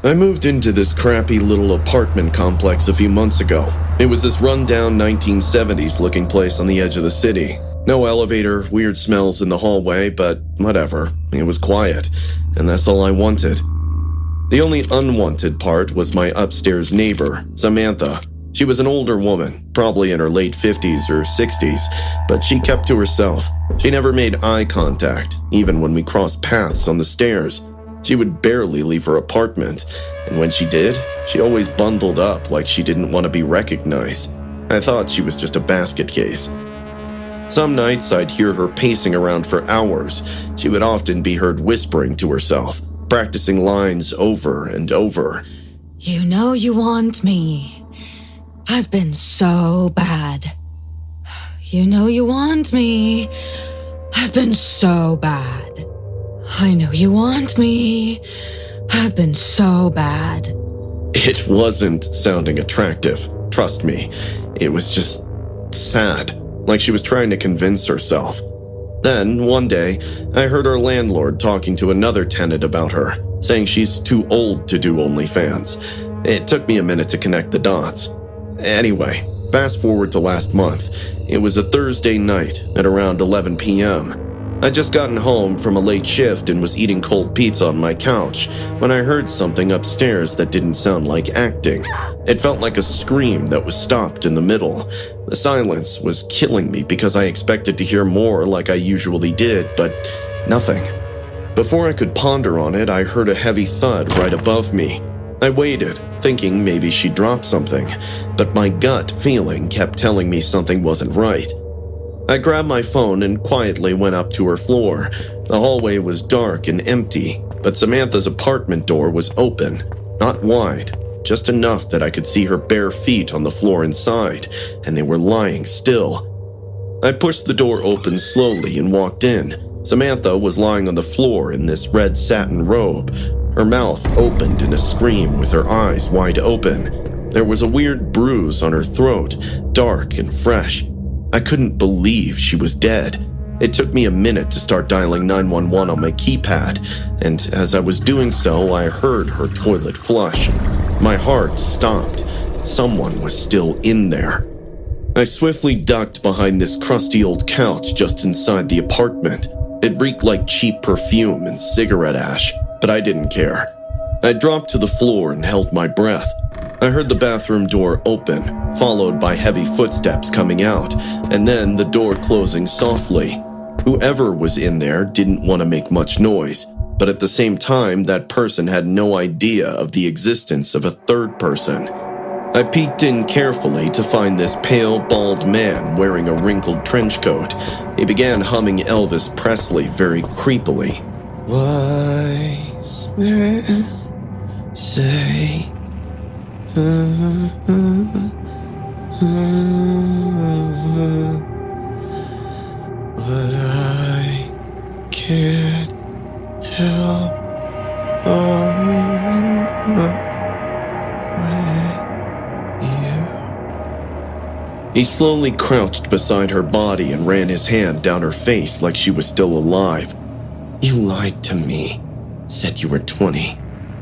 I moved into this crappy little apartment complex a few months ago. It was this rundown 1970s looking place on the edge of the city. No elevator, weird smells in the hallway, but whatever. It was quiet, and that's all I wanted. The only unwanted part was my upstairs neighbor, Samantha. She was an older woman, probably in her late 50s or 60s, but she kept to herself. She never made eye contact, even when we crossed paths on the stairs. She would barely leave her apartment, and when she did, she always bundled up like she didn't want to be recognized. I thought she was just a basket case. Some nights I'd hear her pacing around for hours. She would often be heard whispering to herself, practicing lines over and over. You know you want me. I've been so bad. You know you want me. I've been so bad. I know you want me. I've been so bad. It wasn't sounding attractive, trust me. It was just sad, like she was trying to convince herself. Then, one day, I heard our landlord talking to another tenant about her, saying she's too old to do OnlyFans. It took me a minute to connect the dots. Anyway, fast forward to last month. It was a Thursday night at around 11 p.m. I'd just gotten home from a late shift and was eating cold pizza on my couch when I heard something upstairs that didn't sound like acting. It felt like a scream that was stopped in the middle. The silence was killing me because I expected to hear more like I usually did, but nothing. Before I could ponder on it, I heard a heavy thud right above me. I waited, thinking maybe she dropped something, but my gut feeling kept telling me something wasn't right. I grabbed my phone and quietly went up to her floor. The hallway was dark and empty, but Samantha's apartment door was open, not wide, just enough that I could see her bare feet on the floor inside, and they were lying still. I pushed the door open slowly and walked in. Samantha was lying on the floor in this red satin robe. Her mouth opened in a scream with her eyes wide open. There was a weird bruise on her throat, dark and fresh. I couldn't believe she was dead. It took me a minute to start dialing 911 on my keypad, and as I was doing so, I heard her toilet flush. My heart stopped. Someone was still in there. I swiftly ducked behind this crusty old couch just inside the apartment. It reeked like cheap perfume and cigarette ash, but I didn't care. I dropped to the floor and held my breath. I heard the bathroom door open, followed by heavy footsteps coming out, and then the door closing softly. Whoever was in there didn't want to make much noise, but at the same time, that person had no idea of the existence of a third person. I peeked in carefully to find this pale, bald man wearing a wrinkled trench coat. He began humming Elvis Presley very creepily. Wise men say, but I can't help you. He slowly crouched beside her body and ran his hand down her face like she was still alive. You lied to me, said you were 20,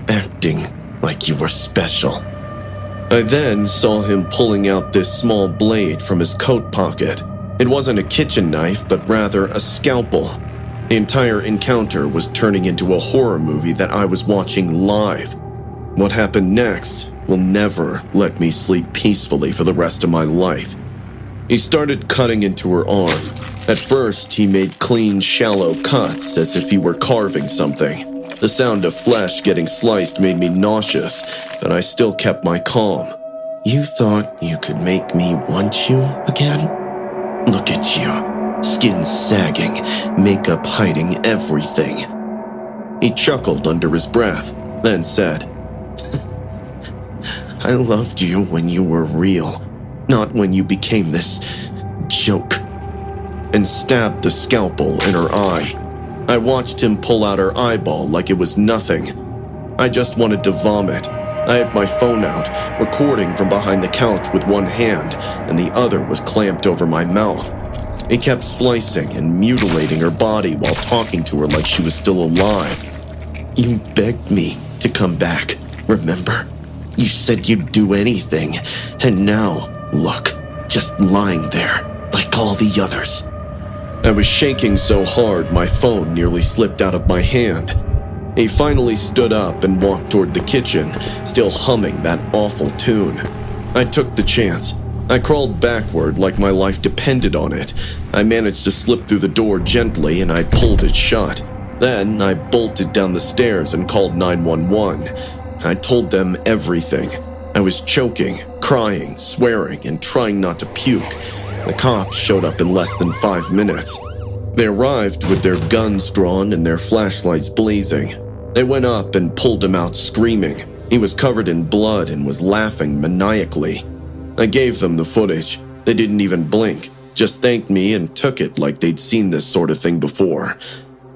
acting like you were special. I then saw him pulling out this small blade from his coat pocket. It wasn't a kitchen knife, but rather a scalpel. The entire encounter was turning into a horror movie that I was watching live. What happened next will never let me sleep peacefully for the rest of my life. He started cutting into her arm. At first, he made clean, shallow cuts as if he were carving something. The sound of flesh getting sliced made me nauseous, but I still kept my calm. You thought you could make me want you again? Look at you, skin sagging, makeup hiding everything. He chuckled under his breath, then said, I loved you when you were real, not when you became this joke, and stabbed the scalpel in her eye. I watched him pull out her eyeball like it was nothing. I just wanted to vomit. I had my phone out, recording from behind the couch with one hand, and the other was clamped over my mouth. He kept slicing and mutilating her body while talking to her like she was still alive. You begged me to come back, Remember? You said you'd do anything, and now, look, just lying there, like all the others." I was shaking so hard my phone nearly slipped out of my hand. He finally stood up and walked toward the kitchen, still humming that awful tune. I took the chance. I crawled backward like my life depended on it. I managed to slip through the door gently and I pulled it shut. Then I bolted down the stairs and called 911. I told them everything. I was choking, crying, swearing, and trying not to puke. The cops showed up in less than 5 minutes. They arrived with their guns drawn and their flashlights blazing. They went up and pulled him out screaming. He was covered in blood and was laughing maniacally. I gave them the footage. They didn't even blink, just thanked me and took it like they'd seen this sort of thing before.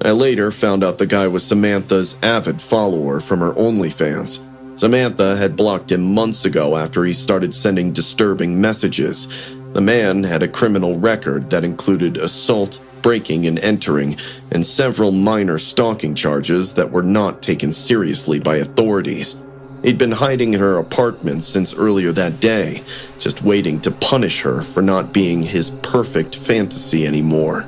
I later found out the guy was Samantha's avid follower from her OnlyFans. Samantha had blocked him months ago after he started sending disturbing messages. The man had a criminal record that included assault, breaking and entering, and several minor stalking charges that were not taken seriously by authorities. He'd been hiding in her apartment since earlier that day, just waiting to punish her for not being his perfect fantasy anymore.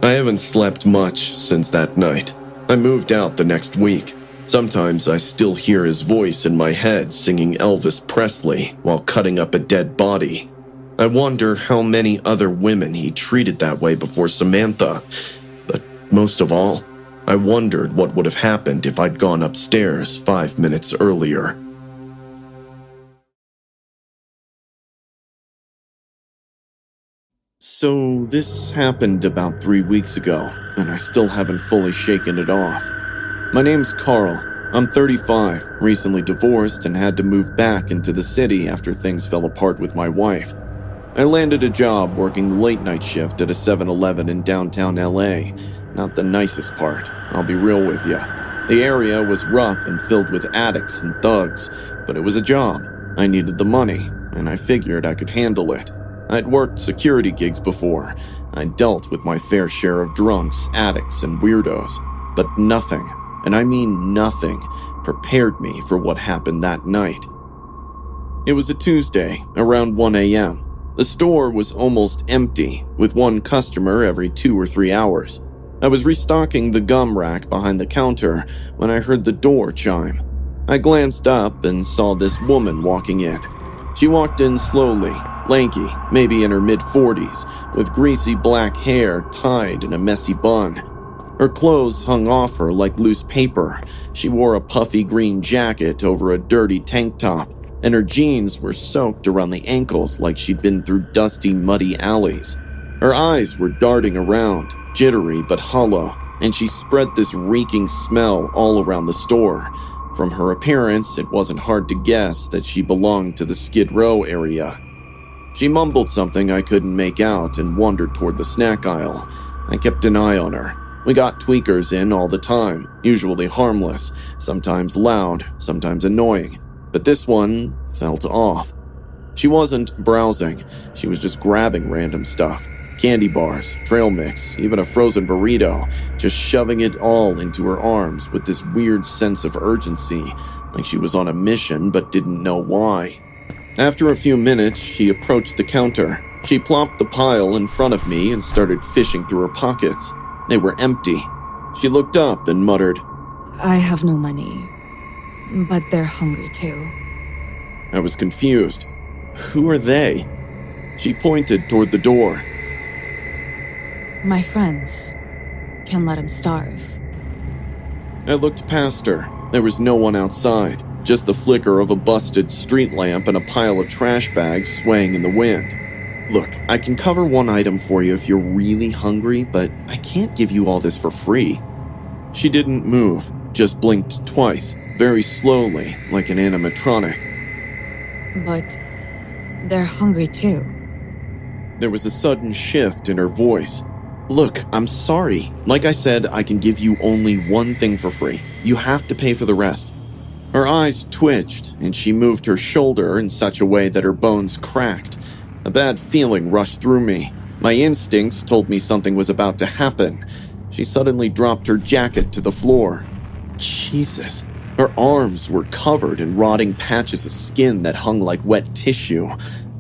I haven't slept much since that night. I moved out the next week. Sometimes I still hear his voice in my head singing Elvis Presley while cutting up a dead body. I wonder how many other women he treated that way before Samantha. But most of all, I wondered what would have happened if I'd gone upstairs 5 minutes earlier. So this happened about 3 weeks ago, and I still haven't fully shaken it off. My name's Carl. I'm 35, recently divorced, and had to move back into the city after things fell apart with my wife. I landed a job working the late-night shift at a 7-Eleven in downtown LA. Not the nicest part, I'll be real with you. The area was rough and filled with addicts and thugs, but it was a job. I needed the money, and I figured I could handle it. I'd worked security gigs before. I'd dealt with my fair share of drunks, addicts, and weirdos. But nothing, and I mean nothing, prepared me for what happened that night. It was a Tuesday, around 1 a.m. The store was almost empty, with one customer every 2 or 3 hours. I was restocking the gum rack behind the counter when I heard the door chime. I glanced up and saw this woman walking in. She walked in slowly, lanky, maybe in her mid-40s, with greasy black hair tied in a messy bun. Her clothes hung off her like loose paper. She wore a puffy green jacket over a dirty tank top, and her jeans were soaked around the ankles like she'd been through dusty, muddy alleys. Her eyes were darting around, jittery but hollow, and she spread this reeking smell all around the store. From her appearance, it wasn't hard to guess that she belonged to the Skid Row area. She mumbled something I couldn't make out and wandered toward the snack aisle. I kept an eye on her. We got tweakers in all the time, usually harmless, sometimes loud, sometimes annoying. But this one felt off. She wasn't browsing, she was just grabbing random stuff. Candy bars, trail mix, even a frozen burrito, just shoving it all into her arms with this weird sense of urgency, like she was on a mission but didn't know why. After a few minutes, she approached the counter. She plopped the pile in front of me and started fishing through her pockets. They were empty. She looked up and muttered, I have no money, but they're hungry too. I was confused. Who are they? She pointed toward the door. My friends. Can't let them starve. I looked past her. There was no one outside, just the flicker of a busted street lamp and a pile of trash bags swaying in the wind. Look, I can cover one item for you if you're really hungry, but I can't give you all this for free. She didn't move, just blinked twice, very slowly, like an animatronic. But they're hungry too. There was a sudden shift in her voice. Look, I'm sorry. Like I said, I can give you only one thing for free. You have to pay for the rest. Her eyes twitched, and she moved her shoulder in such a way that her bones cracked. A bad feeling rushed through me. My instincts told me something was about to happen. She suddenly dropped her jacket to the floor. Jesus, Her arms were covered in rotting patches of skin that hung like wet tissue.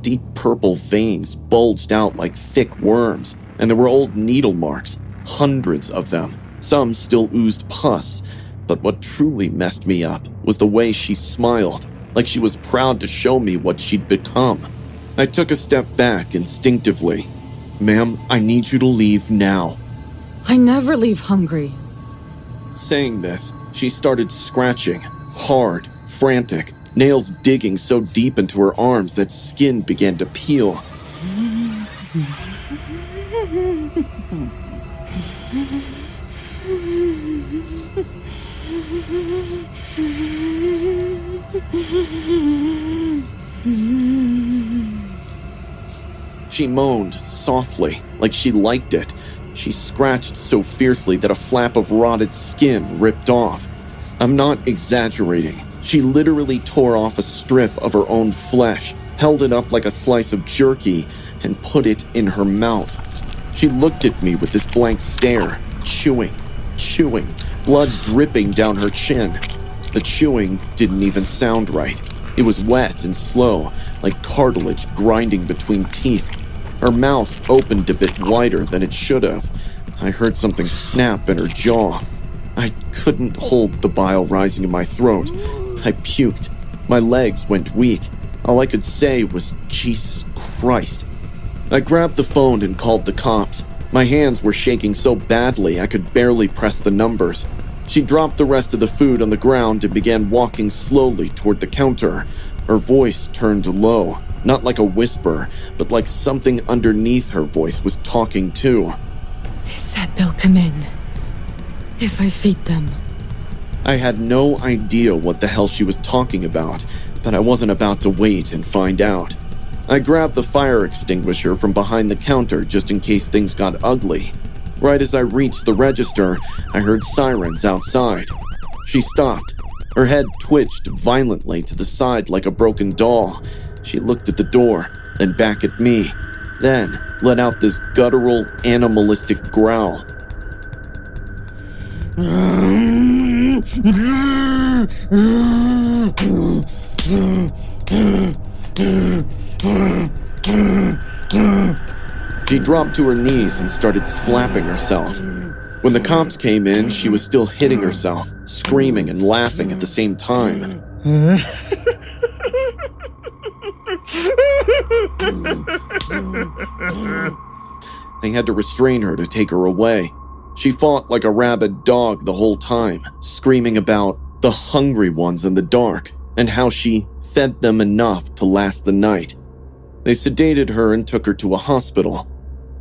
Deep purple veins bulged out like thick worms, and there were old needle marks, hundreds of them. Some still oozed pus. But what truly messed me up was the way she smiled, like she was proud to show me what she'd become. I took a step back instinctively. "Ma'am, I need you to leave now." I never leave hungry. Saying this, she started scratching, hard, frantic, nails digging so deep into her arms that skin began to peel. She moaned softly, like she liked it. She scratched so fiercely that a flap of rotted skin ripped off. I'm not exaggerating. She literally tore off a strip of her own flesh, held it up like a slice of jerky, and put it in her mouth. She looked at me with this blank stare, chewing, blood dripping down her chin. The chewing didn't even sound right. It was wet and slow, like cartilage grinding between teeth. Her mouth opened a bit wider than it should have. I heard something snap in her jaw. I couldn't hold the bile rising in my throat. I puked. My legs went weak. All I could say was, "Jesus Christ." I grabbed the phone and called the cops. My hands were shaking so badly I could barely press the numbers. She dropped the rest of the food on the ground and began walking slowly toward the counter. Her voice turned low, not like a whisper, but like something underneath her voice was talking too. They said they'll come in if I feed them. I had no idea what the hell she was talking about, but I wasn't about to wait and find out. I grabbed the fire extinguisher from behind the counter just in case things got ugly. Right as I reached the register, I heard sirens outside. She stopped. Her head twitched violently to the side like a broken doll. She looked at the door, then back at me, then let out this guttural, animalistic growl. She dropped to her knees and started slapping herself. When the cops came in, she was still hitting herself, screaming and laughing at the same time. They had to restrain her to take her away. She fought like a rabid dog the whole time, screaming about the hungry ones in the dark and how she fed them enough to last the night. They sedated her and took her to a hospital.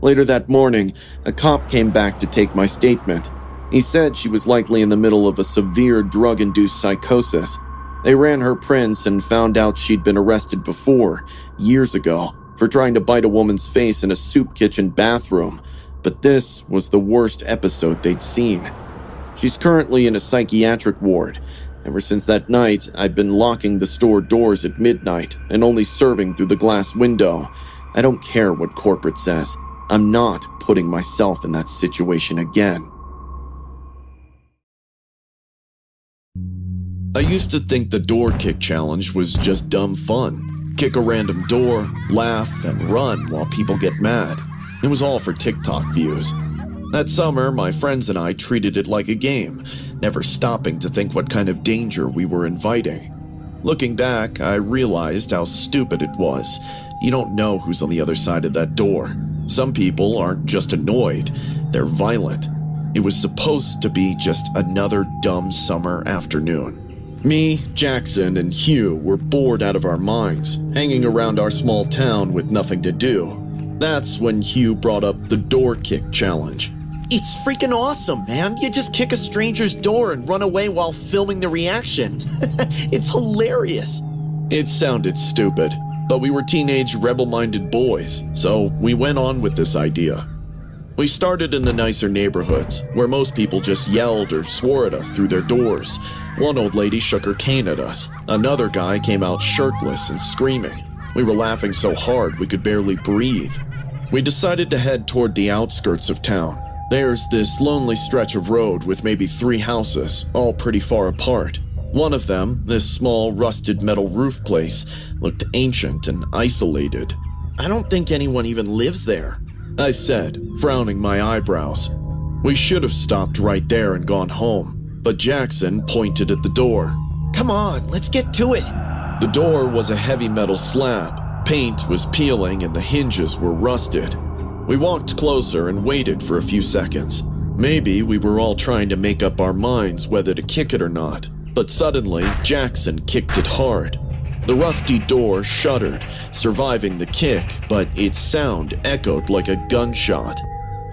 Later that morning, a cop came back to take my statement. He said she was likely in the middle of a severe drug-induced psychosis. They ran her prints and found out she'd been arrested before, years ago, for trying to bite a woman's face in a soup kitchen bathroom, but this was the worst episode they'd seen. She's currently in a psychiatric ward. Ever since that night, I've been locking the store doors at midnight and only serving through the glass window. I don't care what corporate says. I'm not putting myself in that situation again. I used to think the door kick challenge was just dumb fun. Kick a random door, laugh, and run while people get mad. It was all for TikTok views. That summer, my friends and I treated it like a game, never stopping to think what kind of danger we were inviting. Looking back, I realized how stupid it was. You don't know who's on the other side of that door. Some people aren't just annoyed, they're violent. It was supposed to be just another dumb summer afternoon. Me, Jackson, and Hugh were bored out of our minds, hanging around our small town with nothing to do. That's when Hugh brought up the door kick challenge. It's freaking awesome, man. You just kick a stranger's door and run away while filming the reaction. It's hilarious. It sounded stupid, but we were teenage rebel-minded boys, so we went on with this idea. We started in the nicer neighborhoods, where most people just yelled or swore at us through their doors. One old lady shook her cane at us. Another guy came out shirtless and screaming. We were laughing so hard we could barely breathe. We decided to head toward the outskirts of town. There's this lonely stretch of road with maybe 3 houses, all pretty far apart. One of them, this small rusted metal roof place, looked ancient and isolated. I don't think anyone even lives there, I said, frowning my eyebrows. We should have stopped right there and gone home, but Jackson pointed at the door. Come on, let's get to it. The door was a heavy metal slab. Paint was peeling and the hinges were rusted. We walked closer and waited for a few seconds. Maybe we were all trying to make up our minds whether to kick it or not, but suddenly Jackson kicked it hard. The rusty door shuddered, surviving the kick, but its sound echoed like a gunshot.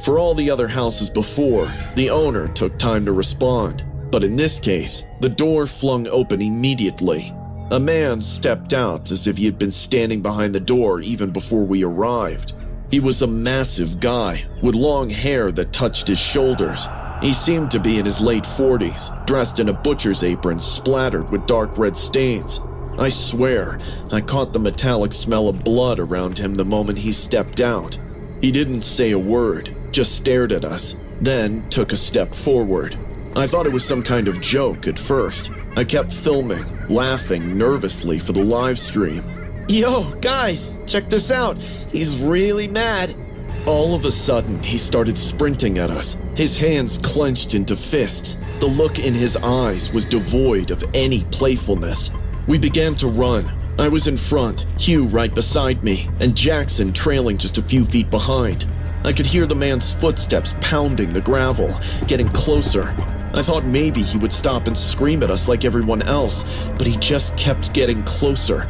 For all the other houses before, the owner took time to respond, but in this case, the door flung open immediately. A man stepped out as if he had been standing behind the door even before we arrived. He was a massive guy, with long hair that touched his shoulders. He seemed to be in his late 40s, dressed in a butcher's apron splattered with dark red stains. I swear, I caught the metallic smell of blood around him the moment he stepped out. He didn't say a word, just stared at us, then took a step forward. I thought it was some kind of joke at first. I kept filming, laughing nervously for the live stream. Yo, guys, check this out. He's really mad. All of a sudden, he started sprinting at us, his hands clenched into fists. The look in his eyes was devoid of any playfulness. We began to run. I was in front, Hugh right beside me, and Jackson trailing just a few feet behind. I could hear the man's footsteps pounding the gravel, getting closer. I thought maybe he would stop and scream at us like everyone else, but he just kept getting closer.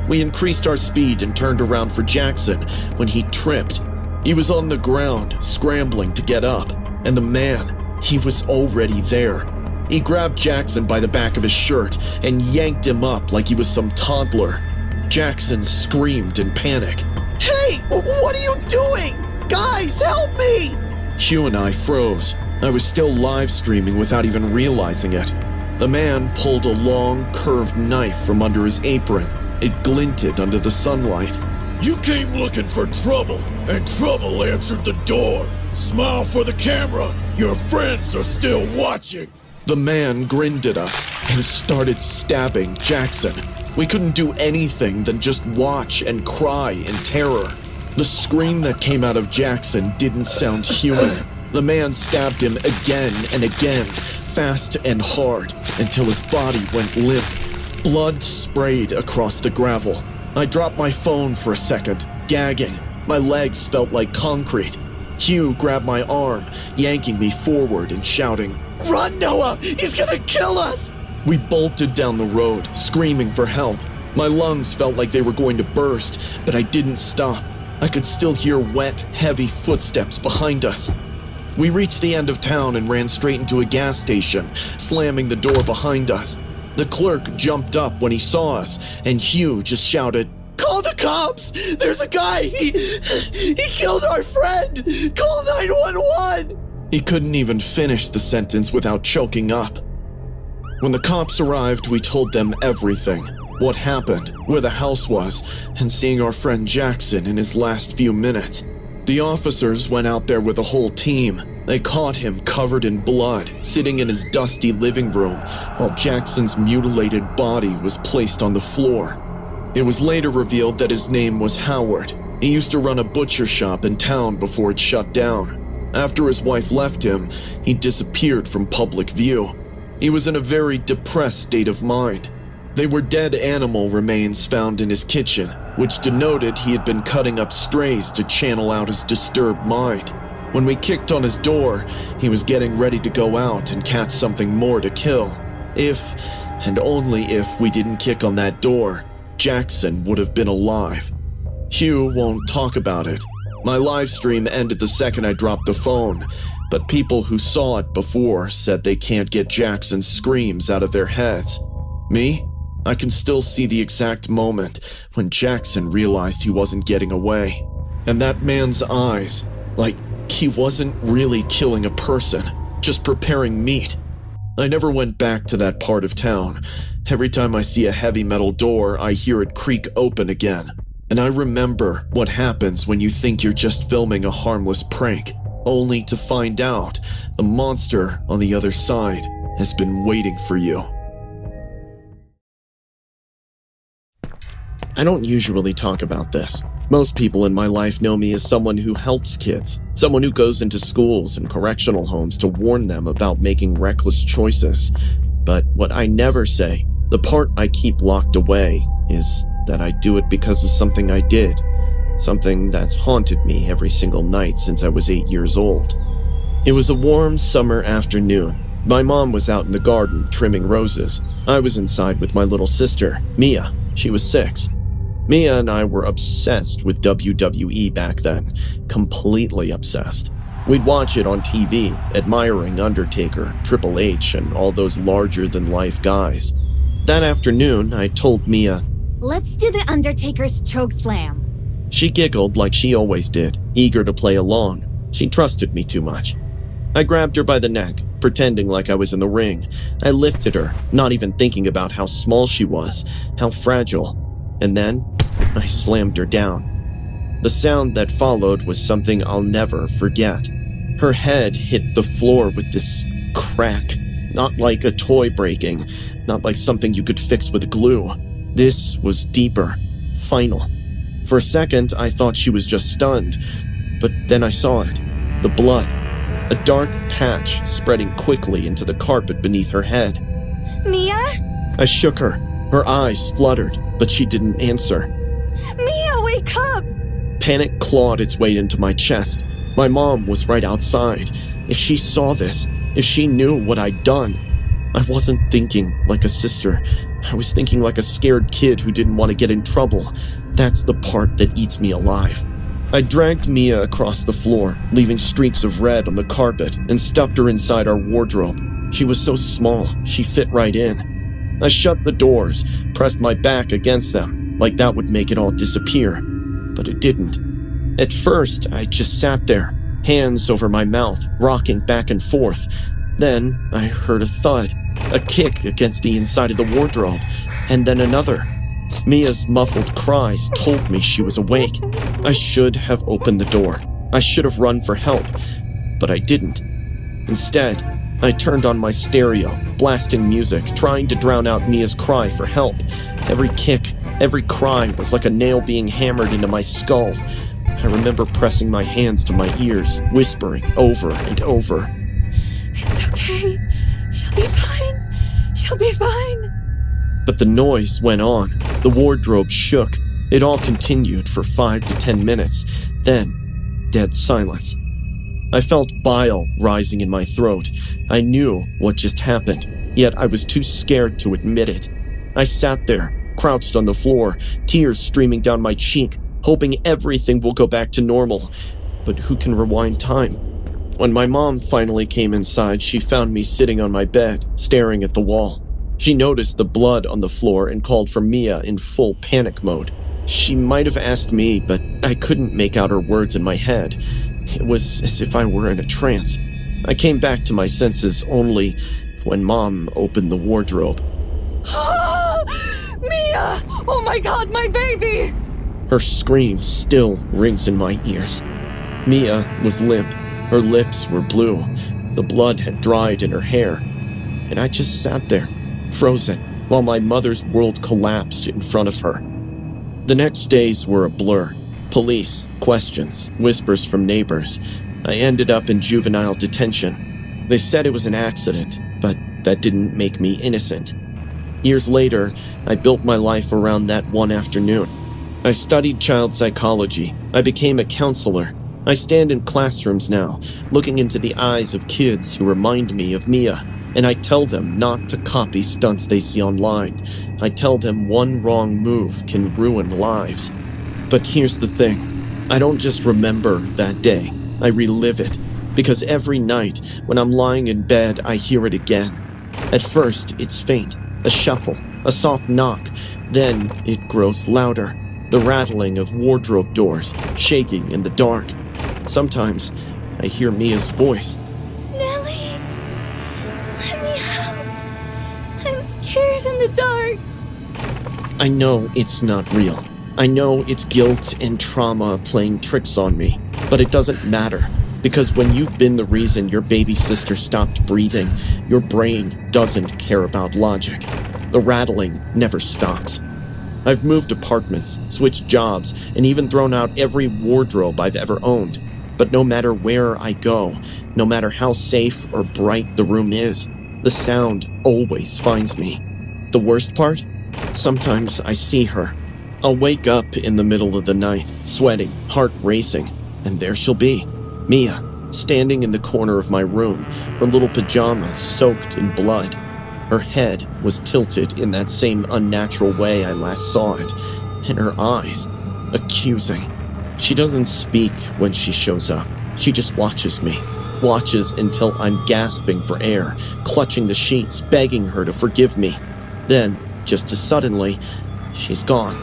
We increased our speed and turned around for Jackson when he tripped. He was on the ground, scrambling to get up, and the man, he was already there. He grabbed Jackson by the back of his shirt and yanked him up like he was some toddler. Jackson screamed in panic. Hey, what are you doing? Guys, help me! Hugh and I froze. I was still live streaming without even realizing it. The man pulled a long, curved knife from under his apron. It glinted under the sunlight. You came looking for trouble, and trouble answered the door. Smile for the camera. Your friends are still watching. The man grinned at us and started stabbing Jackson. We couldn't do anything than just watch and cry in terror. The scream that came out of Jackson didn't sound human. The man stabbed him again and again, fast and hard, until his body went limp. Blood sprayed across the gravel. I dropped my phone for a second, gagging. My legs felt like concrete. Hugh grabbed my arm, yanking me forward and shouting, "Run, Noah! He's gonna kill us!" We bolted down the road, screaming for help. My lungs felt like they were going to burst, but I didn't stop. I could still hear wet, heavy footsteps behind us. We reached the end of town and ran straight into a gas station, slamming the door behind us. The clerk jumped up when he saw us, and Hugh just shouted, "Call the cops! There's a guy! He killed our friend! Call 911!" He couldn't even finish the sentence without choking up. When the cops arrived, we told them everything. What happened, where the house was, and seeing our friend Jackson in his last few minutes. The officers went out there with a whole team. They caught him covered in blood, sitting in his dusty living room, while Jackson's mutilated body was placed on the floor. It was later revealed that his name was Howard. He used to run a butcher shop in town before it shut down. After his wife left him, he disappeared from public view. He was in a very depressed state of mind. They were dead animal remains found in his kitchen, which denoted he had been cutting up strays to channel out his disturbed mind. When we kicked on his door, he was getting ready to go out and catch something more to kill. If, and only if, we didn't kick on that door, Jackson would have been alive. Hugh won't talk about it. My live stream ended the second I dropped the phone, but people who saw it before said they can't get Jackson's screams out of their heads. Me? I can still see the exact moment when Jackson realized he wasn't getting away. And that man's eyes, like he wasn't really killing a person, just preparing meat. I never went back to that part of town. Every time I see a heavy metal door, I hear it creak open again. And I remember what happens when you think you're just filming a harmless prank, only to find out the monster on the other side has been waiting for you. I don't usually talk about this. Most people in my life know me as someone who helps kids, someone who goes into schools and correctional homes to warn them about making reckless choices. But what I never say, the part I keep locked away, is that I do it because of something I did, something that's haunted me every single night since I was 8 years old. It was a warm summer afternoon. My mom was out in the garden trimming roses. I was inside with my little sister, Mia. She was 6. Mia and I were obsessed with WWE back then, completely obsessed. We'd watch it on TV, admiring Undertaker, Triple H, and all those larger-than-life guys. That afternoon, I told Mia, "Let's do the Undertaker's choke slam." She giggled like she always did, eager to play along. She trusted me too much. I grabbed her by the neck, pretending like I was in the ring. I lifted her, not even thinking about how small she was, how fragile. And then, I slammed her down. The sound that followed was something I'll never forget. Her head hit the floor with this crack, not like a toy breaking, not like something you could fix with glue. This was deeper, final. For a second, I thought she was just stunned, but then I saw it. The blood. A dark patch spreading quickly into the carpet beneath her head. "Mia? I shook her. Her eyes fluttered, but she didn't answer. Mia, wake up!" Panic clawed its way into my chest. My mom was right outside. If she saw this, if she knew what I'd done. I wasn't thinking like a sister. I was thinking like a scared kid who didn't want to get in trouble. That's the part that eats me alive. I dragged Mia across the floor, leaving streaks of red on the carpet, and stuffed her inside our wardrobe. She was so small, she fit right in. I shut the doors, pressed my back against them, like that would make it all disappear. But it didn't. At first, I just sat there, hands over my mouth, rocking back and forth. Then, I heard a thud, a kick against the inside of the wardrobe, and then another. Mia's muffled cries told me she was awake. I should have opened the door. I should have run for help, but I didn't. Instead, I turned on my stereo, blasting music, trying to drown out Mia's cry for help. Every kick, every cry was like a nail being hammered into my skull. I remember pressing my hands to my ears, whispering over and over. "It's okay. She'll be fine. She'll be fine." But the noise went on. The wardrobe shook. It all continued for 5 to 10 minutes. Then, dead silence. I felt bile rising in my throat. I knew what just happened, yet I was too scared to admit it. I sat there, crouched on the floor, tears streaming down my cheek, hoping everything will go back to normal. But who can rewind time? When my mom finally came inside, she found me sitting on my bed, staring at the wall. She noticed the blood on the floor and called for Mia in full panic mode. She might have asked me, but I couldn't make out her words in my head. It was as if I were in a trance. I came back to my senses only when Mom opened the wardrobe. Mia! Oh my God, my baby! Her scream still rings in my ears. Mia was limp. Her lips were blue. The blood had dried in her hair. And I just sat there, frozen, while my mother's world collapsed in front of her. The next days were a blur. Police, questions, whispers from neighbors. I ended up in juvenile detention. They said it was an accident, but that didn't make me innocent. Years later, I built my life around that one afternoon. I studied child psychology. I became a counselor. I stand in classrooms now, looking into the eyes of kids who remind me of Mia, and I tell them not to copy stunts they see online. I tell them one wrong move can ruin lives. But here's the thing. I don't just remember that day. I relive it. Because every night, when I'm lying in bed, I hear it again. At first, it's faint. A shuffle. A soft knock. Then, it grows louder. The rattling of wardrobe doors. Shaking in the dark. Sometimes, I hear Mia's voice. "Nellie, let me out. I'm scared in the dark." I know it's not real. I know it's guilt and trauma playing tricks on me, but it doesn't matter, because when you've been the reason your baby sister stopped breathing, your brain doesn't care about logic. The rattling never stops. I've moved apartments, switched jobs, and even thrown out every wardrobe I've ever owned. But no matter where I go, no matter how safe or bright the room is, the sound always finds me. The worst part? Sometimes I see her. I'll wake up in the middle of the night, sweating, heart racing, and there she'll be, Mia, standing in the corner of my room, her little pajamas soaked in blood. Her head was tilted in that same unnatural way I last saw it, and her eyes, accusing. She doesn't speak when she shows up. She just watches me. Watches until I'm gasping for air, clutching the sheets, begging her to forgive me. Then, just as suddenly, she's gone.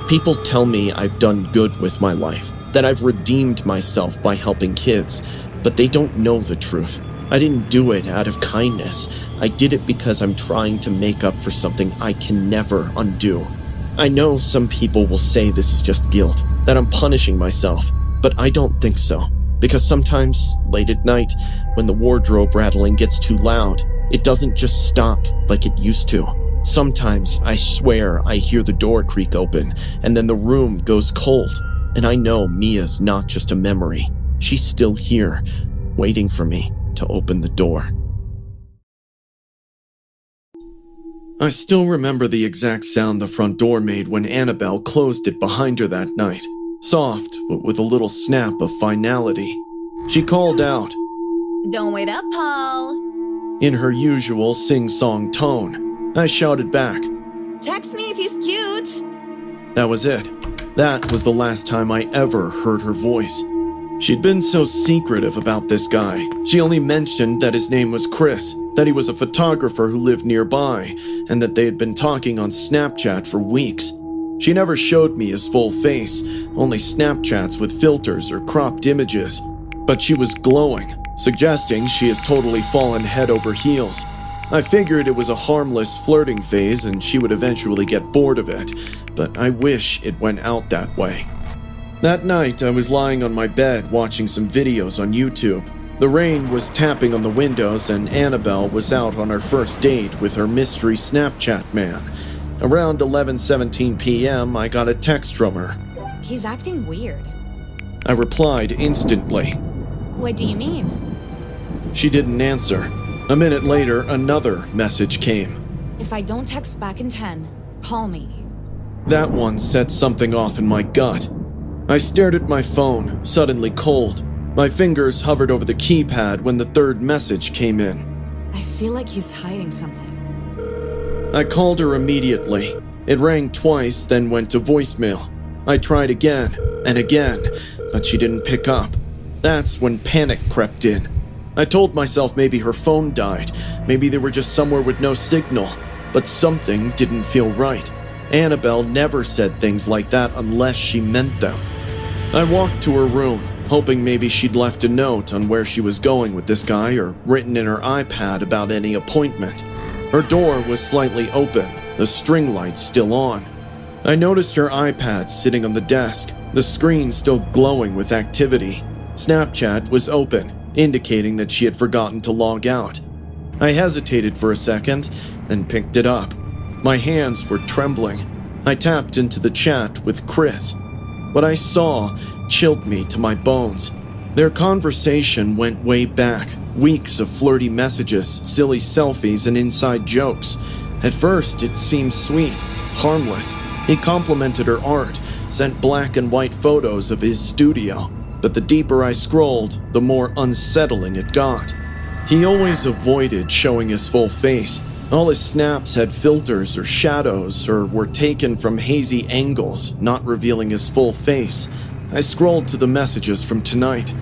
People tell me I've done good with my life, that I've redeemed myself by helping kids, but they don't know the truth. I didn't do it out of kindness. I did it because I'm trying to make up for something I can never undo. I know some people will say this is just guilt, that I'm punishing myself, but I don't think so. Because sometimes, late at night, when the wardrobe rattling gets too loud, it doesn't just stop like it used to. Sometimes, I swear, I hear the door creak open, and then the room goes cold, and I know Mia's not just a memory. She's still here, waiting for me to open the door. I still remember the exact sound the front door made when Annabelle closed it behind her that night. Soft, but with a little snap of finality. She called out, Don't wait up, Paul. in her usual sing-song tone. I shouted back. Text me if he's cute. That was it. That was the last time I ever heard her voice. She'd been so secretive about this guy. She only mentioned that his name was Chris, that he was a photographer who lived nearby, and that they had been talking on Snapchat for weeks. She never showed me his full face, only Snapchats with filters or cropped images. But she was glowing, suggesting she has totally fallen head over heels. I figured it was a harmless flirting phase and she would eventually get bored of it, but I wish it went out that way. That night, I was lying on my bed watching some videos on YouTube. The rain was tapping on the windows and Annabelle was out on her first date with her mystery Snapchat man. Around 11:17 p.m., I got a text from her. He's acting weird. I replied instantly. What do you mean? She didn't answer. A minute later, another message came. If I don't text back in 10, call me. That one set something off in my gut. I stared at my phone, suddenly cold. My fingers hovered over the keypad when the third message came in. I feel like he's hiding something. I called her immediately. It rang twice, then went to voicemail. I tried again and again, but she didn't pick up. That's when panic crept in. I told myself maybe her phone died, maybe they were just somewhere with no signal, but something didn't feel right. Annabelle never said things like that unless she meant them. I walked to her room, hoping maybe she'd left a note on where she was going with this guy or written in her iPad about any appointment. Her door was slightly open, the string light still on. I noticed her iPad sitting on the desk, the screen still glowing with activity. Snapchat was open, indicating that she had forgotten to log out. I hesitated for a second, then picked it up. My hands were trembling. I tapped into the chat with Chris. What I saw chilled me to my bones. Their conversation went way back, weeks of flirty messages, silly selfies, and inside jokes. At first, it seemed sweet, harmless. He complimented her art, sent black and white photos of his studio. But the deeper I scrolled, the more unsettling it got. He always avoided showing his full face. All his snaps had filters or shadows or were taken from hazy angles, not revealing his full face. I scrolled to the messages from tonight.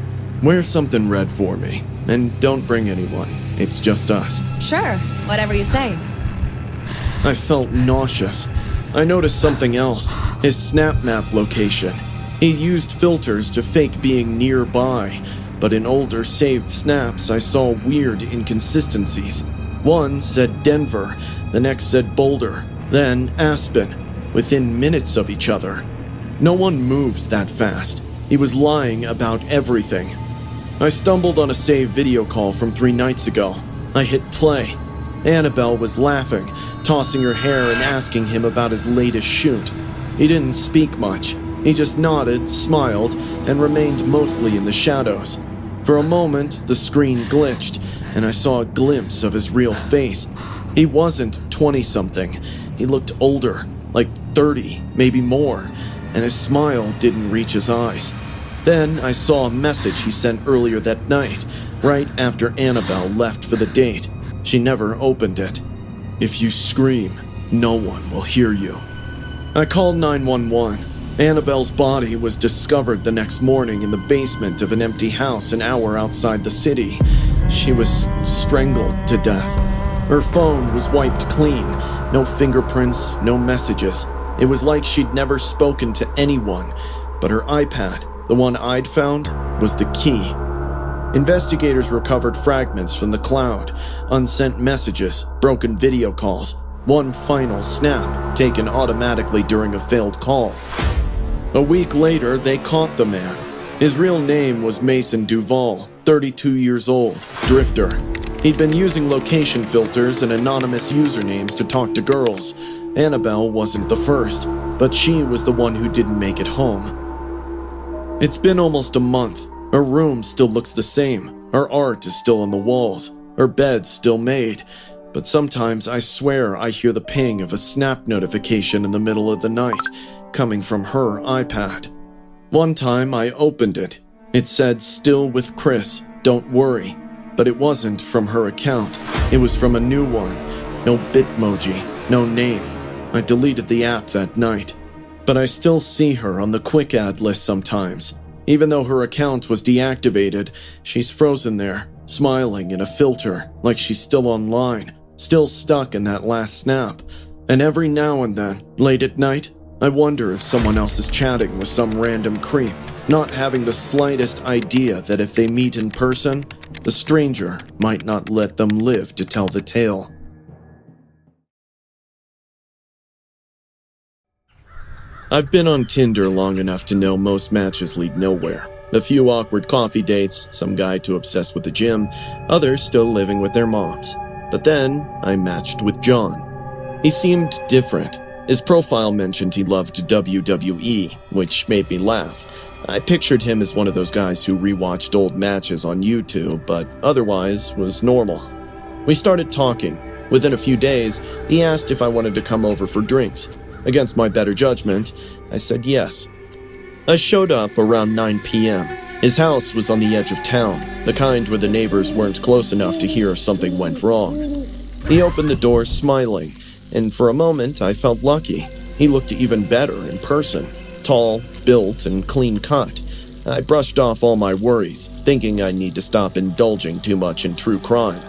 Wear something red for me, and don't bring anyone. It's just us. Sure, whatever you say. I felt nauseous. I noticed something else, his snap map location. He used filters to fake being nearby, but in older saved snaps I saw weird inconsistencies. One said Denver, the next said Boulder, then Aspen, within minutes of each other. No one moves that fast. He was lying about everything. I stumbled on a saved video call from 3 nights ago. I hit play. Annabelle was laughing, tossing her hair and asking him about his latest shoot. He didn't speak much. He just nodded, smiled, and remained mostly in the shadows. For a moment, the screen glitched, and I saw a glimpse of his real face. He wasn't 20-something. He looked older, like 30, maybe more, and his smile didn't reach his eyes. Then I saw a message he sent earlier that night, right after Annabelle left for the date. She never opened it. "If you scream, no one will hear you." I called 911. Annabelle's body was discovered the next morning in the basement of an empty house an hour outside the city. She was strangled to death. Her phone was wiped clean. No fingerprints, no messages. It was like she'd never spoken to anyone. But her iPad, the one I'd found, was the key. Investigators recovered fragments from the cloud, unsent messages, broken video calls, one final snap taken automatically during a failed call. A week later, they caught the man. His real name was Mason Duval, 32 years old, drifter. He'd been using location filters and anonymous usernames to talk to girls. Annabelle wasn't the first, but she was the one who didn't make it home. It's been almost a month. Her room still looks the same. Her art is still on the walls. Her bed's still made. But sometimes I swear I hear the ping of a snap notification in the middle of the night, coming from her iPad. One time I opened it. It said, "Still with Chris, don't worry." But it wasn't from her account. It was from a new one. No Bitmoji, no name. I deleted the app that night. But I still see her on the quick ad list sometimes. Even though her account was deactivated, she's frozen there, smiling in a filter, like she's still online, still stuck in that last snap. And every now and then, late at night, I wonder if someone else is chatting with some random creep, not having the slightest idea that if they meet in person, the stranger might not let them live to tell the tale. I've been on Tinder long enough to know most matches lead nowhere. A few awkward coffee dates, some guy too obsessed with the gym, others still living with their moms. But then, I matched with John. He seemed different. His profile mentioned he loved WWE, which made me laugh. I pictured him as one of those guys who rewatched old matches on YouTube, but otherwise was normal. We started talking. Within a few days, he asked if I wanted to come over for drinks. Against my better judgment, I said yes. I showed up around 9 p.m. His house was on the edge of town, the kind where the neighbors weren't close enough to hear if something went wrong. He opened the door smiling, and for a moment I felt lucky. He looked even better in person, tall, built, and clean cut. I brushed off all my worries, thinking I'd need to stop indulging too much in true crime.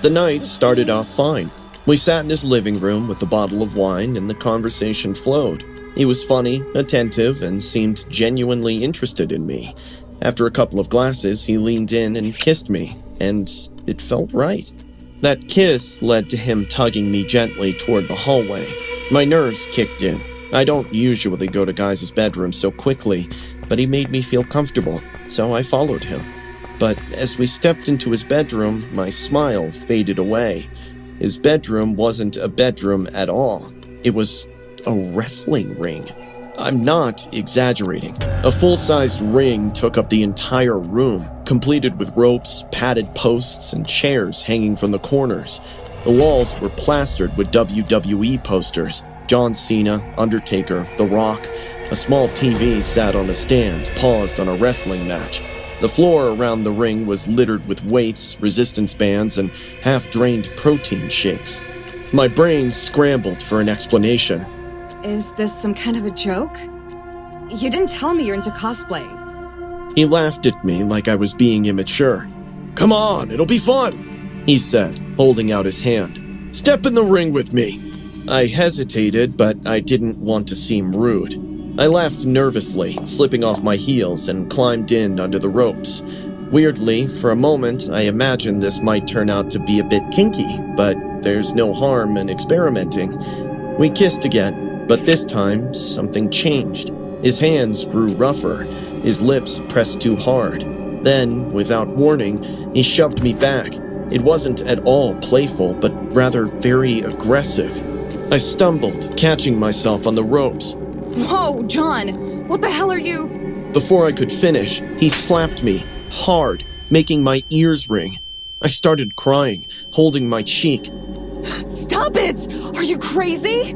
The night started off fine. We sat in his living room with a bottle of wine, and the conversation flowed. He was funny, attentive, and seemed genuinely interested in me. After a couple of glasses, he leaned in and kissed me, and it felt right. That kiss led to him tugging me gently toward the hallway. My nerves kicked in. I don't usually go to guys' bedrooms so quickly, but he made me feel comfortable, so I followed him. But as we stepped into his bedroom, my smile faded away. His bedroom wasn't a bedroom at all. It was a wrestling ring. I'm not exaggerating. A full-sized ring took up the entire room, completed with ropes, padded posts, and chairs hanging from the corners. The walls were plastered with WWE posters. John Cena, Undertaker, The Rock. A small TV sat on a stand, paused on a wrestling match. The floor around the ring was littered with weights, resistance bands, and half-drained protein shakes. My brain scrambled for an explanation. Is this some kind of a joke? You didn't tell me you're into cosplay. He laughed at me like I was being immature. "Come on, it'll be fun," he said, holding out his hand. "Step in the ring with me." I hesitated, but I didn't want to seem rude. I laughed nervously, slipping off my heels, and climbed in under the ropes. Weirdly, for a moment, I imagined this might turn out to be a bit kinky, but there's no harm in experimenting. We kissed again, but this time, something changed. His hands grew rougher, his lips pressed too hard. Then, without warning, he shoved me back. It wasn't at all playful, but rather very aggressive. I stumbled, catching myself on the ropes. Whoa, John! What the hell are you? Before I could finish, he slapped me, hard, making my ears ring. I started crying, holding my cheek. Stop it! Are you crazy?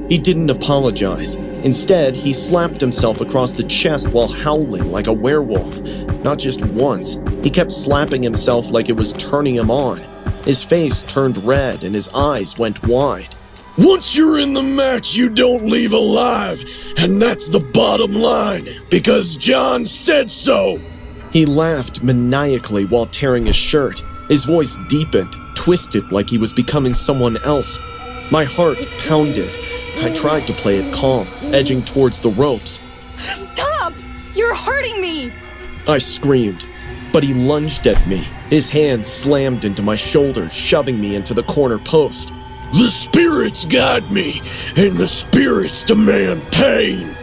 He didn't apologize. Instead, he slapped himself across the chest while howling like a werewolf. Not just once, he kept slapping himself like it was turning him on. His face turned red and his eyes went wide. Once you're in the match, you don't leave alive, and that's the bottom line, because John said so. He laughed maniacally while tearing his shirt. His voice deepened, twisted like he was becoming someone else. My heart pounded. I tried to play it calm, edging towards the ropes. Stop! You're hurting me! I screamed, but he lunged at me. His hands slammed into my shoulders, shoving me into the corner post. The spirits guide me, and the spirits demand pain.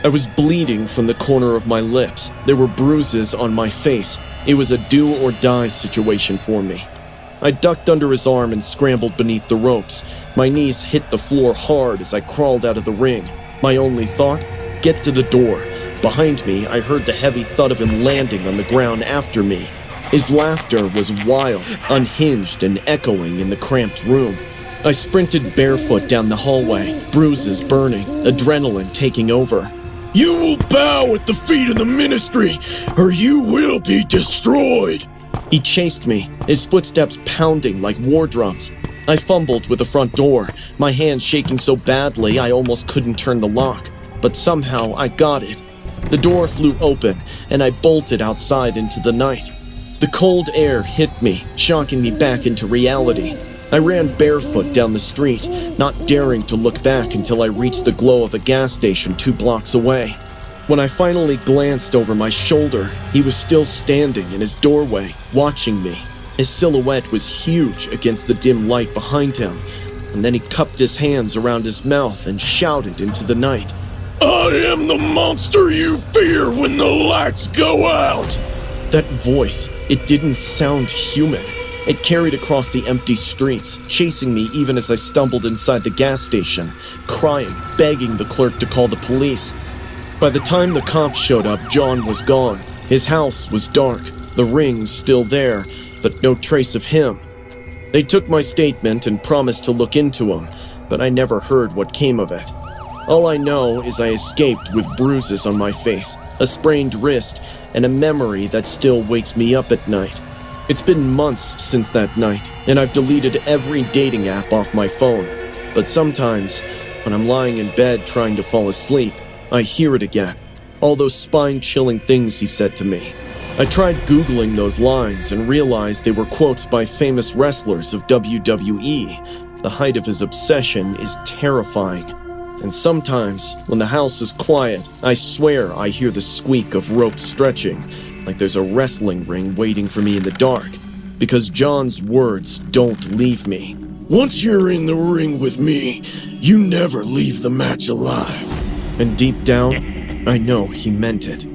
I was bleeding from the corner of my lips. There were bruises on my face. It was a do-or-die situation for me. I ducked under his arm and scrambled beneath the ropes. My knees hit the floor hard as I crawled out of the ring. My only thought? Get to the door. Behind me, I heard the heavy thud of him landing on the ground after me. His laughter was wild, unhinged, and echoing in the cramped room. I sprinted barefoot down the hallway, bruises burning, adrenaline taking over. You will bow at the feet of the ministry, or you will be destroyed. He chased me, his footsteps pounding like war drums. I fumbled with the front door, my hand shaking so badly I almost couldn't turn the lock. But somehow I got it. The door flew open, and I bolted outside into the night. The cold air hit me, shocking me back into reality. I ran barefoot down the street, not daring to look back until I reached the glow of a gas station 2 blocks away. When I finally glanced over my shoulder, he was still standing in his doorway, watching me. His silhouette was huge against the dim light behind him, and then he cupped his hands around his mouth and shouted into the night. I am the monster you fear when the lights go out! That voice, it didn't sound human. It carried across the empty streets, chasing me even as I stumbled inside the gas station, crying, begging the clerk to call the police. By the time the cops showed up, John was gone. His house was dark, the rings still there, but no trace of him. They took my statement and promised to look into him, but I never heard what came of it. All I know is I escaped with bruises on my face, a sprained wrist, and a memory that still wakes me up at night. It's been months since that night, and I've deleted every dating app off my phone. But sometimes, when I'm lying in bed trying to fall asleep, I hear it again. All those spine-chilling things he said to me. I tried Googling those lines and realized they were quotes by famous wrestlers of WWE. The height of his obsession is terrifying. And sometimes, when the house is quiet, I swear I hear the squeak of ropes stretching, like there's a wrestling ring waiting for me in the dark, because John's words don't leave me. Once you're in the ring with me, you never leave the match alive. And deep down, I know he meant it.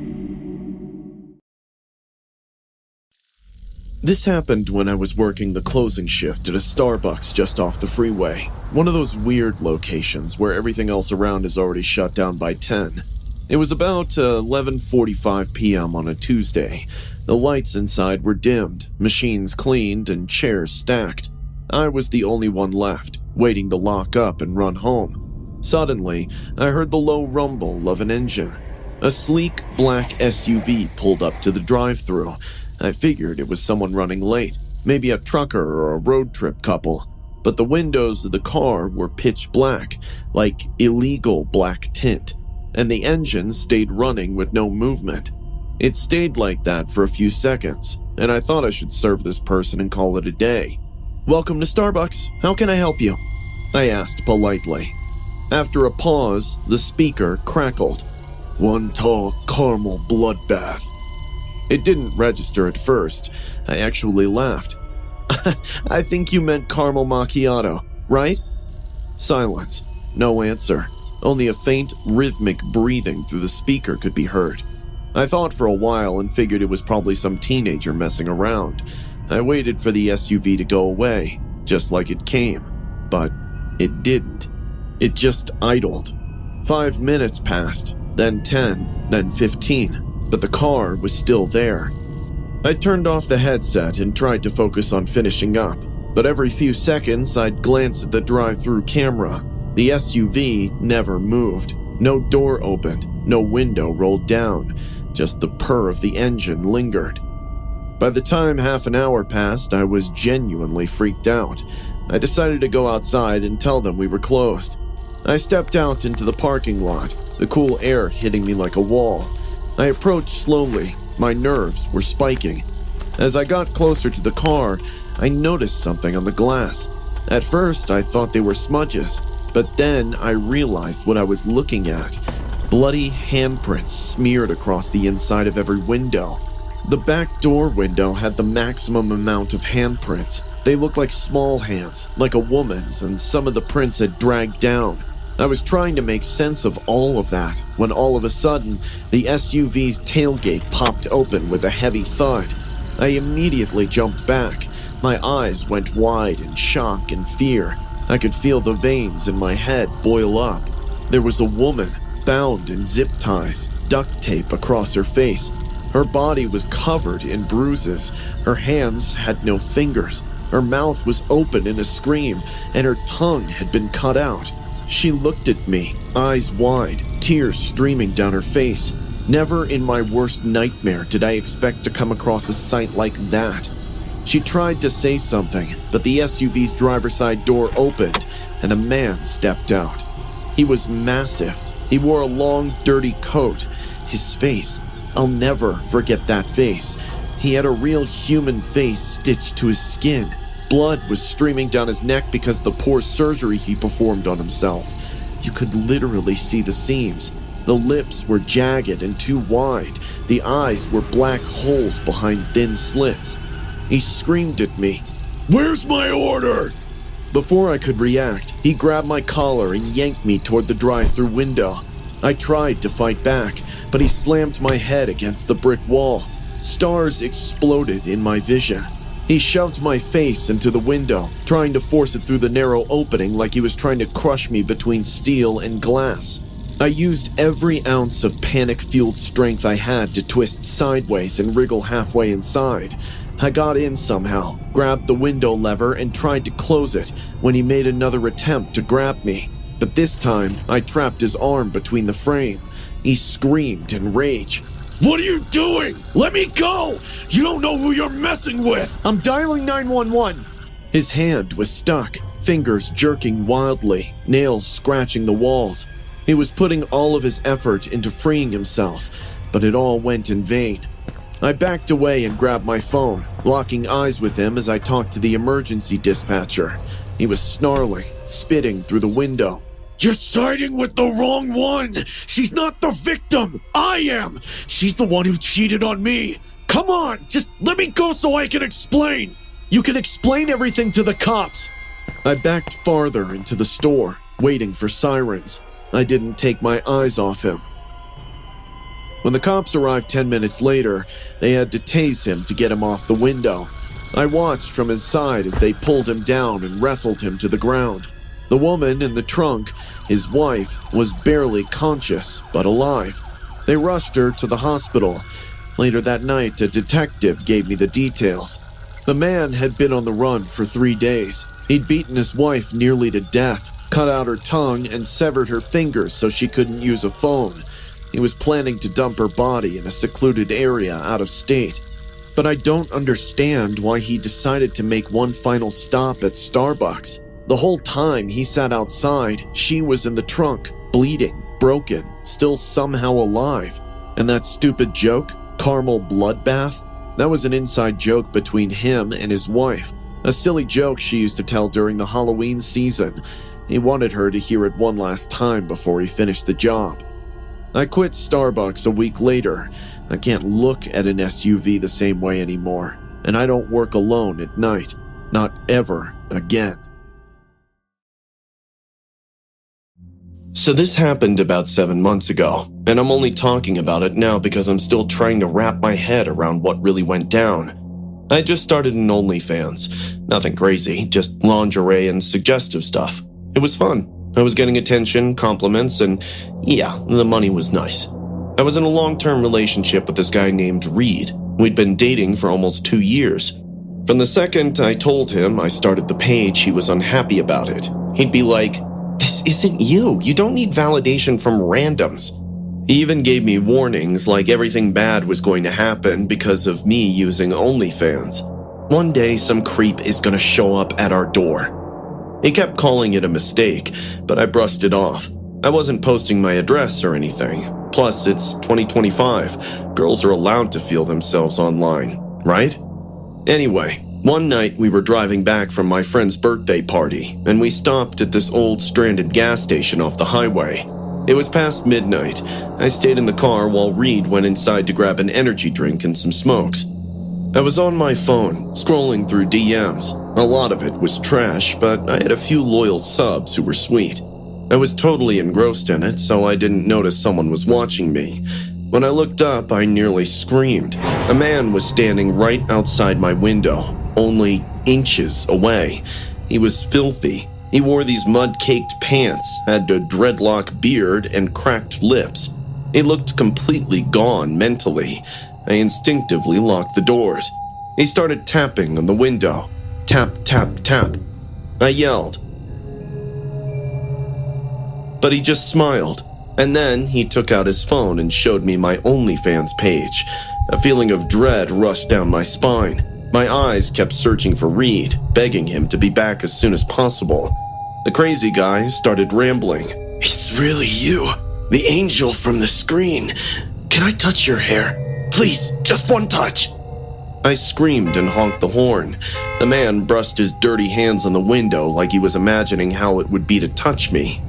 This happened when I was working the closing shift at a Starbucks just off the freeway. One of those weird locations where everything else around is already shut down by 10. It was about 11:45 p.m. on a Tuesday. The lights inside were dimmed, machines cleaned, and chairs stacked. I was the only one left, waiting to lock up and run home. Suddenly, I heard the low rumble of an engine. A sleek, black SUV pulled up to the drive-thru. I figured it was someone running late, maybe a trucker or a road trip couple. But the windows of the car were pitch black, like illegal black tint, and the engine stayed running with no movement. It stayed like that for a few seconds, and I thought I should serve this person and call it a day. "Welcome to Starbucks. How can I help you?" I asked politely. After a pause, the speaker crackled. "One tall caramel bloodbath." It didn't register at first. I actually laughed. "I think you meant caramel macchiato, right?" Silence. No answer. Only a faint, rhythmic breathing through the speaker could be heard. I thought for a while and figured it was probably some teenager messing around. I waited for the SUV to go away. just like it came. But it didn't. It just idled. 5 minutes passed, then 10, then 15, but the car was still there. I turned off the headset and tried to focus on finishing up, but every few seconds I'd glance at the drive-thru camera. The SUV never moved. No door opened, no window rolled down, just the purr of the engine lingered. By the time half an hour passed, I was genuinely freaked out. I decided to go outside and tell them we were closed. I stepped out into the parking lot, the cool air hitting me like a wall. I approached slowly. My nerves were spiking. As I got closer to the car, I noticed something on the glass. At first, I thought they were smudges, but then I realized what I was looking at. Bloody handprints smeared across the inside of every window. The back door window had the maximum amount of handprints. They looked like small hands, like a woman's, and some of the prints had dragged down. I was trying to make sense of all of that when all of a sudden, the SUV's tailgate popped open with a heavy thud. I immediately jumped back. My eyes went wide in shock and fear. I could feel the veins in my head boil up. There was a woman, bound in zip ties, duct tape across her face. Her body was covered in bruises. Her hands had no fingers. Her mouth was open in a scream, and her tongue had been cut out. She looked at me, eyes wide, tears streaming down her face. Never in my worst nightmare did I expect to come across a sight like that. She tried to say something, but the SUV's driver's side door opened, and a man stepped out. He was massive. He wore a long, dirty coat. His face, I'll never forget that face. He had a real human face stitched to his skin. Blood was streaming down his neck because of the poor surgery he performed on himself. You could literally see the seams. The lips were jagged and too wide. The eyes were black holes behind thin slits. He screamed at me, "Where's my order?" Before I could react, he grabbed my collar and yanked me toward the drive-thru window. I tried to fight back, but he slammed my head against the brick wall. Stars exploded in my vision. He shoved my face into the window, trying to force it through the narrow opening like he was trying to crush me between steel and glass. I used every ounce of panic-fueled strength I had to twist sideways and wriggle halfway inside. I got in somehow, grabbed the window lever and tried to close it when he made another attempt to grab me. But this time, I trapped his arm between the frame. He screamed in rage. "What are you doing? Let me go! You don't know who you're messing with!" "I'm dialing 911. His hand was stuck, fingers jerking wildly, nails scratching the walls. He was putting all of his effort into freeing himself, but it all went in vain. I backed away and grabbed my phone, locking eyes with him as I talked to the emergency dispatcher. He was snarling, spitting through the window. "You're siding with the wrong one! She's not the victim! I am! She's the one who cheated on me! Come on, just let me go so I can explain!" "You can explain everything to the cops!" I backed farther into the store, waiting for sirens. I didn't take my eyes off him. When the cops arrived 10 minutes later, they had to tase him to get him off the window. I watched from his side as they pulled him down and wrestled him to the ground. The woman in the trunk, his wife, was barely conscious, but alive. They rushed her to the hospital. Later that night, a detective gave me the details. The man had been on the run for 3 days. He'd beaten his wife nearly to death, cut out her tongue, and severed her fingers so she couldn't use a phone. He was planning to dump her body in a secluded area out of state. But I don't understand why he decided to make one final stop at Starbucks. The whole time he sat outside, she was in the trunk, bleeding, broken, still somehow alive. And that stupid joke, caramel bloodbath, that was an inside joke between him and his wife. A silly joke she used to tell during the Halloween season. He wanted her to hear it one last time before he finished the job. I quit Starbucks a week later. I can't look at an SUV the same way anymore, and I don't work alone at night. Not ever again. So this happened about 7 months ago, and I'm only talking about it now because I'm still trying to wrap my head around what really went down. I just started an OnlyFans. Nothing crazy, just lingerie and suggestive stuff. It was fun. I was getting attention, compliments, and yeah, the money was nice. I was in a long-term relationship with this guy named Reed. We'd been dating for almost 2 years. From the second I told him I started the page, he was unhappy about it. He'd be like, "This isn't you. You don't need validation from randoms." He even gave me warnings like everything bad was going to happen because of me using OnlyFans. One day some creep is going to show up at our door. He kept calling it a mistake, but I brushed it off. I wasn't posting my address or anything. Plus, it's 2025. Girls are allowed to feel themselves online, right? Anyway, one night we were driving back from my friend's birthday party, and we stopped at this old stranded gas station off the highway. It was past midnight. I stayed in the car while Reed went inside to grab an energy drink and some smokes. I was on my phone, scrolling through DMs. A lot of it was trash, but I had a few loyal subs who were sweet. I was totally engrossed in it, so I didn't notice someone was watching me. When I looked up, I nearly screamed. A man was standing right outside my window, only inches away. He was filthy. He wore these mud-caked pants, had a dreadlock beard, and cracked lips. He looked completely gone mentally. I instinctively locked the doors. He started tapping on the window. Tap, tap, tap. I yelled. But he just smiled. And then he took out his phone and showed me my OnlyFans page. A feeling of dread rushed down my spine. My eyes kept searching for Reed, begging him to be back as soon as possible. The crazy guy started rambling. "It's really you, the angel from the screen. Can I touch your hair? Please, just one touch." I screamed and honked the horn. The man brushed his dirty hands on the window like he was imagining how it would be to touch me.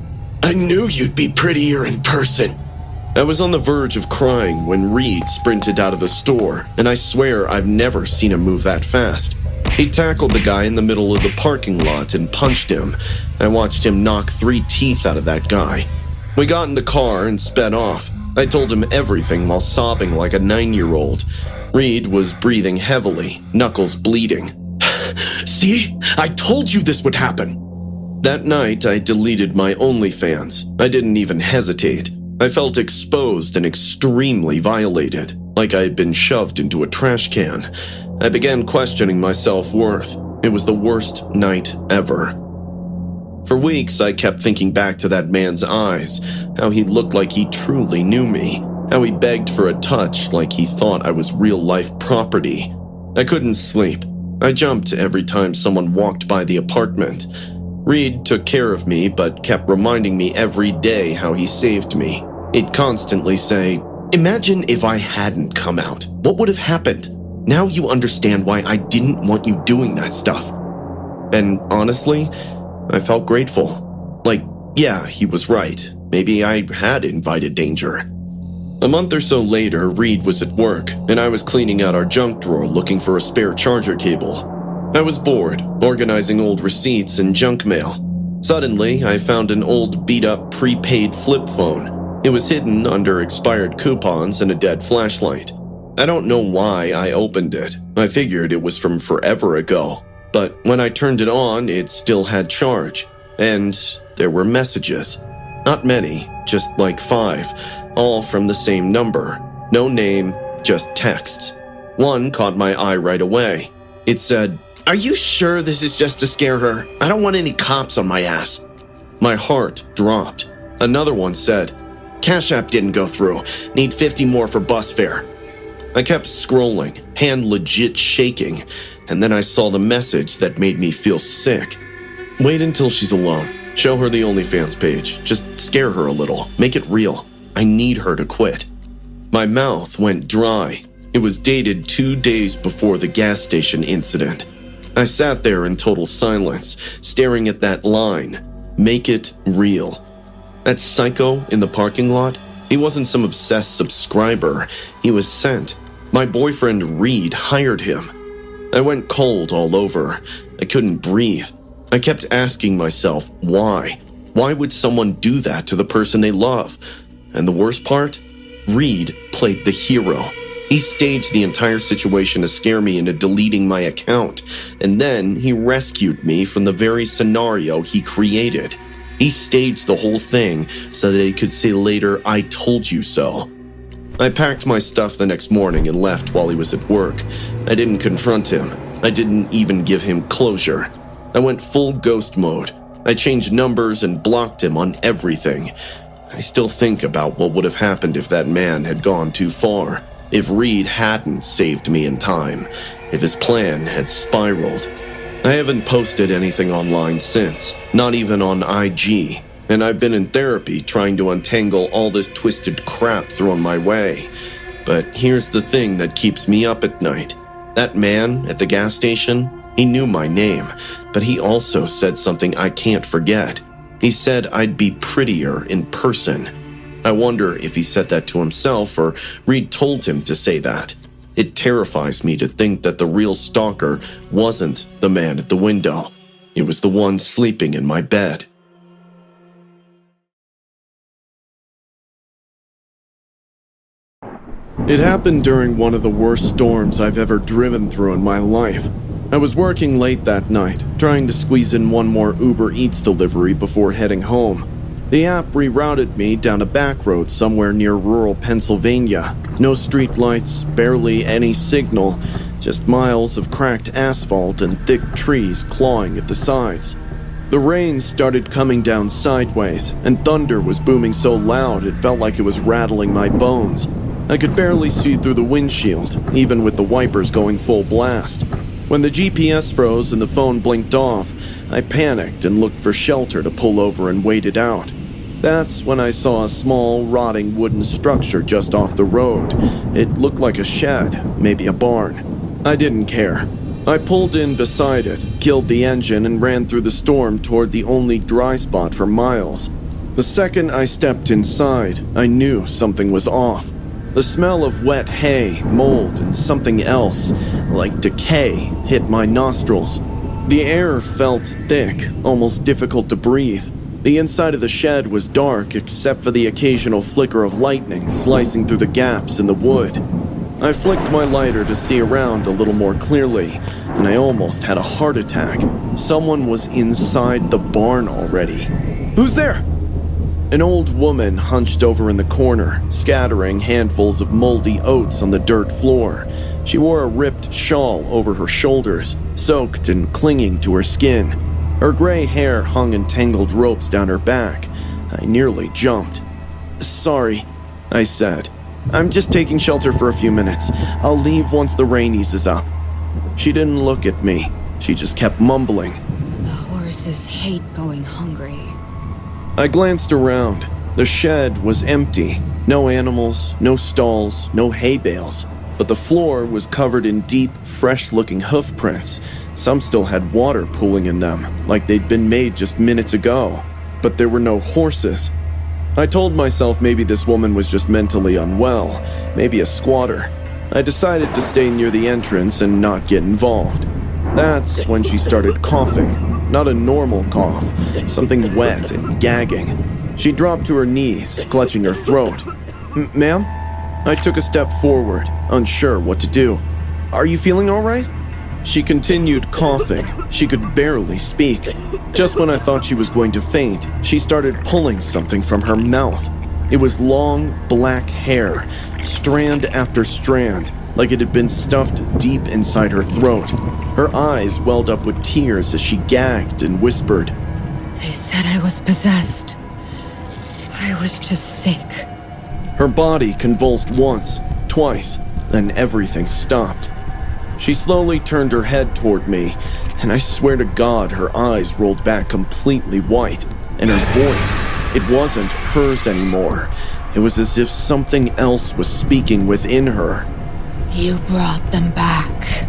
"I knew you'd be prettier in person." I was on the verge of crying when Reed sprinted out of the store, and I swear I've never seen him move that fast. He tackled the guy in the middle of the parking lot and punched him. I watched him knock 3 teeth out of that guy. We got in the car and sped off. I told him everything while sobbing like a 9-year-old. Reed was breathing heavily, knuckles bleeding. "See? I told you this would happen." That night, I deleted my OnlyFans. I didn't even hesitate. I felt exposed and extremely violated, like I had been shoved into a trash can. I began questioning my self-worth. It was the worst night ever. For weeks, I kept thinking back to that man's eyes, how he looked like he truly knew me, how he begged for a touch like he thought I was real-life property. I couldn't sleep. I jumped every time someone walked by the apartment. Reed took care of me, but kept reminding me every day how he saved me. He'd constantly say, "Imagine if I hadn't come out. What would have happened? Now you understand why I didn't want you doing that stuff." And honestly, I felt grateful. Like, yeah, he was right. Maybe I had invited danger. A month or so later, Reed was at work, and I was cleaning out our junk drawer looking for a spare charger cable. I was bored, organizing old receipts and junk mail. Suddenly, I found an old beat-up prepaid flip phone. It was hidden under expired coupons and a dead flashlight. I don't know why I opened it. I figured it was from forever ago. But when I turned it on, it still had charge. And there were messages. Not many, just like 5, all from the same number. No name, just texts. One caught my eye right away. It said, "Are you sure this is just to scare her? I don't want any cops on my ass." My heart dropped. Another one said, "Cash App didn't go through. Need 50 more for bus fare." I kept scrolling, hand legit shaking, and then I saw the message that made me feel sick. "Wait until she's alone. Show her the OnlyFans page. Just scare her a little. Make it real. I need her to quit." My mouth went dry. It was dated 2 days before the gas station incident. I sat there in total silence, staring at that line. Make it real. That psycho in the parking lot, he wasn't some obsessed subscriber. He was sent. My boyfriend Reed hired him. I went cold all over. I couldn't breathe. I kept asking myself, why? Why would someone do that to the person they love? And the worst part? Reed played the hero. He staged the entire situation to scare me into deleting my account, and then he rescued me from the very scenario he created. He staged the whole thing so that he could say later, "I told you so." I packed my stuff the next morning and left while he was at work. I didn't confront him. I didn't even give him closure. I went full ghost mode. I changed numbers and blocked him on everything. I still think about what would have happened if that man had gone too far. If Reed hadn't saved me in time. If his plan had spiraled. I haven't posted anything online since, not even on IG, and I've been in therapy trying to untangle all this twisted crap thrown my way. But here's the thing that keeps me up at night. That man at the gas station, he knew my name, but he also said something I can't forget. He said I'd be prettier in person. I wonder if he said that to himself or Reed told him to say that. It terrifies me to think that the real stalker wasn't the man at the window. It was the one sleeping in my bed. It happened during one of the worst storms I've ever driven through in my life. I was working late that night, trying to squeeze in one more Uber Eats delivery before heading home. The app rerouted me down a back road somewhere near rural Pennsylvania. No street lights, barely any signal, just miles of cracked asphalt and thick trees clawing at the sides. The rain started coming down sideways, and thunder was booming so loud it felt like it was rattling my bones. I could barely see through the windshield, even with the wipers going full blast. When the GPS froze and the phone blinked off, I panicked and looked for shelter to pull over and wait it out. That's when I saw a small, rotting wooden structure just off the road. It looked like a shed, maybe a barn. I didn't care. I pulled in beside it, killed the engine, and ran through the storm toward the only dry spot for miles. The second I stepped inside, I knew something was off. The smell of wet hay, mold, and something else, like decay, hit my nostrils. The air felt thick, almost difficult to breathe. The inside of the shed was dark except for the occasional flicker of lightning slicing through the gaps in the wood. I flicked my lighter to see around a little more clearly, and I almost had a heart attack. Someone was inside the barn already. "Who's there?" An old woman hunched over in the corner, scattering handfuls of moldy oats on the dirt floor. She wore a ripped shawl over her shoulders, soaked and clinging to her skin. Her gray hair hung in tangled ropes down her back. I nearly jumped. "Sorry," I said. "I'm just taking shelter for a few minutes. I'll leave once the rain eases up." She didn't look at me. She just kept mumbling. The horses hate going hungry. I glanced around. The shed was empty. No animals, no stalls, no hay bales. But the floor was covered in deep, fresh-looking hoof prints. Some still had water pooling in them, like they'd been made just minutes ago. But there were no horses. I told myself maybe this woman was just mentally unwell, maybe a squatter. I decided to stay near the entrance and not get involved. That's when she started coughing. Not a normal cough, something wet and gagging. She dropped to her knees, clutching her throat. "Ma'am?" I took a step forward, unsure what to do. "Are you feeling all right?" She continued coughing. She could barely speak. Just when I thought she was going to faint, she started pulling something from her mouth. It was long, black hair, strand after strand, like it had been stuffed deep inside her throat. Her eyes welled up with tears as she gagged and whispered. They said I was possessed. I was just sick. Her body convulsed once, twice, then everything stopped. She slowly turned her head toward me, and I swear to God her eyes rolled back completely white, and her voice, it wasn't hers anymore. It was as if something else was speaking within her. You brought them back.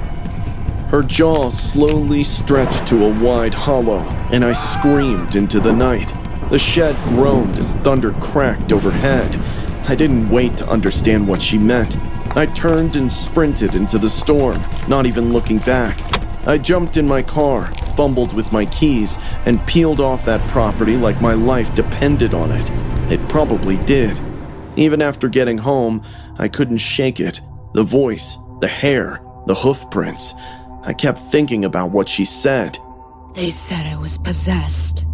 Her jaw slowly stretched to a wide hollow, and I screamed into the night. The shed groaned as thunder cracked overhead. I didn't wait to understand what she meant. I turned and sprinted into the storm, not even looking back. I jumped in my car, fumbled with my keys, and peeled off that property like my life depended on it. It probably did. Even after getting home, I couldn't shake it. The voice, the hair, the hoof prints. I kept thinking about what she said. They said I was possessed.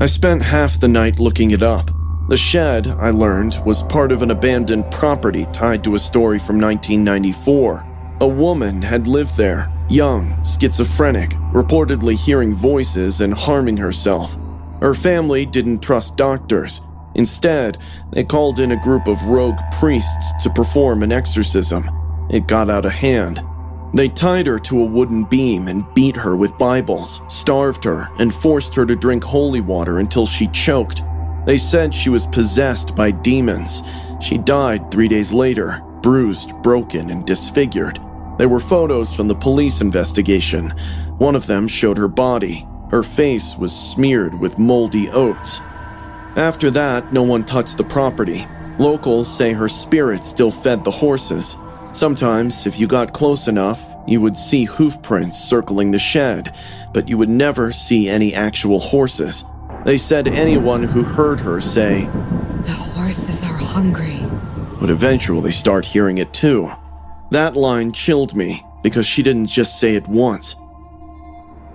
I spent half the night looking it up. The shed, I learned, was part of an abandoned property tied to a story from 1994. A woman had lived there, young, schizophrenic, reportedly hearing voices and harming herself. Her family didn't trust doctors. Instead, they called in a group of rogue priests to perform an exorcism. It got out of hand. They tied her to a wooden beam and beat her with Bibles, starved her, and forced her to drink holy water until she choked. They said she was possessed by demons. She died 3 days later, bruised, broken, and disfigured. There were photos from the police investigation. One of them showed her body. Her face was smeared with moldy oats. After that, no one touched the property. Locals say her spirit still fed the horses. Sometimes, if you got close enough, you would see hoof prints circling the shed, but you would never see any actual horses. They said anyone who heard her say, "The horses are hungry," would eventually start hearing it too. That line chilled me because she didn't just say it once.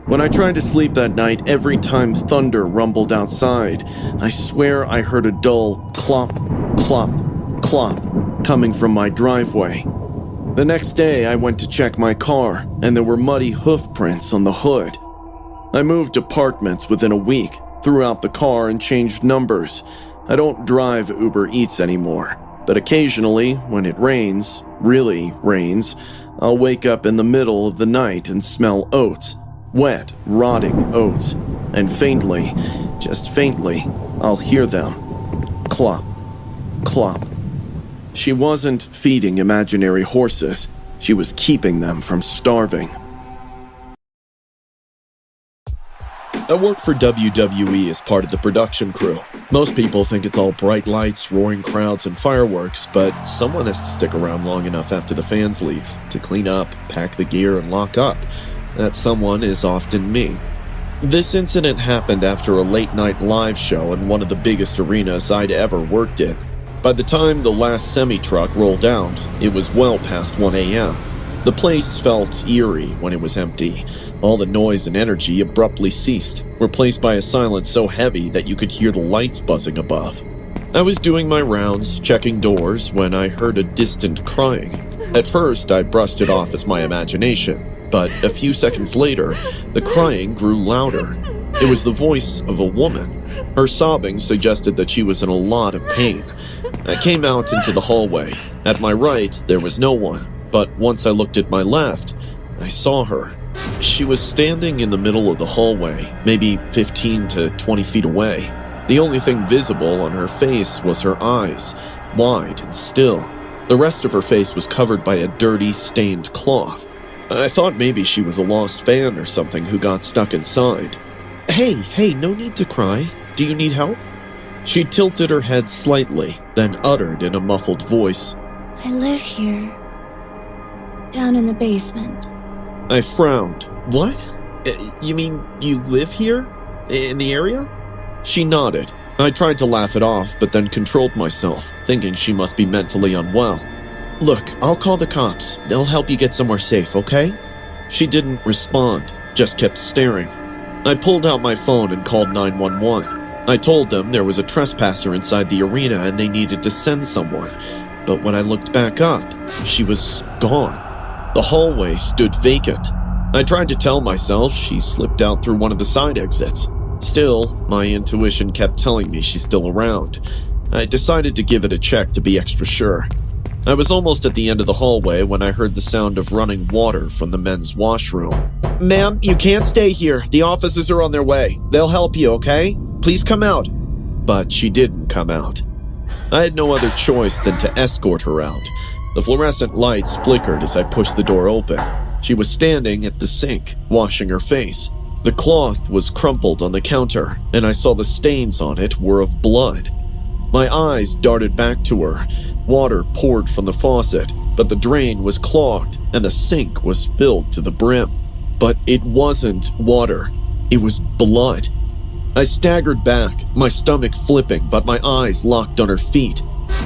When I tried to sleep that night, every time thunder rumbled outside, I swear I heard a dull clop, clop, clop coming from my driveway. The next day, I went to check my car, and there were muddy hoof prints on the hood. I moved apartments within a week, threw out the car, and changed numbers. I don't drive Uber Eats anymore, but occasionally, when it rains, really rains, I'll wake up in the middle of the night and smell oats. Wet, rotting oats. And faintly, just faintly, I'll hear them. Clop, clop. She wasn't feeding imaginary horses. She was keeping them from starving. I work for WWE as part of the production crew. Most people think it's all bright lights, roaring crowds, and fireworks, but someone has to stick around long enough after the fans leave to clean up, pack the gear, and lock up. That someone is often me. This incident happened after a late-night live show in one of the biggest arenas I'd ever worked in. By the time the last semi-truck rolled out, it was well past 1 a.m. The place felt eerie when it was empty. All the noise and energy abruptly ceased, replaced by a silence so heavy that you could hear the lights buzzing above. I was doing my rounds, checking doors, when I heard a distant crying. At first, I brushed it off as my imagination, but a few seconds later, the crying grew louder. It was the voice of a woman. Her sobbing suggested that she was in a lot of pain. I came out into the hallway. At my right, there was no one, but once I looked at my left, I saw her. She was standing in the middle of the hallway, maybe 15 to 20 feet away. The only thing visible on her face was her eyes, wide and still. The rest of her face was covered by a dirty, stained cloth. I thought maybe she was a lost fan or something who got stuck inside. Hey, no need to cry. Do you need help? She tilted her head slightly, then uttered in a muffled voice, I live here. Down in the basement. I frowned. What? You mean you live here? In the area? She nodded. I tried to laugh it off, but then controlled myself, thinking she must be mentally unwell. Look, I'll call the cops. They'll help you get somewhere safe, okay? She didn't respond, just kept staring. I pulled out my phone and called 911. I told them there was a trespasser inside the arena and they needed to send someone. But when I looked back up, she was gone. The hallway stood vacant. I tried to tell myself she slipped out through one of the side exits. Still, my intuition kept telling me she's still around. I decided to give it a check to be extra sure. I was almost at the end of the hallway when I heard the sound of running water from the men's washroom. Ma'am, you can't stay here. The officers are on their way. They'll help you, okay? Please come out. But she didn't come out. I had no other choice than to escort her out. The fluorescent lights flickered as I pushed the door open. She was standing at the sink, washing her face. The cloth was crumpled on the counter, and I saw the stains on it were of blood. My eyes darted back to her. Water poured from the faucet, but the drain was clogged, and the sink was filled to the brim. But it wasn't water. It was blood. I staggered back, my stomach flipping, but my eyes locked on her feet.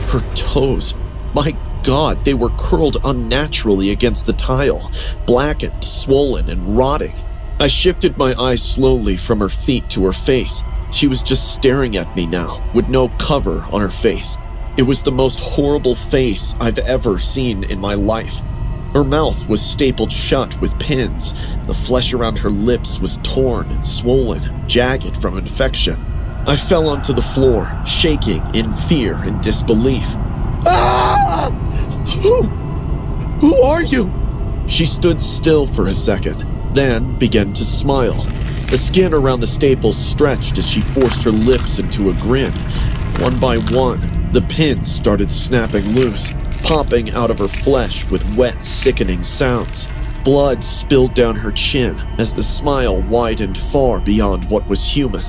Her toes. My God, they were curled unnaturally against the tile, blackened, swollen, and rotting. I shifted my eyes slowly from her feet to her face. She was just staring at me now, with no cover on her face. It was the most horrible face I've ever seen in my life. Her mouth was stapled shut with pins. The flesh around her lips was torn and swollen, jagged from infection. I fell onto the floor, shaking in fear and disbelief. Ah! Who are you? She stood still for a second, then began to smile. The skin around the staples stretched as she forced her lips into a grin. One by one, the pins started snapping loose, popping out of her flesh with wet, sickening sounds. Blood spilled down her chin as the smile widened far beyond what was human.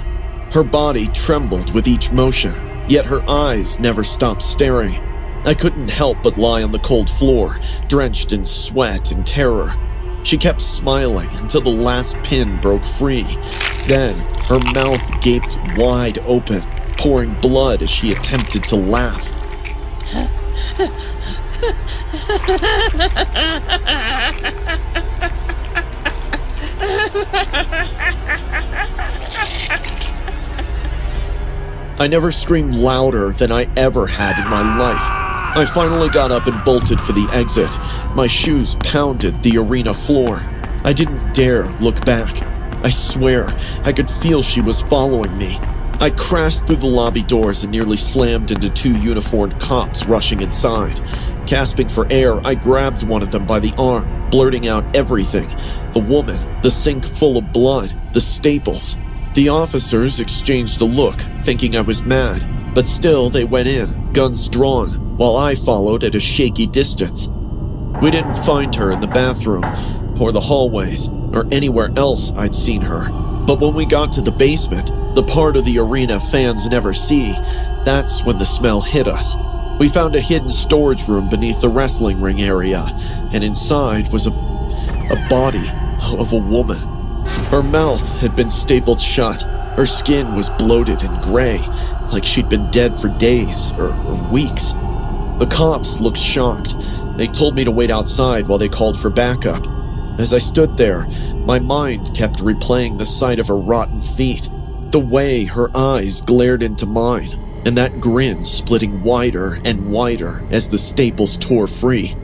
Her body trembled with each motion, yet her eyes never stopped staring. I couldn't help but lie on the cold floor, drenched in sweat and terror. She kept smiling until the last pin broke free. Then, her mouth gaped wide open, pouring blood as she attempted to laugh. I never screamed louder than I ever had in my life. I finally got up and bolted for the exit. My shoes pounded the arena floor. I didn't dare look back. I swear, I could feel she was following me. I crashed through the lobby doors and nearly slammed into two uniformed cops rushing inside. Gasping for air, I grabbed one of them by the arm, blurting out everything. The woman, the sink full of blood, the staples. The officers exchanged a look, thinking I was mad, but still they went in, guns drawn, while I followed at a shaky distance. We didn't find her in the bathroom, or the hallways, or anywhere else I'd seen her. But when we got to the basement, the part of the arena fans never see, that's when the smell hit us. We found a hidden storage room beneath the wrestling ring area, and inside was a body of a woman. Her mouth had been stapled shut. Her skin was bloated and gray, like she'd been dead for days or weeks. The cops looked shocked. They told me to wait outside while they called for backup. As I stood there, my mind kept replaying the sight of her rotten feet, the way her eyes glared into mine, and that grin splitting wider and wider as the staples tore free.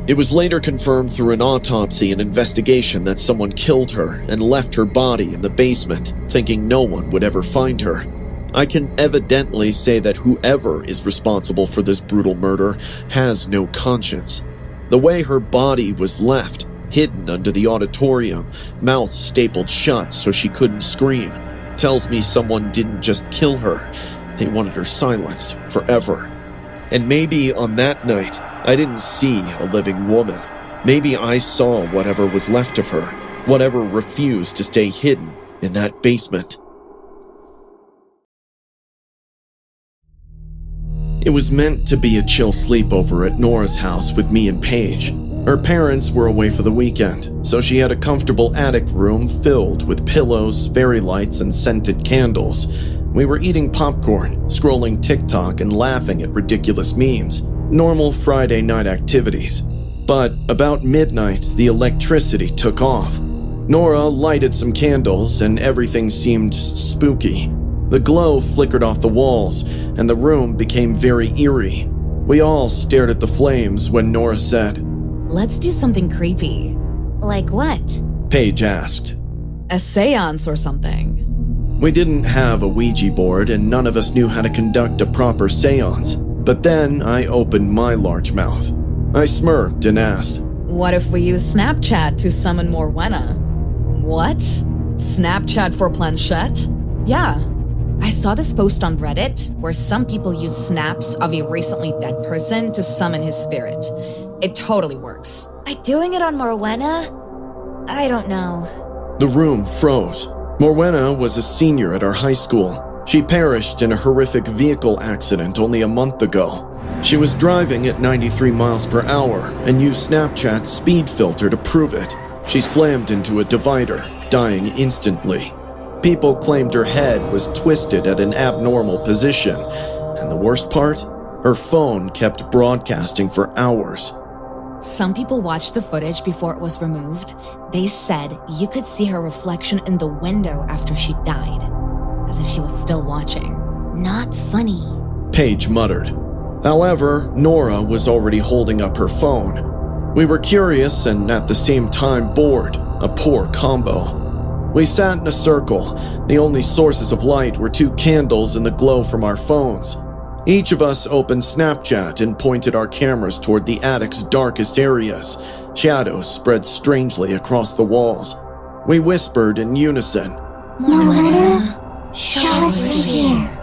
It was later confirmed through an autopsy and investigation that someone killed her and left her body in the basement, thinking no one would ever find her. I can evidently say that whoever is responsible for this brutal murder has no conscience. The way her body was left, hidden under the auditorium, mouth stapled shut so she couldn't scream, tells me someone didn't just kill her, they wanted her silenced forever. And maybe on that night, I didn't see a living woman. Maybe I saw whatever was left of her, whatever refused to stay hidden in that basement. It was meant to be a chill sleepover at Nora's house with me and Paige. Her parents were away for the weekend, so she had a comfortable attic room filled with pillows, fairy lights, and scented candles. We were eating popcorn, scrolling TikTok, and laughing at ridiculous memes. Normal Friday night activities. But about midnight, the electricity took off. Nora lighted some candles, and everything seemed spooky. The glow flickered off the walls, and the room became very eerie. We all stared at the flames when Nora said, Let's do something creepy. Like what? Paige asked. A seance or something. We didn't have a Ouija board, and none of us knew how to conduct a proper seance. But then I opened my large mouth. I smirked and asked, What if we use Snapchat to summon Morwenna? What? Snapchat for planchette? Yeah. I saw this post on Reddit where some people use snaps of a recently dead person to summon his spirit. It totally works. By doing it on Morwenna? I don't know. The room froze. Morwenna was a senior at our high school. She perished in a horrific vehicle accident only a month ago. She was driving at 93 miles per hour and used Snapchat's speed filter to prove it. She slammed into a divider, dying instantly. People claimed her head was twisted at an abnormal position, and the worst part? Her phone kept broadcasting for hours. Some people watched the footage before it was removed. They said you could see her reflection in the window after she died, as if she was still watching. Not funny. Paige muttered. However, Nora was already holding up her phone. We were curious and at the same time bored, a poor combo. We sat in a circle. The only sources of light were 2 candles and the glow from our phones. Each of us opened Snapchat and pointed our cameras toward the attic's darkest areas. Shadows spread strangely across the walls. We whispered in unison. Nora, show us through here.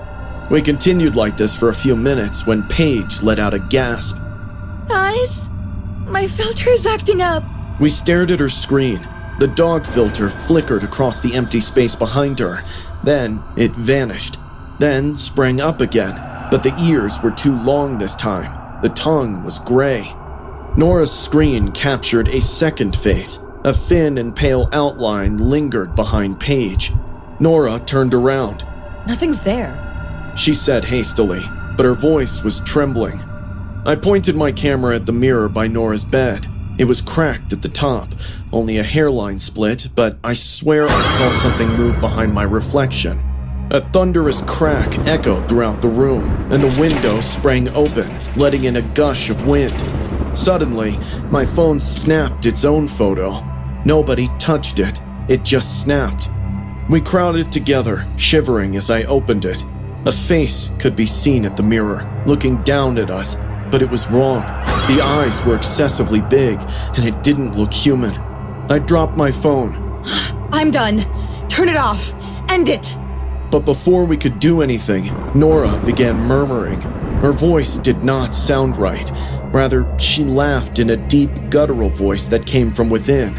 We continued like this for a few minutes when Paige let out a gasp. Guys, my filter is acting up. We stared at her screen. The dog filter flickered across the empty space behind her. Then it vanished. Then sprang up again. But the ears were too long this time. The tongue was gray. Nora's screen captured a second face. A thin and pale outline lingered behind Paige. Nora turned around. Nothing's there, she said hastily, but her voice was trembling. I pointed my camera at the mirror by Nora's bed. It was cracked at the top, only a hairline split, but I swear I saw something move behind my reflection. A thunderous crack echoed throughout the room, and the window sprang open, letting in a gush of wind. Suddenly, my phone snapped its own photo. Nobody touched it. It just snapped. We crowded together, shivering as I opened it. A face could be seen at the mirror, looking down at us, but it was wrong. The eyes were excessively big, and it didn't look human. I dropped my phone. I'm done. Turn it off. End it. But before we could do anything, Nora began murmuring. Her voice did not sound right. Rather, she laughed in a deep, guttural voice that came from within.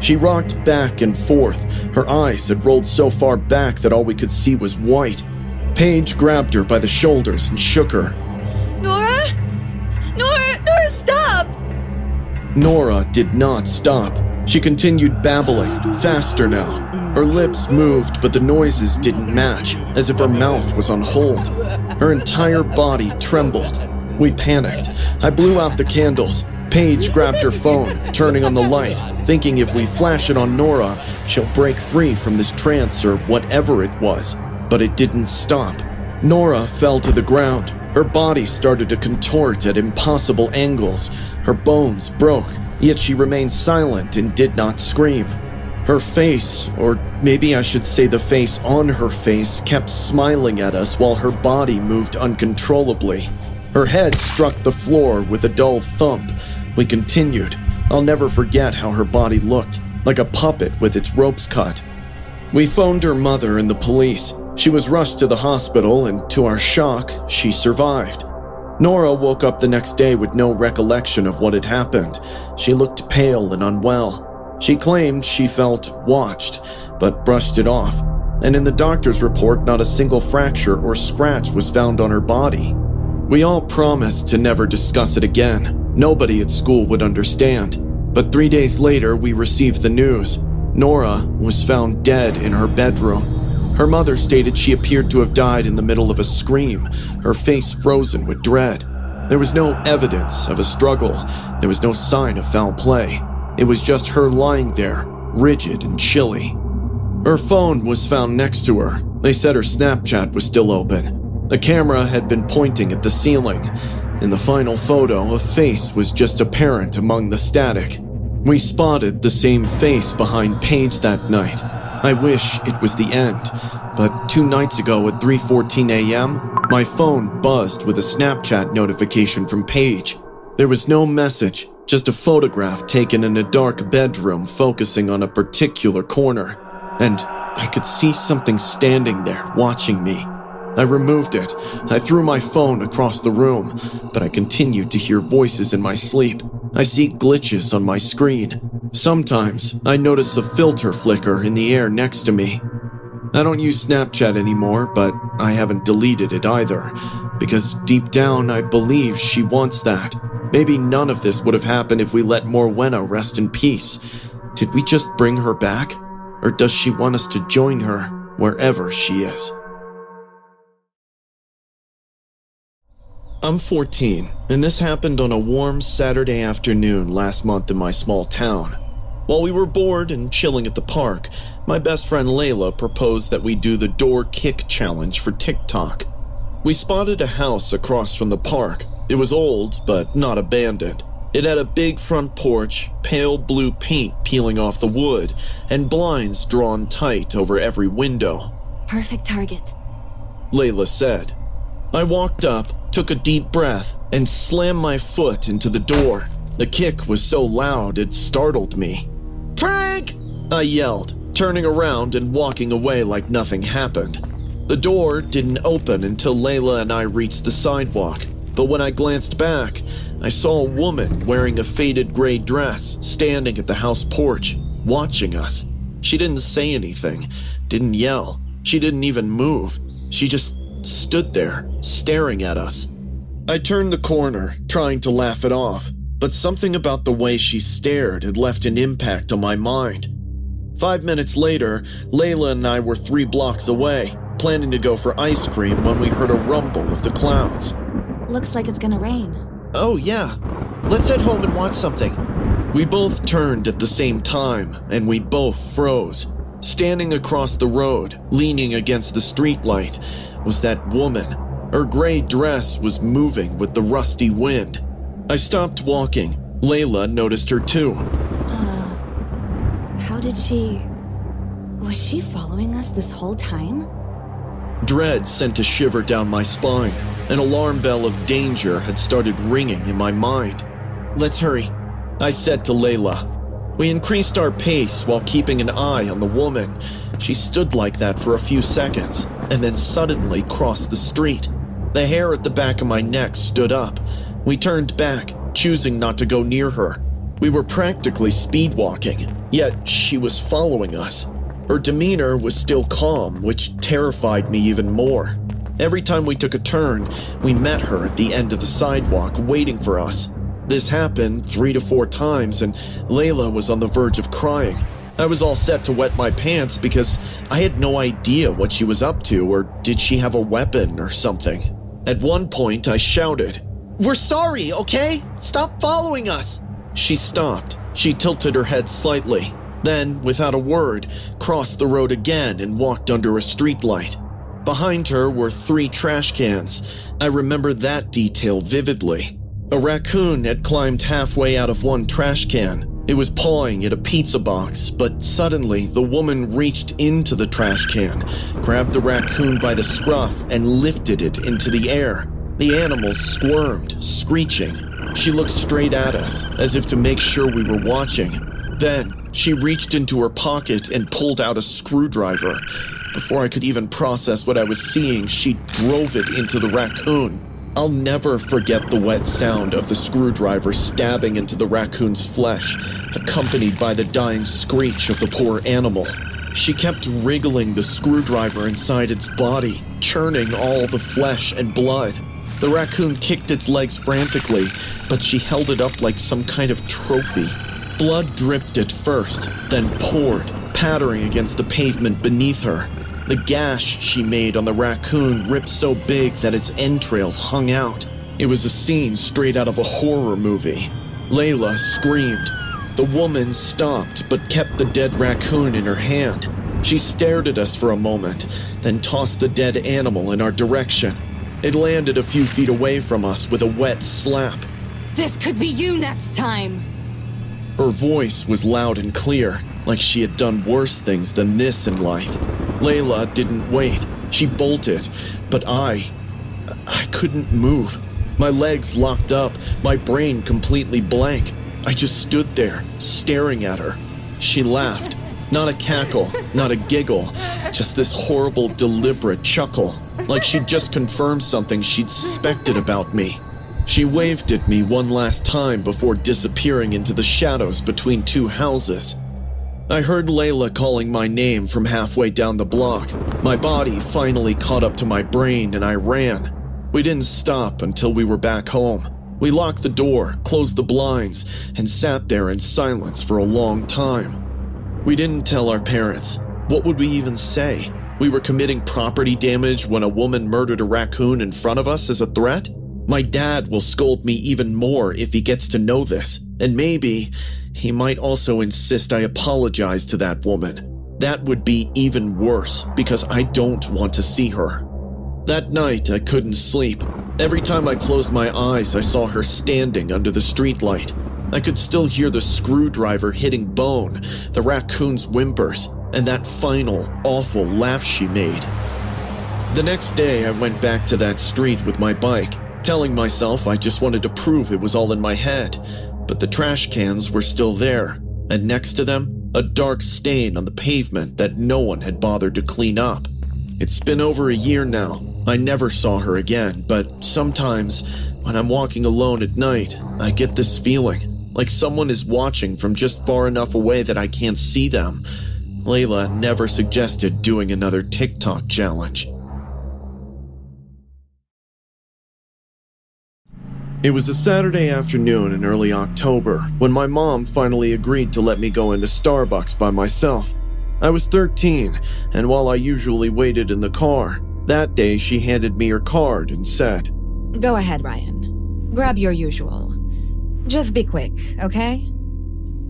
She rocked back and forth. Her eyes had rolled so far back that all we could see was white. Paige grabbed her by the shoulders and shook her. Nora? Nora, stop! Nora did not stop. She continued babbling, faster now. Her lips moved, but the noises didn't match, as if her mouth was on hold. Her entire body trembled. We panicked. I blew out the candles. Paige grabbed her phone, turning on the light, thinking if we flash it on Nora, she'll break free from this trance or whatever it was. But it didn't stop. Nora fell to the ground. Her body started to contort at impossible angles. Her bones broke, yet she remained silent and did not scream. Her face, or maybe I should say the face on her face, kept smiling at us while her body moved uncontrollably. Her head struck the floor with a dull thump. We continued. I'll never forget how her body looked, like a puppet with its ropes cut. We phoned her mother and the police. She was rushed to the hospital, and to our shock, she survived. Nora woke up the next day with no recollection of what had happened. She looked pale and unwell. She claimed she felt watched, but brushed it off. And in the doctor's report, not a single fracture or scratch was found on her body. We all promised to never discuss it again. Nobody at school would understand. But 3 days later, we received the news. Nora was found dead in her bedroom. Her mother stated she appeared to have died in the middle of a scream, her face frozen with dread. There was no evidence of a struggle. There was no sign of foul play. It was just her lying there, rigid and chilly. Her phone was found next to her. They said her Snapchat was still open. The camera had been pointing at the ceiling. In the final photo, a face was just apparent among the static. We spotted the same face behind Paige that night. I wish it was the end, but 2 nights ago at 3:14 a.m., my phone buzzed with a Snapchat notification from Paige. There was no message, just a photograph taken in a dark bedroom focusing on a particular corner, and I could see something standing there watching me. I removed it. I threw my phone across the room, but I continued to hear voices in my sleep. I see glitches on my screen. Sometimes I notice a filter flicker in the air next to me. I don't use Snapchat anymore, but I haven't deleted it either, because deep down I believe she wants that. Maybe none of this would have happened if we let Morwenna rest in peace. Did we just bring her back? Or does she want us to join her wherever she is? I'm 14, and this happened on a warm Saturday afternoon last month in my small town. While we were bored and chilling at the park, my best friend Layla proposed that we do the door kick challenge for TikTok. We spotted a house across from the park. It was old, but not abandoned. It had a big front porch, pale blue paint peeling off the wood, and blinds drawn tight over every window. Perfect target. Layla said. I walked up, took a deep breath, and slammed my foot into the door. The kick was so loud it startled me. "Frank!" I yelled, turning around and walking away like nothing happened. The door didn't open until Layla and I reached the sidewalk, but when I glanced back, I saw a woman wearing a faded gray dress standing at the house porch, watching us. She didn't say anything, didn't yell, she didn't even move. She just stood there, staring at us. I turned the corner, trying to laugh it off, but something about the way she stared had left an impact on my mind. 5 minutes later, Layla and I were 3 blocks away, planning to go for ice cream when we heard a rumble of the clouds. Looks like it's gonna rain. Oh yeah, let's head home and watch something. We both turned at the same time, and we both froze. Standing across the road, leaning against the streetlight, was that woman. Her gray dress was moving with the rusty wind. I stopped walking. Layla noticed her too. How did she... Was she following us this whole time? Dread sent a shiver down my spine. An alarm bell of danger had started ringing in my mind. Let's hurry, I said to Layla. We increased our pace while keeping an eye on the woman. She stood like that for a few seconds, and then suddenly crossed the street. The hair at the back of my neck stood up. We turned back, choosing not to go near her. We were practically speed walking, yet she was following us. Her demeanor was still calm, which terrified me even more. Every time we took a turn, we met her at the end of the sidewalk waiting for us. This happened 3 to 4 times, and Layla was on the verge of crying. I was all set to wet my pants because I had no idea what she was up to, or did she have a weapon or something. At one point, I shouted, "We're sorry, okay? Stop following us!" She stopped. She tilted her head slightly, then, without a word, crossed the road again and walked under a streetlight. Behind her were 3 trash cans. I remember that detail vividly. A raccoon had climbed halfway out of one trash can. It was pawing at a pizza box, but suddenly the woman reached into the trash can, grabbed the raccoon by the scruff, and lifted it into the air. The animal squirmed, screeching. She looked straight at us, as if to make sure we were watching. Then, she reached into her pocket and pulled out a screwdriver. Before I could even process what I was seeing, she drove it into the raccoon. I'll never forget the wet sound of the screwdriver stabbing into the raccoon's flesh, accompanied by the dying screech of the poor animal. She kept wriggling the screwdriver inside its body, churning all the flesh and blood. The raccoon kicked its legs frantically, but she held it up like some kind of trophy. Blood dripped at first, then poured, pattering against the pavement beneath her. The gash she made on the raccoon ripped so big that its entrails hung out. It was a scene straight out of a horror movie. Layla screamed. The woman stopped, but kept the dead raccoon in her hand. She stared at us for a moment, then tossed the dead animal in our direction. It landed a few feet away from us with a wet slap. This could be you next time. Her voice was loud and clear, like she had done worse things than this in life. Layla didn't wait. She bolted, but I couldn't move. My legs locked up, my brain completely blank. I just stood there, staring at her. She laughed. Not a cackle, not a giggle, just this horrible, deliberate chuckle, like she'd just confirmed something she'd suspected about me. She waved at me one last time before disappearing into the shadows between 2 houses. I heard Layla calling my name from halfway down the block. My body finally caught up to my brain and I ran. We didn't stop until we were back home. We locked the door, closed the blinds, and sat there in silence for a long time. We didn't tell our parents. What would we even say? We were committing property damage when a woman murdered a raccoon in front of us as a threat? My dad will scold me even more if he gets to know this, and maybe he might also insist I apologize to that woman. That would be even worse because I don't want to see her. That night, I couldn't sleep. Every time I closed my eyes, I saw her standing under the streetlight. I could still hear the screwdriver hitting bone, the raccoon's whimpers, and that final, awful laugh she made. The next day, I went back to that street with my bike, telling myself I just wanted to prove it was all in my head. But the trash cans were still there, and next to them, a dark stain on the pavement that no one had bothered to clean up. It's been over a year now. I never saw her again, but sometimes, when I'm walking alone at night, I get this feeling, like someone is watching from just far enough away that I can't see them. Layla never suggested doing another TikTok challenge. It was a Saturday afternoon in early October when my mom finally agreed to let me go into Starbucks by myself. I was 13, and while I usually waited in the car, that day she handed me her card and said, Go ahead, Ryan. Grab your usual. Just be quick, okay?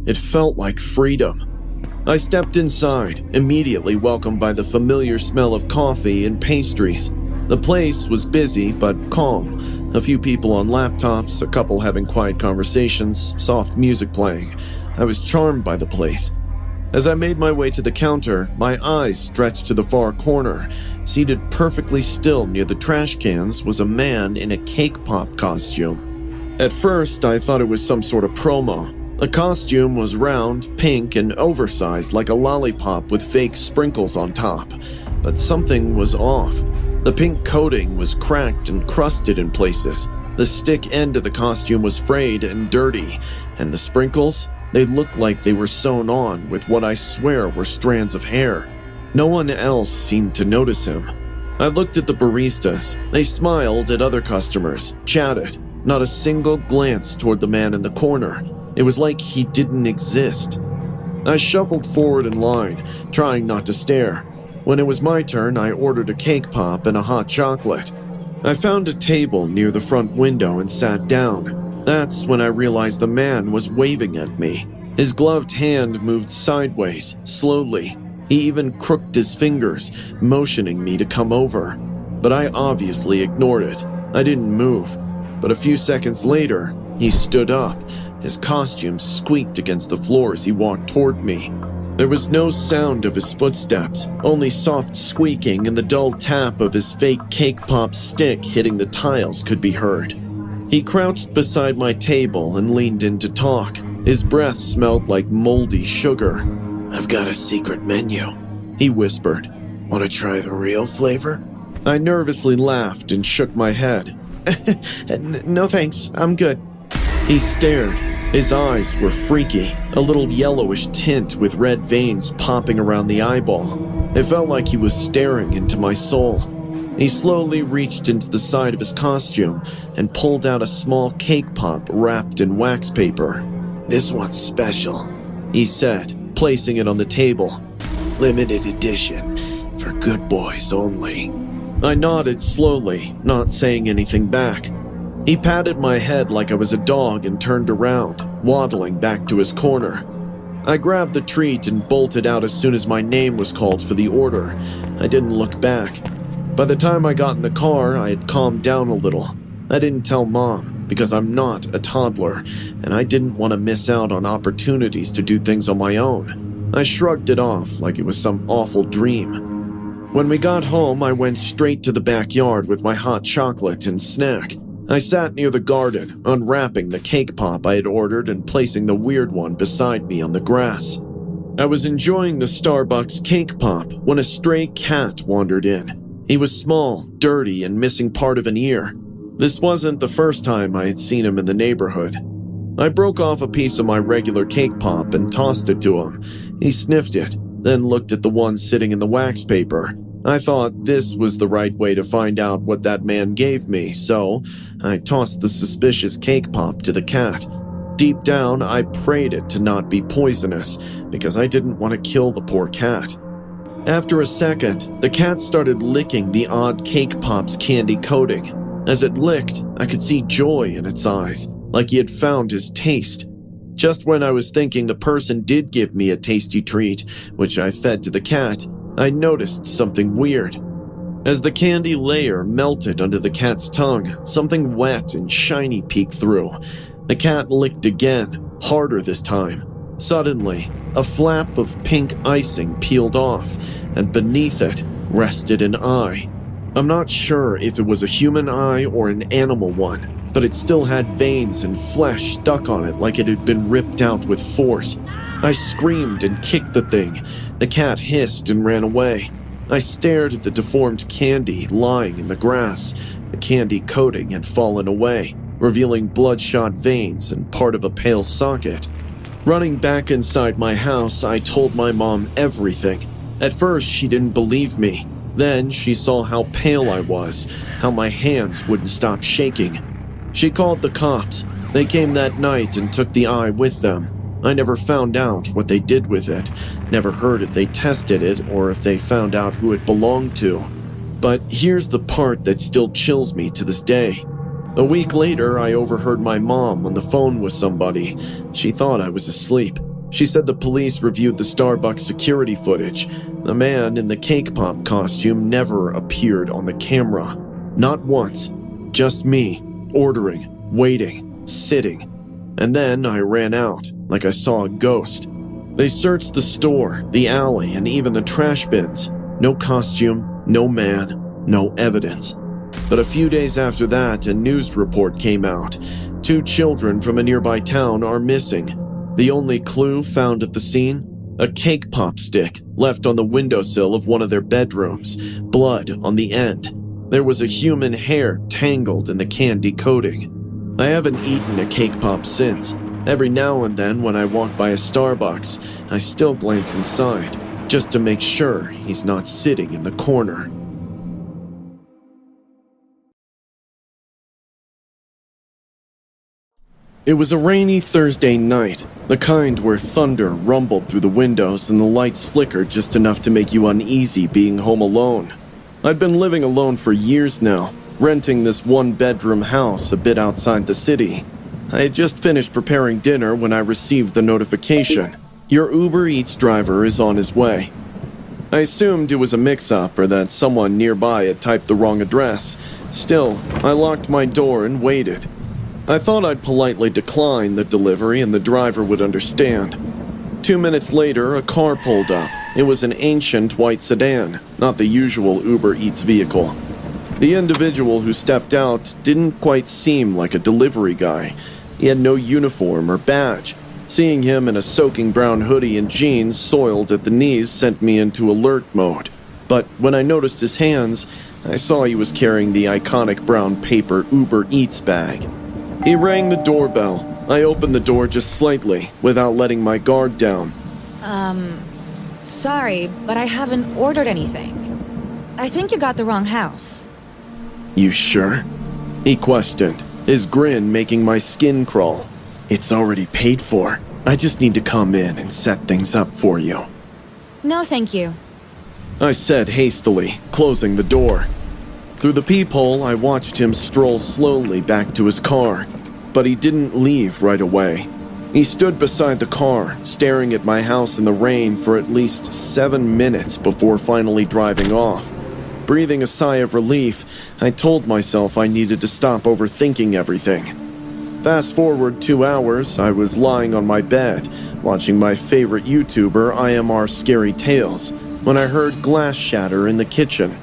It felt like freedom. I stepped inside, immediately welcomed by the familiar smell of coffee and pastries. The place was busy but calm. A few people on laptops, a couple having quiet conversations, soft music playing. I was charmed by the place. As I made my way to the counter, my eyes stretched to the far corner. Seated perfectly still near the trash cans was a man in a cake pop costume. At first, I thought it was some sort of promo. The costume was round, pink, and oversized like a lollipop with fake sprinkles on top. But something was off. The pink coating was cracked and crusted in places. The stick end of the costume was frayed and dirty, and the sprinkles, they looked like they were sewn on with what I swear were strands of hair. No one else seemed to notice him. I looked at the baristas. They smiled at other customers, chatted. Not a single glance toward the man in the corner. It was like he didn't exist. I shuffled forward in line, trying not to stare. When it was my turn, I ordered a cake pop and a hot chocolate. I found a table near the front window and sat down. That's when I realized the man was waving at me. His gloved hand moved sideways, slowly. He even crooked his fingers, motioning me to come over. But I obviously ignored it. I didn't move. But a few seconds later, he stood up. His costume squeaked against the floor as he walked toward me. There was no sound of his footsteps, only soft squeaking and the dull tap of his fake cake pop stick hitting the tiles could be heard. He crouched beside my table and leaned in to talk. His breath smelled like moldy sugar. "I've got a secret menu," he whispered. "Want to try the real flavor?" I nervously laughed and shook my head. "No thanks, I'm good." He stared. His eyes were freaky, a little yellowish tint with red veins popping around the eyeball. It felt like he was staring into my soul. He slowly reached into the side of his costume and pulled out a small cake pop wrapped in wax paper. "This one's special," he said, placing it on the table. "Limited edition, for good boys only." I nodded slowly, not saying anything back. He patted my head like I was a dog and turned around, waddling back to his corner. I grabbed the treat and bolted out as soon as my name was called for the order. I didn't look back. By the time I got in the car, I had calmed down a little. I didn't tell Mom, because I'm not a toddler, and I didn't want to miss out on opportunities to do things on my own. I shrugged it off like it was some awful dream. When we got home, I went straight to the backyard with my hot chocolate and snack. I sat near the garden, unwrapping the cake pop I had ordered and placing the weird one beside me on the grass. I was enjoying the Starbucks cake pop when a stray cat wandered in. He was small, dirty, and missing part of an ear. This wasn't the first time I had seen him in the neighborhood. I broke off a piece of my regular cake pop and tossed it to him. He sniffed it, then looked at the one sitting in the wax paper. I thought this was the right way to find out what that man gave me, so I tossed the suspicious cake pop to the cat. Deep down, I prayed it to not be poisonous, because I didn't want to kill the poor cat. After a second, the cat started licking the odd cake pop's candy coating. As it licked, I could see joy in its eyes, like he had found his taste. Just when I was thinking the person did give me a tasty treat, which I fed to the cat, I noticed something weird. As the candy layer melted under the cat's tongue, something wet and shiny peeked through. The cat licked again, harder this time. Suddenly, a flap of pink icing peeled off, and beneath it rested an eye. I'm not sure if it was a human eye or an animal one, but it still had veins and flesh stuck on it like it had been ripped out with force. I screamed and kicked the thing. The cat hissed and ran away. I stared at the deformed candy lying in the grass. The candy coating had fallen away, revealing bloodshot veins and part of a pale socket. Running back inside my house, I told my mom everything. At first, she didn't believe me. Then she saw how pale I was, how my hands wouldn't stop shaking. She called the cops. They came that night and took the eye with them. I never found out what they did with it, never heard if they tested it or if they found out who it belonged to. But here's the part that still chills me to this day. A week later, I overheard my mom on the phone with somebody. She thought I was asleep. She said the police reviewed the Starbucks security footage. The man in the cake pop costume never appeared on the camera. Not once. Just me, ordering, waiting, sitting. And then I ran out, like I saw a ghost. They searched the store, the alley, and even the trash bins. No costume, no man, no evidence. But a few days after that, a news report came out. 2 children from a nearby town are missing. The only clue found at the scene? A cake pop stick left on the windowsill of one of their bedrooms, blood on the end. There was a human hair tangled in the candy coating. I haven't eaten a cake pop since. Every now and then when I walk by a Starbucks, I still glance inside, just to make sure he's not sitting in the corner. It was a rainy Thursday night, the kind where thunder rumbled through the windows and the lights flickered just enough to make you uneasy being home alone. I'd been living alone for years now, renting this 1-bedroom house a bit outside the city. I had just finished preparing dinner when I received the notification. Your Uber Eats driver is on his way. I assumed it was a mix-up or that someone nearby had typed the wrong address. Still, I locked my door and waited. I thought I'd politely decline the delivery and the driver would understand. 2 minutes later, a car pulled up. It was an ancient white sedan, not the usual Uber Eats vehicle. The individual who stepped out didn't quite seem like a delivery guy. He had no uniform or badge. Seeing him in a soaking brown hoodie and jeans soiled at the knees sent me into alert mode. But when I noticed his hands, I saw he was carrying the iconic brown paper Uber Eats bag. He rang the doorbell. I opened the door just slightly, without letting my guard down. Sorry, but I haven't ordered anything. I think you got the wrong house. You sure? He questioned, his grin making my skin crawl. It's already paid for. I just need to come in and set things up for you. No, thank you. I said hastily, closing the door. Through the peephole, I watched him stroll slowly back to his car, but he didn't leave right away. He stood beside the car, staring at my house in the rain for at least 7 minutes before finally driving off. Breathing a sigh of relief, I told myself I needed to stop overthinking everything. Fast forward 2 hours, I was lying on my bed, watching my favorite YouTuber IMR Scary Tales, when I heard glass shatter in the kitchen.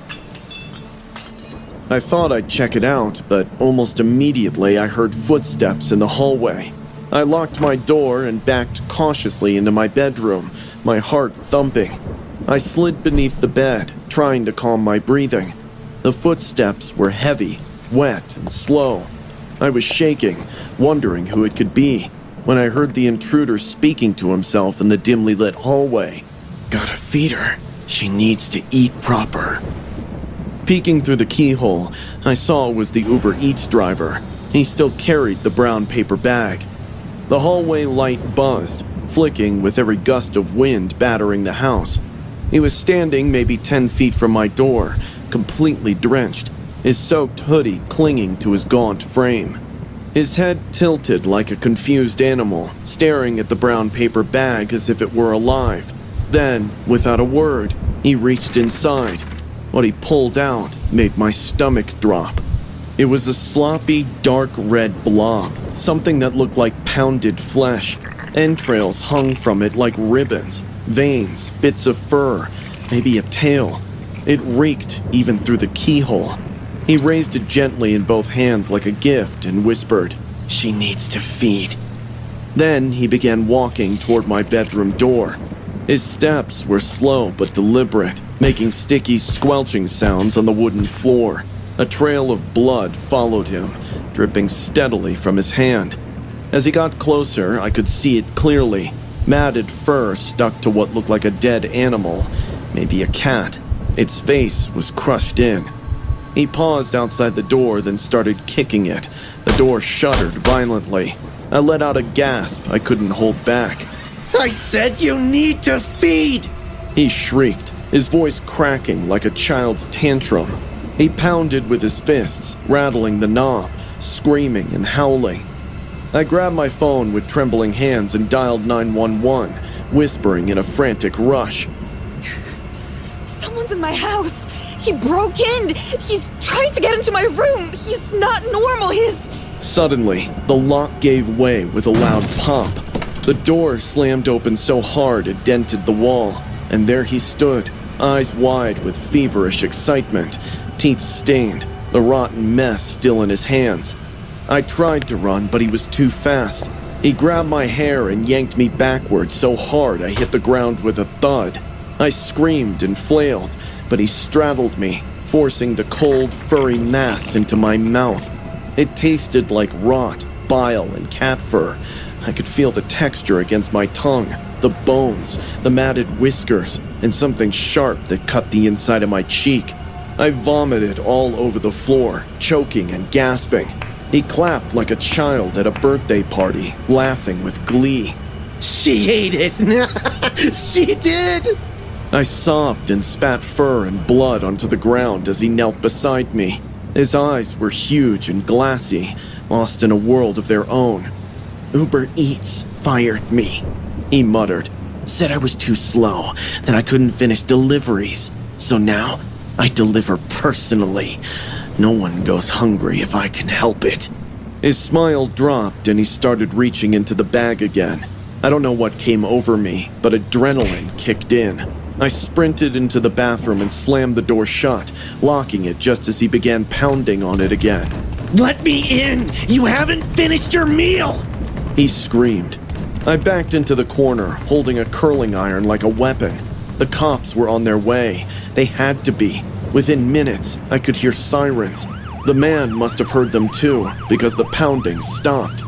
I thought I'd check it out, but almost immediately I heard footsteps in the hallway. I locked my door and backed cautiously into my bedroom, my heart thumping. I slid beneath the bed, trying to calm my breathing. The footsteps were heavy, wet, and slow. I was shaking, wondering who it could be. when I heard the intruder speaking to himself in the dimly lit hallway. Gotta feed her. She needs to eat proper. Peeking through the keyhole, I saw it was the Uber Eats driver. He still carried the brown paper bag. The hallway light buzzed, flicking with every gust of wind battering the house. He was standing maybe 10 feet from my door, completely drenched, his soaked hoodie clinging to his gaunt frame. His head tilted like a confused animal, staring at the brown paper bag as if it were alive. Then, without a word, he reached inside. What he pulled out made my stomach drop. It was a sloppy, dark red blob, something that looked like pounded flesh. Entrails hung from it like ribbons, veins, bits of fur, maybe a tail. It reeked even through the keyhole. He raised it gently in both hands like a gift and whispered, "She needs to feed." Then he began walking toward my bedroom door. His steps were slow but deliberate, making sticky squelching sounds on the wooden floor. A trail of blood followed him, dripping steadily from his hand. As he got closer, I could see it clearly. Matted fur stuck to what looked like a dead animal, maybe a cat. Its face was crushed in. He paused outside the door, then started kicking it. The door shuddered violently. I let out a gasp I couldn't hold back. I said you need to feed! He shrieked, his voice cracking like a child's tantrum. He pounded with his fists, rattling the knob, screaming and howling. I grabbed my phone with trembling hands and dialed 911, whispering in a frantic rush. Someone's in my house. He broke in. He's trying to get into my room. He's not normal. Suddenly, the lock gave way with a loud pop. The door slammed open so hard it dented the wall, and there he stood, eyes wide with feverish excitement, teeth stained, the rotten mess still in his hands. I tried to run, but he was too fast. He grabbed my hair and yanked me backward so hard I hit the ground with a thud. I screamed and flailed, but he straddled me, forcing the cold, furry mass into my mouth. It tasted like rot, bile, and cat fur. I could feel the texture against my tongue, the bones, the matted whiskers, and something sharp that cut the inside of my cheek. I vomited all over the floor, choking and gasping. He clapped like a child at a birthday party, laughing with glee. She ate it! She did! I sobbed and spat fur and blood onto the ground as he knelt beside me. His eyes were huge and glassy, lost in a world of their own. "Uber Eats fired me," he muttered. "Said I was too slow, that I couldn't finish deliveries. So now, I deliver personally. No one goes hungry if I can help it." His smile dropped and he started reaching into the bag again. I don't know what came over me, but adrenaline kicked in. I sprinted into the bathroom and slammed the door shut, locking it just as he began pounding on it again. "Let me in! You haven't finished your meal!" He screamed. I backed into the corner, holding a curling iron like a weapon. The cops were on their way. They had to be. Within minutes, I could hear sirens. The man must have heard them too, because the pounding stopped.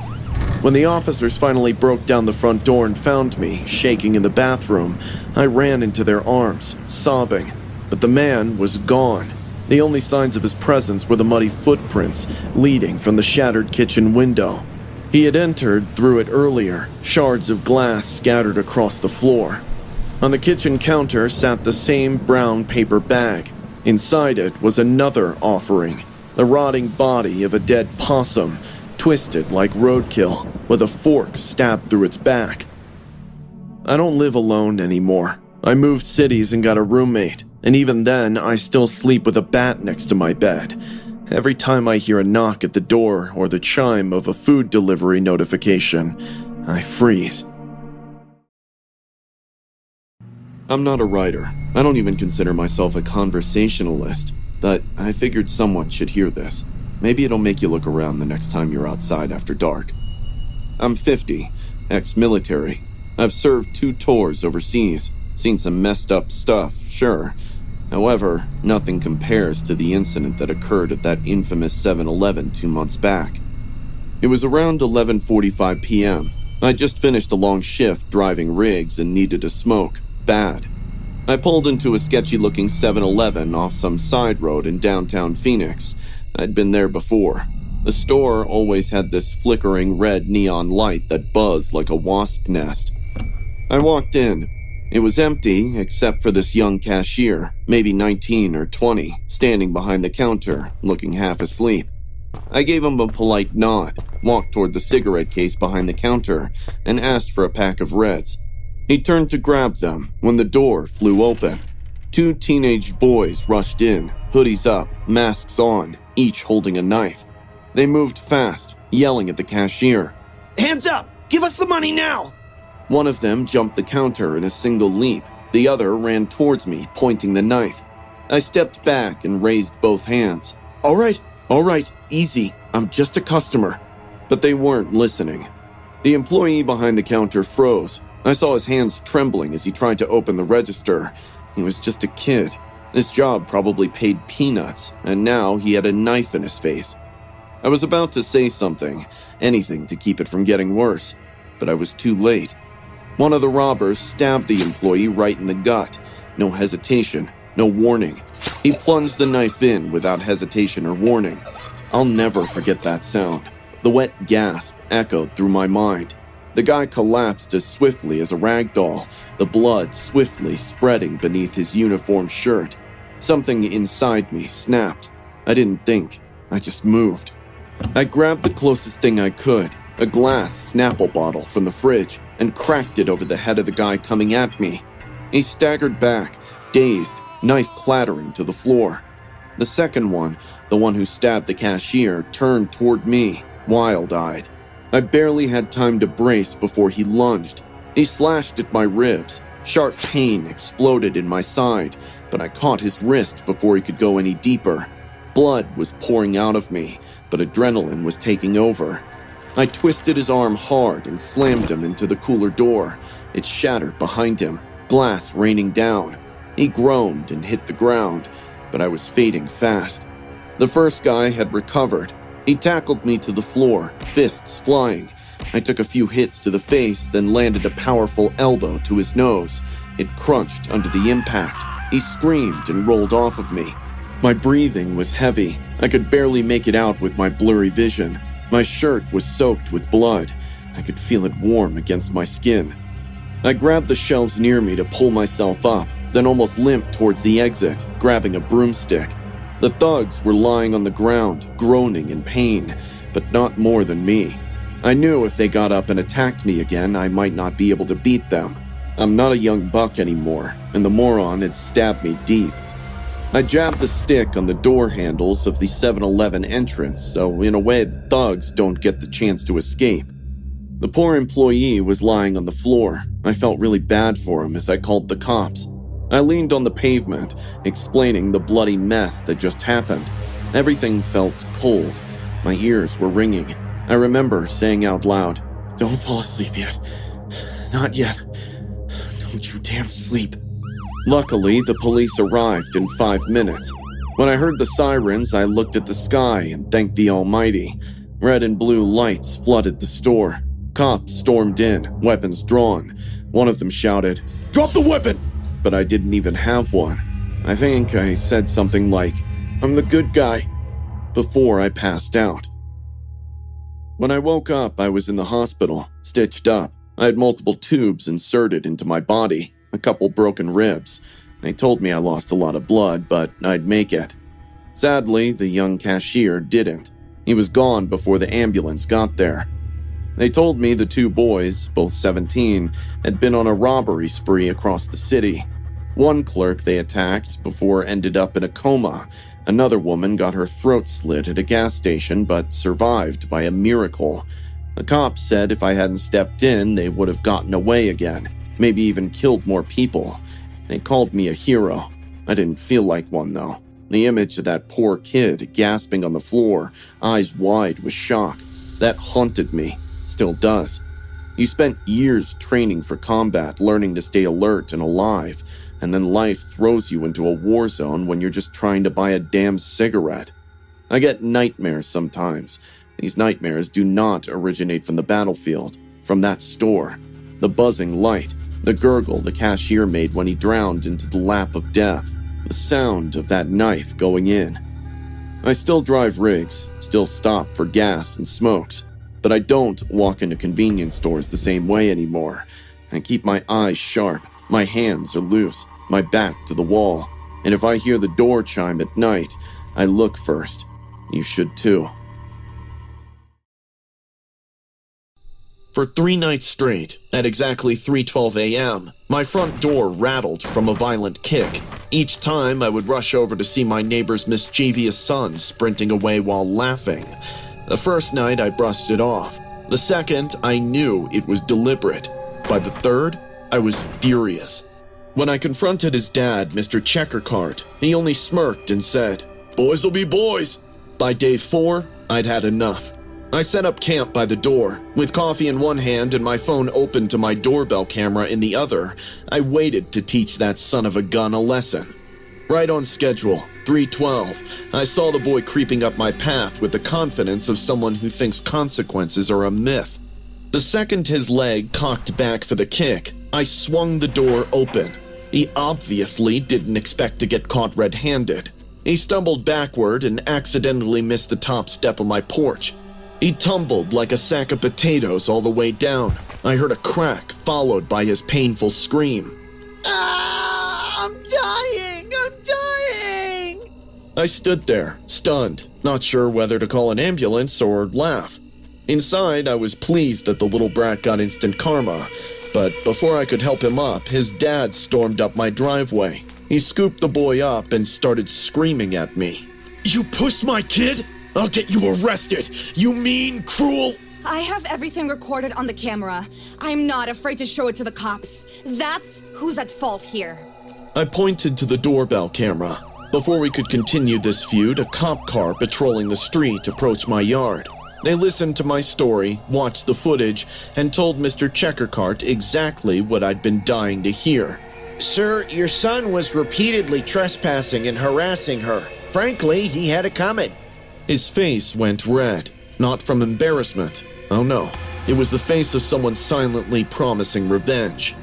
When the officers finally broke down the front door and found me, shaking in the bathroom, I ran into their arms, sobbing. But the man was gone. The only signs of his presence were the muddy footprints leading from the shattered kitchen window. He had entered through it earlier, shards of glass scattered across the floor. On the kitchen counter sat the same brown paper bag. Inside it was another offering, the rotting body of a dead possum, twisted like roadkill, with a fork stabbed through its back. I don't live alone anymore. I moved cities and got a roommate, and even then, I still sleep with a bat next to my bed. Every time I hear a knock at the door or the chime of a food delivery notification, I freeze. I'm not a writer. I don't even consider myself a conversationalist, but I figured someone should hear this. Maybe it'll make you look around the next time you're outside after dark. I'm 50, ex-military. I've served 2 tours overseas, seen some messed up stuff, sure. However, nothing compares to the incident that occurred at that infamous 7-Eleven 2 months back. It was around 11:45 p.m. I'd just finished a long shift driving rigs and needed a smoke, bad. I pulled into a sketchy-looking 7-Eleven off some side road in downtown Phoenix. I'd been there before. The store always had this flickering red neon light that buzzed like a wasp nest. I walked in. It was empty except for this young cashier, maybe 19 or 20, standing behind the counter, looking half asleep. I gave him a polite nod, walked toward the cigarette case behind the counter, and asked for a pack of Reds. He turned to grab them when the door flew open. 2 teenage boys rushed in, hoodies up, masks on, each holding a knife. They moved fast, yelling at the cashier. Hands up! Give us the money now! One of them jumped the counter in a single leap. The other ran towards me, pointing the knife. I stepped back and raised both hands. All right, easy. I'm just a customer. But they weren't listening. The employee behind the counter froze. I saw his hands trembling as he tried to open the register. He was just a kid. This job probably paid peanuts, and now he had a knife in his face. I was about to say something, anything to keep it from getting worse, but I was too late. One of the robbers stabbed the employee right in the gut. No hesitation, no warning. He plunged the knife in without hesitation or warning. I'll never forget that sound. The wet gasp echoed through my mind. The guy collapsed as swiftly as a rag doll, the blood swiftly spreading beneath his uniform shirt. Something inside me snapped. I didn't think. I just moved. I grabbed the closest thing I could, a glass Snapple bottle from the fridge, and cracked it over the head of the guy coming at me. He staggered back, dazed, knife clattering to the floor. The second one, the one who stabbed the cashier, turned toward me, wild-eyed. I barely had time to brace before he lunged. He slashed at my ribs. Sharp pain exploded in my side, but I caught his wrist before he could go any deeper. Blood was pouring out of me, but adrenaline was taking over. I twisted his arm hard and slammed him into the cooler door. It shattered behind him, glass raining down. He groaned and hit the ground, but I was fading fast. The first guy had recovered. He tackled me to the floor, fists flying. I took a few hits to the face, then landed a powerful elbow to his nose. It crunched under the impact. He screamed and rolled off of me. My breathing was heavy. I could barely make it out with my blurry vision. My shirt was soaked with blood. I could feel it warm against my skin. I grabbed the shelves near me to pull myself up, then almost limped towards the exit, grabbing a broomstick. The thugs were lying on the ground, groaning in pain, but not more than me. I knew if they got up and attacked me again, I might not be able to beat them. I'm not a young buck anymore, and the moron had stabbed me deep. I jabbed the stick on the door handles of the 7-Eleven entrance, so in a way the thugs don't get the chance to escape. The poor employee was lying on the floor. I felt really bad for him as I called the cops. I leaned on the pavement, explaining the bloody mess that just happened. Everything felt cold. My ears were ringing. I remember saying out loud, "Don't fall asleep yet. Not yet. Don't you damn sleep." Luckily, the police arrived in 5 minutes. When I heard the sirens, I looked at the sky and thanked the Almighty. Red and blue lights flooded the store. Cops stormed in, weapons drawn. One of them shouted, "Drop the weapon!" But I didn't even have one. I think I said something like, "I'm the good guy," before I passed out. When I woke up, I was in the hospital, stitched up. I had multiple tubes inserted into my body, a couple broken ribs. They told me I lost a lot of blood, but I'd make it. Sadly, the young cashier didn't. He was gone before the ambulance got there. They told me the 2 boys, both 17, had been on a robbery spree across the city. One clerk they attacked before ended up in a coma. Another woman got her throat slit at a gas station but survived by a miracle. The cops said if I hadn't stepped in, they would have gotten away again, maybe even killed more people. They called me a hero. I didn't feel like one, though. The image of that poor kid gasping on the floor, eyes wide with shock, that haunted me, still does. You spent years training for combat, learning to stay alert and alive, and then life throws you into a war zone when you're just trying to buy a damn cigarette. I get nightmares sometimes. These nightmares do not originate from the battlefield. from that store. The buzzing light, the gurgle the cashier made when he drowned into the lap of death, the sound of that knife going in. I still drive rigs, still stop for gas and smokes, but I don't walk into convenience stores the same way anymore. I keep my eyes sharp, my hands are loose, my back to the wall, and if I hear the door chime at night, I look first. You should too. For 3 nights straight, at exactly 3:12 a.m., my front door rattled from a violent kick. Each time I would rush over to see my neighbor's mischievous son sprinting away while laughing. The first night I brushed it off. The second, I knew it was deliberate. By the third, I was furious. When I confronted his dad, Mr. Checkercart, he only smirked and said, "Boys will be boys." By day 4, I'd had enough. I set up camp by the door. With coffee in one hand and my phone open to my doorbell camera in the other, I waited to teach that son of a gun a lesson. Right on schedule, 3:12, I saw the boy creeping up my path with the confidence of someone who thinks consequences are a myth. The second his leg cocked back for the kick, I swung the door open. He obviously didn't expect to get caught red-handed. He stumbled backward and accidentally missed the top step of my porch. He tumbled like a sack of potatoes all the way down. I heard a crack, followed by his painful scream. "Ah, I'm dying! I'm dying!" I stood there, stunned, not sure whether to call an ambulance or laugh. Inside, I was pleased that the little brat got instant karma, but before I could help him up, his dad stormed up my driveway. He scooped the boy up and started screaming at me. You pushed my kid? I'll get you arrested, you mean, cruel... I have everything recorded on the camera. I'm not afraid to show it to the cops. That's who's at fault here. I pointed to the doorbell camera. Before we could continue this feud, a cop car patrolling the street approached my yard. They listened to my story, watched the footage, and told Mr. Checkercart exactly what I'd been dying to hear. "Sir, your son was repeatedly trespassing and harassing her. Frankly, he had it coming." His face went red, not from embarrassment. Oh no, it was the face of someone silently promising revenge.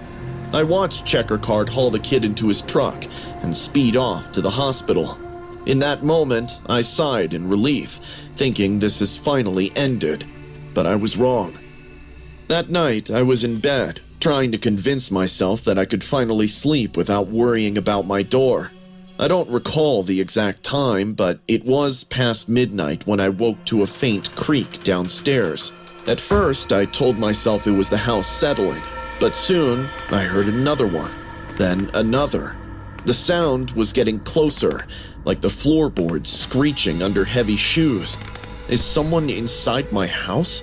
I watched Checkercart haul the kid into his truck and speed off to the hospital. In that moment, I sighed in relief, thinking this has finally ended, but I was wrong. That night, I was in bed, trying to convince myself that I could finally sleep without worrying about my door. I don't recall the exact time, but it was past midnight when I woke to a faint creak downstairs. At first, I told myself it was the house settling, but soon I heard another one, then another. The sound was getting closer, like the floorboards screeching under heavy shoes. Is someone inside my house?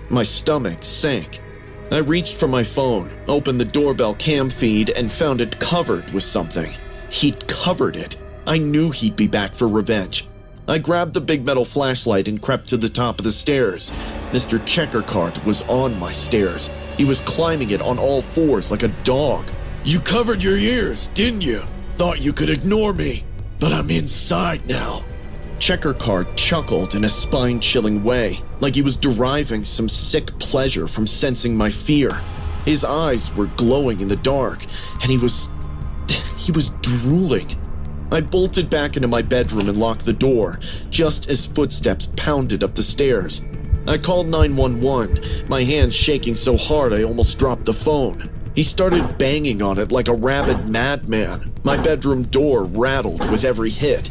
My stomach sank. I reached for my phone, opened the doorbell cam feed, and found it covered with something. He'd covered it. I knew he'd be back for revenge. I grabbed the big metal flashlight and crept to the top of the stairs. Mr. Checkercart was on my stairs. He was climbing it on all fours like a dog. You covered your ears, didn't you? Thought you could ignore me, but I'm inside now. Checkercart chuckled in a spine-chilling way, like he was deriving some sick pleasure from sensing my fear. His eyes were glowing in the dark, and he was drooling. I bolted back into my bedroom and locked the door, just as footsteps pounded up the stairs. I called 911, my hands shaking so hard I almost dropped the phone. He started banging on it like a rabid madman. My bedroom door rattled with every hit.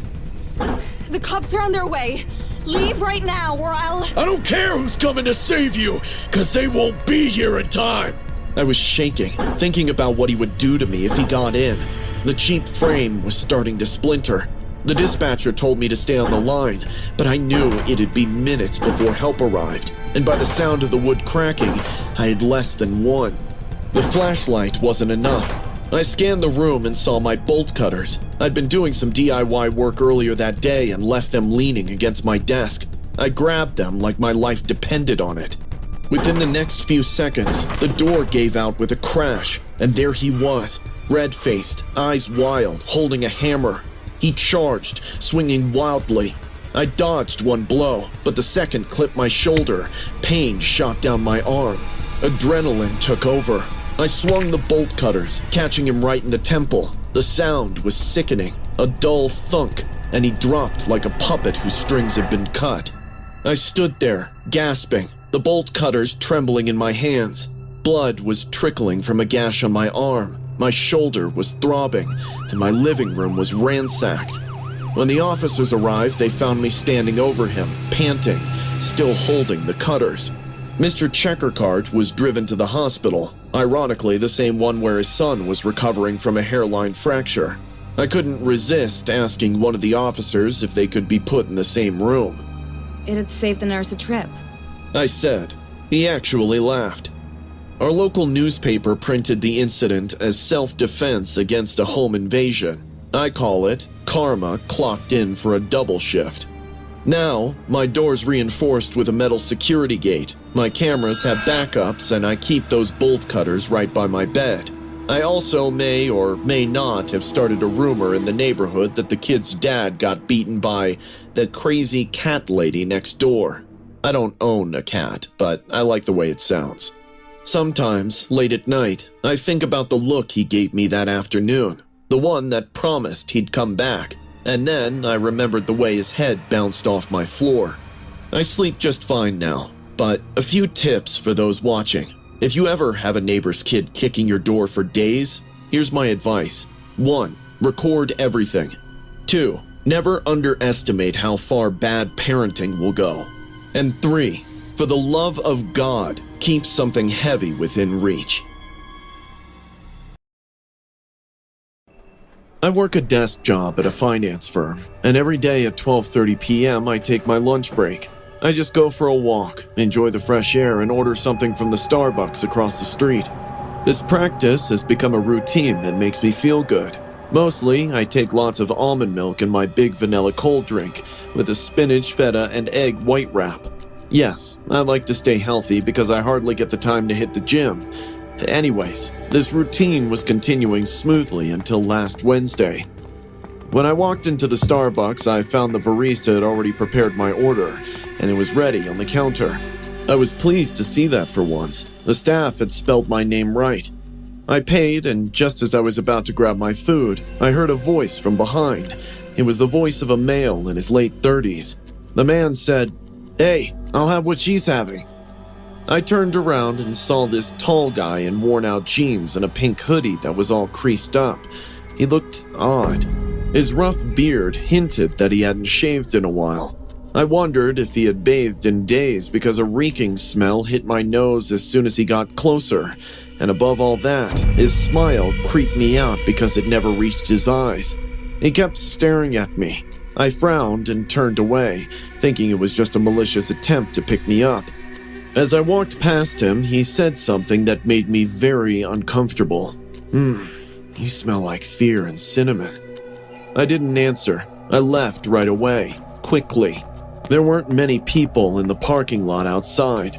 The cops are on their way. Leave right now or I'll... I don't care who's coming to save you, because they won't be here in time. I was shaking, thinking about what he would do to me if he got in. The cheap frame was starting to splinter. The dispatcher told me to stay on the line, but I knew it'd be minutes before help arrived, and by the sound of the wood cracking, I had less than one. The flashlight wasn't enough. I scanned the room and saw my bolt cutters. I'd been doing some DIY work earlier that day and left them leaning against my desk. I grabbed them like my life depended on it. Within the next few seconds, the door gave out with a crash, and there he was, red-faced, eyes wild, holding a hammer. He charged, swinging wildly. I dodged one blow, but the second clipped my shoulder. Pain shot down my arm. Adrenaline took over. I swung the bolt cutters, catching him right in the temple. The sound was sickening, a dull thunk, and he dropped like a puppet whose strings had been cut. I stood there, gasping, the bolt cutters trembling in my hands. Blood was trickling from a gash on my arm. My shoulder was throbbing, and my living room was ransacked. When the officers arrived, they found me standing over him, panting, still holding the cutters. Mr. Checkercart was driven to the hospital, ironically the same one where his son was recovering from a hairline fracture. I couldn't resist asking one of the officers if they could be put in the same room. It'd save the nurse a trip. I said. He actually laughed. Our local newspaper printed the incident as self-defense against a home invasion. I call it karma clocked in for a double shift. Now, my door's reinforced with a metal security gate. My cameras have backups, and I keep those bolt cutters right by my bed. I also may or may not have started a rumor in the neighborhood that the kid's dad got beaten by the crazy cat lady next door. I don't own a cat, but I like the way it sounds. Sometimes, late at night, I think about the look he gave me that afternoon, the one that promised he'd come back, and then I remembered the way his head bounced off my floor. I sleep just fine now, but a few tips for those watching. If you ever have a neighbor's kid kicking your door for days, here's my advice. 1. Record everything. 2. Never underestimate how far bad parenting will go. And 3. For the love of God, keep something heavy within reach. I work a desk job at a finance firm, and every day at 12:30 p.m. I take my lunch break. I just go for a walk, enjoy the fresh air, and order something from the Starbucks across the street. This practice has become a routine that makes me feel good. Mostly, I take lots of almond milk in my big vanilla cold drink with a spinach, feta, and egg white wrap. Yes, I like to stay healthy because I hardly get the time to hit the gym. Anyways, this routine was continuing smoothly until last Wednesday. When I walked into the Starbucks, I found the barista had already prepared my order, and it was ready on the counter. I was pleased to see that for once. The staff had spelled my name right. I paid, and just as I was about to grab my food, I heard a voice from behind. It was the voice of a male in his late 30s. The man said, "Hey, I'll have what she's having." I turned around and saw this tall guy in worn-out jeans and a pink hoodie that was all creased up. He looked odd. His rough beard hinted that he hadn't shaved in a while. I wondered if he had bathed in days because a reeking smell hit my nose as soon as he got closer. And above all that, his smile creeped me out because it never reached his eyes. He kept staring at me. I frowned and turned away, thinking it was just a malicious attempt to pick me up. As I walked past him, he said something that made me very uncomfortable. You smell like fear and cinnamon." I didn't answer. I left right away, quickly. There weren't many people in the parking lot outside.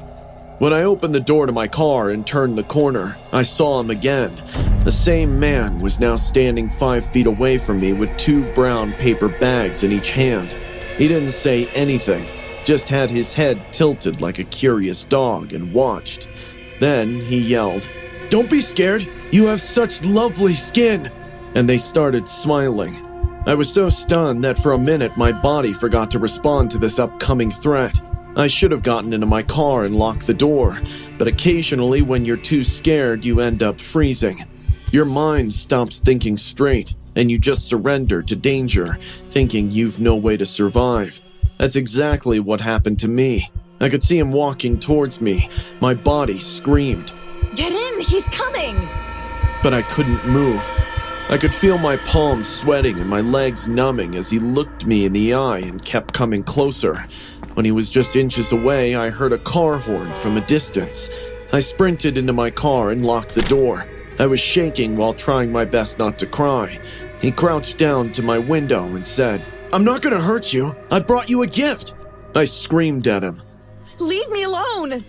When I opened the door to my car and turned the corner, I saw him again. The same man was now standing 5 feet away from me with 2 brown paper bags in each hand. He didn't say anything, just had his head tilted like a curious dog and watched. Then he yelled, "Don't be scared, you have such lovely skin," and they started smiling. I was so stunned that for a minute my body forgot to respond to this upcoming threat. I should have gotten into my car and locked the door, but occasionally when you're too scared you end up freezing. Your mind stops thinking straight, and you just surrender to danger, thinking you've no way to survive. That's exactly what happened to me. I could see him walking towards me. My body screamed. Get in! He's coming! But I couldn't move. I could feel my palms sweating and my legs numbing as he looked me in the eye and kept coming closer. When he was just inches away, I heard a car horn from a distance. I sprinted into my car and locked the door. I was shaking while trying my best not to cry. He crouched down to my window and said, "I'm not gonna hurt you. I brought you a gift." I screamed at him. Leave me alone!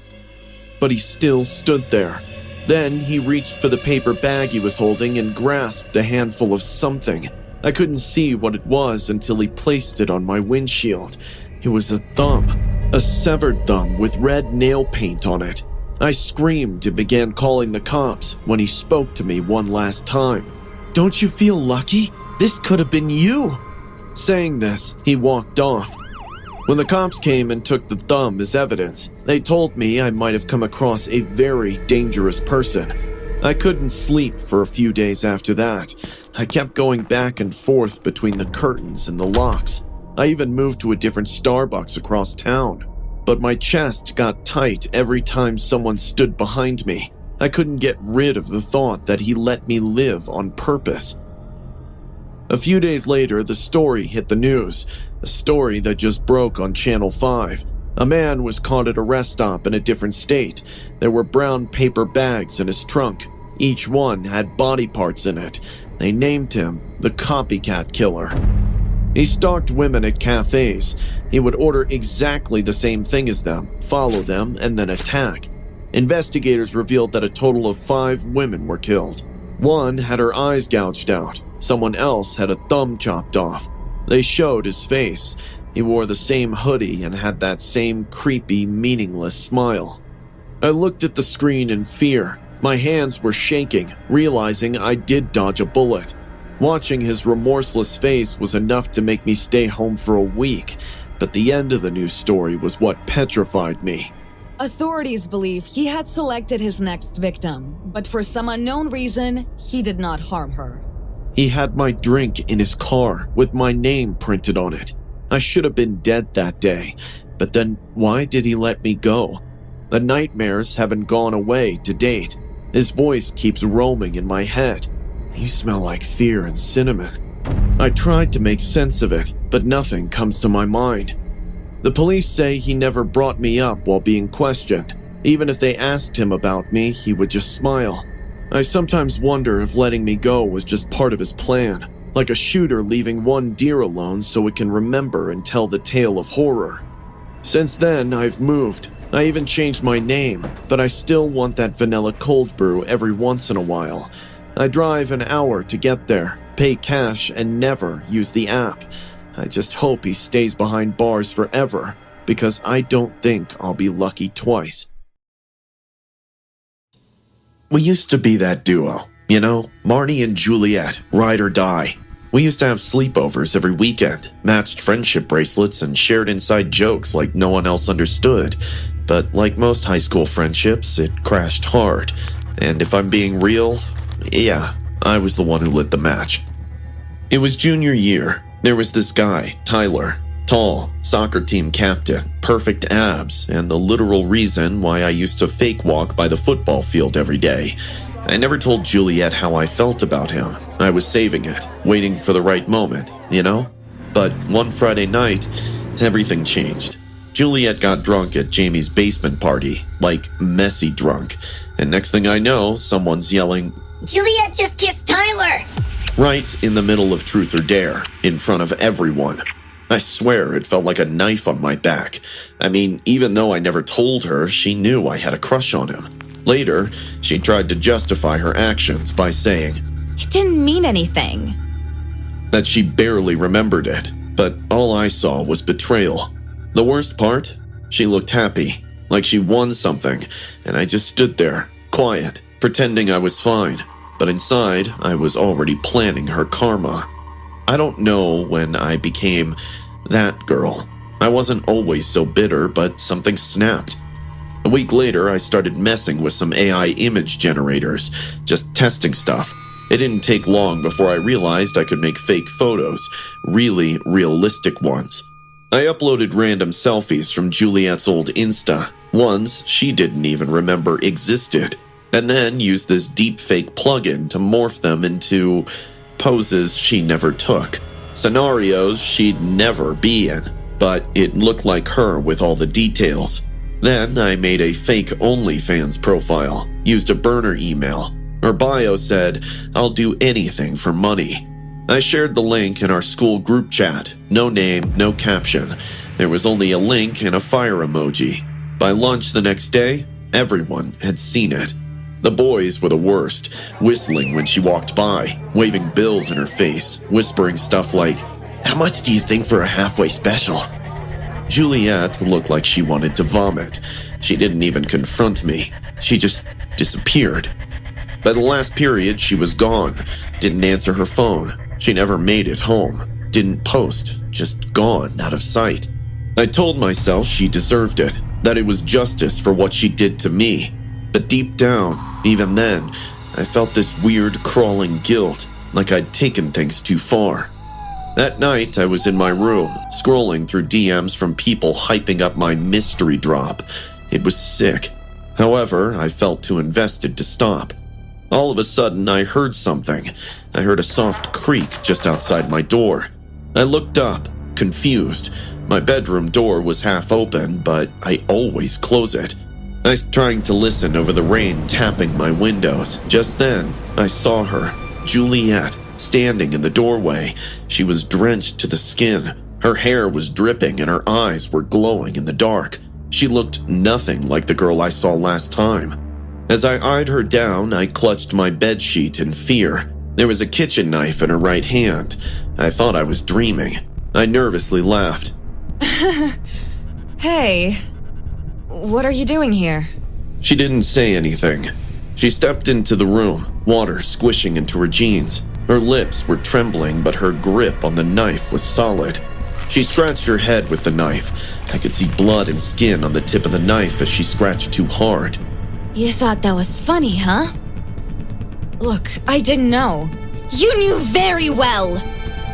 But he still stood there. Then he reached for the paper bag he was holding and grasped a handful of something. I couldn't see what it was until he placed it on my windshield. It was a thumb, a severed thumb with red nail paint on it. I screamed and began calling the cops when he spoke to me one last time. "Don't you feel lucky? This could have been you." Saying this, he walked off. When the cops came and took the thumb as evidence, they told me I might have come across a very dangerous person. I couldn't sleep for a few days after that. I kept going back and forth between the curtains and the locks. I even moved to a different Starbucks across town. But my chest got tight every time someone stood behind me. I couldn't get rid of the thought that he let me live on purpose. A few days later, the story hit the news, a story that just broke on Channel 5. A man was caught at a rest stop in a different state. There were brown paper bags in his trunk. Each one had body parts in it. They named him the Copycat Killer. He stalked women at cafes. He would order exactly the same thing as them, follow them, and then attack. Investigators revealed that a total of 5 women were killed. One had her eyes gouged out. Someone else had a thumb chopped off. They showed his face. He wore the same hoodie and had that same creepy, meaningless smile. I looked at the screen in fear. My hands were shaking, realizing I did dodge a bullet. Watching his remorseless face was enough to make me stay home for a week, but the end of the news story was what petrified me. Authorities believe he had selected his next victim, but for some unknown reason, he did not harm her. He had my drink in his car with my name printed on it. I should have been dead that day, but then why did he let me go? The nightmares haven't gone away to date. His voice keeps roaming in my head. "You smell like fear and cinnamon." I tried to make sense of it, but nothing comes to my mind. The police say he never brought me up while being questioned. Even if they asked him about me, he would just smile. I sometimes wonder if letting me go was just part of his plan, like a shooter leaving one deer alone so it can remember and tell the tale of horror. Since then, I've moved. I even changed my name, but I still want that vanilla cold brew every once in a while. I drive an hour to get there, pay cash, and never use the app. I just hope he stays behind bars forever, because I don't think I'll be lucky twice. We used to be that duo, you know, Marnie and Juliet, ride or die. We used to have sleepovers every weekend, matched friendship bracelets, and shared inside jokes like no one else understood. But like most high school friendships, it crashed hard. And if I'm being real, yeah, I was the one who lit the match. It was junior year. There was this guy, Tyler. Tall, soccer team captain, perfect abs, and the literal reason why I used to fake walk by the football field every day. I never told Juliet how I felt about him. I was saving it, waiting for the right moment, you know? But one Friday night, everything changed. Juliet got drunk at Jamie's basement party, like messy drunk, and next thing I know, someone's yelling, Juliet just kissed Tyler! Right in the middle of Truth or Dare, in front of everyone. I swear it felt like a knife on my back. I mean, even though I never told her, she knew I had a crush on him. Later, she tried to justify her actions by saying It didn't mean anything. that she barely remembered it, but all I saw was betrayal. The worst part? She looked happy, like she won something, and I just stood there, quiet, pretending I was fine. But inside, I was already planning her karma. I don't know when I became that girl. I wasn't always so bitter, but something snapped. A week later, I started messing with some AI image generators, just testing stuff. It didn't take long before I realized I could make fake photos, really realistic ones. I uploaded random selfies from Juliet's old Insta, ones she didn't even remember existed, and then used this deepfake plugin to morph them into poses she never took, scenarios she'd never be in, but it looked like her with all the details. Then I made a fake OnlyFans profile, used a burner email. Her bio said, "I'll do anything for money." I shared the link in our school group chat. No name, no caption. There was only a link and a fire emoji. By lunch the next day, everyone had seen it. The boys were the worst, whistling when she walked by, waving bills in her face, whispering stuff like, "How much do you think for a halfway special?" Juliet looked like she wanted to vomit. She didn't even confront me. she just disappeared. By the last period, she was gone. Didn't answer her phone. She never made it home. Didn't post. Just gone, out of sight. I told myself she deserved it, that it was justice for what she did to me. But deep down, even then, I felt this weird crawling guilt, like I'd taken things too far. That night, I was in my room, scrolling through DMs from people hyping up my mystery drop. It was sick. However, I felt too invested to stop. All of a sudden, I heard something. I heard a soft creak just outside my door. I looked up, confused. My bedroom door was half open, but I always close it. I was trying to listen over the rain tapping my windows. Just then, I saw her, Juliet, standing in the doorway. She was drenched to the skin. Her hair was dripping and her eyes were glowing in the dark. She looked nothing like the girl I saw last time. As I eyed her down, I clutched my bedsheet in fear. There was a kitchen knife in her right hand. I thought I was dreaming. I nervously laughed. Hey, what are you doing here? She didn't say anything. She stepped into the room, water squishing into her jeans. Her lips were trembling, but her grip on the knife was solid. She scratched her head with the knife. I could see blood and skin on the tip of the knife as she scratched too hard. You thought that was funny, huh? Look, I didn't know. You knew very well!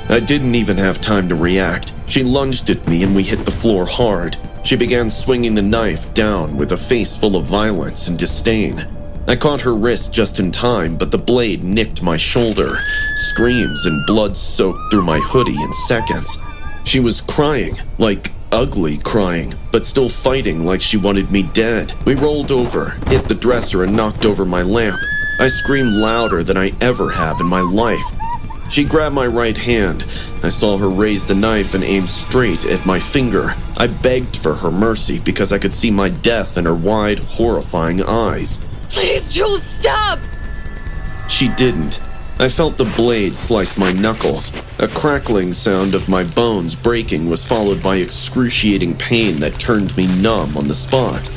I didn't even have time to react. She lunged at me and we hit the floor hard. She began swinging the knife down with a face full of violence and disdain. I caught her wrist just in time, but the blade nicked my shoulder. Screams and blood soaked through my hoodie in seconds. She was crying, like ugly crying, but still fighting like she wanted me dead. We rolled over, hit the dresser, and knocked over my lamp. I screamed louder than I ever have in my life. She grabbed my right hand. I saw her raise the knife and aim straight at my finger. I begged for her mercy because I could see my death in her wide, horrifying eyes. Please, Jules, stop! She didn't. I felt the blade slice my knuckles. A crackling sound of my bones breaking was followed by excruciating pain that turned me numb on the spot.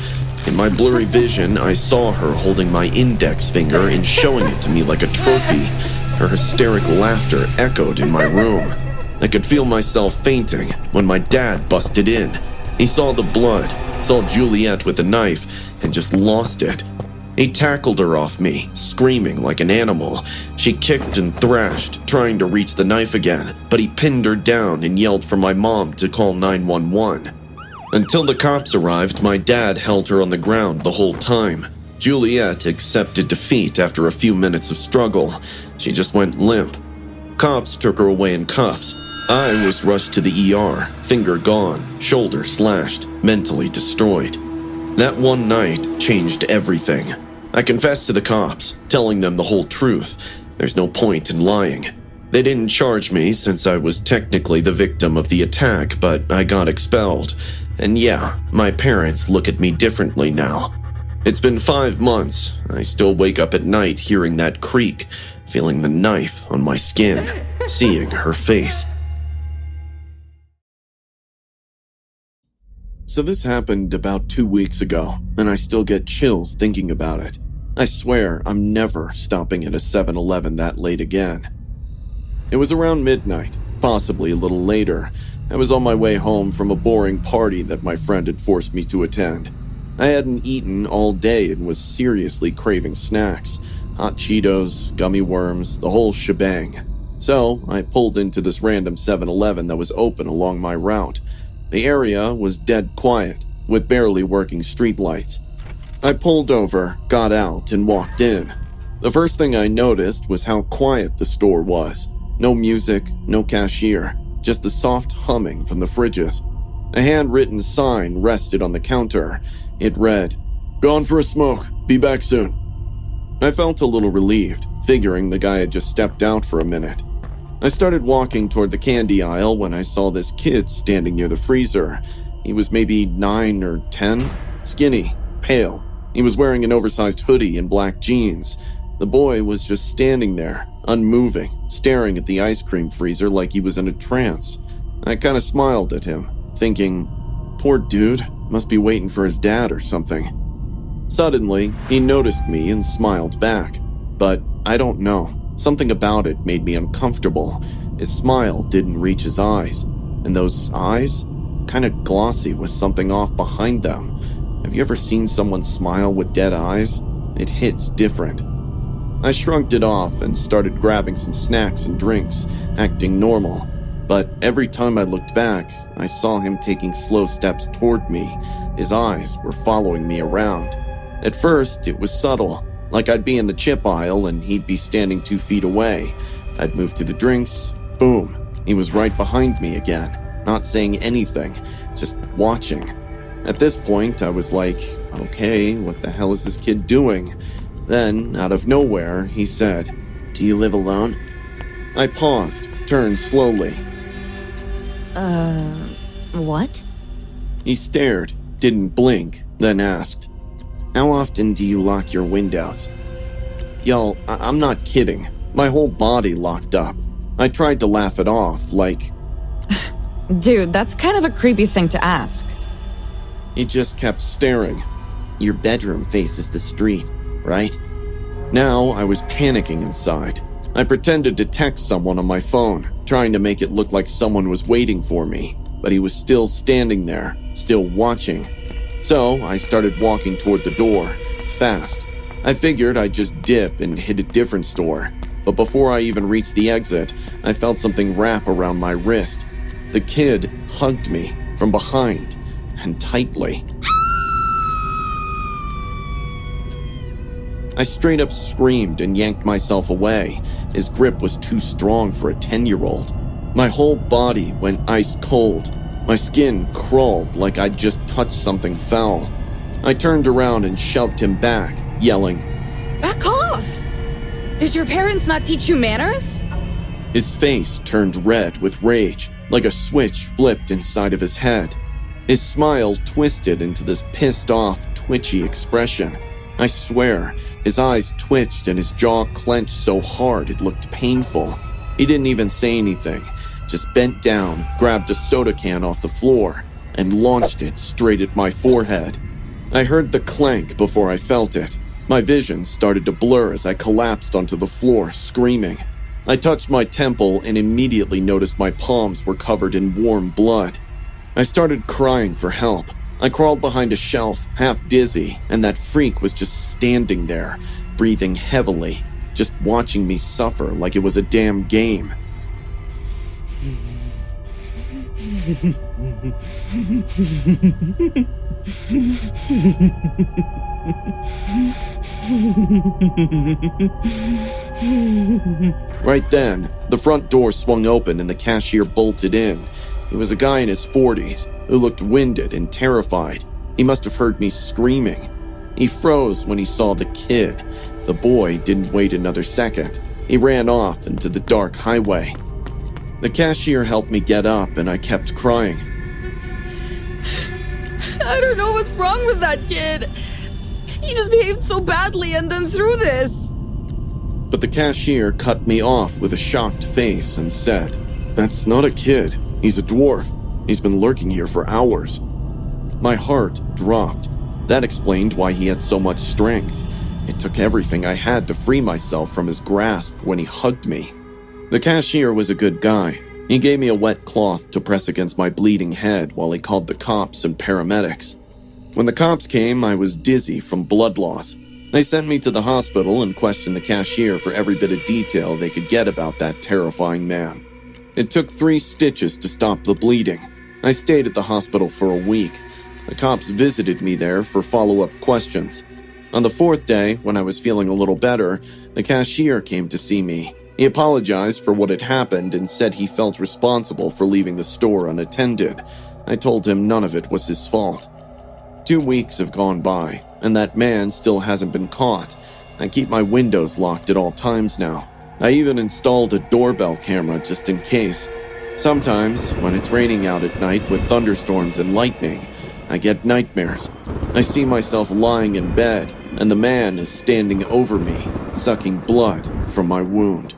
In my blurry vision, I saw her holding my index finger and showing it to me like a trophy. Her hysteric laughter echoed in my room. I could feel myself fainting when my dad busted in. He saw the blood, saw Juliet with a knife, and just lost it. He tackled her off me, screaming like an animal. She kicked and thrashed, trying to reach the knife again, but he pinned her down and yelled for my mom to call 911. Until the cops arrived, my dad held her on the ground the whole time. Juliet accepted defeat after a few minutes of struggle. She just went limp. Cops took her away in cuffs. I was rushed to the ER, finger gone, shoulder slashed, mentally destroyed. That one night changed everything. I confessed to the cops, telling them the whole truth. There's no point in lying. They didn't charge me since I was technically the victim of the attack, but I got expelled. And yeah, my parents look at me differently now. It's been 5 months. I still wake up at night hearing that creak, feeling the knife on my skin, seeing her face. So this happened about 2 weeks ago, and I still get chills thinking about it. I swear I'm never stopping at a 7-Eleven that late again. It was around midnight, possibly a little later. I was on my way home from a boring party that my friend had forced me to attend. I hadn't eaten all day and was seriously craving snacks. Hot Cheetos, gummy worms, the whole shebang. So I pulled into this random 7-Eleven that was open along my route. The area was dead quiet, with barely working streetlights. I pulled over, got out, and walked in. The first thing I noticed was how quiet the store was. No music, no cashier, just the soft humming from the fridges. A handwritten sign rested on the counter. It read, "Gone for a smoke. Be back soon." I felt a little relieved, figuring the guy had just stepped out for a minute. I started walking toward the candy aisle when I saw this kid standing near the freezer. He was maybe 9 or 10, skinny, pale. He was wearing an oversized hoodie and black jeans. The boy was just standing there, unmoving, staring at the ice cream freezer like he was in a trance. I kind of smiled at him, thinking, poor dude, must be waiting for his dad or something. Suddenly, he noticed me and smiled back. But I don't know. Something about it made me uncomfortable. His smile didn't reach his eyes. And those eyes? Kinda glossy with something off behind them. Have you ever seen someone smile with dead eyes? It hits different. I shrugged it off and started grabbing some snacks and drinks, acting normal. But every time I looked back, I saw him taking slow steps toward me. His eyes were following me around. At first, it was subtle, like I'd be in the chip aisle and he'd be standing 2 feet away. I'd move to the drinks, boom, he was right behind me again, not saying anything, just watching. At this point, I was like, okay, what the hell is this kid doing? Then, out of nowhere, he said, "Do you live alone?" I paused, turned slowly. What? He stared, didn't blink, then asked, "How often do you lock your windows?" Y'all, I'm not kidding. My whole body locked up. I tried to laugh it off, like... Dude, that's kind of a creepy thing to ask. He just kept staring. "Your bedroom faces the street, right?" Now I was panicking inside. I pretended to text someone on my phone, trying to make it look like someone was waiting for me, but he was still standing there, still watching. So I started walking toward the door, fast. I figured I'd just dip and hit a different store, but before I even reached the exit, I felt something wrap around my wrist. The kid hugged me from behind, and tightly. I straight up screamed and yanked myself away. His grip was too strong for a 10-year-old. My whole body went ice cold. My skin crawled like I'd just touched something foul. I turned around and shoved him back, yelling, Back off! Did your parents not teach you manners? His face turned red with rage, like a switch flipped inside of his head. His smile twisted into this pissed-off, twitchy expression. I swear, his eyes twitched and his jaw clenched so hard it looked painful. He didn't even say anything, just bent down, grabbed a soda can off the floor, and launched it straight at my forehead. I heard the clank before I felt it. My vision started to blur as I collapsed onto the floor, screaming. I touched my temple and immediately noticed my palms were covered in warm blood. I started crying for help. I crawled behind a shelf, half dizzy, and that freak was just standing there, breathing heavily, just watching me suffer like it was a damn game. Right then, the front door swung open and the cashier bolted in. He was a guy in his 40s who looked winded and terrified. He must have heard me screaming. He froze when he saw the kid. The boy didn't wait another second. He ran off into the dark highway. The cashier helped me get up and I kept crying. I don't know what's wrong with that kid. He just behaved so badly and then threw this. But the cashier cut me off with a shocked face and said, "That's not a kid. He's a dwarf. He's been lurking here for hours." My heart dropped. That explained why he had so much strength. It took everything I had to free myself from his grasp when he hugged me. The cashier was a good guy. He gave me a wet cloth to press against my bleeding head while he called the cops and paramedics. When the cops came, I was dizzy from blood loss. They sent me to the hospital and questioned the cashier for every bit of detail they could get about that terrifying man. It took 3 stitches to stop the bleeding. I stayed at the hospital for a week. The cops visited me there for follow-up questions. On the 4th day, when I was feeling a little better, the cashier came to see me. He apologized for what had happened and said he felt responsible for leaving the store unattended. I told him none of it was his fault. 2 weeks have gone by, and that man still hasn't been caught. I keep my windows locked at all times now. I even installed a doorbell camera just in case. Sometimes, when it's raining out at night with thunderstorms and lightning, I get nightmares. I see myself lying in bed, and the man is standing over me, sucking blood from my wound.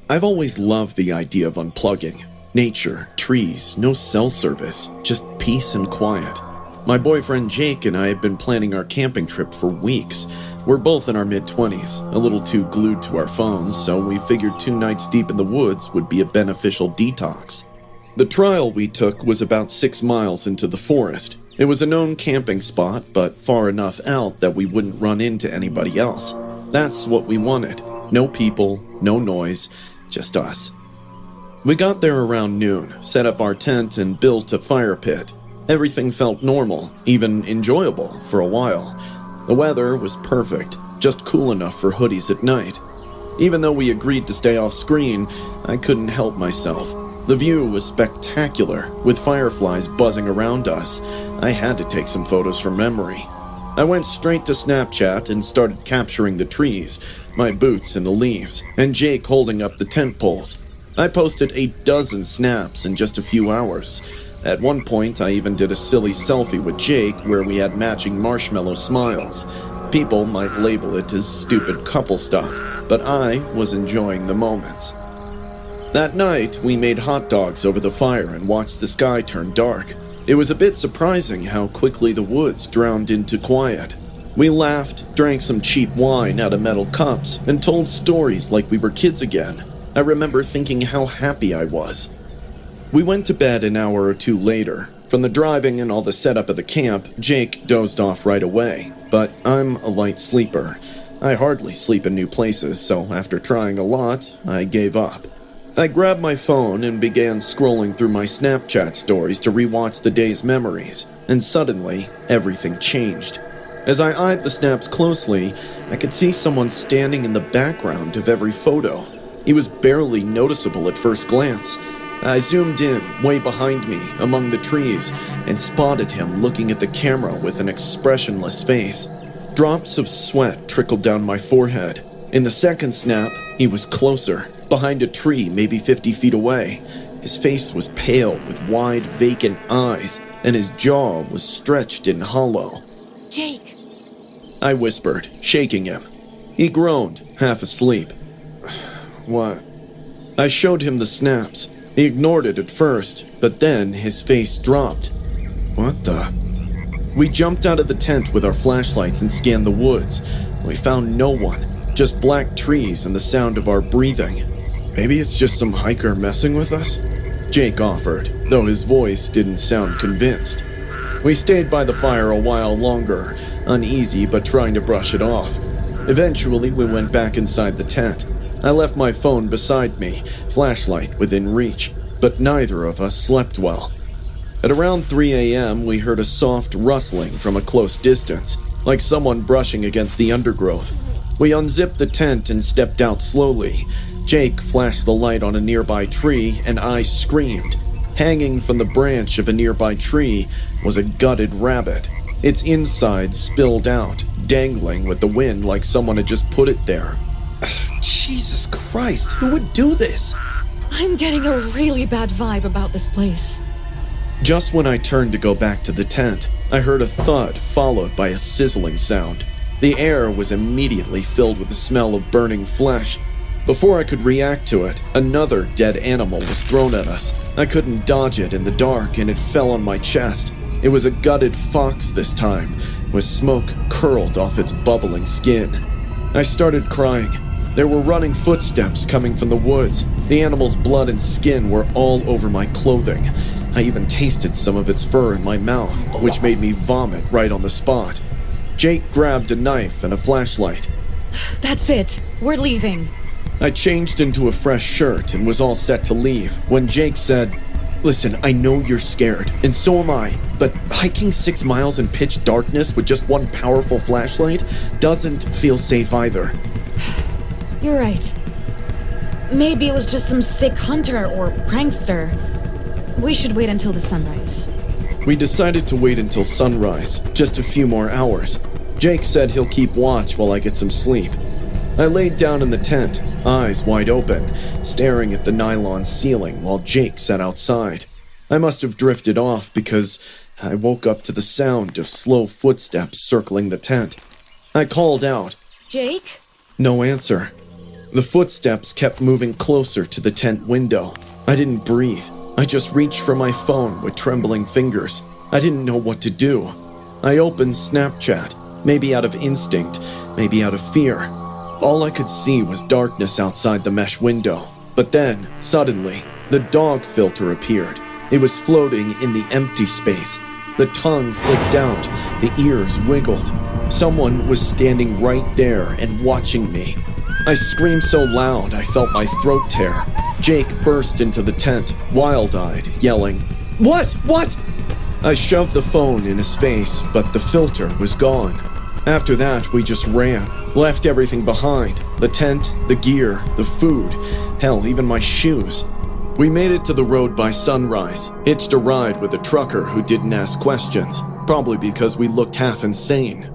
I've always loved the idea of unplugging. Nature, trees, no cell service, just peace and quiet. My boyfriend Jake and I had been planning our camping trip for weeks. We're both in our mid-20s, a little too glued to our phones, so we figured 2 nights deep in the woods would be a beneficial detox. The trail we took was about 6 miles into the forest. It was a known camping spot, but far enough out that we wouldn't run into anybody else. That's what we wanted. No people, no noise, just us. We got there around noon, set up our tent, and built a fire pit. Everything felt normal, even enjoyable for a while. The weather was perfect, just cool enough for hoodies at night. Even though we agreed to stay off screen, I couldn't help myself. The view was spectacular, with fireflies buzzing around us. I had to take some photos from memory. I went straight to Snapchat and started capturing the trees, my boots in the leaves, and Jake holding up the tent poles. I posted 12 snaps in just a few hours. At one point, I even did a silly selfie with Jake where we had matching marshmallow smiles. People might label it as stupid couple stuff, but I was enjoying the moments. That night, we made hot dogs over the fire and watched the sky turn dark. It was a bit surprising how quickly the woods drowned into quiet. We laughed, drank some cheap wine out of metal cups, and told stories like we were kids again. I remember thinking how happy I was. We went to bed an hour or two later. From the driving and all the setup of the camp, Jake dozed off right away. But I'm a light sleeper. I hardly sleep in new places, so after trying a lot, I gave up. I grabbed my phone and began scrolling through my Snapchat stories to rewatch the day's memories, and suddenly, everything changed. As I eyed the snaps closely, I could see someone standing in the background of every photo. He was barely noticeable at first glance. I zoomed in, way behind me, among the trees, and spotted him looking at the camera with an expressionless face. Drops of sweat trickled down my forehead. In the second snap, he was closer, behind a tree maybe 50 feet away. His face was pale with wide, vacant eyes, and his jaw was stretched and hollow. Jake! I whispered, shaking him. He groaned, half asleep. What? I showed him the snaps. He ignored it at first, but then his face dropped. What the? We jumped out of the tent with our flashlights and scanned the woods. We found no one, just black trees and the sound of our breathing. Maybe it's just some hiker messing with us? Jake offered, though his voice didn't sound convinced. We stayed by the fire a while longer, uneasy but trying to brush it off. Eventually, we went back inside the tent. I left my phone beside me, flashlight within reach, but neither of us slept well. At around 3 a.m., we heard a soft rustling from a close distance, like someone brushing against the undergrowth. We unzipped the tent and stepped out slowly. Jake flashed the light on a nearby tree, and I screamed. Hanging from the branch of a nearby tree was a gutted rabbit. Its insides spilled out, dangling with the wind like someone had just put it there. Jesus Christ, who would do this? I'm getting a really bad vibe about this place. Just when I turned to go back to the tent, I heard a thud followed by a sizzling sound. The air was immediately filled with the smell of burning flesh. Before I could react to it, another dead animal was thrown at us. I couldn't dodge it in the dark, and it fell on my chest. It was a gutted fox this time, with smoke curled off its bubbling skin. I started crying. There were running footsteps coming from the woods. The animal's blood and skin were all over my clothing. I even tasted some of its fur in my mouth, which made me vomit right on the spot. Jake grabbed a knife and a flashlight. That's it. We're leaving. I changed into a fresh shirt and was all set to leave when Jake said, "Listen, I know you're scared, and so am I, but hiking 6 miles in pitch darkness with just one powerful flashlight doesn't feel safe either." You're right. Maybe it was just some sick hunter or prankster. We should wait until the sunrise. We decided to wait until sunrise, just a few more hours. Jake said he'll keep watch while I get some sleep. I laid down in the tent, eyes wide open, staring at the nylon ceiling while Jake sat outside. I must have drifted off because I woke up to the sound of slow footsteps circling the tent. I called out. Jake? No answer. The footsteps kept moving closer to the tent window. I didn't breathe. I just reached for my phone with trembling fingers. I didn't know what to do. I opened Snapchat, maybe out of instinct, maybe out of fear. All I could see was darkness outside the mesh window. But then, suddenly, the dog filter appeared. It was floating in the empty space. The tongue flicked out, the ears wiggled. Someone was standing right there and watching me. I screamed so loud I felt my throat tear. Jake burst into the tent, wild-eyed, yelling, "What? What?" I shoved the phone in his face, but the filter was gone. After that, we just ran, left everything behind. The tent, the gear, the food, hell, even my shoes. We made it to the road by sunrise, hitched a ride with a trucker who didn't ask questions, probably because we looked half insane.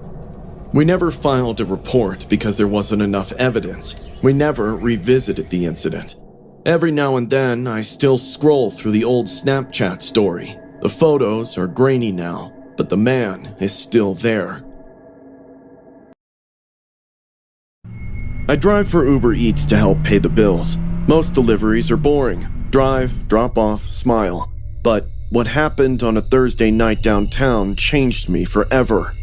We never filed a report because there wasn't enough evidence. We never revisited the incident. Every now and then, I still scroll through the old Snapchat story. The photos are grainy now, but the man is still there. I drive for Uber Eats to help pay the bills. Most deliveries are boring. Drive, drop off, smile. But what happened on a Thursday night downtown changed me forever.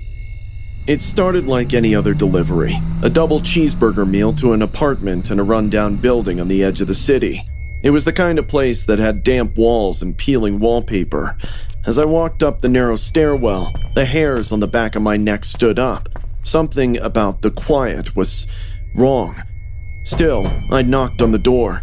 It started like any other delivery, a double cheeseburger meal to an apartment in a rundown building on the edge of the city. It was the kind of place that had damp walls and peeling wallpaper. As I walked up the narrow stairwell, the hairs on the back of my neck stood up. Something about the quiet was wrong. Still, I knocked on the door.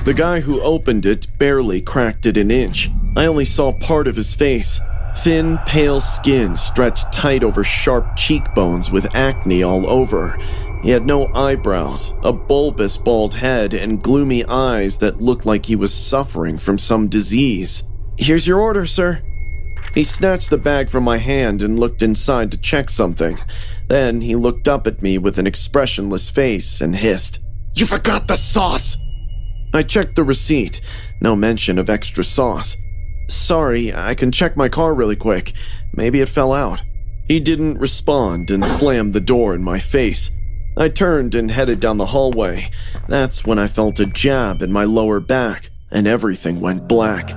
The guy who opened it barely cracked it an inch. I only saw part of his face. Thin, pale skin stretched tight over sharp cheekbones with acne all over. He had no eyebrows, a bulbous bald head, and gloomy eyes that looked like he was suffering from some disease. "Here's your order, sir." He snatched the bag from my hand and looked inside to check something. Then he looked up at me with an expressionless face and hissed, "You forgot the sauce!" I checked the receipt. No mention of extra sauce. "Sorry, I can check my car really quick. Maybe it fell out." He didn't respond and slammed the door in my face. I turned and headed down the hallway. That's when I felt a jab in my lower back, and everything went black.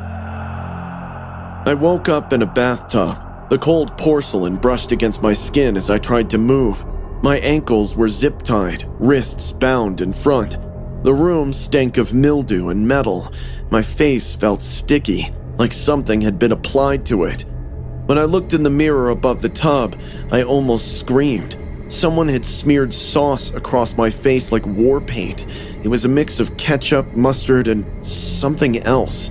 I woke up in a bathtub. The cold porcelain brushed against my skin as I tried to move. My ankles were zip-tied, wrists bound in front. The room stank of mildew and metal. My face felt sticky, like something had been applied to it. When I looked in the mirror above the tub, I almost screamed. Someone had smeared sauce across my face like war paint. It was a mix of ketchup, mustard, and something else.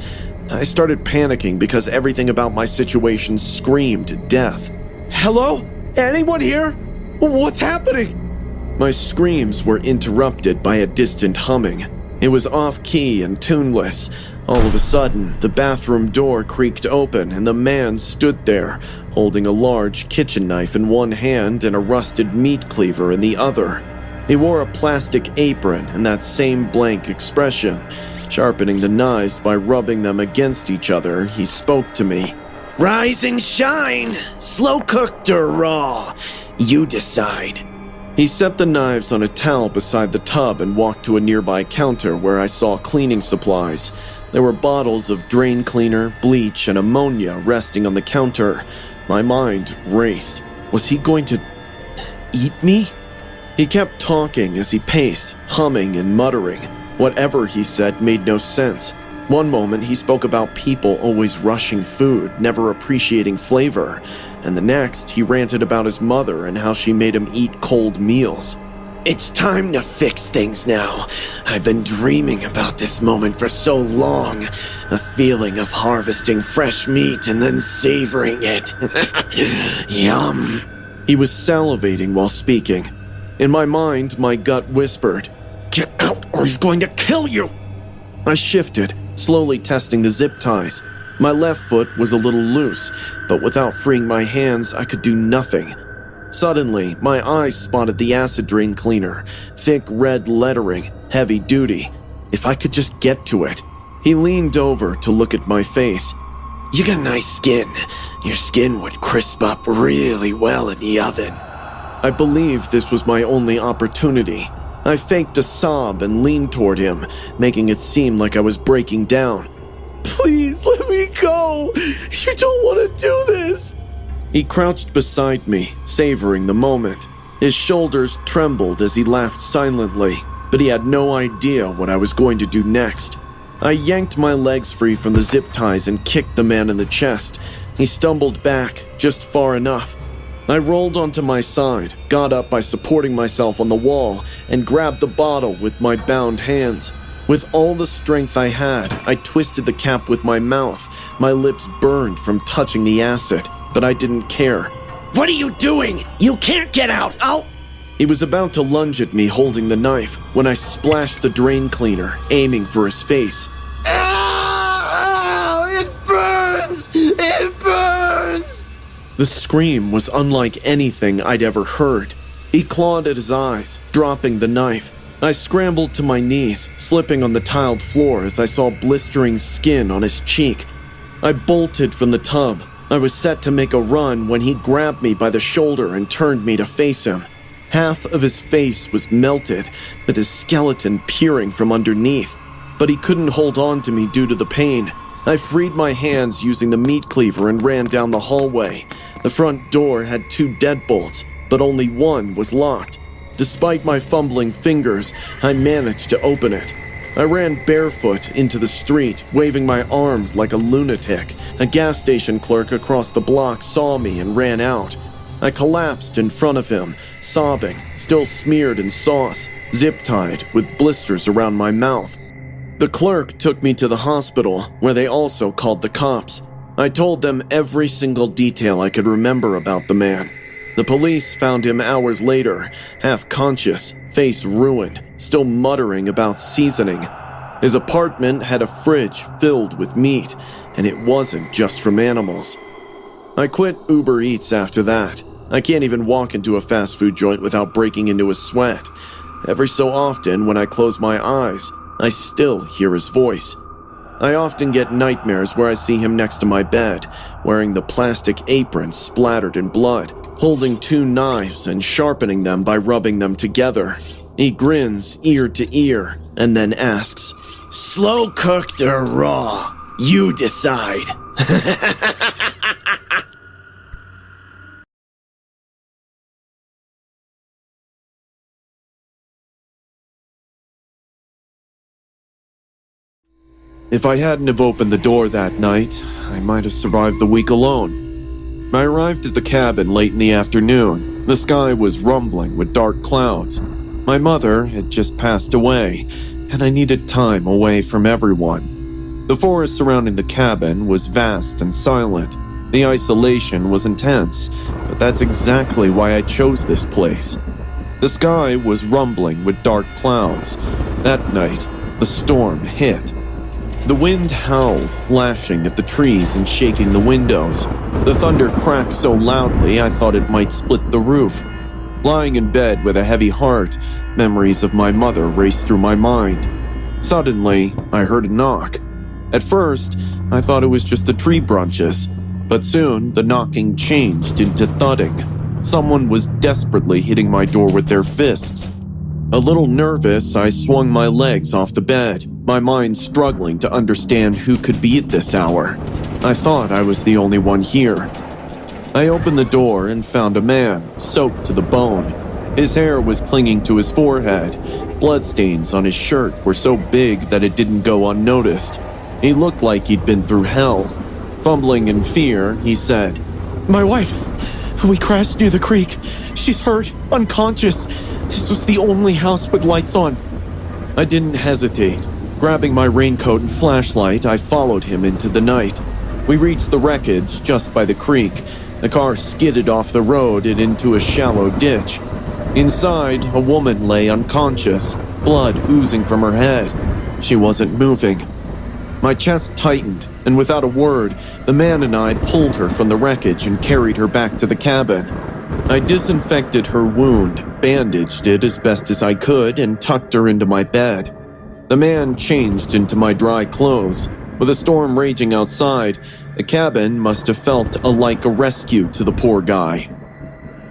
I started panicking because everything about my situation screamed death. "Hello? Anyone here? What's happening?" My screams were interrupted by a distant humming. It was off-key and tuneless. All of a sudden, the bathroom door creaked open and the man stood there, holding a large kitchen knife in one hand and a rusted meat cleaver in the other. He wore a plastic apron and that same blank expression. Sharpening the knives by rubbing them against each other, he spoke to me. "Rise and shine! Slow-cooked or raw? You decide." He set the knives on a towel beside the tub and walked to a nearby counter where I saw cleaning supplies. There were bottles of drain cleaner, bleach, and ammonia resting on the counter. My mind raced. Was he going to eat me? He kept talking as he paced, humming and muttering. Whatever he said made no sense. One moment he spoke about people always rushing food, never appreciating flavor, and the next he ranted about his mother and how she made him eat cold meals. "It's time to fix things now. I've been dreaming about this moment for so long. A feeling of harvesting fresh meat and then savoring it. Yum." He was salivating while speaking. In my mind, my gut whispered, "Get out or he's going to kill you!" I shifted, slowly testing the zip ties. My left foot was a little loose, but without freeing my hands, I could do nothing. Suddenly, my eyes spotted the acid drain cleaner, thick red lettering, heavy duty. If I could just get to it. He leaned over to look at my face. "You got nice skin. Your skin would crisp up really well in the oven." I believed this was my only opportunity. I faked a sob and leaned toward him, making it seem like I was breaking down. "Please let me go. You don't want to do this. He crouched beside me, savoring the moment. His shoulders trembled as he laughed silently, but he had no idea what I was going to do next. I yanked my legs free from the zip ties and kicked the man in the chest. He stumbled back, just far enough. I rolled onto my side, got up by supporting myself on the wall, and grabbed the bottle with my bound hands. With all the strength I had, I twisted the cap with my mouth. My lips burned from touching the acid, but I didn't care. What are you doing? You can't get out! He was about to lunge at me holding the knife when I splashed the drain cleaner, aiming for his face. Ow! It burns! It burns! The scream was unlike anything I'd ever heard. He clawed at his eyes, dropping the knife. I scrambled to my knees, slipping on the tiled floor as I saw blistering skin on his cheek. I bolted from the tub. I was set to make a run when he grabbed me by the shoulder and turned me to face him. Half of his face was melted, with his skeleton peering from underneath, but he couldn't hold on to me due to the pain. I freed my hands using the meat cleaver and ran down the hallway. The front door had 2 deadbolts, but only one was locked. Despite my fumbling fingers, I managed to open it. I ran barefoot into the street, waving my arms like a lunatic. A gas station clerk across the block saw me and ran out. I collapsed in front of him, sobbing, still smeared in sauce, zip-tied with blisters around my mouth. The clerk took me to the hospital, where they also called the cops. I told them every single detail I could remember about the man. The police found him hours later, half-conscious, face ruined, still muttering about seasoning. His apartment had a fridge filled with meat, and it wasn't just from animals. I quit Uber Eats after that. I can't even walk into a fast food joint without breaking into a sweat. Every so often, when I close my eyes, I still hear his voice. I often get nightmares where I see him next to my bed, wearing the plastic apron splattered in blood, holding 2 knives and sharpening them by rubbing them together. He grins ear to ear and then asks, Slow cooked or raw? You decide. If I hadn't have opened the door that night, I might have survived the week alone. I arrived at the cabin late in the afternoon. The sky was rumbling with dark clouds. My mother had just passed away, and I needed time away from everyone. The forest surrounding the cabin was vast and silent. The isolation was intense, but that's exactly why I chose this place. The sky was rumbling with dark clouds. That night, the storm hit. The wind howled, lashing at the trees and shaking the windows. The thunder cracked so loudly I thought it might split the roof. Lying in bed with a heavy heart, memories of my mother raced through my mind. Suddenly, I heard a knock. At first, I thought it was just the tree branches, but soon the knocking changed into thudding. Someone was desperately hitting my door with their fists. A little nervous, I swung my legs off the bed, my mind struggling to understand who could be at this hour. I thought I was the only one here. I opened the door and found a man, soaked to the bone. His hair was clinging to his forehead. Bloodstains on his shirt were so big that it didn't go unnoticed. He looked like he'd been through hell. Fumbling in fear, he said, My wife, we crashed near the creek. She's hurt, unconscious. This was the only house with lights on. I didn't hesitate. Grabbing my raincoat and flashlight, I followed him into the night. We reached the wreckage just by the creek. The car skidded off the road and into a shallow ditch. Inside, a woman lay unconscious, blood oozing from her head. She wasn't moving. My chest tightened, and without a word, the man and I pulled her from the wreckage and carried her back to the cabin. I disinfected her wound, bandaged it as best as I could, and tucked her into my bed. The man changed into my dry clothes. With a storm raging outside, the cabin must have felt like a rescue to the poor guy.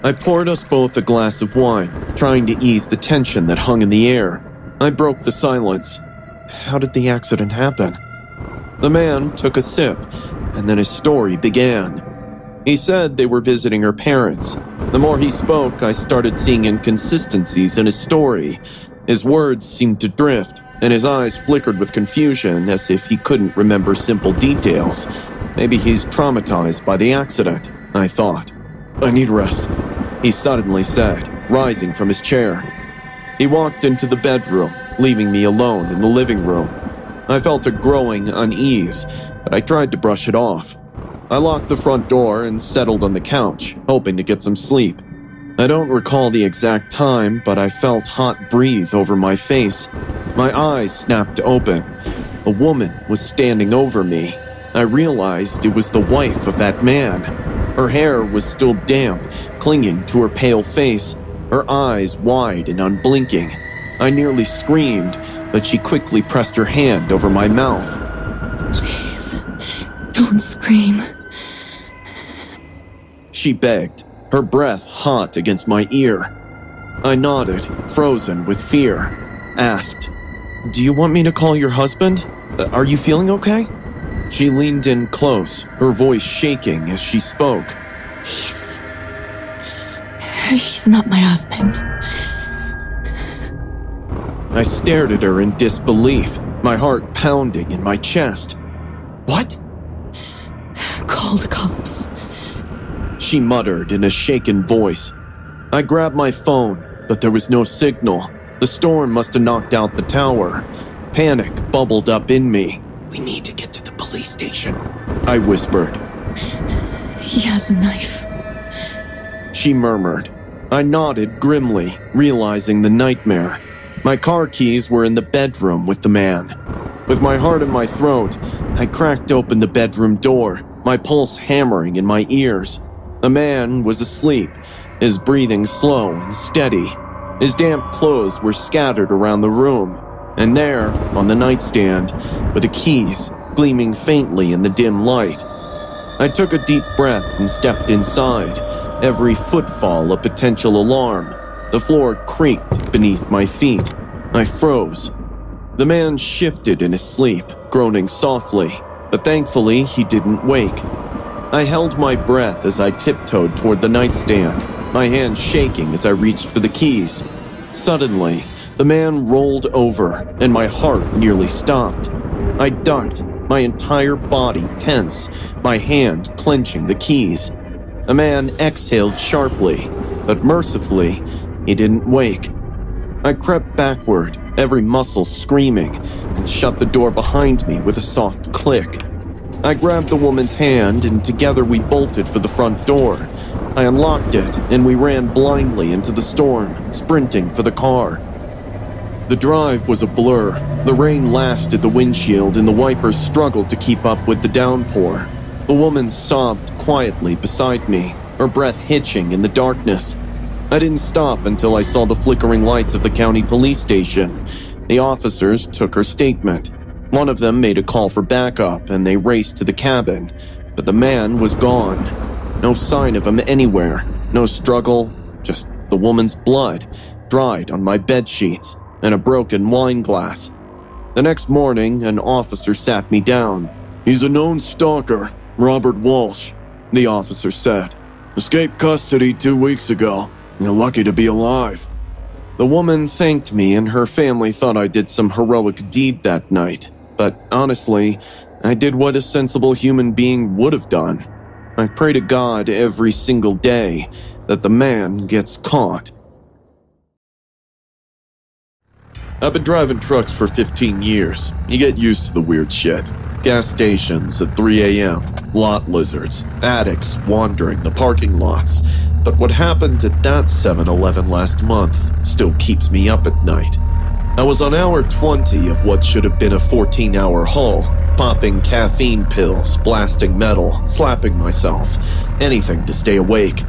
I poured us both a glass of wine, trying to ease the tension that hung in the air. I broke the silence. How did the accident happen? The man took a sip, and then his story began. He said they were visiting her parents. The more he spoke, I started seeing inconsistencies in his story. His words seemed to drift, and his eyes flickered with confusion as if he couldn't remember simple details. Maybe he's traumatized by the accident, I thought. I need rest, he suddenly said, rising from his chair. He walked into the bedroom, leaving me alone in the living room. I felt a growing unease, but I tried to brush it off. I locked the front door and settled on the couch, hoping to get some sleep. I don't recall the exact time, but I felt hot breathe over my face. My eyes snapped open. A woman was standing over me. I realized it was the wife of that man. Her hair was still damp, clinging to her pale face, her eyes wide and unblinking. I nearly screamed, but she quickly pressed her hand over my mouth. Please, don't scream. She begged, her breath hot against my ear. I nodded, frozen with fear. Asked, "Do you want me to call your husband? Are you feeling okay?" She leaned in close, her voice shaking as she spoke. He's not my husband. I stared at her in disbelief, my heart pounding in my chest. What? Call the cops. She muttered in a shaken voice. I grabbed my phone, but there was no signal. The storm must have knocked out the tower. Panic bubbled up in me. "We need to get to the police station," I whispered. He has a knife. She murmured. I nodded grimly, realizing the nightmare. My car keys were in the bedroom with the man. With my heart in my throat, I cracked open the bedroom door, my pulse hammering in my ears. The man was asleep, his breathing slow and steady. His damp clothes were scattered around the room, and there, on the nightstand, were the keys, gleaming faintly in the dim light. I took a deep breath and stepped inside, every footfall a potential alarm. The floor creaked beneath my feet. I froze. The man shifted in his sleep, groaning softly, but thankfully he didn't wake. I held my breath as I tiptoed toward the nightstand, my hand shaking as I reached for the keys. Suddenly, the man rolled over, and my heart nearly stopped. I ducked, my entire body tense, my hand clenching the keys. The man exhaled sharply, but mercifully, he didn't wake. I crept backward, every muscle screaming, and shut the door behind me with a soft click. I grabbed the woman's hand, and together we bolted for the front door. I unlocked it, and we ran blindly into the storm, sprinting for the car. The drive was a blur. The rain lashed at the windshield, and the wipers struggled to keep up with the downpour. The woman sobbed quietly beside me, her breath hitching in the darkness. I didn't stop until I saw the flickering lights of the county police station. The officers took her statement. One of them made a call for backup, and they raced to the cabin, but the man was gone. No sign of him anywhere, no struggle, just the woman's blood, dried on my bedsheets, and a broken wine glass. The next morning, an officer sat me down. "He's a known stalker, Robert Walsh," the officer said. "Escaped custody 2 weeks ago. You're lucky to be alive." The woman thanked me, and her family thought I did some heroic deed that night. But honestly, I did what a sensible human being would have done. I pray to God every single day that the man gets caught. I've been driving trucks for 15 years. You get used to the weird shit. Gas stations at 3 a.m., lot lizards, addicts wandering the parking lots. But what happened at that 7-Eleven last month still keeps me up at night. I was on hour 20 of what should have been a 14-hour haul, popping caffeine pills, blasting metal, slapping myself, anything to stay awake.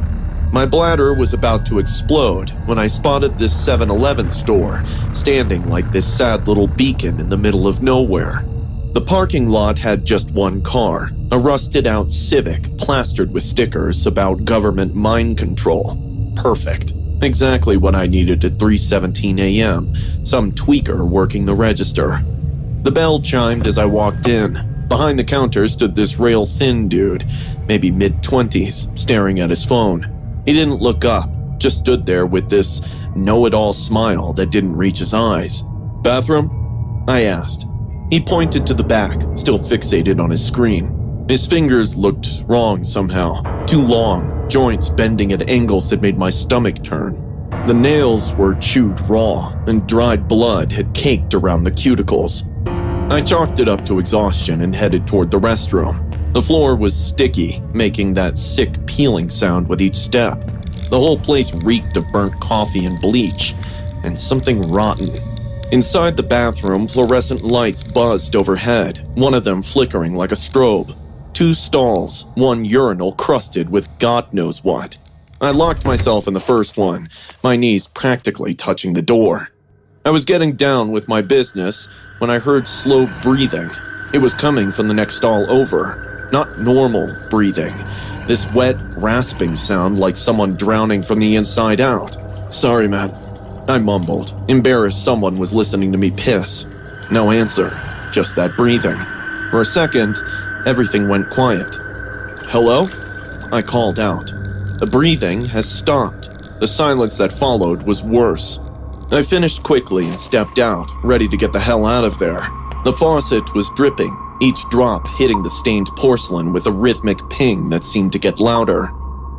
My bladder was about to explode when I spotted this 7-Eleven store, standing like this sad little beacon in the middle of nowhere. The parking lot had just one car, a rusted-out Civic plastered with stickers about government mind control. Perfect. Exactly what I needed at 3:17 a.m., some tweaker working the register. The bell chimed as I walked in. Behind the counter stood this rail-thin dude, maybe mid-20s, staring at his phone. He didn't look up, just stood there with this know-it-all smile that didn't reach his eyes. "Bathroom?" I asked. He pointed to the back, still fixated on his screen. His fingers looked wrong somehow, too long, joints bending at angles that made my stomach turn. The nails were chewed raw, and dried blood had caked around the cuticles. I chalked it up to exhaustion and headed toward the restroom. The floor was sticky, making that sick peeling sound with each step. The whole place reeked of burnt coffee and bleach, and something rotten. Inside the bathroom, fluorescent lights buzzed overhead, one of them flickering like a strobe. 2 stalls, one urinal crusted with God knows what. I locked myself in the first one, my knees practically touching the door. I was getting down with my business when I heard slow breathing. It was coming from the next stall over. Not normal breathing. This wet, rasping sound like someone drowning from the inside out. "Sorry, man," I mumbled, embarrassed someone was listening to me piss. No answer, just that breathing. For a second, everything went quiet. "Hello?" I called out. The breathing has stopped. The silence that followed was worse. I finished quickly and stepped out, ready to get the hell out of there. The faucet was dripping, each drop hitting the stained porcelain with a rhythmic ping that seemed to get louder.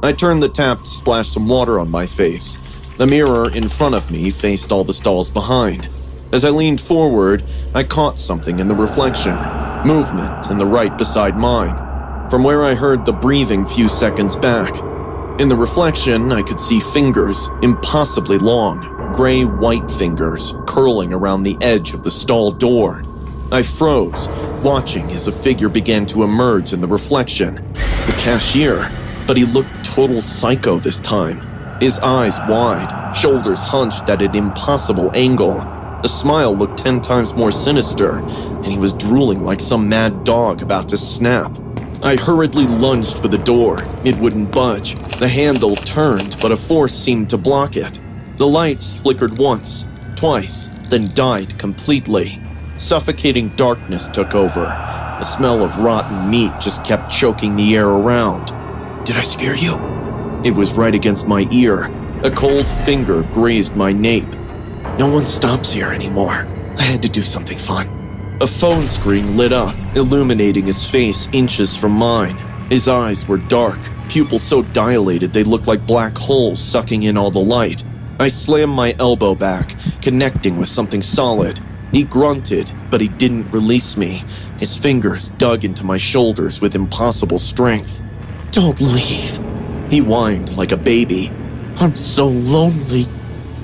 I turned the tap to splash some water on my face. The mirror in front of me faced all the stalls behind. As I leaned forward, I caught something in the reflection. Movement in the right beside mine, from where I heard the breathing few seconds back. In the reflection, I could see fingers, impossibly long, gray-white fingers, curling around the edge of the stall door. I froze, watching as a figure began to emerge in the reflection. The cashier, but he looked total psycho this time. His eyes wide, shoulders hunched at an impossible angle. The smile looked 10 times more sinister, and he was drooling like some mad dog about to snap. I hurriedly lunged for the door. It wouldn't budge. The handle turned, but a force seemed to block it. The lights flickered once, twice, then died completely. Suffocating darkness took over. The smell of rotten meat just kept choking the air around. "Did I scare you?" It was right against my ear. A cold finger grazed my nape. "No one stops here anymore. I had to do something fun." A phone screen lit up, illuminating his face inches from mine. His eyes were dark, pupils so dilated they looked like black holes sucking in all the light. I slammed my elbow back, connecting with something solid. He grunted, but he didn't release me. His fingers dug into my shoulders with impossible strength. "Don't leave," he whined like a baby. "I'm so lonely."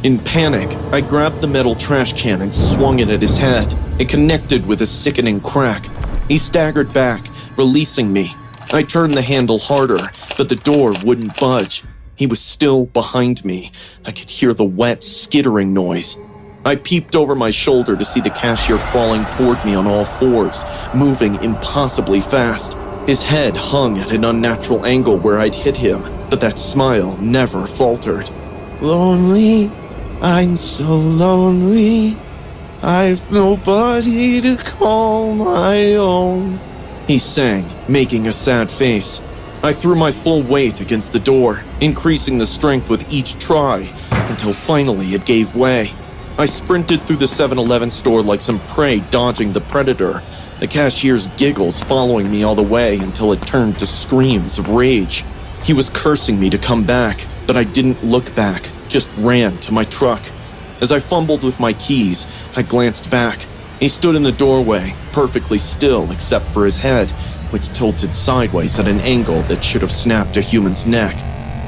In panic, I grabbed the metal trash can and swung it at his head. It connected with a sickening crack. He staggered back, releasing me. I turned the handle harder, but the door wouldn't budge. He was still behind me. I could hear the wet, skittering noise. I peeped over my shoulder to see the cashier crawling toward me on all fours, moving impossibly fast. His head hung at an unnatural angle where I'd hit him, but that smile never faltered. "Lonely, I'm so lonely. I've nobody to call my own," he sang, making a sad face. I threw my full weight against the door, increasing the strength with each try, until finally it gave way. I sprinted through the 7-Eleven store like some prey dodging the predator, the cashier's giggles following me all the way until it turned to screams of rage. He was cursing me to come back, but I didn't look back, just ran to my truck. As I fumbled with my keys, I glanced back. He stood in the doorway, perfectly still except for his head, which tilted sideways at an angle that should have snapped a human's neck.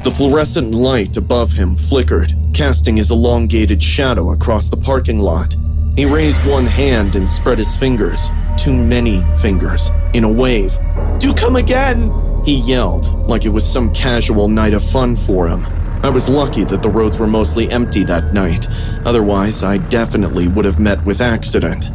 The fluorescent light above him flickered, casting his elongated shadow across the parking lot. He raised one hand and spread his fingers, too many fingers, in a wave. "Do come again!" he yelled, like it was some casual night of fun for him. I was lucky that the roads were mostly empty that night, otherwise I definitely would have met with accident.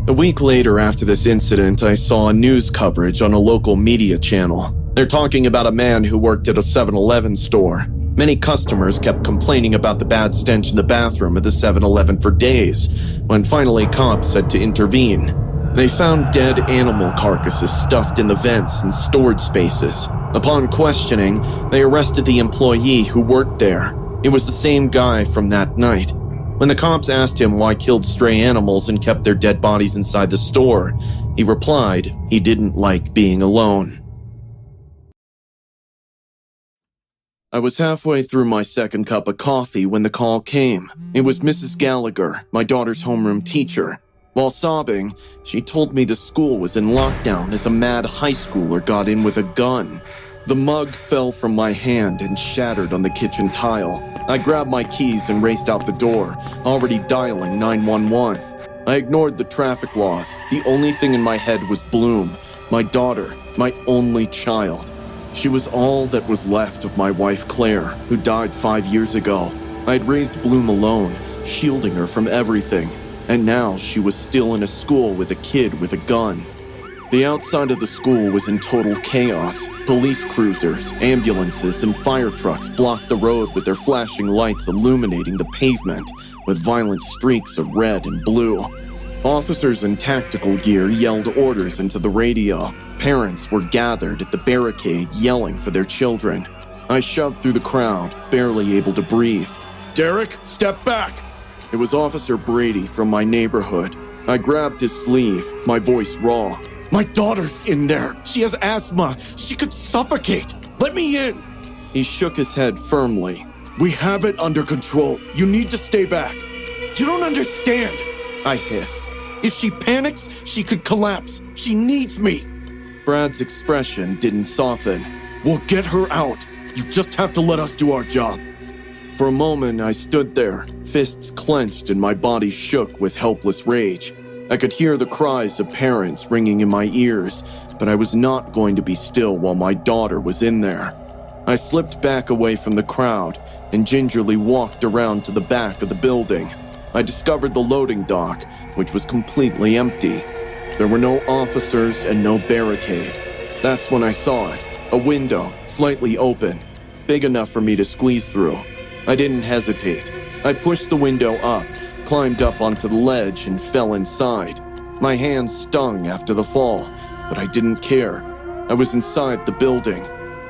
A week later after this incident, I saw news coverage on a local media channel. They're talking about a man who worked at a 7-Eleven store. Many customers kept complaining about the bad stench in the bathroom of the 7-Eleven for days, when finally cops had to intervene. They found dead animal carcasses stuffed in the vents and storage spaces. Upon questioning, they arrested the employee who worked there. It was the same guy from that night. When the cops asked him why killed stray animals and kept their dead bodies inside the store, he replied he didn't like being alone. I was halfway through my second cup of coffee when the call came. It was Mrs. Gallagher, my daughter's homeroom teacher. While sobbing, she told me the school was in lockdown as a mad high schooler got in with a gun. The mug fell from my hand and shattered on the kitchen tile. I grabbed my keys and raced out the door, already dialing 911. I ignored the traffic laws. The only thing in my head was Bloom, my daughter, my only child. She was all that was left of my wife Claire, who died 5 years ago. I had raised Bloom alone, shielding her from everything. And now she was still in a school with a kid with a gun. The outside of the school was in total chaos. Police cruisers, ambulances, and fire trucks blocked the road with their flashing lights illuminating the pavement with violent streaks of red and blue. Officers in tactical gear yelled orders into the radio. Parents were gathered at the barricade yelling for their children. I shoved through the crowd, barely able to breathe. Derek, step back! It was Officer Brady from my neighborhood. I grabbed his sleeve, my voice raw. My daughter's in there. She has asthma. She could suffocate. Let me in. He shook his head firmly. We have it under control. You need to stay back. You don't understand. I hissed. If she panics, she could collapse. She needs me. Brad's expression didn't soften. We'll get her out. You just have to let us do our job. For a moment, I stood there, fists clenched and my body shook with helpless rage. I could hear the cries of parents ringing in my ears, but I was not going to be still while my daughter was in there. I slipped back away from the crowd and gingerly walked around to the back of the building. I discovered the loading dock, which was completely empty. There were no officers and no barricade. That's when I saw it, a window, slightly open, big enough for me to squeeze through. I didn't hesitate. I pushed the window up, climbed up onto the ledge, and fell inside. My hands stung after the fall, but I didn't care. I was inside the building.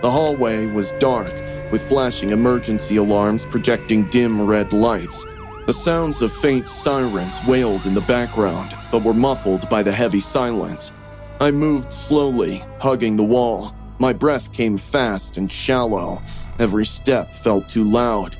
The hallway was dark, with flashing emergency alarms projecting dim red lights. The sounds of faint sirens wailed in the background, but were muffled by the heavy silence. I moved slowly, hugging the wall. My breath came fast and shallow. Every step felt too loud.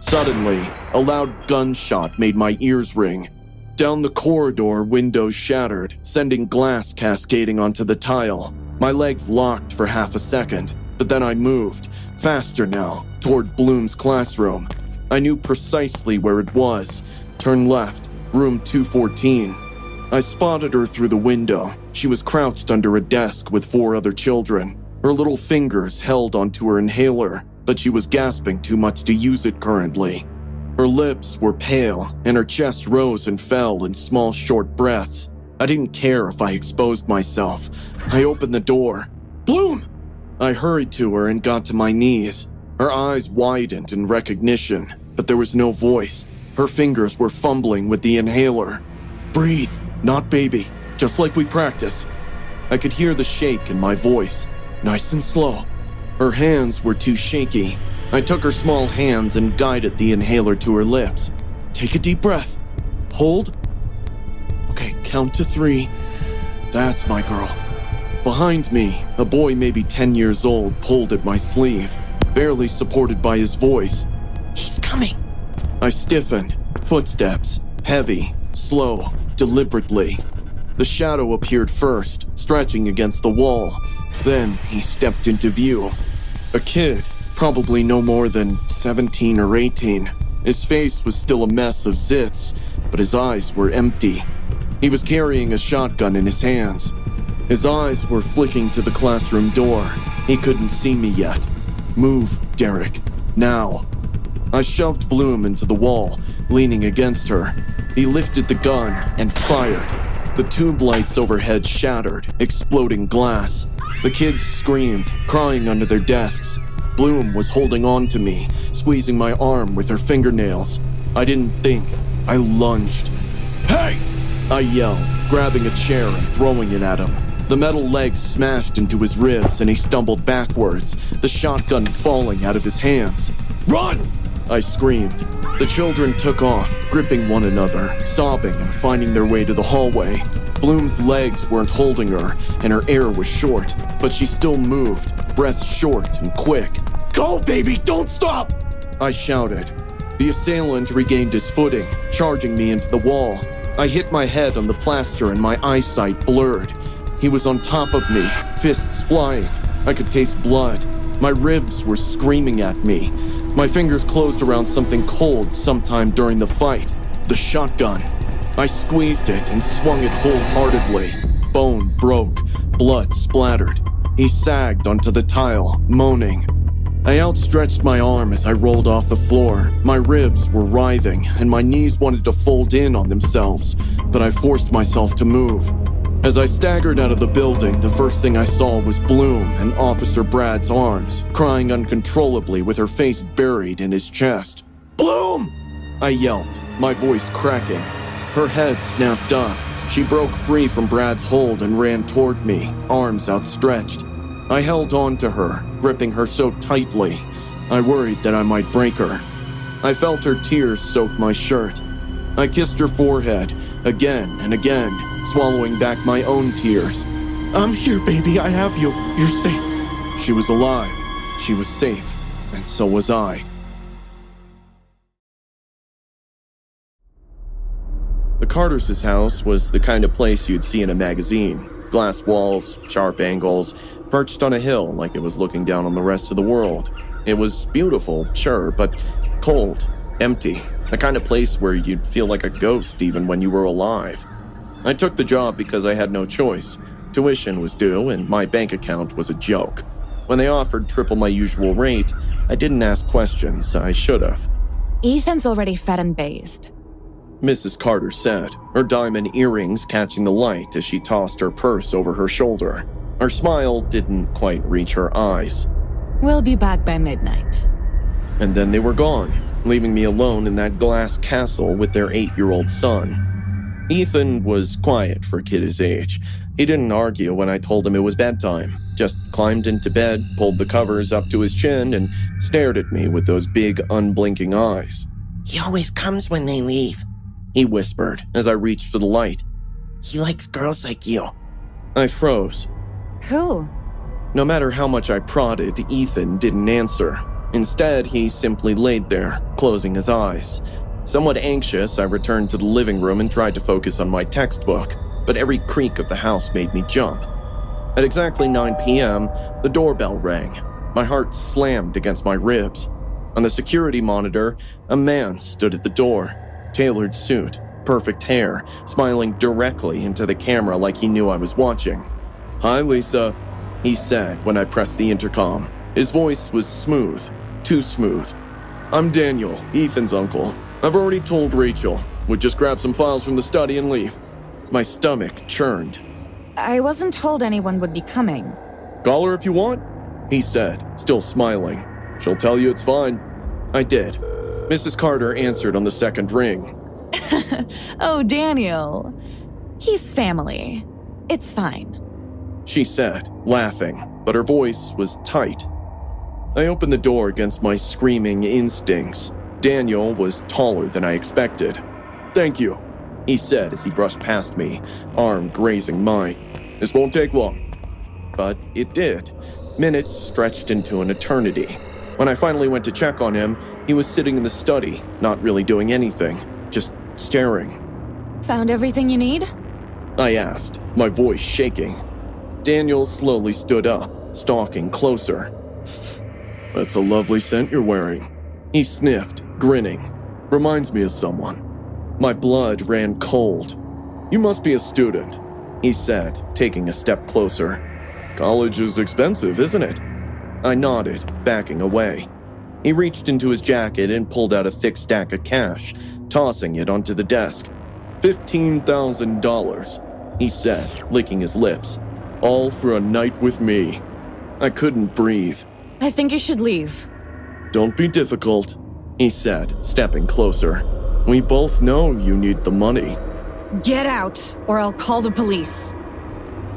Suddenly, a loud gunshot made my ears ring. Down the corridor, windows shattered, sending glass cascading onto the tile. My legs locked for half a second, but then I moved, faster now, toward Bloom's classroom. I knew precisely where it was. Turn left, room 214. I spotted her through the window. She was crouched under a desk with 4 other children. Her little fingers held onto her inhaler, but she was gasping too much to use it currently. Her lips were pale, and her chest rose and fell in small, short breaths. I didn't care if I exposed myself. I opened the door. Bloom! I hurried to her and got to my knees. Her eyes widened in recognition, but there was no voice. Her fingers were fumbling with the inhaler. Breathe, not baby, just like we practice. I could hear the shake in my voice, nice and slow. Her hands were too shaky. I took her small hands and guided the inhaler to her lips. Take a deep breath. Hold. Okay, count to 3. That's my girl. Behind me, a boy maybe 10 years old pulled at my sleeve, barely supported by his voice. He's coming. I stiffened. Footsteps. Heavy, slow, deliberately. The shadow appeared first, stretching against the wall. Then he stepped into view. A kid, probably no more than 17 or 18. His face was still a mess of zits, but his eyes were empty. He was carrying a shotgun in his hands. His eyes were flicking to the classroom door. He couldn't see me yet. Move, Derek. Now. I shoved Bloom into the wall, leaning against her. He lifted the gun and fired. The tube lights overhead shattered, exploding glass. The kids screamed, crying under their desks. Bloom was holding on to me, squeezing my arm with her fingernails. I didn't think. I lunged. Hey! I yelled. grabbing a chair and throwing it at him. The metal leg smashed into his ribs and he stumbled backwards, the shotgun falling out of his hands. Run! I screamed. The children took off, gripping one another, sobbing and finding their way to the hallway. Bloom's legs weren't holding her, and her air was short, but she still moved, breath short and quick. Go, baby! Don't stop! I shouted. The assailant regained his footing, charging me into the wall. I hit my head on the plaster and my eyesight blurred. He was on top of me, fists flying. I could taste blood. My ribs were screaming at me. My fingers closed around something cold sometime during the fight. The shotgun. I squeezed it and swung it wholeheartedly. Bone broke, blood splattered. He sagged onto the tile, moaning. I outstretched my arm as I rolled off the floor. My ribs were writhing, and my knees wanted to fold in on themselves, but I forced myself to move. As I staggered out of the building, the first thing I saw was Bloom in Officer Brad's arms, crying uncontrollably with her face buried in his chest. Bloom! I yelped, my voice cracking. Her head snapped up. She broke free from Brad's hold and ran toward me, arms outstretched. I held on to her, gripping her so tightly. I worried that I might break her. I felt her tears soak my shirt. I kissed her forehead, again and again, swallowing back my own tears. I'm here, baby. I have you. You're safe. She was alive. She was safe. And so was I. The Carters' house was the kind of place you'd see in a magazine. Glass walls, sharp angles, perched on a hill like it was looking down on the rest of the world. It was beautiful, sure, but cold, empty. The kind of place where you'd feel like a ghost even when you were alive. I took the job because I had no choice. Tuition was due and my bank account was a joke. When they offered triple my usual rate, I didn't ask questions. I should have. Ethan's already fed and bathed. Mrs. Carter said, her diamond earrings catching the light as she tossed her purse over her shoulder. Her smile didn't quite reach her eyes. We'll be back by midnight. And then they were gone, leaving me alone in that glass castle with their 8-year-old son. Ethan was quiet for a kid his age. He didn't argue when I told him it was bedtime, just climbed into bed, pulled the covers up to his chin, and stared at me with those big, unblinking eyes. He always comes when they leave, he whispered as I reached for the light. He likes girls like you. I froze. Who? No matter how much I prodded, Ethan didn't answer. Instead, he simply laid there, closing his eyes. Somewhat anxious, I returned to the living room and tried to focus on my textbook, but every creak of the house made me jump. At exactly 9 p.m., the doorbell rang. My heart slammed against my ribs. On the security monitor, a man stood at the door. Tailored suit, perfect hair, smiling directly into the camera like he knew I was watching. "Hi, Lisa," he said when I pressed the intercom. His voice was smooth, too smooth. "I'm Daniel, Ethan's uncle. I've already told Rachel. Would just grab some files from the study and leave." My stomach churned. I wasn't told anyone would be coming. "Call her if you want," he said, still smiling. "She'll tell you it's fine." I did. Mrs. Carter answered on the second ring. Oh, Daniel. He's family. It's fine. She said, laughing, but her voice was tight. I opened the door against my screaming instincts. Daniel was taller than I expected. "Thank you," he said as he brushed past me, arm grazing mine. "This won't take long." But it did. Minutes stretched into an eternity. When I finally went to check on him, he was sitting in the study, not really doing anything, just staring. Found everything you need? I asked, my voice shaking. Daniel slowly stood up, stalking closer. "That's a lovely scent you're wearing." He sniffed, grinning. "Reminds me of someone." My blood ran cold. "You must be a student," he said, taking a step closer. "College is expensive, isn't it?" I nodded, backing away. He reached into his jacket and pulled out a thick stack of cash, tossing it onto the desk. $15,000, he said, licking his lips. "All for a night with me." I couldn't breathe. I think you should leave. "Don't be difficult," he said, stepping closer. "We both know you need the money." Get out, or I'll call the police.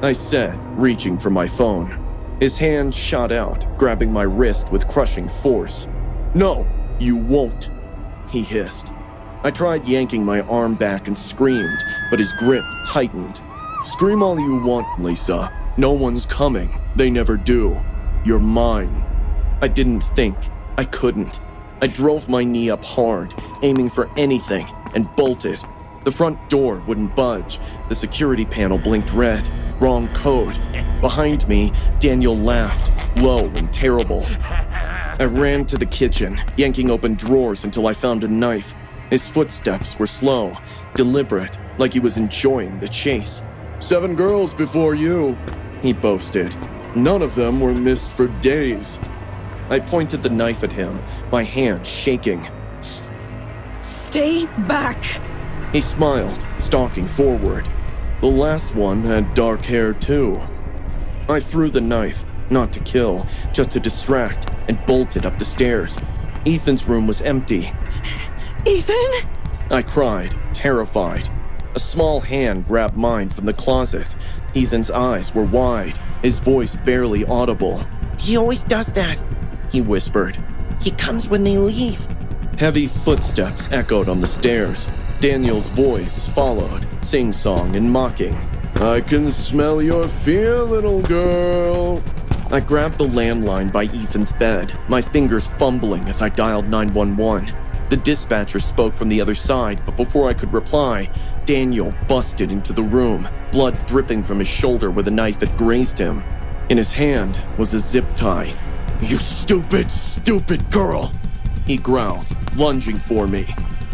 I said, reaching for my phone. His hand shot out, grabbing my wrist with crushing force. "No, you won't," he hissed. I tried yanking my arm back and screamed, but his grip tightened. "Scream all you want, Lisa. No one's coming. They never do. You're mine." I didn't think. I couldn't. I drove my knee up hard, aiming for anything, and bolted. The front door wouldn't budge. The security panel blinked red. Wrong code. Behind me, Daniel laughed, low and terrible. I ran to the kitchen, yanking open drawers until I found a knife. His footsteps were slow, deliberate, like he was enjoying the chase. "7 girls before you," he boasted. "None of them were missed for days." I pointed the knife at him, my hand shaking. Stay back! He smiled, stalking forward. The last one had dark hair too. I threw the knife, not to kill, just to distract, and bolted up the stairs. Ethan's room was empty. Ethan? I cried, terrified. A small hand grabbed mine from the closet. Ethan's eyes were wide, his voice barely audible. He always does that. He whispered. He comes when they leave. Heavy footsteps echoed on the stairs. Daniel's voice followed, sing-song and mocking. "I can smell your fear, little girl." I grabbed the landline by Ethan's bed, my fingers fumbling as I dialed 911. The dispatcher spoke from the other side, but before I could reply, Daniel busted into the room, blood dripping from his shoulder where the knife had grazed him. In his hand was a zip tie. "You stupid, stupid girl!" he growled, lunging for me.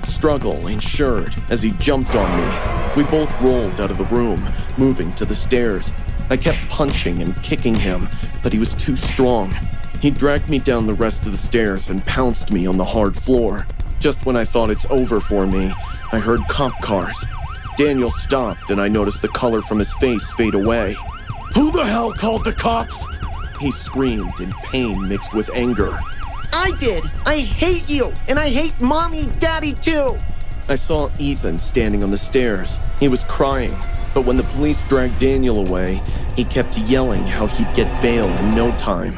Struggle ensured as he jumped on me. We both rolled out of the room, moving to the stairs. I kept punching and kicking him, but he was too strong. He dragged me down the rest of the stairs and pounced me on the hard floor. Just when I thought it's over for me, I heard cop cars. Daniel stopped and I noticed the color from his face fade away. "Who the hell called the cops?" He screamed in pain mixed with anger. I did. I hate you, and I hate Mommy, Daddy too. I saw Ethan standing on the stairs. He was crying, but when the police dragged Daniel away, he kept yelling how he'd get bail in no time.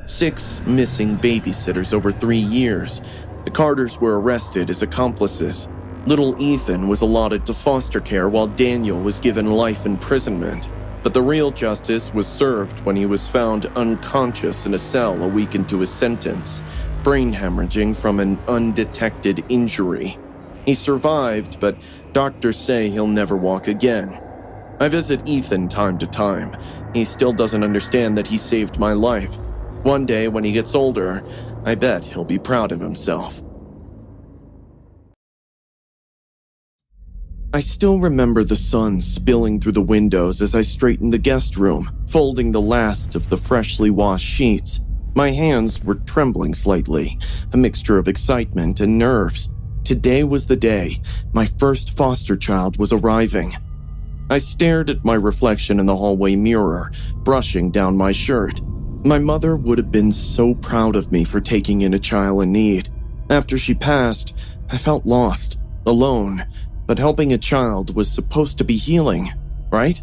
6 missing babysitters over 3 years. The Carters were arrested as accomplices. Little Ethan was allotted to foster care while Daniel was given life imprisonment. But the real justice was served when he was found unconscious in a cell a week into his sentence, brain hemorrhaging from an undetected injury. He survived, but doctors say he'll never walk again. I visit Ethan time to time. He still doesn't understand that he saved my life. One day when he gets older, I bet he'll be proud of himself. I still remember the sun spilling through the windows as I straightened the guest room, folding the last of the freshly washed sheets. My hands were trembling slightly, a mixture of excitement and nerves. Today was the day. My first foster child was arriving. I stared at my reflection in the hallway mirror, brushing down my shirt. My mother would have been so proud of me for taking in a child in need. After she passed, I felt lost, alone. But helping a child was supposed to be healing, right?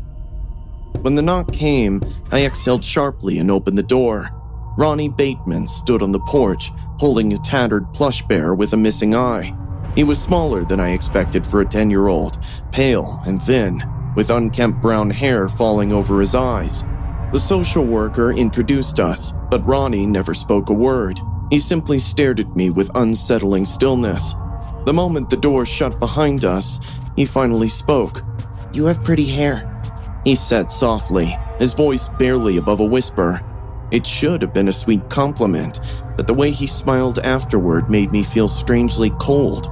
When the knock came, I exhaled sharply and opened the door. Ronnie Bateman stood on the porch, holding a tattered plush bear with a missing eye. He was smaller than I expected for a 10-year-old, pale and thin, with unkempt brown hair falling over his eyes. The social worker introduced us, but Ronnie never spoke a word. He simply stared at me with unsettling stillness. The moment the door shut behind us, he finally spoke. You have pretty hair, he said softly, his voice barely above a whisper. It should have been a sweet compliment, but the way he smiled afterward made me feel strangely cold.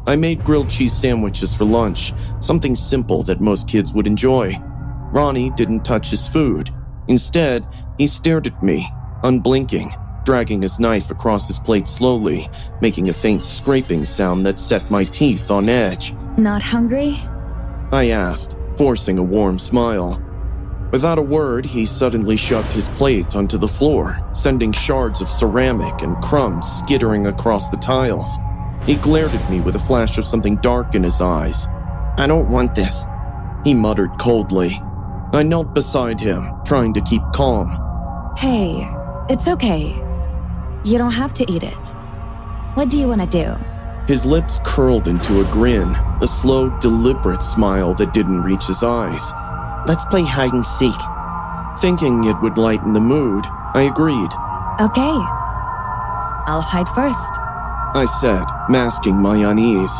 I made grilled cheese sandwiches for lunch, something simple that most kids would enjoy. Ronnie didn't touch his food. Instead, he stared at me, unblinking, dragging his knife across his plate slowly, making a faint scraping sound that set my teeth on edge. Not hungry? I asked, forcing a warm smile. Without a word, he suddenly shoved his plate onto the floor, sending shards of ceramic and crumbs skittering across the tiles. He glared at me with a flash of something dark in his eyes. I don't want this, he muttered coldly. I knelt beside him, trying to keep calm. Hey, it's okay. You don't have to eat it. What do you want to do? His lips curled into a grin, a slow, deliberate smile that didn't reach his eyes. Let's play hide and seek. Thinking it would lighten the mood, I agreed. Okay. I'll hide first. I said, masking my unease.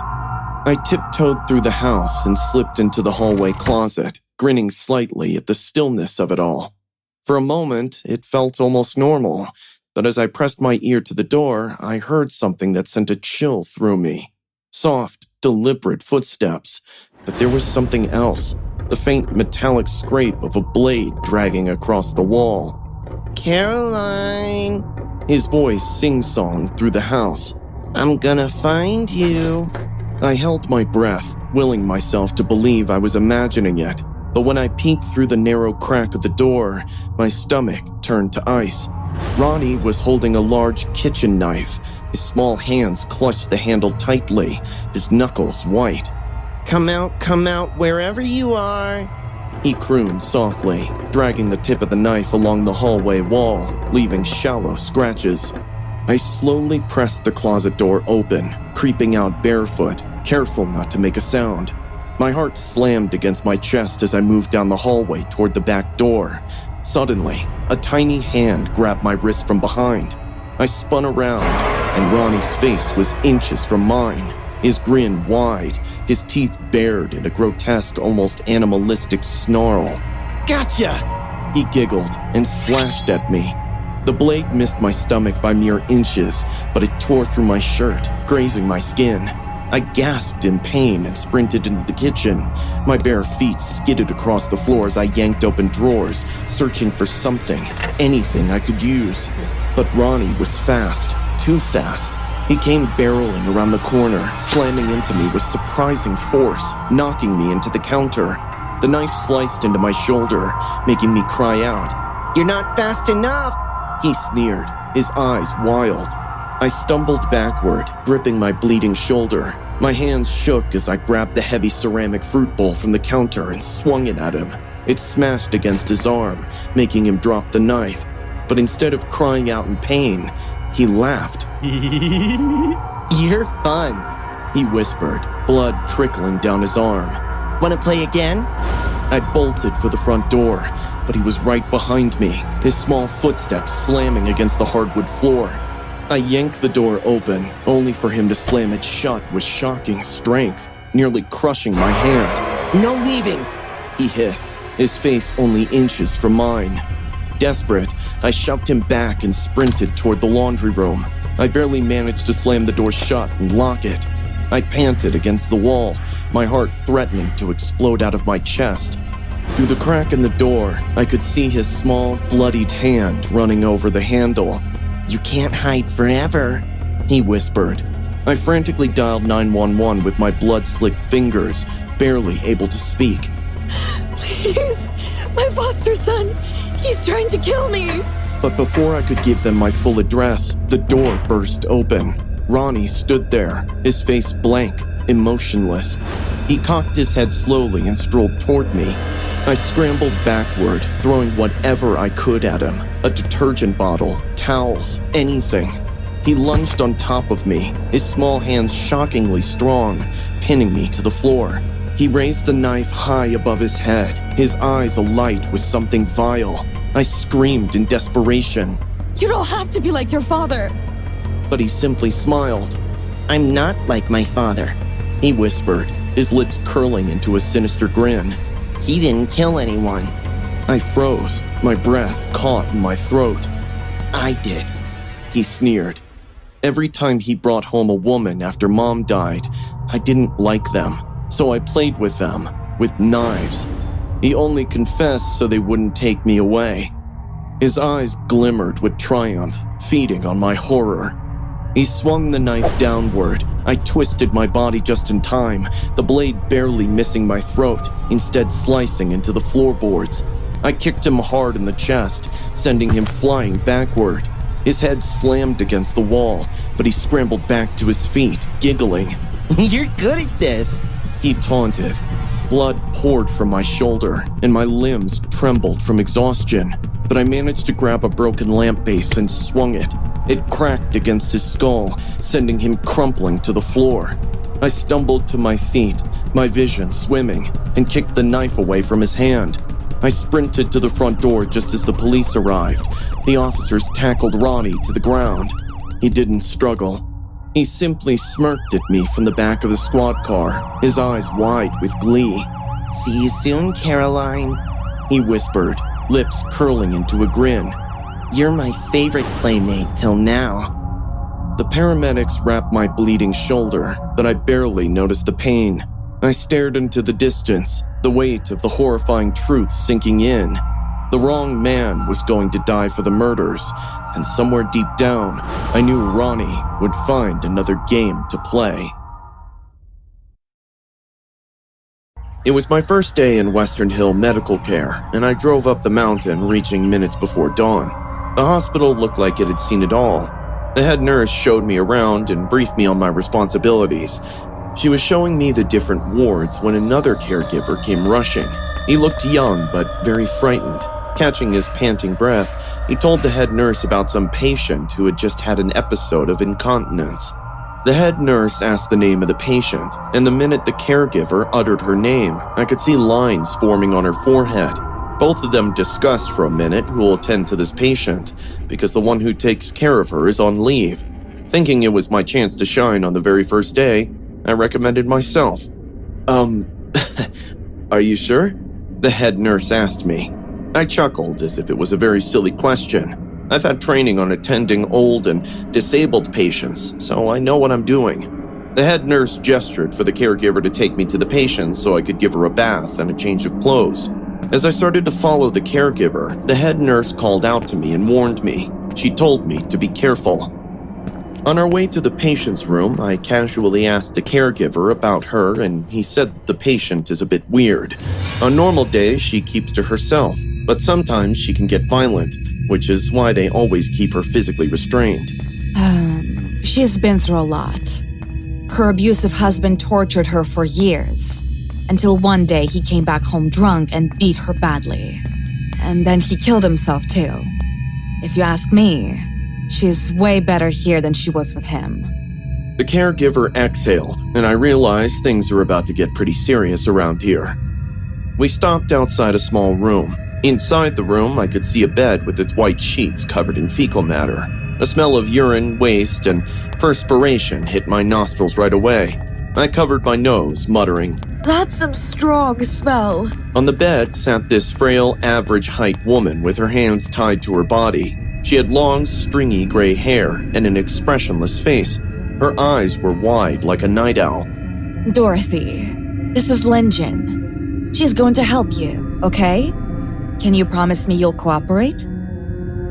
I tiptoed through the house and slipped into the hallway closet, grinning slightly at the stillness of it all. For a moment, it felt almost normal, but as I pressed my ear to the door, I heard something that sent a chill through me. Soft, deliberate footsteps, but there was something else, the faint metallic scrape of a blade dragging across the wall. Caroline, His voice sing-songed through the house. I'm gonna find you. I held my breath, willing myself to believe I was imagining it, but when I peeked through the narrow crack of the door, my stomach turned to ice. Ronnie was holding a large kitchen knife. His small hands clutched the handle tightly, his knuckles white. Come out, wherever you are. He crooned softly, dragging the tip of the knife along the hallway wall, leaving shallow scratches. I slowly pressed the closet door open, creeping out barefoot, careful not to make a sound. My heart slammed against my chest as I moved down the hallway toward the back door. Suddenly, a tiny hand grabbed my wrist from behind. I spun around, and Ronnie's face was inches from mine, his grin wide, his teeth bared in a grotesque, almost animalistic snarl. Gotcha! He giggled and slashed at me. The blade missed my stomach by mere inches, but it tore through my shirt, grazing my skin. I gasped in pain and sprinted into the kitchen. My bare feet skidded across the floor as I yanked open drawers, searching for something, anything I could use. But Ronnie was fast, too fast. He came barreling around the corner, slamming into me with surprising force, knocking me into the counter. The knife sliced into my shoulder, making me cry out. You're not fast enough! He sneered, his eyes wild. I stumbled backward, gripping my bleeding shoulder. My hands shook as I grabbed the heavy ceramic fruit bowl from the counter and swung it at him. It smashed against his arm, making him drop the knife. But instead of crying out in pain, he laughed. You're fun, he whispered, blood trickling down his arm. Wanna play again? I bolted for the front door, but he was right behind me, his small footsteps slamming against the hardwood floor. I yanked the door open, only for him to slam it shut with shocking strength, nearly crushing my hand. No leaving, he hissed, his face only inches from mine. Desperate, I shoved him back and sprinted toward the laundry room. I barely managed to slam the door shut and lock it. I panted against the wall, my heart threatening to explode out of my chest. Through the crack in the door, I could see his small, bloodied hand running over the handle. You can't hide forever, he whispered. I frantically dialed 911 with my blood-slicked fingers, barely able to speak. Please, my foster son, he's trying to kill me. But before I could give them my full address, the door burst open. Ronnie stood there, his face blank, emotionless. He cocked his head slowly and strolled toward me. I scrambled backward, throwing whatever I could at him. A detergent bottle, towels, anything. He lunged on top of me, his small hands shockingly strong, pinning me to the floor. He raised the knife high above his head, his eyes alight with something vile. I screamed in desperation. You don't have to be like your father. But he simply smiled. I'm not like my father, he whispered, his lips curling into a sinister grin. He didn't kill anyone. I froze, my breath caught in my throat. I did, he sneered. Every time he brought home a woman after Mom died, I didn't like them, so I played with them, with knives. He only confessed so they wouldn't take me away. His eyes glimmered with triumph, feeding on my horror. He swung the knife downward. I twisted my body just in time, the blade barely missing my throat, instead slicing into the floorboards. I kicked him hard in the chest, sending him flying backward. His head slammed against the wall, but he scrambled back to his feet, giggling. You're good at this, he taunted. Blood poured from my shoulder, and my limbs trembled from exhaustion, but I managed to grab a broken lamp base and swung it. It cracked against his skull, sending him crumpling to the floor. I stumbled to my feet, my vision swimming, and kicked the knife away from his hand. I sprinted to the front door just as the police arrived. The officers tackled Ronnie to the ground. He didn't struggle. He simply smirked at me from the back of the squad car, his eyes wide with glee. See you soon, Caroline. He whispered, lips curling into a grin. You're my favorite playmate till now. The paramedics wrapped my bleeding shoulder, but I barely noticed the pain. I stared into the distance, the weight of the horrifying truth sinking in. The wrong man was going to die for the murders, and somewhere deep down, I knew Ronnie would find another game to play. It was my first day in Western Hill medical care, and I drove up the mountain, reaching minutes before dawn. The hospital looked like it had seen it all. The head nurse showed me around and briefed me on my responsibilities. She was showing me the different wards when another caregiver came rushing. He looked young but very frightened. Catching his panting breath, he told the head nurse about some patient who had just had an episode of incontinence. The head nurse asked the name of the patient, and the minute the caregiver uttered her name, I could see lines forming on her forehead. Both of them discussed for a minute who will attend to this patient, because the one who takes care of her is on leave. Thinking it was my chance to shine on the very first day, I recommended myself. Are you sure? The head nurse asked me. I chuckled as if it was a very silly question. I've had training on attending old and disabled patients, so I know what I'm doing. The head nurse gestured for the caregiver to take me to the patient so I could give her a bath and a change of clothes. As I started to follow the caregiver, the head nurse called out to me and warned me. She told me to be careful. On our way to the patient's room, I casually asked the caregiver about her, and he said the patient is a bit weird. On normal days, she keeps to herself, but sometimes she can get violent, which is why they always keep her physically restrained. She's been through a lot. Her abusive husband tortured her for years, until one day he came back home drunk and beat her badly. And then he killed himself too. If you ask me, she's way better here than she was with him. The caregiver exhaled, and I realized things are about to get pretty serious around here. We stopped outside a small room. Inside the room, I could see a bed with its white sheets covered in fecal matter. A smell of urine, waste, and perspiration hit my nostrils right away. I covered my nose, muttering, That's some strong smell. On the bed sat this frail, average-height woman with her hands tied to her body. She had long, stringy gray hair and an expressionless face. Her eyes were wide like a night owl. Dorothy, this is Linjin. She's going to help you, okay? Can you promise me you'll cooperate?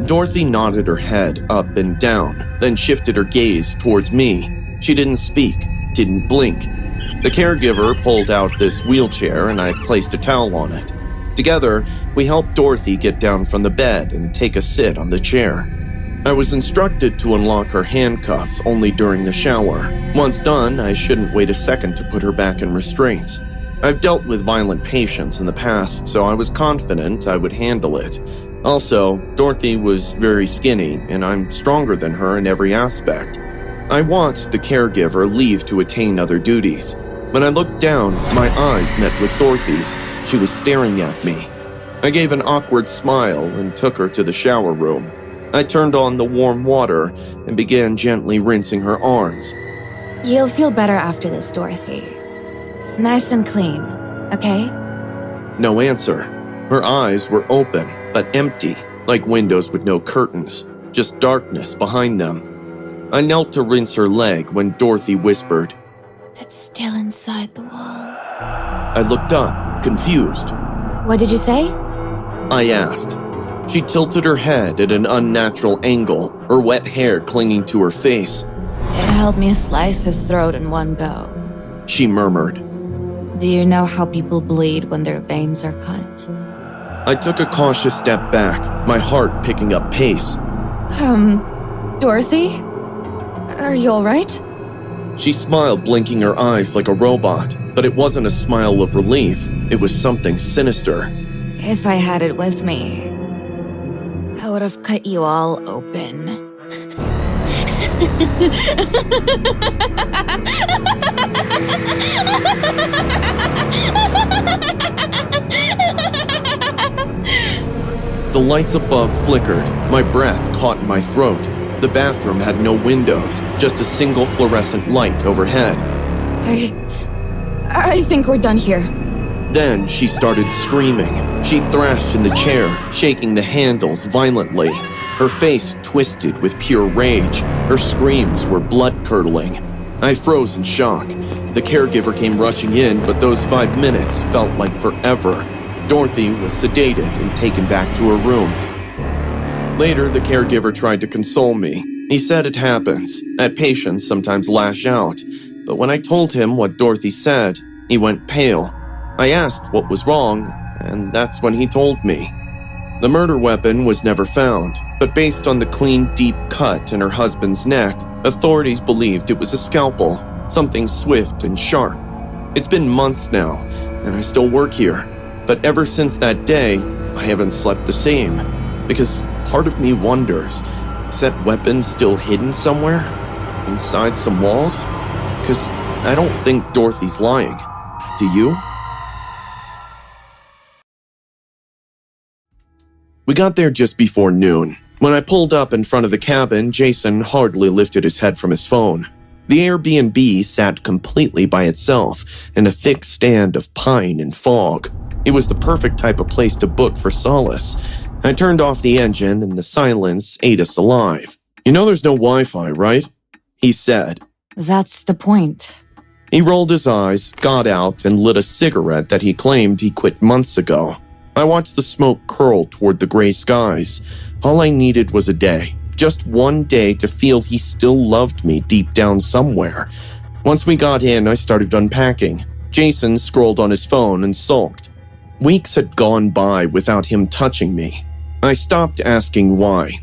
Dorothy nodded her head up and down, then shifted her gaze towards me. She didn't speak, didn't blink. The caregiver pulled out this wheelchair and I placed a towel on it. Together, we helped Dorothy get down from the bed and take a sit on the chair. I was instructed to unlock her handcuffs only during the shower. Once done, I shouldn't wait a second to put her back in restraints. I've dealt with violent patients in the past, so I was confident I would handle it. Also, Dorothy was very skinny, and I'm stronger than her in every aspect. I watched the caregiver leave to attain other duties. When I looked down, my eyes met with Dorothy's. She was staring at me. I gave an awkward smile and took her to the shower room. I turned on the warm water and began gently rinsing her arms. You'll feel better after this, Dorothy. Nice and clean, okay? No answer. Her eyes were open, but empty, like windows with no curtains, just darkness behind them. I knelt to rinse her leg when Dorothy whispered, It's still inside the wall. I looked up, confused. What did you say? I asked. She tilted her head at an unnatural angle, her wet hair clinging to her face. It helped me slice his throat in one go. She murmured. Do you know how people bleed when their veins are cut? I took a cautious step back, my heart picking up pace. Dorothy? Are you alright? She smiled, blinking her eyes like a robot, but it wasn't a smile of relief. It was something sinister. If I had it with me, I would have cut you all open. The lights above flickered. My breath caught in my throat. The bathroom had no windows, just a single fluorescent light overhead. I think we're done here. Then she started screaming. She thrashed in the chair, shaking the handles violently. Her face twisted with pure rage. Her screams were blood-curdling. I froze in shock. The caregiver came rushing in, but those 5 minutes felt like forever. Dorothy was sedated and taken back to her room. Later, the caregiver tried to console me. He said it happens, that patients sometimes lash out. But when I told him what Dorothy said, he went pale. I asked what was wrong, and that's when he told me. The murder weapon was never found, but based on the clean, deep cut in her husband's neck, authorities believed it was a scalpel, something swift and sharp. It's been months now, and I still work here. But ever since that day, I haven't slept the same, because part of me wonders, is that weapon still hidden somewhere? Inside some walls? Because I don't think Dorothy's lying. Do you? We got there just before noon. When I pulled up in front of the cabin, Jason hardly lifted his head from his phone. The Airbnb sat completely by itself in a thick stand of pine and fog. It was the perfect type of place to book for solace. I turned off the engine and the silence ate us alive. "You know there's no Wi-Fi, right?" he said. That's the point. He rolled his eyes, got out, and lit a cigarette that he claimed he quit months ago. I watched the smoke curl toward the gray skies. All I needed was a day. Just one day to feel he still loved me deep down somewhere. Once we got in, I started unpacking. Jason scrolled on his phone and sulked. Weeks had gone by without him touching me. I stopped asking why.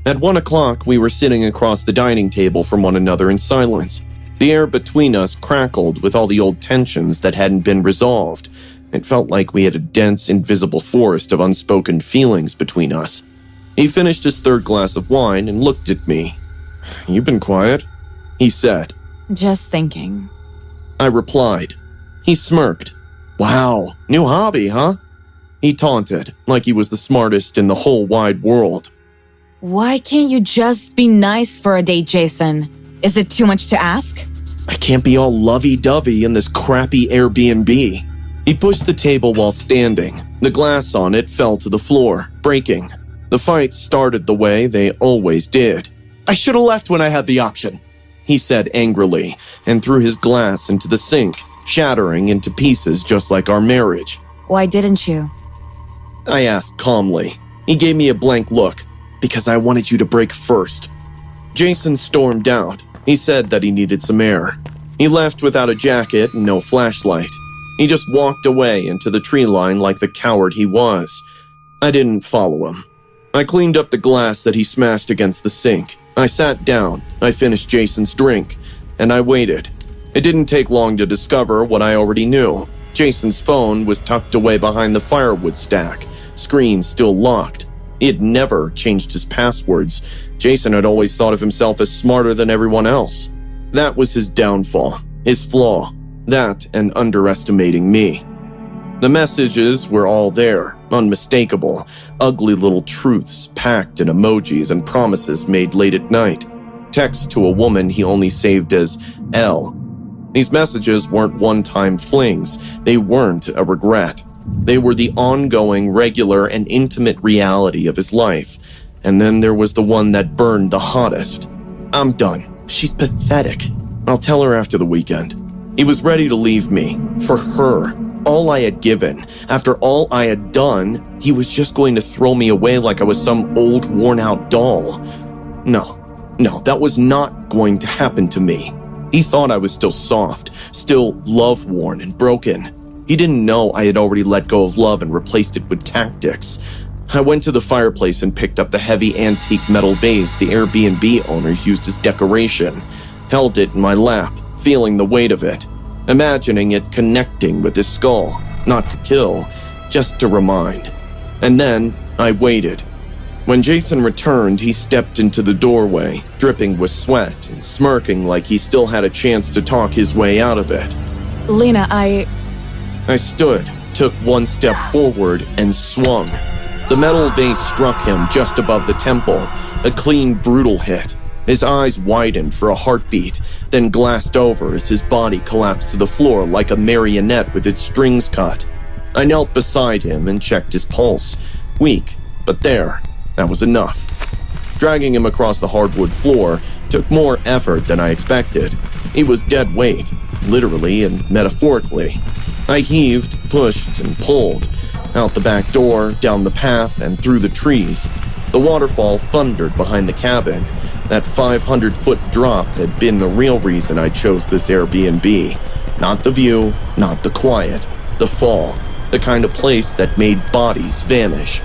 At 1 o'clock, we were sitting across the dining table from one another in silence. The air between us crackled with all the old tensions that hadn't been resolved. It felt like we had a dense, invisible forest of unspoken feelings between us. He finished his third glass of wine and looked at me. "You've been quiet," he said. Just thinking. I replied. He smirked. "Wow, new hobby, huh?" He taunted, like he was the smartest in the whole wide world. Why can't you just be nice for a date, Jason? Is it too much to ask? I can't be all lovey-dovey in this crappy Airbnb. He pushed the table while standing. The glass on it fell to the floor, breaking. The fight started the way they always did. "I should have left when I had the option," he said angrily, and threw his glass into the sink, shattering into pieces just like our marriage. Why didn't you? I asked calmly. He gave me a blank look. "Because I wanted you to break first." Jason stormed out. He said that he needed some air. He left without a jacket and no flashlight. He just walked away into the tree line like the coward he was. I didn't follow him. I cleaned up the glass that he smashed against the sink. I sat down, I finished Jason's drink, and I waited. It didn't take long to discover what I already knew. Jason's phone was tucked away behind the firewood stack, screen still locked. He had never changed his passwords. Jason had always thought of himself as smarter than everyone else. That was his downfall, his flaw. That and underestimating me. The messages were all there, unmistakable, ugly little truths packed in emojis and promises made late at night. Text to a woman he only saved as L. These messages weren't one-time flings. They weren't a regret. They were the ongoing, regular, and intimate reality of his life. And then there was the one that burned the hottest. "I'm done. She's pathetic. I'll tell her after the weekend." He was ready to leave me. For her. All I had given. After all I had done, he was just going to throw me away like I was some old, worn-out doll. No, that was not going to happen to me. He thought I was still soft, still love-worn and broken. He didn't know I had already let go of love and replaced it with tactics. I went to the fireplace and picked up the heavy antique metal vase the Airbnb owners used as decoration, held it in my lap, feeling the weight of it. imagining it connecting with his skull, not to kill, just to remind. And then I waited. When Jason returned, he stepped into the doorway, dripping with sweat and smirking like he still had a chance to talk his way out of it. Lena, I stood, took one step forward, and swung. The metal vase struck him just above the temple, a clean, brutal hit. His eyes widened for a heartbeat, then glassed over as his body collapsed to the floor like a marionette with its strings cut. I knelt beside him and checked his pulse. Weak, but there. That was enough. Dragging him across the hardwood floor took more effort than I expected. He was dead weight, literally and metaphorically. I heaved, pushed, and pulled. Out the back door, down the path, and through the trees. The waterfall thundered behind the cabin. That 500-foot drop had been the real reason I chose this Airbnb. Not the view, not the quiet. The fall. The kind of place that made bodies vanish.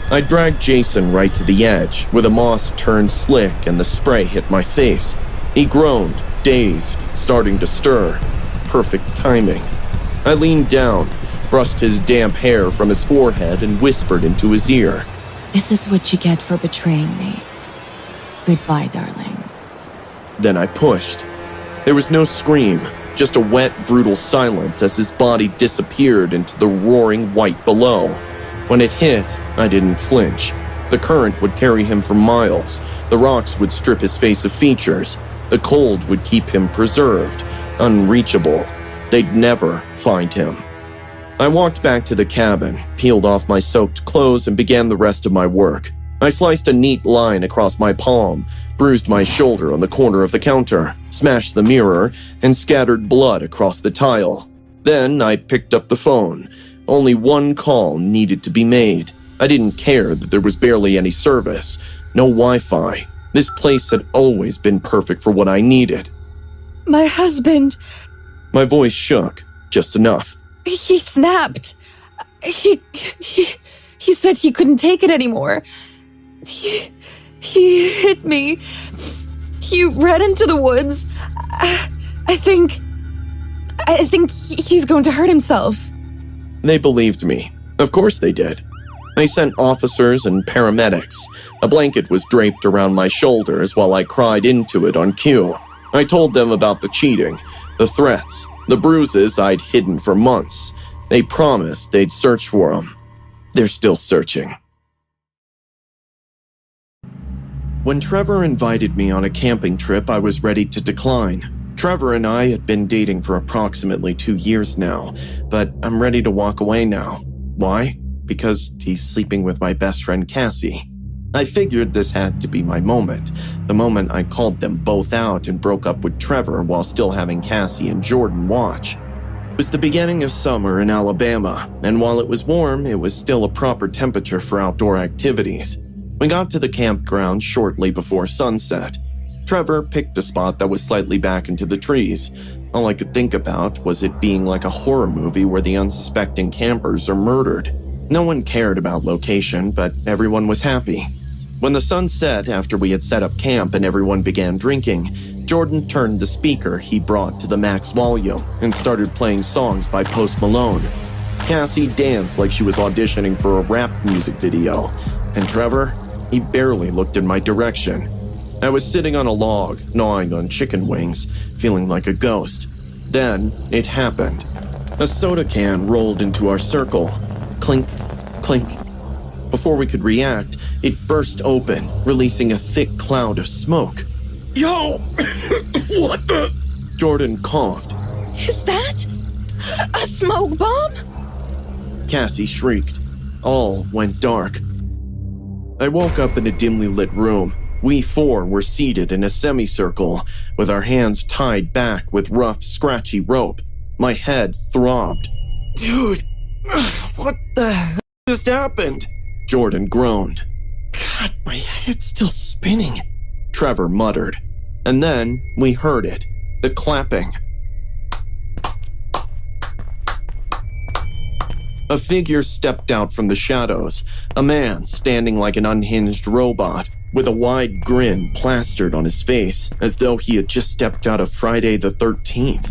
I dragged Jason right to the edge, where the moss turned slick and the spray hit my face. He groaned, dazed, starting to stir. Perfect timing. I leaned down, brushed his damp hair from his forehead, and whispered into his ear. This is what you get for betraying me. Goodbye, darling. Then I pushed. There was no scream, just a wet, brutal silence as his body disappeared into the roaring white below. When it hit, I didn't flinch. The current would carry him for miles. The rocks would strip his face of features. The cold would keep him preserved, unreachable. They'd never find him. I walked back to the cabin, peeled off my soaked clothes, and began the rest of my work. I sliced a neat line across my palm, bruised my shoulder on the corner of the counter, smashed the mirror, and scattered blood across the tile. Then I picked up the phone. Only one call needed to be made. I didn't care that there was barely any service. No Wi-Fi. This place had always been perfect for what I needed. My husband. My voice shook, just enough. He snapped. He said he couldn't take it anymore. He hit me. He ran into the woods. I think he's going to hurt himself. They believed me. Of course they did. I sent officers and paramedics. A blanket was draped around my shoulders while I cried into it on cue. I told them about the cheating, the threats, the bruises I'd hidden for months. They promised they'd search for them. They're still searching. When Trevor invited me on a camping trip, I was ready to decline. Trevor and I had been dating for approximately 2 years now, but I'm ready to walk away now. Why? Because he's sleeping with my best friend Cassie. I figured this had to be my moment, the moment I called them both out and broke up with Trevor while still having Cassie and Jordan watch. It was the beginning of summer in Alabama, and while it was warm, it was still a proper temperature for outdoor activities. We got to the campground shortly before sunset. Trevor picked a spot that was slightly back into the trees. All I could think about was it being like a horror movie where the unsuspecting campers are murdered. No one cared about location, but everyone was happy. When the sun set after we had set up camp and everyone began drinking, Jordan turned the speaker he brought to the max volume and started playing songs by Post Malone. Cassie danced like she was auditioning for a rap music video, and Trevor, he barely looked in my direction. I was sitting on a log, gnawing on chicken wings, feeling like a ghost. Then it happened. A soda can rolled into our circle. Clink, clink. Before we could react, it burst open, releasing a thick cloud of smoke. Yo! What the? Jordan coughed. Is that a smoke bomb? Cassie shrieked. All went dark. I woke up in a dimly lit room. We four were seated in a semicircle, with our hands tied back with rough, scratchy rope. My head throbbed. Dude, what the hell just happened? Jordan groaned. God, my head's still spinning. Trevor muttered. And then we heard it, the clapping. A figure stepped out from the shadows, a man standing like an unhinged robot, with a wide grin plastered on his face, as though he had just stepped out of Friday the 13th.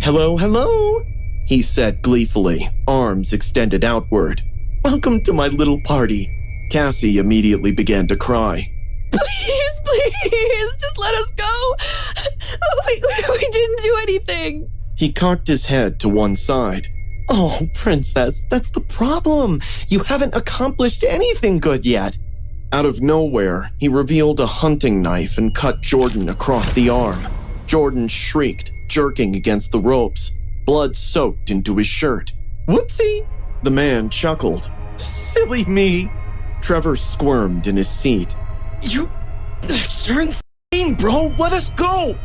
Hello, hello, he said gleefully, arms extended outward. Welcome to my little party. Cassie immediately began to cry. Please, please, just let us go. We didn't do anything. He cocked his head to one side. Oh, princess, that's the problem. You haven't accomplished anything good yet. Out of nowhere, he revealed a hunting knife and cut Jordan across the arm. Jordan shrieked, jerking against the ropes. Blood soaked into his shirt. Whoopsie! The man chuckled. Silly me. Trevor squirmed in his seat. You're insane, bro. Let us go.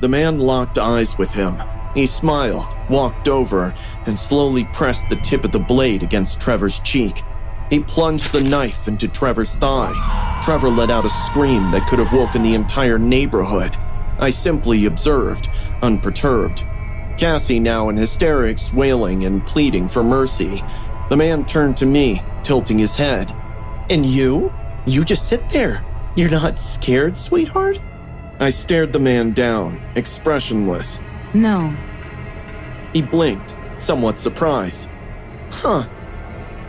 The man locked eyes with him. He smiled, walked over, and slowly pressed the tip of the blade against Trevor's cheek. He plunged the knife into Trevor's thigh. Trevor let out a scream that could have woken the entire neighborhood. I simply observed, unperturbed. Cassie now in hysterics, wailing and pleading for mercy. The man turned to me, tilting his head. And you? You just sit there. You're not scared, sweetheart? I stared the man down, expressionless. No. He blinked, somewhat surprised. Huh.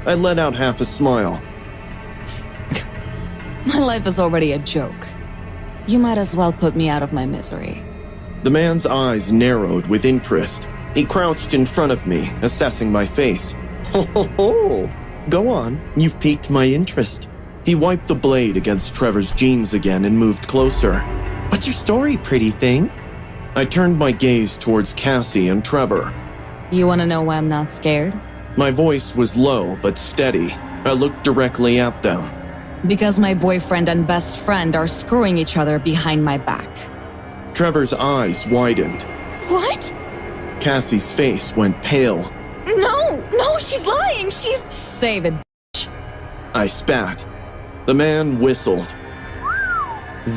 I let out half a smile. My life is already a joke. You might as well put me out of my misery. The man's eyes narrowed with interest. He crouched in front of me, assessing my face. Ho ho ho! Go on, you've piqued my interest. He wiped the blade against Trevor's jeans again and moved closer. What's your story, pretty thing? I turned my gaze towards Cassie and Trevor. You want to know why I'm not scared? My voice was low but steady. I looked directly at them. Because my boyfriend and best friend are screwing each other behind my back. Trevor's eyes widened. What? Cassie's face went pale. No, she's lying. She's... Save it, bitch. I spat. The man whistled.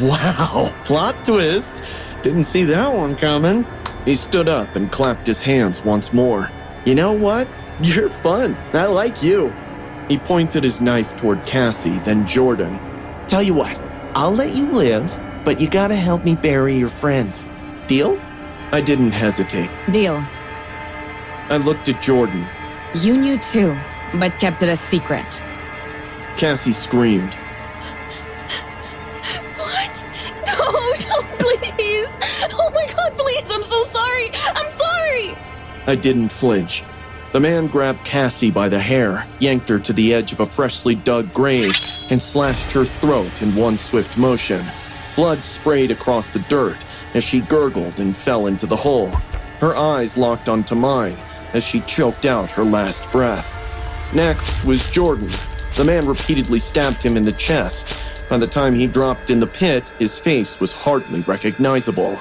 Wow, plot twist. Didn't see that one coming. He stood up and clapped his hands once more. You know what? You're fun. I like you. He pointed his knife toward Cassie, then Jordan. Tell you what, I'll let you live, but you gotta help me bury your friends. Deal? I didn't hesitate. Deal. I looked at Jordan. You knew too, but kept it a secret. Cassie screamed. What? No, please. Oh my God, please, I'm so sorry. I'm sorry. I didn't flinch. The man grabbed Cassie by the hair, yanked her to the edge of a freshly dug grave, and slashed her throat in one swift motion. Blood sprayed across the dirt as she gurgled and fell into the hole. Her eyes locked onto mine as she choked out her last breath. Next was Jordan. The man repeatedly stabbed him in the chest. By the time he dropped in the pit, his face was hardly recognizable.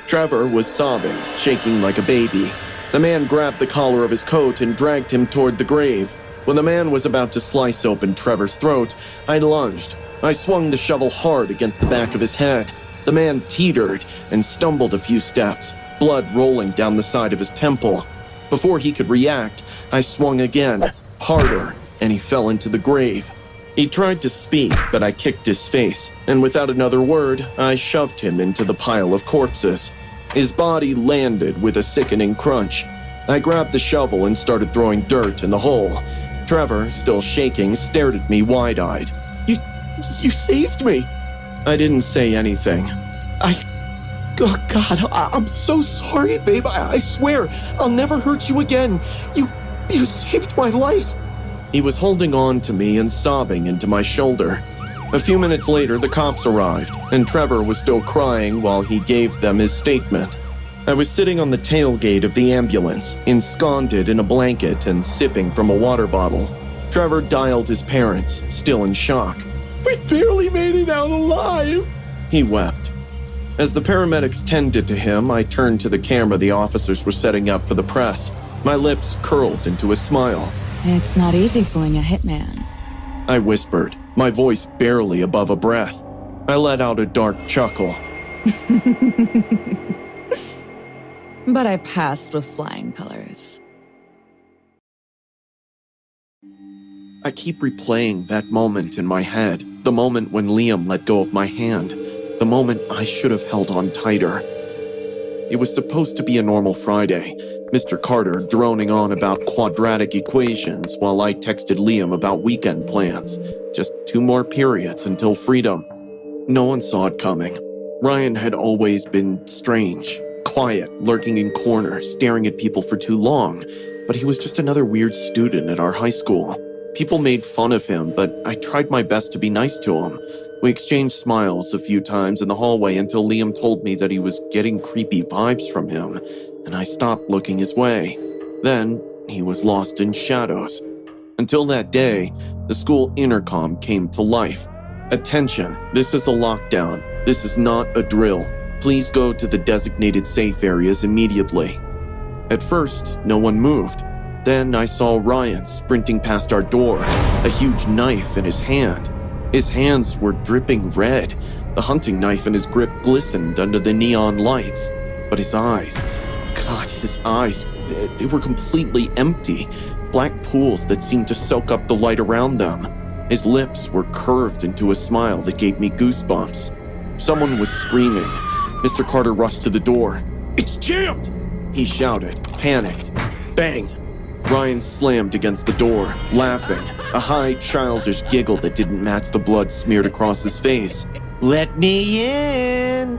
Trevor was sobbing, shaking like a baby. The man grabbed the collar of his coat and dragged him toward the grave. When the man was about to slice open Trevor's throat, I lunged. I swung the shovel hard against the back of his head. The man teetered and stumbled a few steps, blood rolling down the side of his temple. Before he could react, I swung again, harder, and he fell into the grave. He tried to speak, but I kicked his face, and without another word, I shoved him into the pile of corpses. His body landed with a sickening crunch. I grabbed the shovel and started throwing dirt in the hole. Trevor, still shaking, stared at me wide-eyed. You saved me! I didn't say anything. Oh God, I'm so sorry, babe. I swear, I'll never hurt you again. You saved my life. He was holding on to me and sobbing into my shoulder. A few minutes later, the cops arrived, and Trevor was still crying while he gave them his statement. I was sitting on the tailgate of the ambulance, ensconced in a blanket and sipping from a water bottle. Trevor dialed his parents, still in shock. We barely made it out alive, he wept. As the paramedics tended to him, I turned to the camera the officers were setting up for the press. My lips curled into a smile. It's not easy fooling a hitman. I whispered, my voice barely above a breath. I let out a dark chuckle. But I passed with flying colors. I keep replaying that moment in my head, the moment when Liam let go of my hand, the moment I should have held on tighter. It was supposed to be a normal Friday. Mr. Carter droning on about quadratic equations while I texted Liam about weekend plans. Just 2 more periods until freedom. No one saw it coming. Ryan had always been strange, quiet, lurking in corners, staring at people for too long. But he was just another weird student at our high school. People made fun of him, but I tried my best to be nice to him. We exchanged smiles a few times in the hallway until Liam told me that he was getting creepy vibes from him, and I stopped looking his way. Then, he was lost in shadows. Until that day, the school intercom came to life. Attention, this is a lockdown. This is not a drill. Please go to the designated safe areas immediately. At first, no one moved. Then I saw Ryan sprinting past our door, a huge knife in his hand. His hands were dripping red. The hunting knife in his grip glistened under the neon lights. But his eyes, they were completely empty. Black pools that seemed to soak up the light around them. His lips were curved into a smile that gave me goosebumps. Someone was screaming. Mr. Carter rushed to the door. "It's jammed!" he shouted, panicked. Bang! Ryan slammed against the door, laughing, a high, childish giggle that didn't match the blood smeared across his face. Let me in!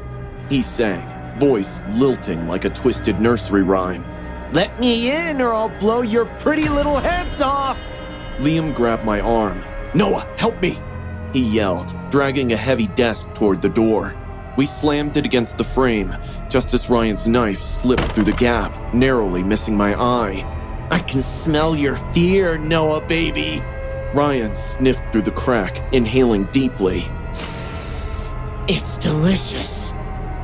He sang, voice lilting like a twisted nursery rhyme. Let me in or I'll blow your pretty little heads off! Liam grabbed my arm. "Noah, help me!" he yelled, dragging a heavy desk toward the door. We slammed it against the frame, just as Ryan's knife slipped through the gap, narrowly missing my eye. I can smell your fear, Noah, baby. Ryan sniffed through the crack, inhaling deeply. It's delicious.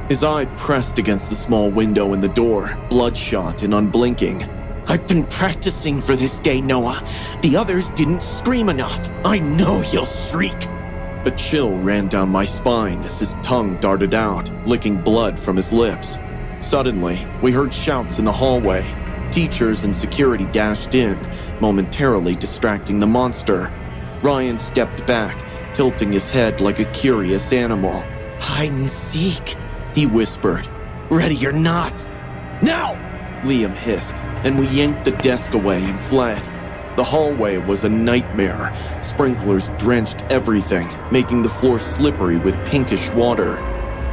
His eye pressed against the small window in the door, bloodshot and unblinking. I've been practicing for this day, Noah. The others didn't scream enough. I know you'll shriek. A chill ran down my spine as his tongue darted out, licking blood from his lips. Suddenly, we heard shouts in the hallway. Teachers and security dashed in, momentarily distracting the monster. Ryan stepped back, tilting his head like a curious animal. Hide and seek, he whispered. Ready or not. Now! Liam hissed, and we yanked the desk away and fled. The hallway was a nightmare. Sprinklers drenched everything, making the floor slippery with pinkish water.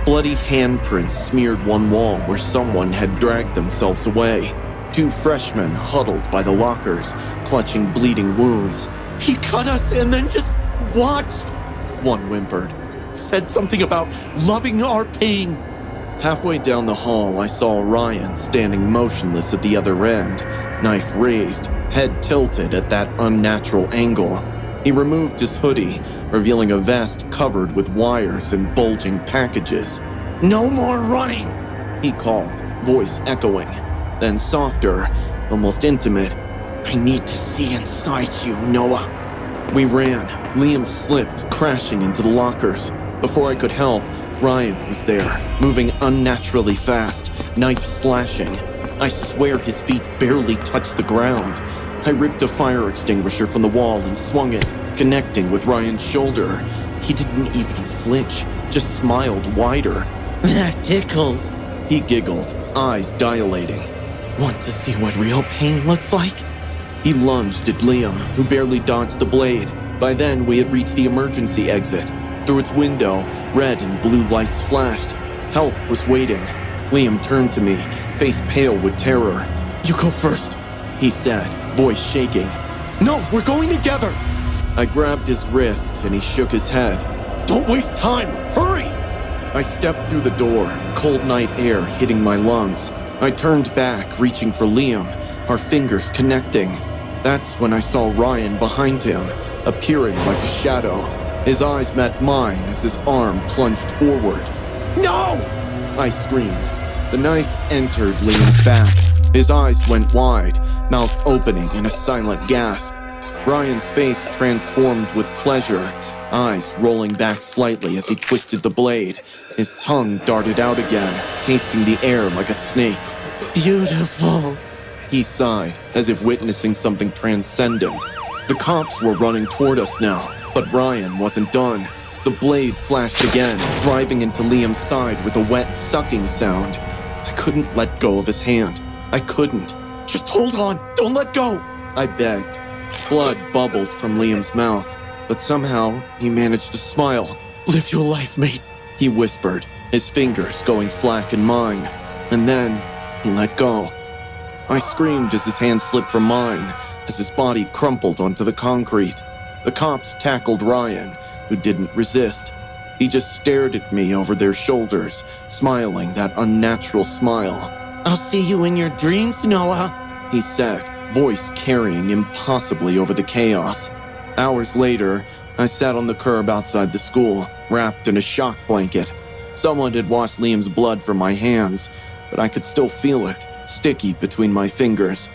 Bloody handprints smeared one wall where someone had dragged themselves away. 2 freshmen huddled by the lockers, clutching bleeding wounds. He cut us and then just watched, one whimpered. Said something about loving our pain. Halfway down the hall, I saw Ryan standing motionless at the other end, knife raised, head tilted at that unnatural angle. He removed his hoodie, revealing a vest covered with wires and bulging packages. No more running, he called, voice echoing. Then softer, almost intimate. I need to see inside you, Noah. We ran. Liam slipped, crashing into the lockers. Before I could help, Ryan was there, moving unnaturally fast, knife slashing. I swear his feet barely touched the ground. I ripped a fire extinguisher from the wall and swung it, connecting with Ryan's shoulder. He didn't even flinch, just smiled wider. That tickles, he giggled, eyes dilating. Want to see what real pain looks like? He lunged at Liam, who barely dodged the blade. By then, we had reached the emergency exit. Through its window, red and blue lights flashed. Help was waiting. Liam turned to me, face pale with terror. You go first, he said, voice shaking. No, we're going together. I grabbed his wrist and he shook his head. Don't waste time, hurry! I stepped through the door, cold night air hitting my lungs. I turned back, reaching for Liam, our fingers connecting. That's when I saw Ryan behind him, appearing like a shadow. His eyes met mine as his arm plunged forward. No! I screamed. The knife entered Liam's back. His eyes went wide, mouth opening in a silent gasp. Ryan's face transformed with pleasure, eyes rolling back slightly as he twisted the blade. His tongue darted out again, tasting the air like a snake. Beautiful, he sighed, as if witnessing something transcendent. The cops were running toward us now, but Ryan wasn't done. The blade flashed again, driving into Liam's side with a wet sucking sound. I couldn't let go of his hand. I couldn't. Just hold on. Don't let go. I begged. Blood bubbled from Liam's mouth, but somehow he managed to smile. Live your life, mate, he whispered, his fingers going slack in mine. And then he let go. I screamed as his hand slipped from mine, as his body crumpled onto the concrete. The cops tackled Ryan, who didn't resist. He just stared at me over their shoulders, smiling that unnatural smile. I'll see you in your dreams, Noah, he said, voice carrying impossibly over the chaos. Hours later, I sat on the curb outside the school, wrapped in a shock blanket. Someone had washed Liam's blood from my hands, but I could still feel it, sticky between my fingers.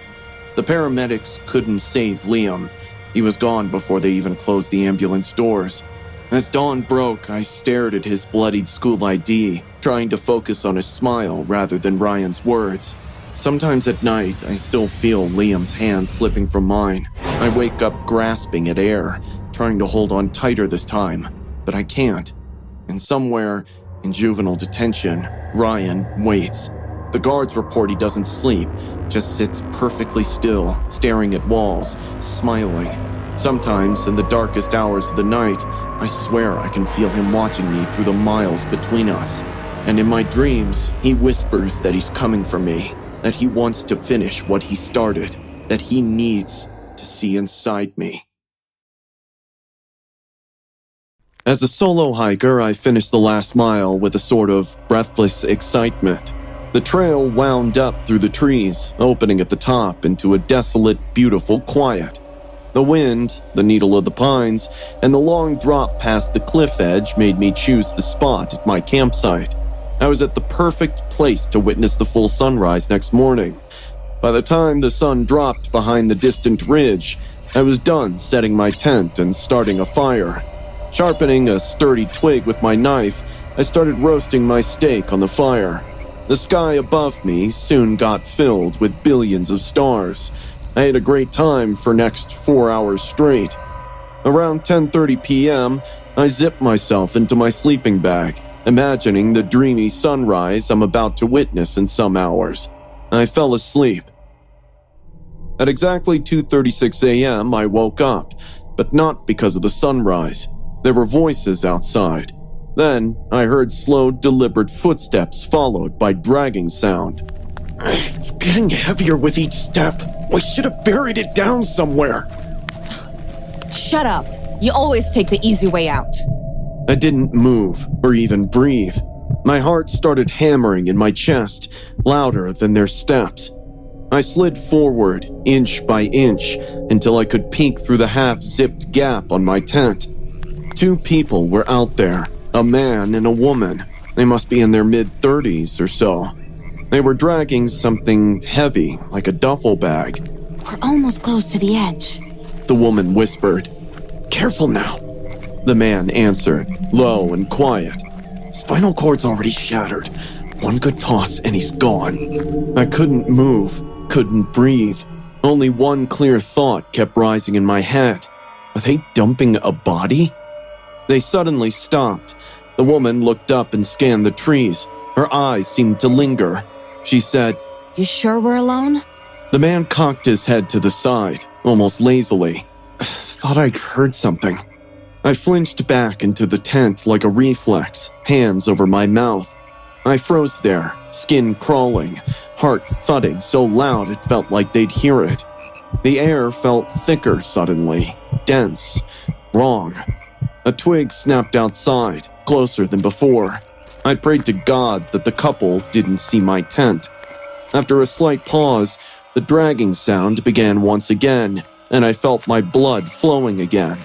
The paramedics couldn't save Liam. He was gone before they even closed the ambulance doors. As dawn broke, I stared at his bloodied school ID, trying to focus on his smile rather than Ryan's words. Sometimes at night, I still feel Liam's hand slipping from mine. I wake up grasping at air, trying to hold on tighter this time, but I can't. And somewhere, in juvenile detention, Ryan waits. The guards report he doesn't sleep, just sits perfectly still, staring at walls, smiling. Sometimes, in the darkest hours of the night, I swear I can feel him watching me through the miles between us. And in my dreams, he whispers that he's coming for me, that he wants to finish what he started, that he needs to see inside me. As a solo hiker, I finished the last mile with a sort of breathless excitement. The trail wound up through the trees, opening at the top into a desolate, beautiful quiet. The wind, the needle of the pines, and the long drop past the cliff edge made me choose the spot at my campsite. I was at the perfect place to witness the full sunrise next morning. By the time the sun dropped behind the distant ridge, I was done setting my tent and starting a fire. Sharpening a sturdy twig with my knife, I started roasting my steak on the fire. The sky above me soon got filled with billions of stars. I had a great time for next 4 hours straight. Around 10:30 p.m., I zipped myself into my sleeping bag, imagining the dreamy sunrise I'm about to witness in some hours. I fell asleep. At exactly 2:36 a.m., I woke up, but not because of the sunrise. There were voices outside. Then, I heard slow, deliberate footsteps followed by dragging sound. It's getting heavier with each step. We should have buried it down somewhere. Shut up. You always take the easy way out. I didn't move or even breathe. My heart started hammering in my chest, louder than their steps. I slid forward, inch by inch, until I could peek through the half-zipped gap on my tent. 2 people were out there, a man and a woman. They must be in their mid-30s or so. They were dragging something heavy, like a duffel bag. We're almost close to the edge, The woman whispered. Careful now. The man answered, low and quiet. Spinal cord's already shattered. One good toss and he's gone. I couldn't move, couldn't breathe. Only one clear thought kept rising in my head. Are they dumping a body? They suddenly stopped. The woman looked up and scanned the trees. Her eyes seemed to linger. She said, You sure we're alone? The man cocked his head to the side, almost lazily. Thought I'd heard something. I flinched back into the tent like a reflex, hands over my mouth. I froze there, skin crawling, heart thudding so loud it felt like they'd hear it. The air felt thicker suddenly, dense, wrong. A twig snapped outside, closer than before. I prayed to God that the couple didn't see my tent. After a slight pause, the dragging sound began once again, and I felt my blood flowing again.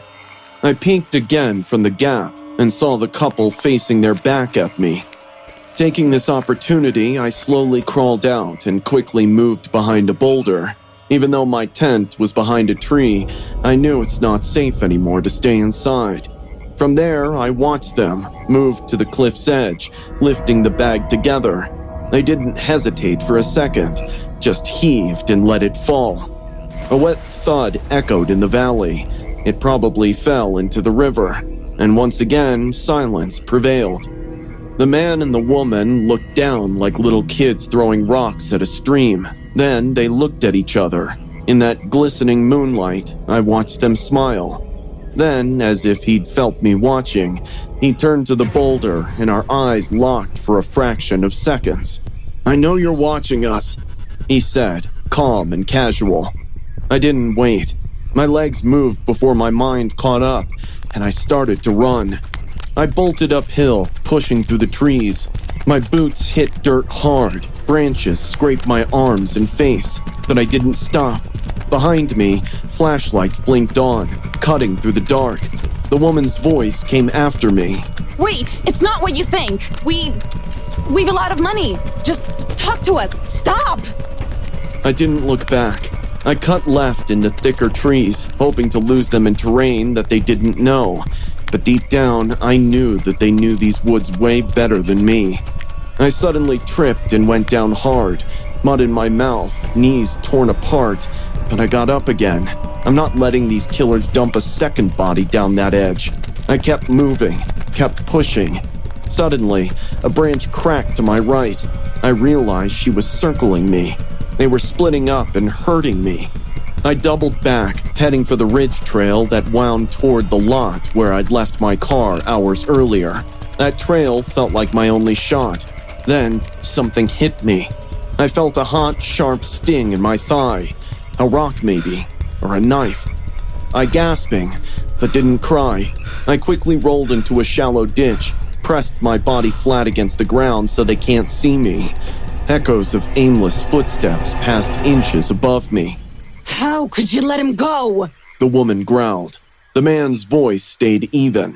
I peeked again from the gap and saw the couple facing their back at me. Taking this opportunity, I slowly crawled out and quickly moved behind a boulder. Even though my tent was behind a tree, I knew it's not safe anymore to stay inside. From there, I watched them move to the cliff's edge, lifting the bag together. They didn't hesitate for a second, just heaved and let it fall. A wet thud echoed in the valley. It probably fell into the river, and once again, silence prevailed. The man and the woman looked down like little kids throwing rocks at a stream. Then they looked at each other. In that glistening moonlight, I watched them smile. Then, as if he'd felt me watching, he turned to the boulder and our eyes locked for a fraction of seconds. "I know you're watching us," he said, calm and casual. I didn't wait. My legs moved before my mind caught up, and I started to run. I bolted uphill, pushing through the trees. My boots hit dirt hard. Branches scraped my arms and face, but I didn't stop. Behind me, flashlights blinked on, cutting through the dark. The woman's voice came after me. Wait, it's not what you think. We've a lot of money. Just talk to us. Stop! I didn't look back. I cut left into thicker trees, hoping to lose them in terrain that they didn't know. But deep down, I knew that they knew these woods way better than me. I suddenly tripped and went down hard, mud in my mouth, knees torn apart, but I got up again. I'm not letting these killers dump a second body down that edge. I kept moving, kept pushing. Suddenly, a branch cracked to my right. I realized she was circling me. They were splitting up and hurting me. I doubled back, heading for the ridge trail that wound toward the lot where I'd left my car hours earlier. That trail felt like my only shot. Then, something hit me. I felt a hot, sharp sting in my thigh. A rock maybe, or a knife. I gasping, but didn't cry. I quickly rolled into a shallow ditch, pressed my body flat against the ground so they can't see me. Echoes of aimless footsteps passed inches above me. How could you let him go? The woman growled. The man's voice stayed even.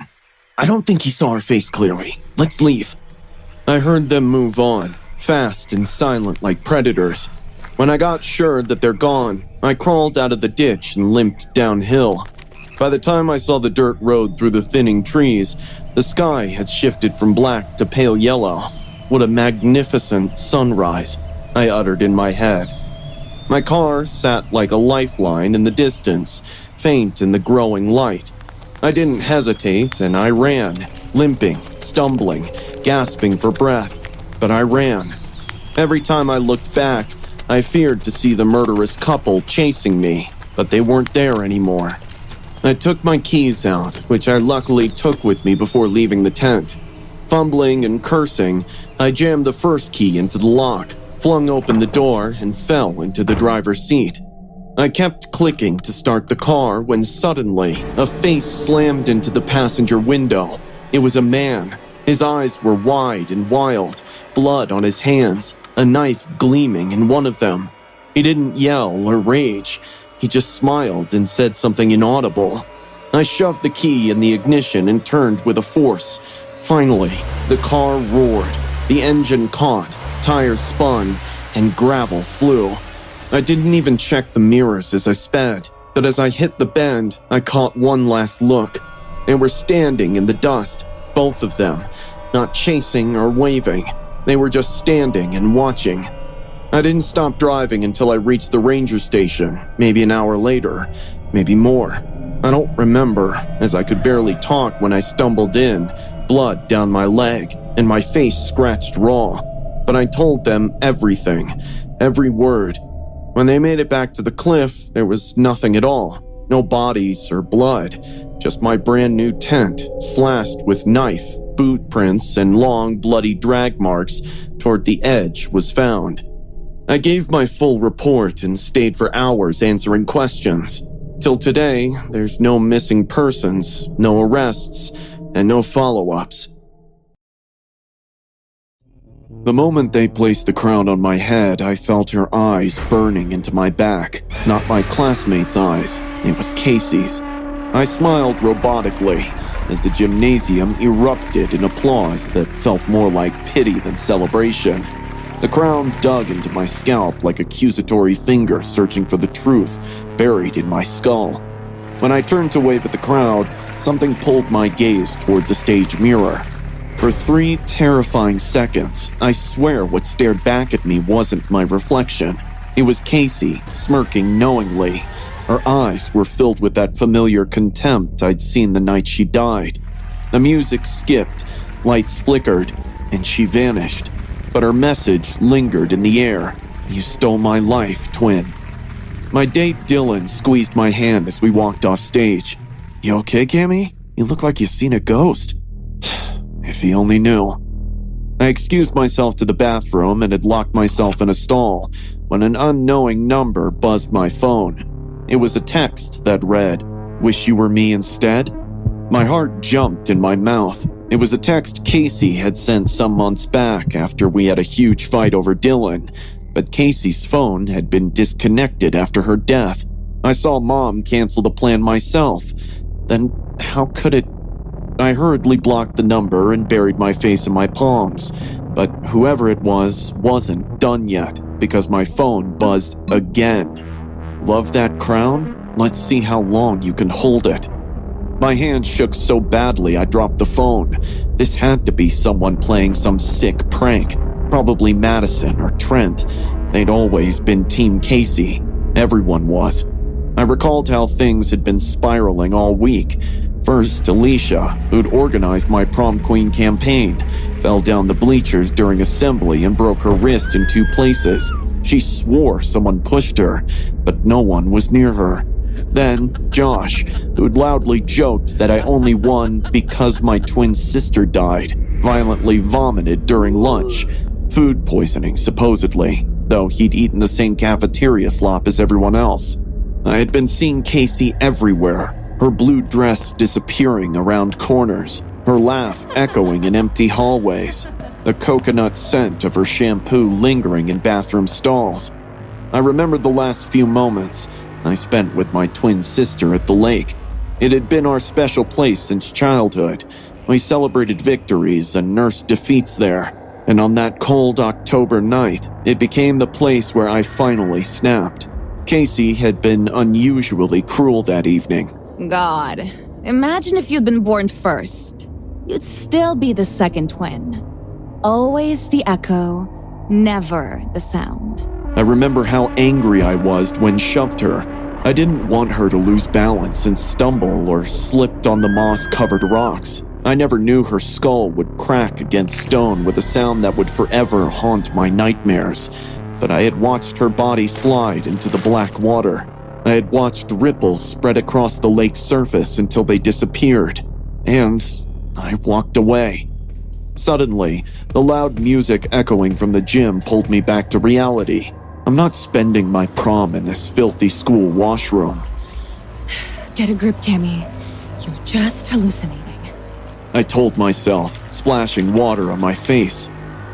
"I don't think he saw our face clearly. Let's leave." I heard them move on, fast and silent like predators. When I got sure that they're gone, I crawled out of the ditch and limped downhill. By the time I saw the dirt road through the thinning trees, the sky had shifted from black to pale yellow. What a magnificent sunrise, I uttered in my head. My car sat like a lifeline in the distance, faint in the growing light. I didn't hesitate and I ran, limping, stumbling, gasping for breath, but I ran. Every time I looked back, I feared to see the murderous couple chasing me, but they weren't there anymore. I took my keys out, which I luckily took with me before leaving the tent. Fumbling and cursing, I jammed the first key into the lock, flung open the door, and fell into the driver's seat. I kept clicking to start the car when suddenly a face slammed into the passenger window. It was a man. His eyes were wide and wild, blood on his hands, a knife gleaming in one of them. He didn't yell or rage. He just smiled and said something inaudible. I shoved the key in the ignition and turned with a force. Finally, the car roared. The engine caught, tires spun, and gravel flew. I didn't even check the mirrors as I sped, but as I hit the bend, I caught one last look. They were standing in the dust, both of them, not chasing or waving. They were just standing and watching. I didn't stop driving until I reached the ranger station, maybe an hour later, maybe more. I don't remember, as I could barely talk when I stumbled in, blood down my leg, and my face scratched raw. But I told them everything, every word. When they made it back to the cliff, there was nothing at all. No bodies or blood, just my brand new tent, slashed with knife, boot prints, and long, bloody drag marks toward the edge was found. I gave my full report and stayed for hours answering questions. Till today, there's no missing persons, no arrests, and no follow-ups. The moment they placed the crown on my head, I felt her eyes burning into my back. Not my classmate's eyes, it was Casey's. I smiled robotically as the gymnasium erupted in applause that felt more like pity than celebration. The crown dug into my scalp like accusatory fingers searching for the truth buried in my skull. When I turned to wave at the crowd, something pulled my gaze toward the stage mirror. For 3 terrifying seconds, I swear what stared back at me wasn't my reflection. It was Casey, smirking knowingly. Her eyes were filled with that familiar contempt I'd seen the night she died. The music skipped, lights flickered, and she vanished. But her message lingered in the air. You stole my life, twin. My date Dylan squeezed my hand as we walked off stage. You okay, Cammy? You look like you've seen a ghost. If he only knew. I excused myself to the bathroom and had locked myself in a stall when an unknowing number buzzed my phone. It was a text that read, "Wish you were me instead?" My heart jumped in my mouth. It was a text Casey had sent some months back after we had a huge fight over Dylan, but Casey's phone had been disconnected after her death. I saw Mom cancel the plan myself. Then how could it? I hurriedly blocked the number and buried my face in my palms, but whoever it was wasn't done yet because my phone buzzed again. Love that crown? Let's see how long you can hold it. My hand shook so badly I dropped the phone. This had to be someone playing some sick prank. Probably Madison or Trent. They'd always been Team Casey. Everyone was. I recalled how things had been spiraling all week. First, Alicia, who'd organized my prom queen campaign, fell down the bleachers during assembly and broke her wrist in 2 places. She swore someone pushed her, but no one was near her. Then, Josh, who'd loudly joked that I only won because my twin sister died, violently vomited during lunch. Food poisoning, supposedly, though he'd eaten the same cafeteria slop as everyone else. I had been seeing Casey everywhere, her blue dress disappearing around corners, her laugh echoing in empty hallways, the coconut scent of her shampoo lingering in bathroom stalls. I remembered the last few moments I spent with my twin sister at the lake. It had been our special place since childhood. We celebrated victories and nursed defeats there. And on that cold October night, it became the place where I finally snapped. Casey had been unusually cruel that evening. God, imagine if you'd been born first. You'd still be the second twin. Always the echo, never the sound. I remember how angry I was when shoved her. I didn't want her to lose balance and stumble or slipped on the moss-covered rocks. I never knew her skull would crack against stone with a sound that would forever haunt my nightmares. But I had watched her body slide into the black water. I had watched ripples spread across the lake's surface until they disappeared. And I walked away. Suddenly, the loud music echoing from the gym pulled me back to reality. I'm not spending my prom in this filthy school washroom. Get a grip, Cammy. You're just hallucinating. I told myself, splashing water on my face.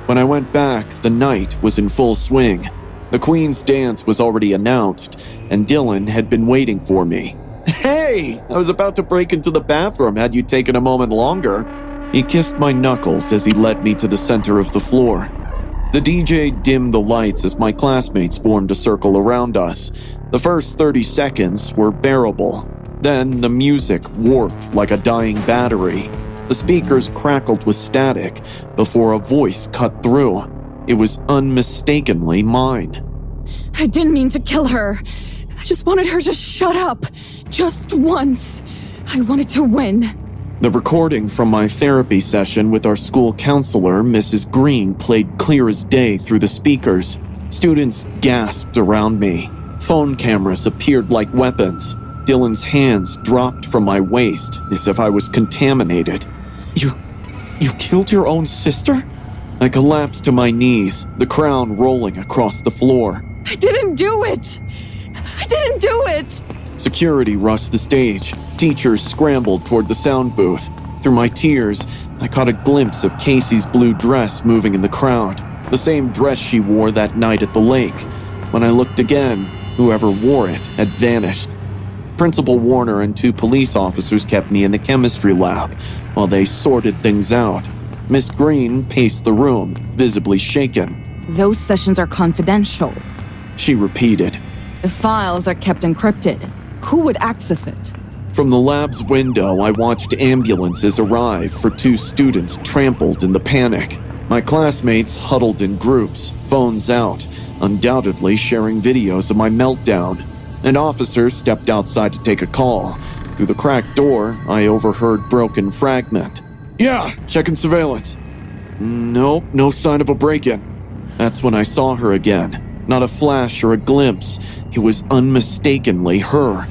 When I went back, the night was in full swing. The Queen's dance was already announced, and Dylan had been waiting for me. Hey! I was about to break into the bathroom had you taken a moment longer. He kissed my knuckles as he led me to the center of the floor. The DJ dimmed the lights as my classmates formed a circle around us. The first 30 seconds were bearable. Then the music warped like a dying battery. The speakers crackled with static before a voice cut through. It was unmistakably mine. I didn't mean to kill her. I just wanted her to shut up. Just once. I wanted to win. The recording from my therapy session with our school counselor, Mrs. Green, played clear as day through the speakers. Students gasped around me. Phone cameras appeared like weapons. Dylan's hands dropped from my waist as if I was contaminated. You killed your own sister? I collapsed to my knees, the crown rolling across the floor. I didn't do it! I didn't do it! Security rushed the stage. Teachers scrambled toward the sound booth. Through my tears, I caught a glimpse of Casey's blue dress moving in the crowd, the same dress she wore that night at the lake. When I looked again, whoever wore it had vanished. Principal Warner and 2 police officers kept me in the chemistry lab while they sorted things out. Miss Green paced the room, visibly shaken. Those sessions are confidential. She repeated. The files are kept encrypted. Who would access it? From the lab's window, I watched ambulances arrive for 2 students trampled in the panic. My classmates huddled in groups, phones out, undoubtedly sharing videos of my meltdown. An officer stepped outside to take a call. Through the cracked door, I overheard broken fragment. Yeah, Checking surveillance. Nope, no sign of a break-in. That's when I saw her again. Not a flash or a glimpse. It was unmistakably her.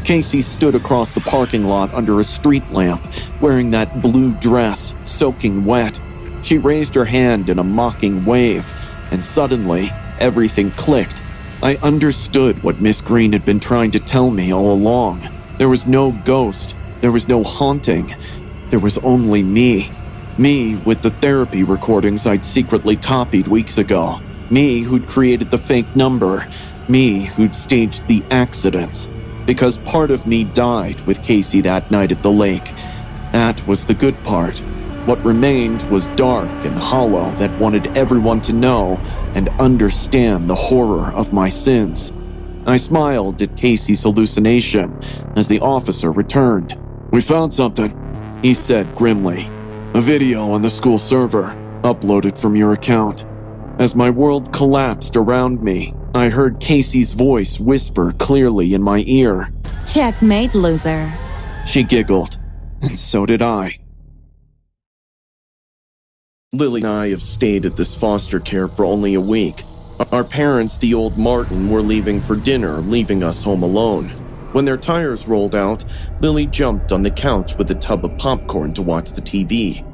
Casey stood across the parking lot under a street lamp, wearing that blue dress, soaking wet. She raised her hand in a mocking wave, and suddenly, everything clicked. I understood what Miss Green had been trying to tell me all along. There was no ghost. There was no haunting. There was only me. Me with the therapy recordings I'd secretly copied weeks ago. Me who'd created the fake number. Me who'd staged the accidents. Because part of me died with Casey that night at the lake. That was the good part. What remained was dark and hollow that wanted everyone to know and understand the horror of my sins. I smiled at Casey's hallucination as the officer returned. "We found something," he said grimly. "A video on the school server, uploaded from your account." As my world collapsed around me, I heard Casey's voice whisper clearly in my ear. Checkmate, loser. She giggled, and so did I. Lily and I have stayed at this foster care for only a week. Our parents, the old Martin, were leaving for dinner, leaving us home alone. When their tires rolled out, Lily jumped on the couch with a tub of popcorn to watch the TV.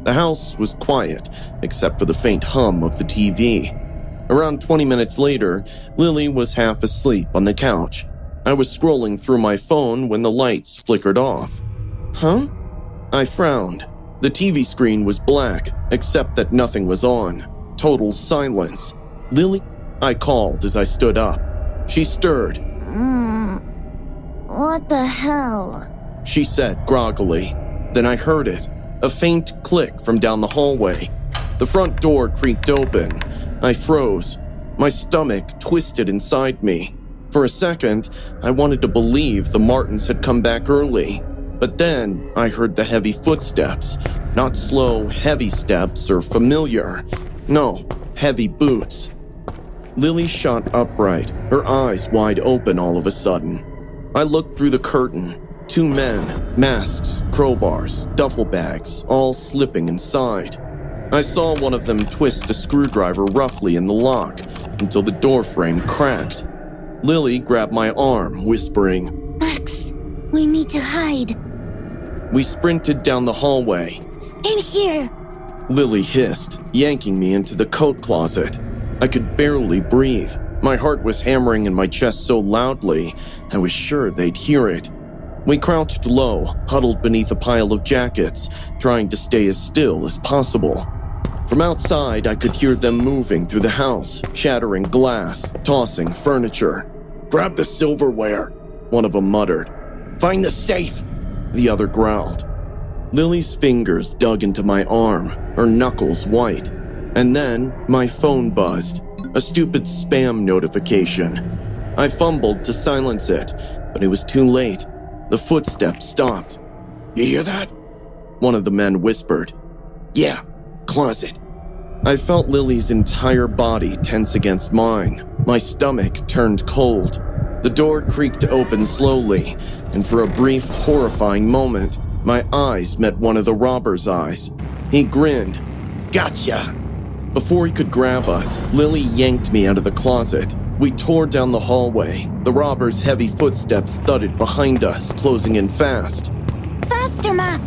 The house was quiet, except for the faint hum of the TV. Around 20 minutes later, Lily was half asleep on the couch. I was scrolling through my phone when the lights flickered off. Huh? I frowned. The TV screen was black, except that nothing was on. Total silence. "Lily?" I called as I stood up. She stirred. What the hell? She said groggily. Then I heard it. A faint click from down the hallway. The front door creaked open. I froze. My stomach twisted inside me. For a second, I wanted to believe the Martins had come back early. But then I heard the heavy footsteps. Not slow, heavy steps or familiar. No, heavy boots. Lily shot upright, her eyes wide open all of a sudden. I looked through the curtain. 2 men, masks, crowbars, duffel bags, all slipping inside. I saw one of them twist a screwdriver roughly in the lock until the doorframe cracked. Lily grabbed my arm, whispering, Max, we need to hide. We sprinted down the hallway. In here! Lily hissed, yanking me into the coat closet. I could barely breathe. My heart was hammering in my chest so loudly, I was sure they'd hear it. We crouched low, huddled beneath a pile of jackets, trying to stay as still as possible. From outside, I could hear them moving through the house, shattering glass, tossing furniture. "Grab the silverware," one of them muttered. "Find the safe," the other growled. Lily's fingers dug into my arm, her knuckles white. And then my phone buzzed, a stupid spam notification. I fumbled to silence it, but it was too late. The footsteps stopped. "You hear that?" one of the men whispered. "Yeah, closet." I felt Lily's entire body tense against mine. My stomach turned cold. The door creaked open slowly, and for a brief, horrifying moment, my eyes met one of the robber's eyes. He grinned. "Gotcha!" Before he could grab us, Lily yanked me out of the closet. We tore down the hallway. The robber's heavy footsteps thudded behind us, closing in fast. Faster, Max!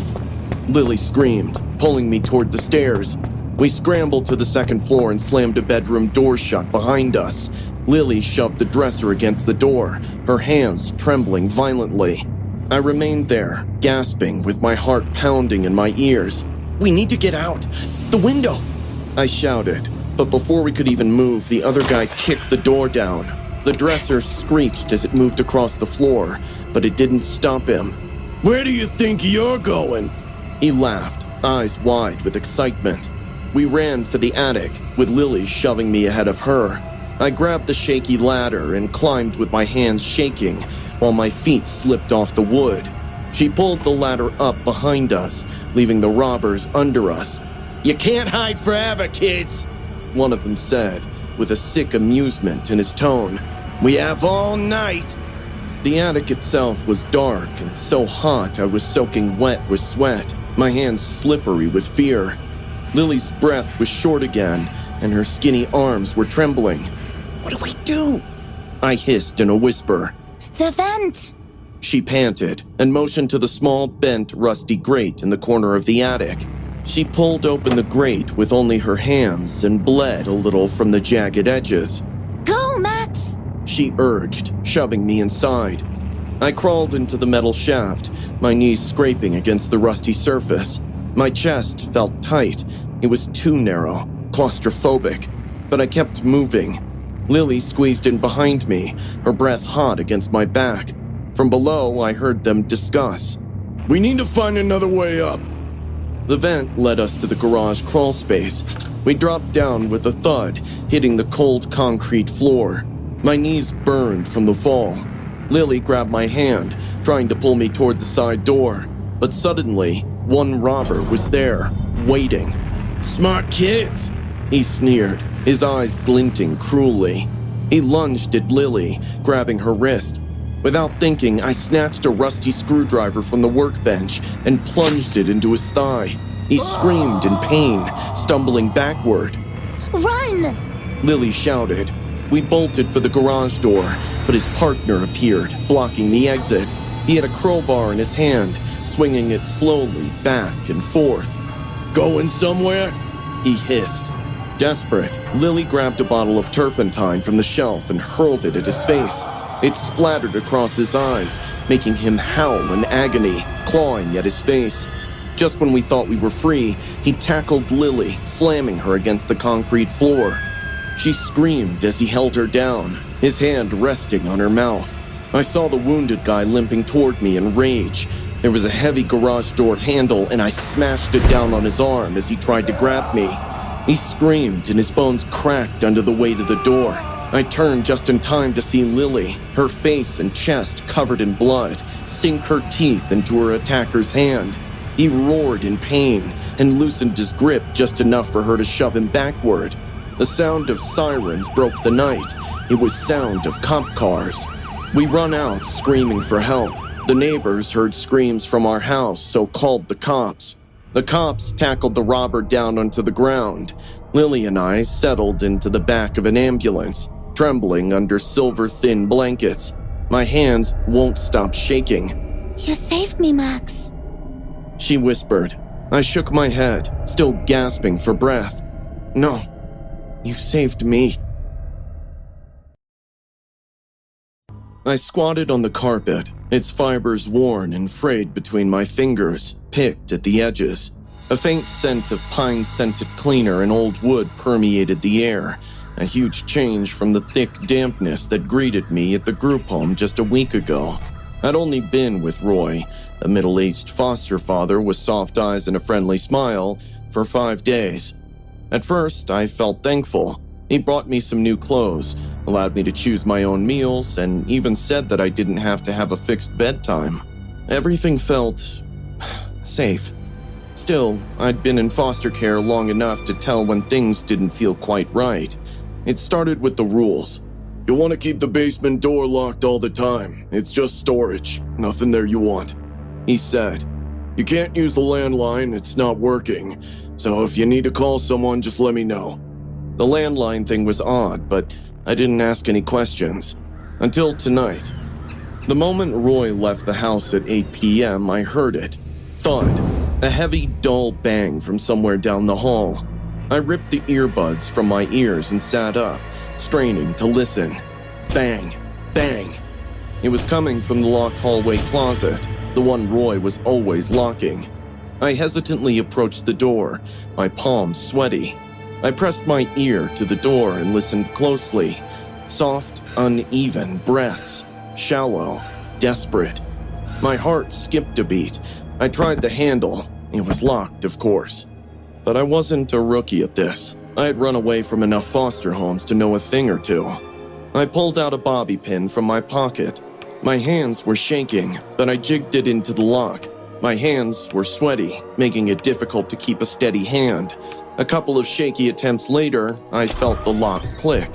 Lily screamed, pulling me toward the stairs. We scrambled to the second floor and slammed a bedroom door shut behind us. Lily shoved the dresser against the door, her hands trembling violently. I remained there, gasping, with my heart pounding in my ears. "We need to get out! The window!" I shouted, but before we could even move, the other guy kicked the door down. The dresser screeched as it moved across the floor, but it didn't stop him. Where do you think you're going? He laughed, eyes wide with excitement. We ran for the attic, with Lily shoving me ahead of her. I grabbed the shaky ladder and climbed with my hands shaking, while my feet slipped off the wood. She pulled the ladder up behind us, leaving the robbers under us. "You can't hide forever, kids," one of them said, with a sick amusement in his tone. "We have all night." The attic itself was dark and so hot I was soaking wet with sweat, my hands slippery with fear. Lily's breath was short again, and her skinny arms were trembling. What do we do? I hissed in a whisper. The vent! She panted and motioned to the small, bent, rusty grate in the corner of the attic. She pulled open the grate with only her hands and bled a little from the jagged edges. Go, Max! She urged, shoving me inside. I crawled into the metal shaft, my knees scraping against the rusty surface. My chest felt tight. It was too narrow, claustrophobic, but I kept moving. Lily squeezed in behind me, her breath hot against my back. From below, I heard them discuss. We need to find another way up. The vent led us to the garage crawl space. We dropped down with a thud, hitting the cold concrete floor. My knees burned from the fall. Lily grabbed my hand, trying to pull me toward the side door. But suddenly, one robber was there, waiting. Smart kids. He sneered, his eyes glinting cruelly. He lunged at Lily, grabbing her wrist. Without thinking, I snatched a rusty screwdriver from the workbench and plunged it into his thigh. He screamed in pain, stumbling backward. Run! Lily shouted. We bolted for the garage door, but his partner appeared, blocking the exit. He had a crowbar in his hand, swinging it slowly back and forth. Going somewhere? He hissed. Desperate, Lily grabbed a bottle of turpentine from the shelf and hurled it at his face. It splattered across his eyes, making him howl in agony, clawing at his face. Just when we thought we were free, he tackled Lily, slamming her against the concrete floor. She screamed as he held her down, his hand resting on her mouth. I saw the wounded guy limping toward me in rage. There was a heavy garage door handle, and I smashed it down on his arm as he tried to grab me. He screamed, and his bones cracked under the weight of the door. I turned just in time to see Lily, her face and chest covered in blood, sink her teeth into her attacker's hand. He roared in pain and loosened his grip just enough for her to shove him backward. The sound of sirens broke the night. It was sound of cop cars. We run out screaming for help. The neighbors heard screams from our house, so called the cops. The cops tackled the robber down onto the ground. Lily and I settled into the back of an ambulance, trembling under silver-thin blankets. My hands won't stop shaking. You saved me, Max. She whispered. I shook my head, still gasping for breath. No, you saved me. I squatted on the carpet, its fibers worn and frayed between my fingers, picked at the edges. A faint scent of pine-scented cleaner and old wood permeated the air, a huge change from the thick dampness that greeted me at the group home just a week ago. I'd only been with Roy, a middle-aged foster father with soft eyes and a friendly smile, for 5 days. At first, I felt thankful. He brought me some new clothes, allowed me to choose my own meals, and even said that I didn't have to have a fixed bedtime. Everything felt safe. Still, I'd been in foster care long enough to tell when things didn't feel quite right. It started with the rules. You want to keep the basement door locked all the time. It's just storage. Nothing there you want. He said. You can't use the landline, it's not working. So if you need to call someone, just let me know. The landline thing was odd, but I didn't ask any questions. Until tonight. The moment Roy left the house at 8 p.m., I heard it. Thud. A heavy, dull bang from somewhere down the hall. I ripped the earbuds from my ears and sat up, straining to listen. Bang. Bang. It was coming from the locked hallway closet, the one Roy was always locking. I hesitantly approached the door, my palms sweaty. I pressed my ear to the door and listened closely. Soft, uneven breaths. Shallow. Desperate. My heart skipped a beat. I tried the handle. It was locked, of course. But I wasn't a rookie at this. I had run away from enough foster homes to know a thing or two. I pulled out a bobby pin from my pocket. My hands were shaking, but I jigged it into the lock. My hands were sweaty, making it difficult to keep a steady hand. A couple of shaky attempts later, I felt the lock click.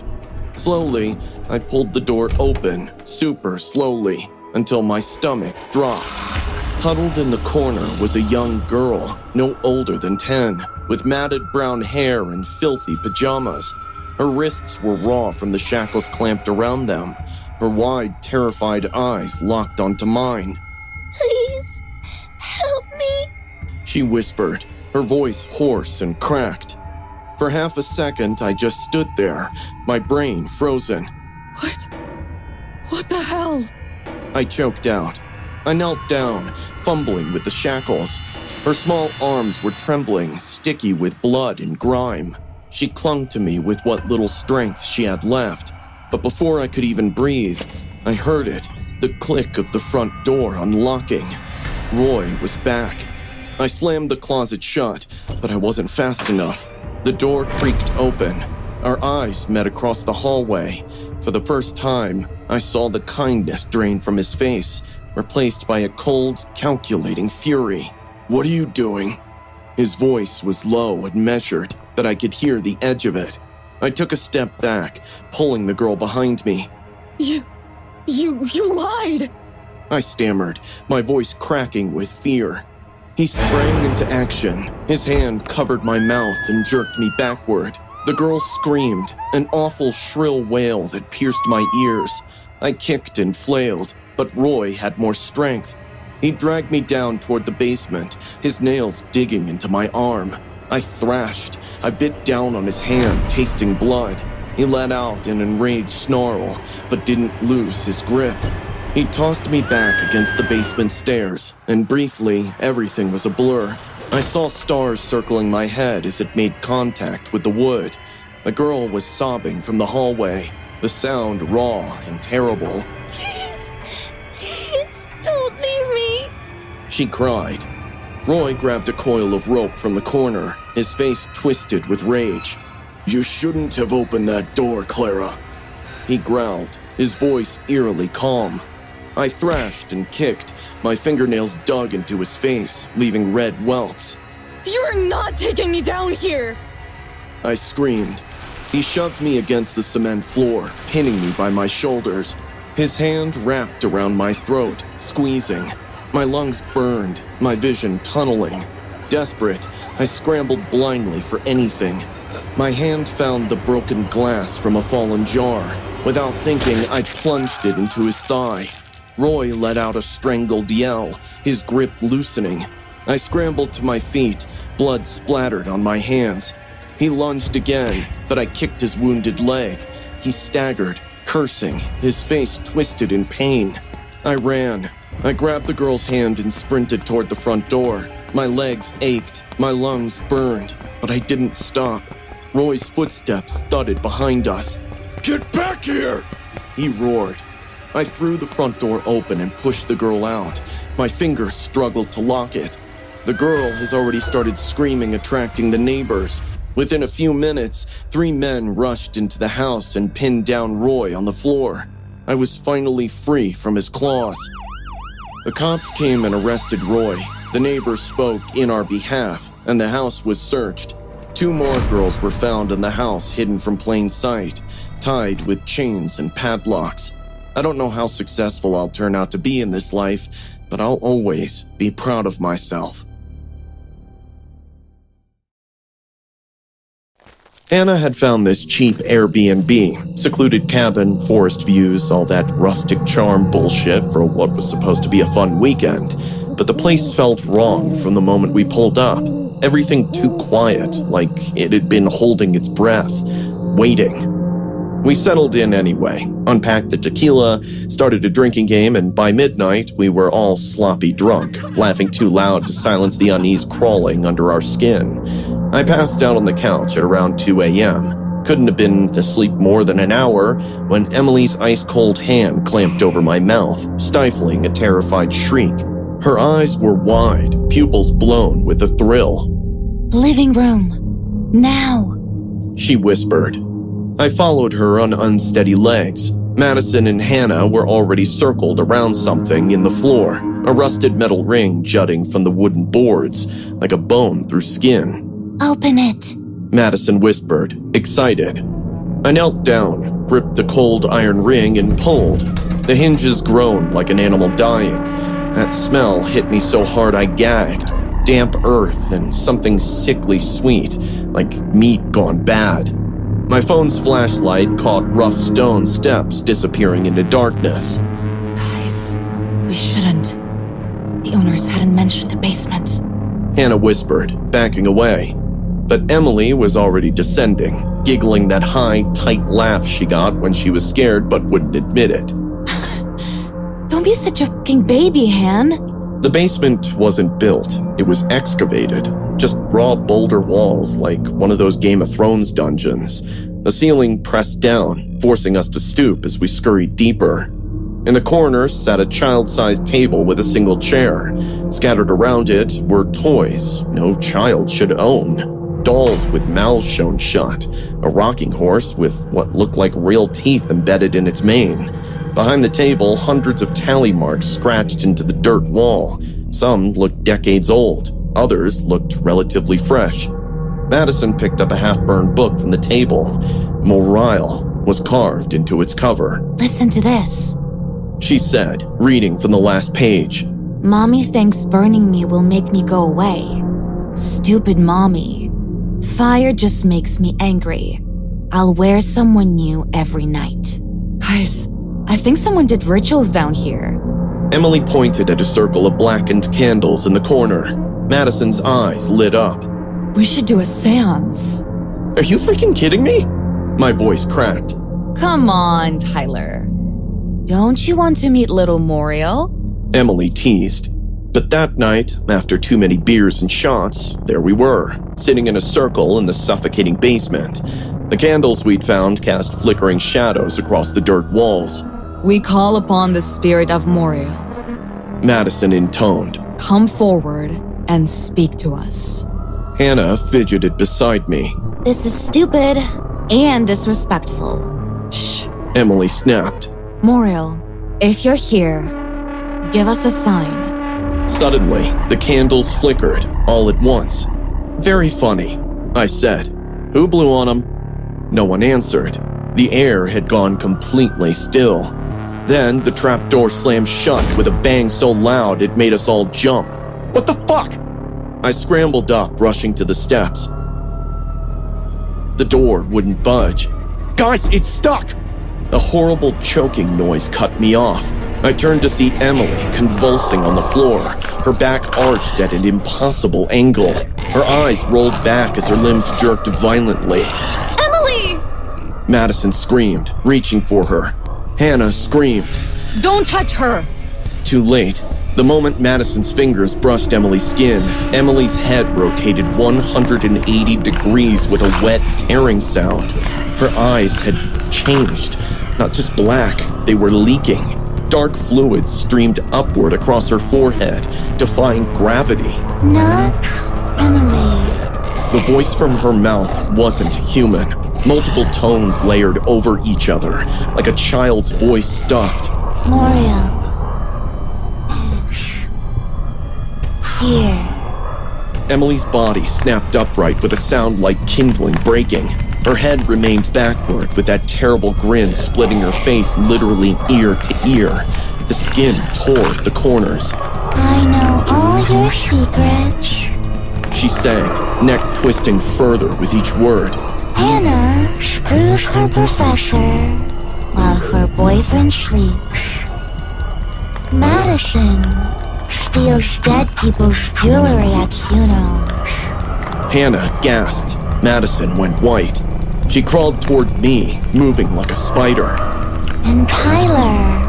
Slowly, I pulled the door open, super slowly, until my stomach dropped. Huddled in the corner was a young girl, no older than 10, with matted brown hair and filthy pajamas. Her wrists were raw from the shackles clamped around them. Her wide, terrified eyes locked onto mine. Please, help me. She whispered, her voice hoarse and cracked. For half a second, I just stood there, my brain frozen. What the hell? I choked out. I knelt down, fumbling with the shackles. Her small arms were trembling, sticky with blood and grime. She clung to me with what little strength she had left. But before I could even breathe, I heard it, the click of the front door unlocking. Roy was back. I slammed the closet shut, but I wasn't fast enough. The door creaked open. Our eyes met across the hallway. For the first time, I saw the kindness drain from his face, replaced by a cold, calculating fury. "What are you doing?" His voice was low and measured, but I could hear the edge of it. I took a step back, pulling the girl behind me. You lied! I stammered, my voice cracking with fear. He sprang into action. His hand covered my mouth and jerked me backward. The girl screamed, an awful shrill wail that pierced my ears. I kicked and flailed, but Roy had more strength. He dragged me down toward the basement, his nails digging into my arm. I thrashed. I bit down on his hand, tasting blood. He let out an enraged snarl, but didn't lose his grip. He tossed me back against the basement stairs, and briefly, everything was a blur. I saw stars circling my head as it made contact with the wood. A girl was sobbing from the hallway, the sound raw and terrible. Please, don't leave me. She cried. Roy grabbed a coil of rope from the corner, his face twisted with rage. "You shouldn't have opened that door, Clara," he growled, his voice eerily calm. I thrashed and kicked, my fingernails dug into his face, leaving red welts. You're not taking me down here! I screamed. He shoved me against the cement floor, pinning me by my shoulders. His hand wrapped around my throat, squeezing. My lungs burned, my vision tunneling. Desperate, I scrambled blindly for anything. My hand found the broken glass from a fallen jar. Without thinking, I plunged it into his thigh. Roy let out a strangled yell, his grip loosening. I scrambled to my feet, blood splattered on my hands. He lunged again, but I kicked his wounded leg. He staggered, cursing, his face twisted in pain. I ran. I grabbed the girl's hand and sprinted toward the front door. My legs ached, my lungs burned, but I didn't stop. Roy's footsteps thudded behind us. Get back here! He roared. I threw the front door open and pushed the girl out. My fingers struggled to lock it. The girl has already started screaming, attracting the neighbors. Within a few minutes, 3 men rushed into the house and pinned down Roy on the floor. I was finally free from his claws. The cops came and arrested Roy. The neighbors spoke in our behalf, and the house was searched. 2 more girls were found in the house, hidden from plain sight, tied with chains and padlocks. I don't know how successful I'll turn out to be in this life, but I'll always be proud of myself. Anna had found this cheap Airbnb, secluded cabin, forest views, all that rustic charm bullshit for what was supposed to be a fun weekend. But the place felt wrong from the moment we pulled up. Everything too quiet, like it had been holding its breath, waiting. We settled in anyway, unpacked the tequila, started a drinking game, and by midnight, we were all sloppy drunk, laughing too loud to silence the unease crawling under our skin. I passed out on the couch at around 2 a.m. Couldn't have been asleep more than an hour when Emily's ice-cold hand clamped over my mouth, stifling a terrified shriek. Her eyes were wide, pupils blown with a thrill. Living room. Now. She whispered. I followed her on unsteady legs. Madison and Hannah were already circled around something in the floor, a rusted metal ring jutting from the wooden boards, like a bone through skin. Open it, Madison whispered, excited. I knelt down, gripped the cold iron ring, and pulled. The hinges groaned like an animal dying. That smell hit me so hard I gagged. damp earth and something sickly sweet, like meat gone bad. My phone's flashlight caught rough stone steps disappearing into darkness. Guys, we shouldn't. The owners hadn't mentioned a basement. Hannah whispered, backing away. But Emily was already descending, giggling that high, tight laugh she got when she was scared but wouldn't admit it. Don't be such a fucking baby, Han. The basement wasn't built, it was excavated. Just raw boulder walls like one of those Game of Thrones dungeons. The ceiling pressed down, forcing us to stoop as we scurried deeper. In the corner sat a child-sized table with a single chair. Scattered around it were toys no child should own. Dolls with mouths shown shut, a rocking horse with what looked like real teeth embedded in its mane. Behind the table, hundreds of tally marks scratched into the dirt wall. Some looked decades old, others looked relatively fresh. Madison picked up a half-burned book from the table. Morale was carved into its cover. Listen to this. She said, reading from the last page. Mommy thinks burning me will make me go away. Stupid mommy. Fire just makes me angry. I'll wear someone new every night. Guys, I think someone did rituals down here. Emily pointed at a circle of blackened candles in the corner. Madison's eyes lit up. We should do a seance. Are you freaking kidding me? My voice cracked. Come on, Tyler. Don't you want to meet little Muriel? Emily teased. But that night, after too many beers and shots, there we were, sitting in a circle in the suffocating basement. The candles we'd found cast flickering shadows across the dirt walls. We call upon the spirit of Muriel. Madison intoned. Come forward and speak to us. Hannah fidgeted beside me. This is stupid and disrespectful. Shh. Emily snapped. Muriel, if you're here, give us a sign. Suddenly, the candles flickered, all at once. Very funny, I said. Who blew on them? No one answered. The air had gone completely still. Then the trapdoor slammed shut with a bang so loud it made us all jump. What the fuck? I scrambled up, rushing to the steps. The door wouldn't budge. Guys, it's stuck! A horrible choking noise cut me off. I turned to see Emily convulsing on the floor, her back arched at an impossible angle. Her eyes rolled back as her limbs jerked violently. Emily! Madison screamed, reaching for her. Hannah screamed. Don't touch her! Too late. The moment Madison's fingers brushed Emily's skin, Emily's head rotated 180 degrees with a wet, tearing sound. Her eyes had changed. Not just black, they were leaking. Dark fluid streamed upward across her forehead, defying gravity. Not Emily. The voice from her mouth wasn't human. Multiple tones layered over each other, like a child's voice stuffed. Muriel is here. Emily's body snapped upright with a sound like kindling breaking. Her head remained backward with that terrible grin splitting her face literally ear to ear. The skin tore at the corners. I know all your secrets. She sang, neck twisting further with each word. Hannah screws her professor while her boyfriend sleeps. Madison steals dead people's jewelry at funerals. Hannah gasped. Madison went white. She crawled toward me, moving like a spider. And Tyler,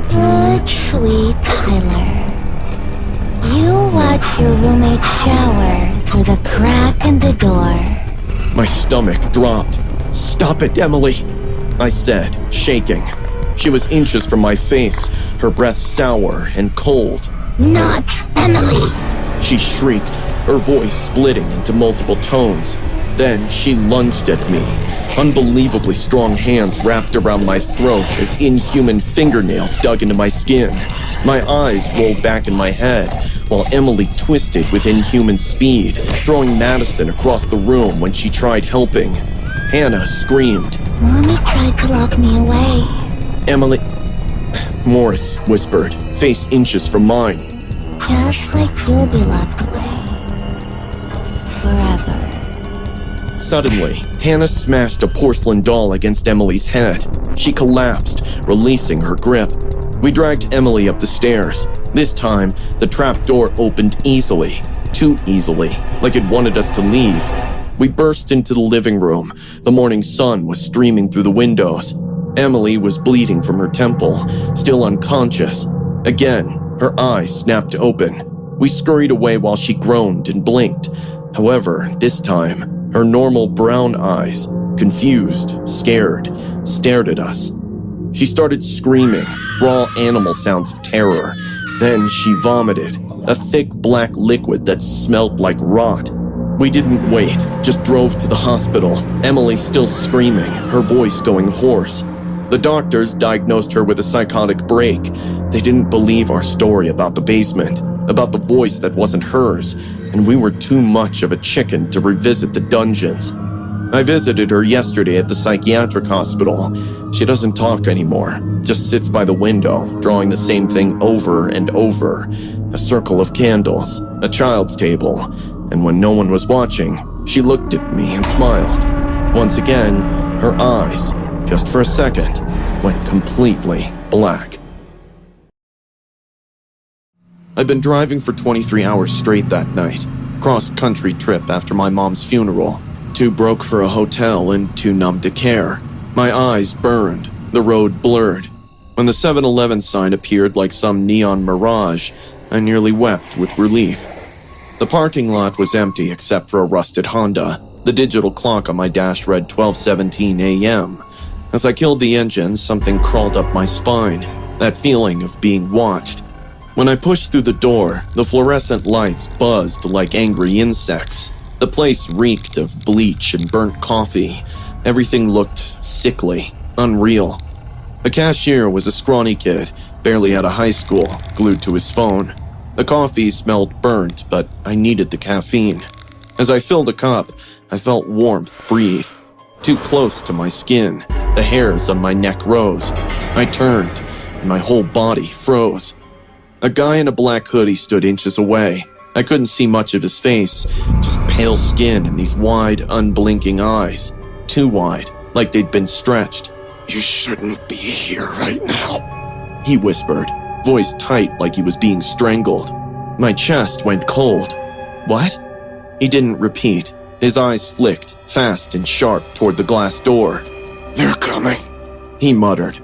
good sweet Tyler, you watch your roommate shower through the crack in the door. My stomach dropped. Stop it, Emily, I said, shaking. She was inches from my face, her breath sour and cold. Not Emily, she shrieked, her voice splitting into multiple tones. Then she lunged at me. Unbelievably strong hands wrapped around my throat as inhuman fingernails dug into my skin. My eyes rolled back in my head, while Emily twisted with inhuman speed, throwing Madison across the room when she tried helping. Hannah screamed. Mommy tried to lock me away. Emily... Morris whispered, face inches from mine. Just like you'll be locked away. Suddenly, Hannah smashed a porcelain doll against Emily's head. She collapsed, releasing her grip. We dragged Emily up the stairs. This time, the trap door opened easily. Too easily, like it wanted us to leave. We burst into the living room. The morning sun was streaming through the windows. Emily was bleeding from her temple, still unconscious. Again, her eyes snapped open. We scurried away while she groaned and blinked. However, this time, her normal brown eyes, confused, scared, stared at us. She started screaming, raw animal sounds of terror. Then she vomited, a thick black liquid that smelled like rot. We didn't wait, just drove to the hospital, Emily still screaming, her voice going hoarse. The doctors diagnosed her with a psychotic break. They didn't believe our story about the basement, about the voice that wasn't hers, and we were too much of a chicken to revisit the dungeons. I visited her yesterday at the psychiatric hospital. She doesn't talk anymore, just sits by the window, drawing the same thing over and over. A circle of candles, a child's table, and when no one was watching, she looked at me and smiled. Once again, her eyes, just for a second, went completely black. I'd been driving for 23 hours straight that night, cross-country trip after my mom's funeral. Too broke for a hotel and too numb to care. My eyes burned, the road blurred. When the 7-Eleven sign appeared like some neon mirage, I nearly wept with relief. The parking lot was empty except for a rusted Honda. The digital clock on my dash read 12:17 a.m. As I killed the engine, something crawled up my spine, that feeling of being watched. When I pushed through the door, the fluorescent lights buzzed like angry insects. The place reeked of bleach and burnt coffee. Everything looked sickly, unreal. The cashier was a scrawny kid, barely out of high school, glued to his phone. The coffee smelled burnt, but I needed the caffeine. As I filled a cup, I felt warmth breathe. Too close to my skin, the hairs on my neck rose. I turned, and my whole body froze. A guy in a black hoodie stood inches away. I couldn't see much of his face, just pale skin and these wide, unblinking eyes. Too wide, like they'd been stretched. "You shouldn't be here right now," he whispered, voice tight like he was being strangled. My chest went cold. What? He didn't repeat. His eyes flicked, fast and sharp toward the glass door. "They're coming," he muttered.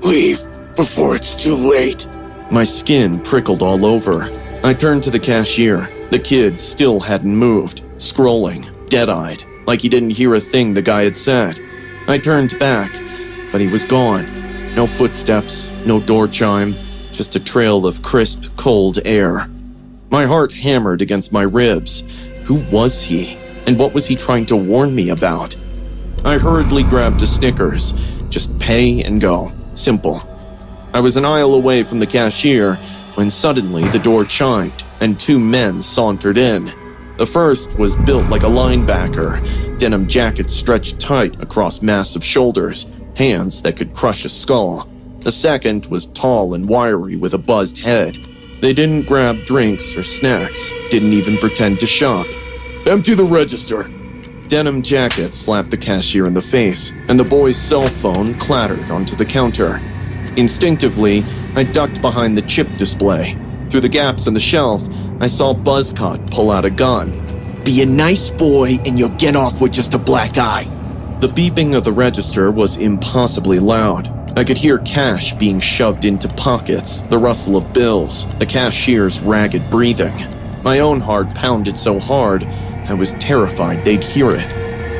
"Leave before it's too late." My skin prickled all over. I turned to the cashier. The kid still hadn't moved, scrolling, dead-eyed, like he didn't hear a thing the guy had said. I turned back, but he was gone. No footsteps, no door chime, just a trail of crisp, cold air. My heart hammered against my ribs. Who was he? And what was he trying to warn me about? I hurriedly grabbed a Snickers. Just pay and go. Simple. I was an aisle away from the cashier when suddenly the door chimed and two men sauntered in. The first was built like a linebacker, denim jacket stretched tight across massive shoulders, hands that could crush a skull. The second was tall and wiry with a buzzed head. They didn't grab drinks or snacks, didn't even pretend to shop. "Empty the register." Denim jacket slapped the cashier in the face, and the boy's cell phone clattered onto the counter. Instinctively, I ducked behind the chip display. Through the gaps in the shelf, I saw Buzzcut pull out a gun. "Be a nice boy and you'll get off with just a black eye." The beeping of the register was impossibly loud. I could hear cash being shoved into pockets, the rustle of bills, the cashier's ragged breathing. My own heart pounded so hard, I was terrified they'd hear it.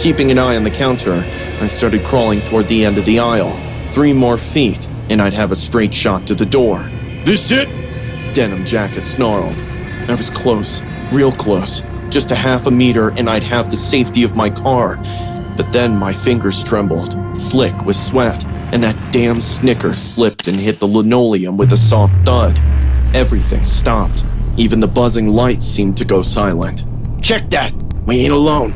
Keeping an eye on the counter, I started crawling toward the end of the aisle. 3 more feet, and I'd have a straight shot to the door. "This it?" Denim jacket snarled. I was close, real close. Just a half a meter and I'd have the safety of my car. But then my fingers trembled, slick with sweat, and that damn Snickers slipped and hit the linoleum with a soft thud. Everything stopped. Even the buzzing lights seemed to go silent. "Check that. We ain't alone,"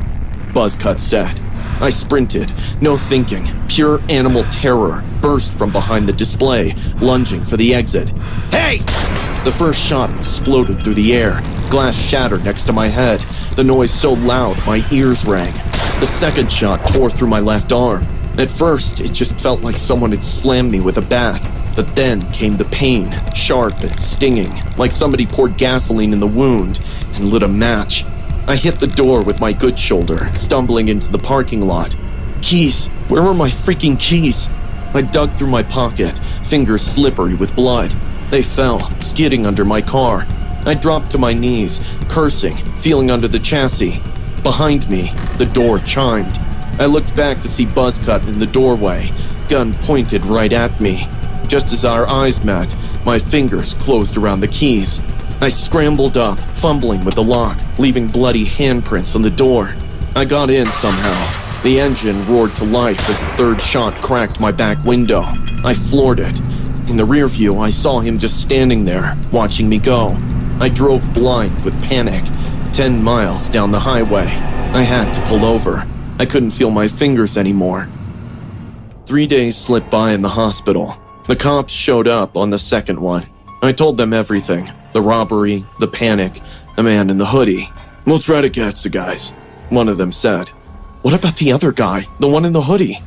Buzzcut said. I sprinted, no thinking, pure animal terror, burst from behind the display, lunging for the exit. "Hey!" The first shot exploded through the air. Glass shattered next to my head, the noise so loud my ears rang. The second shot tore through my left arm. At first, it just felt like someone had slammed me with a bat. But then came the pain, sharp and stinging, like somebody poured gasoline in the wound and lit a match. I hit the door with my good shoulder, stumbling into the parking lot. Keys! Where were my freaking keys? I dug through my pocket, fingers slippery with blood. They fell, skidding under my car. I dropped to my knees, cursing, feeling under the chassis. Behind me, the door chimed. I looked back to see Buzzcut in the doorway, gun pointed right at me. Just as our eyes met, my fingers closed around the keys. I scrambled up, fumbling with the lock, leaving bloody handprints on the door. I got in somehow. The engine roared to life as the third shot cracked my back window. I floored it. In the rear view, I saw him just standing there, watching me go. I drove blind with panic. 10 miles down the highway. I had to pull over. I couldn't feel my fingers anymore. 3 days slipped by in the hospital. The cops showed up on the second one. I told them everything. The robbery, the panic, the man in the hoodie. "We'll try to catch the guys," one of them said. "What about the other guy, the one in the hoodie?"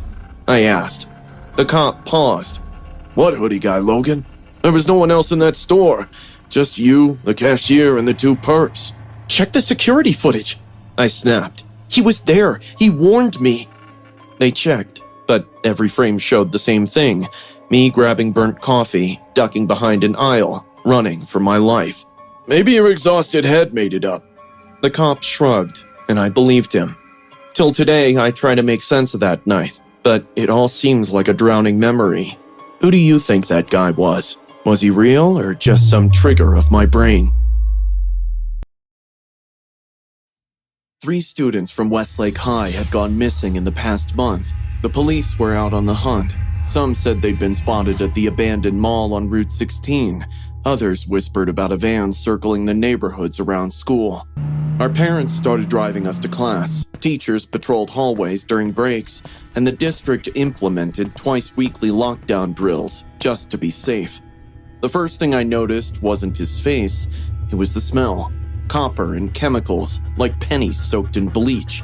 I asked. The cop paused. "What hoodie guy, Logan? There was no one else in that store. Just you, the cashier, and the 2 perps." "Check the security footage," I snapped. "He was there. He warned me." They checked, but every frame showed the same thing. Me grabbing burnt coffee, ducking behind an aisle, running for my life. "Maybe your exhausted head made it up." The cop shrugged, and I believed him. Till today, I try to make sense of that night, but it all seems like a drowning memory. Who do you think that guy was? Was he real or just some trigger of my brain? 3 students from Westlake High had gone missing in the past month. The police were out on the hunt. Some said they'd been spotted at the abandoned mall on Route 16. Others whispered about a van circling the neighborhoods around school. Our parents started driving us to class. Teachers patrolled hallways during breaks, and the district implemented twice-weekly lockdown drills just to be safe. The first thing I noticed wasn't his face, it was the smell. Copper and chemicals, like pennies soaked in bleach.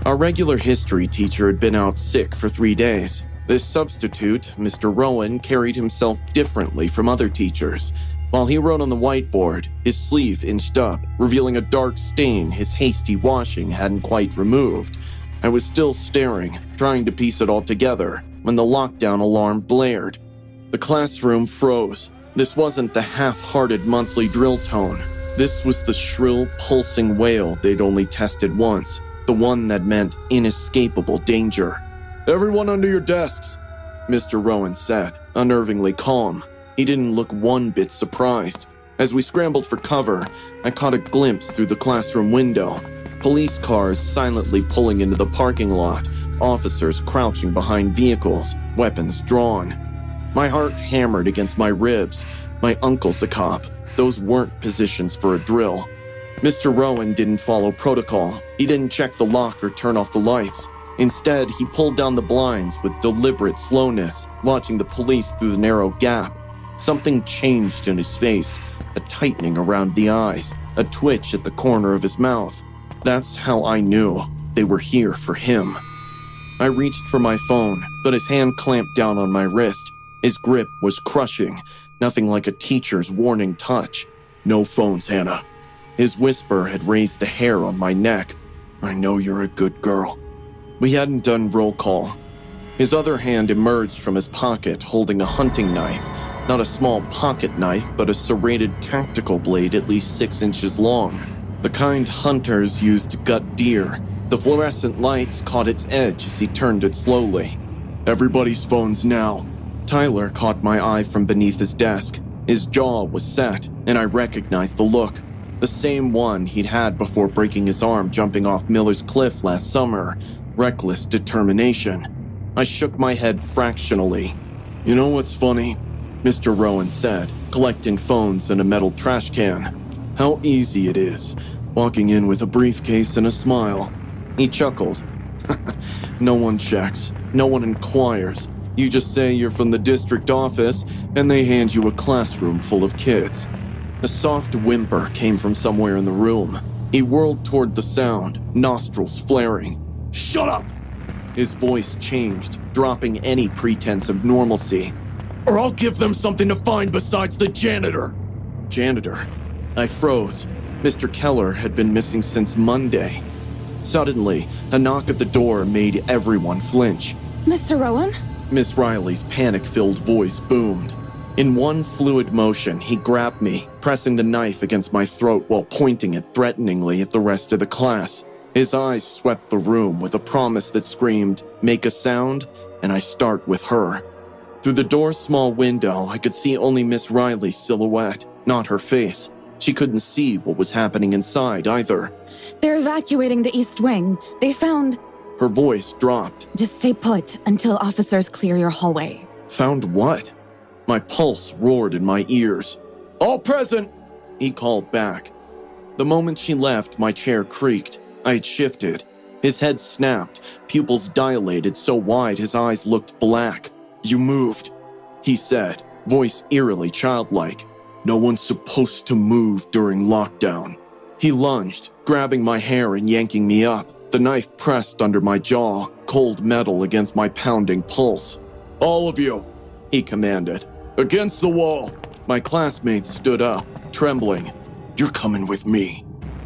Our regular history teacher had been out sick for 3 days. This substitute, Mr. Rowan, carried himself differently from other teachers. While he wrote on the whiteboard, his sleeve inched up, revealing a dark stain his hasty washing hadn't quite removed. I was still staring, trying to piece it all together, when the lockdown alarm blared. The classroom froze. This wasn't the half-hearted monthly drill tone. This was the shrill, pulsing wail they'd only tested once, the one that meant inescapable danger. "Everyone under your desks," Mr. Rowan said, unnervingly calm. He didn't look one bit surprised. As we scrambled for cover, I caught a glimpse through the classroom window. Police cars silently pulling into the parking lot, officers crouching behind vehicles, weapons drawn. My heart hammered against my ribs. My uncle's a cop. Those weren't positions for a drill. Mr. Rowan didn't follow protocol. He didn't check the lock or turn off the lights. Instead, he pulled down the blinds with deliberate slowness, watching the police through the narrow gap. Something changed in his face, a tightening around the eyes, a twitch at the corner of his mouth. That's how I knew they were here for him. I reached for my phone, but his hand clamped down on my wrist. His grip was crushing, nothing like a teacher's warning touch. "No phones, Hannah." His whisper had raised the hair on my neck. "I know you're a good girl." We hadn't done roll call. His other hand emerged from his pocket holding a hunting knife. Not a small pocket knife, but a serrated tactical blade at least 6 inches long. The kind hunters used to gut deer. The fluorescent lights caught its edge as he turned it slowly. "Everybody's phones now." Tyler caught my eye from beneath his desk. His jaw was set, and I recognized the look. The same one he'd had before breaking his arm jumping off Miller's Cliff last summer. Reckless determination. I shook my head fractionally. "You know what's funny?" Mr. Rowan said, collecting phones in a metal trash can. "How easy it is, walking in with a briefcase and a smile." He chuckled. "No one checks, no one inquires. You just say you're from the district office, and they hand you a classroom full of kids." A soft whimper came from somewhere in the room. He whirled toward the sound, nostrils flaring. Shut up! His voice changed, dropping any pretense of normalcy. Or I'll give them something to find besides the janitor. Janitor. I froze. Mr. Keller had been missing since Monday. Suddenly, a knock at the door made everyone flinch. Mr. Rowan? Miss Riley's panic-filled voice boomed. In one fluid motion, he grabbed me, pressing the knife against my throat while pointing it threateningly at the rest of the class. His eyes swept the room with a promise that screamed, "Make a sound, and I start with her." Through the door's small window, I could see only Miss Riley's silhouette, not her face. She couldn't see what was happening inside either. They're evacuating the East Wing. They found... Her voice dropped. Just stay put until officers clear your hallway. Found what? My pulse roared in my ears. "All present," he called back. The moment she left, my chair creaked. I had shifted. His head snapped, pupils dilated so wide his eyes looked black. "You moved," he said, voice eerily childlike. "No one's supposed to move during lockdown." He lunged, grabbing my hair and yanking me up, the knife pressed under my jaw, cold metal against my pounding pulse. "All of you," he commanded. "Against the wall." My classmates stood up, trembling. "You're coming with me,"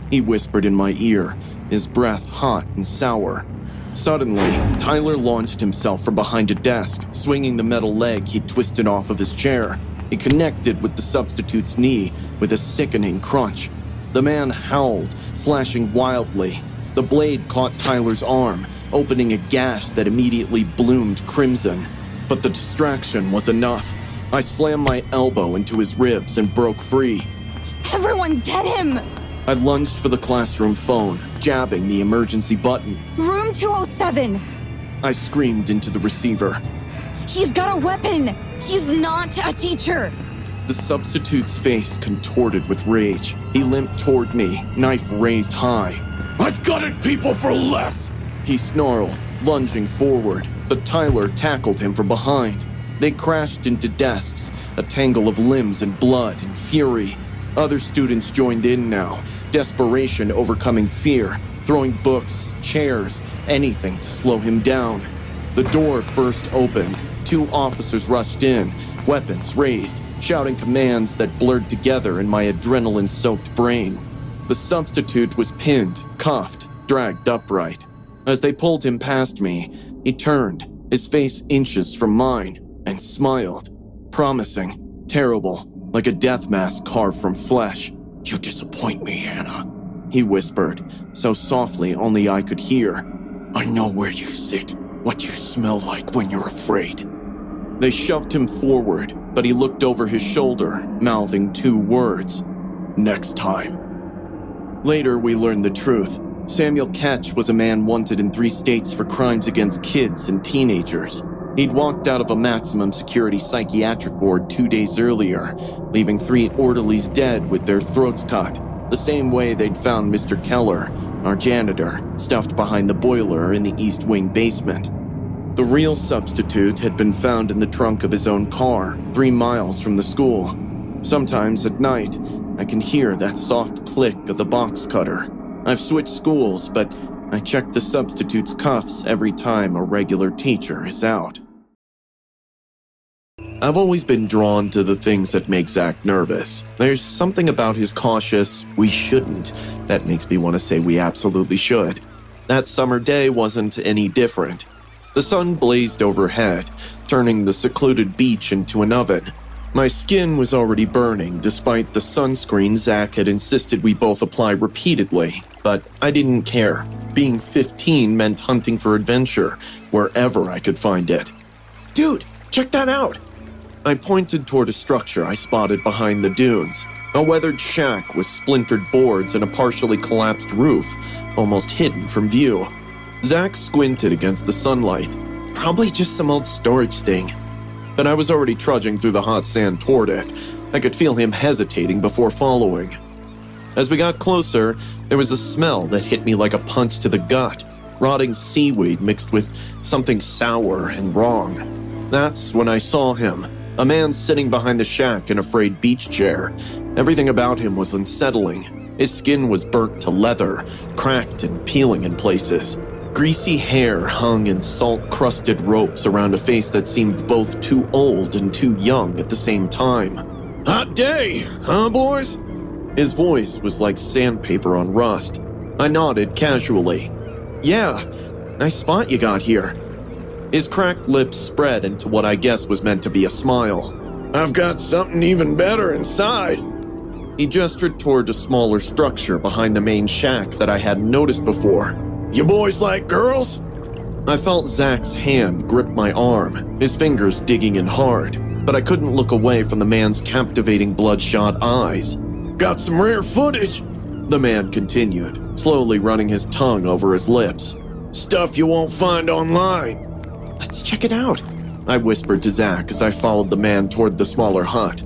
he whispered in my ear, his breath hot and sour. Suddenly, Tyler launched himself from behind a desk, swinging the metal leg he'd twisted off of his chair. It connected with the substitute's knee with a sickening crunch. The man howled, slashing wildly. The blade caught Tyler's arm, opening a gash that immediately bloomed crimson. But the distraction was enough. I slammed my elbow into his ribs and broke free. Everyone get him! I lunged for the classroom phone, jabbing the emergency button. Room 207! I screamed into the receiver. He's got a weapon! He's not a teacher! The substitute's face contorted with rage. He limped toward me, knife raised high. "I've got it, people, for less!" He snarled, lunging forward, but Tyler tackled him from behind. They crashed into desks, a tangle of limbs and blood and fury. Other students joined in now, desperation overcoming fear, throwing books, chairs, anything to slow him down. The door burst open. 2 officers rushed in, weapons raised, shouting commands that blurred together in my adrenaline-soaked brain. The substitute was pinned, cuffed, dragged upright. As they pulled him past me, he turned, his face inches from mine, and smiled. Promising, terrible, like a death mask carved from flesh. "You disappoint me, Hannah," he whispered, so softly only I could hear. "I know where you sit, what you smell like when you're afraid." They shoved him forward, but he looked over his shoulder, mouthing 2 words. "Next time." Later, we learned the truth. Samuel Ketch was a man wanted in 3 states for crimes against kids and teenagers. He'd walked out of a maximum security psychiatric ward 2 days earlier, leaving 3 orderlies dead with their throats cut, the same way they'd found Mr. Keller, our janitor, stuffed behind the boiler in the East Wing basement. The real substitute had been found in the trunk of his own car, 3 miles from the school. Sometimes at night, I can hear that soft click of the box cutter. I've switched schools, but I check the substitute's cuffs every time a regular teacher is out. I've always been drawn to the things that make Zach nervous. There's something about his cautious, "we shouldn't," that makes me want to say we absolutely should. That summer day wasn't any different. The sun blazed overhead, turning the secluded beach into an oven. My skin was already burning despite the sunscreen Zach had insisted we both apply repeatedly, but I didn't care. Being 15 meant hunting for adventure, wherever I could find it. "Dude, check that out!" I pointed toward a structure I spotted behind the dunes. A weathered shack with splintered boards and a partially collapsed roof, almost hidden from view. Zach squinted against the sunlight. Probably just some old storage thing. But I was already trudging through the hot sand toward it. I could feel him hesitating before following. As we got closer, there was a smell that hit me like a punch to the gut. Rotting seaweed mixed with something sour and wrong. That's when I saw him. A man sitting behind the shack in a frayed beach chair. Everything about him was unsettling. His skin was burnt to leather, cracked and peeling in places. Greasy hair hung in salt-crusted ropes around a face that seemed both too old and too young at the same time. Hot day, huh, boys? His voice was like sandpaper on rust. I nodded casually. Yeah, nice spot you got here. His cracked lips spread into what I guess was meant to be a smile. I've got something even better inside. He gestured toward a smaller structure behind the main shack that I hadn't noticed before. You boys like girls? I felt Zach's hand grip my arm, his fingers digging in hard, but I couldn't look away from the man's captivating bloodshot eyes. Got some rare footage, the man continued, slowly running his tongue over his lips. Stuff you won't find online. Let's check it out, I whispered to Zach as I followed the man toward the smaller hut.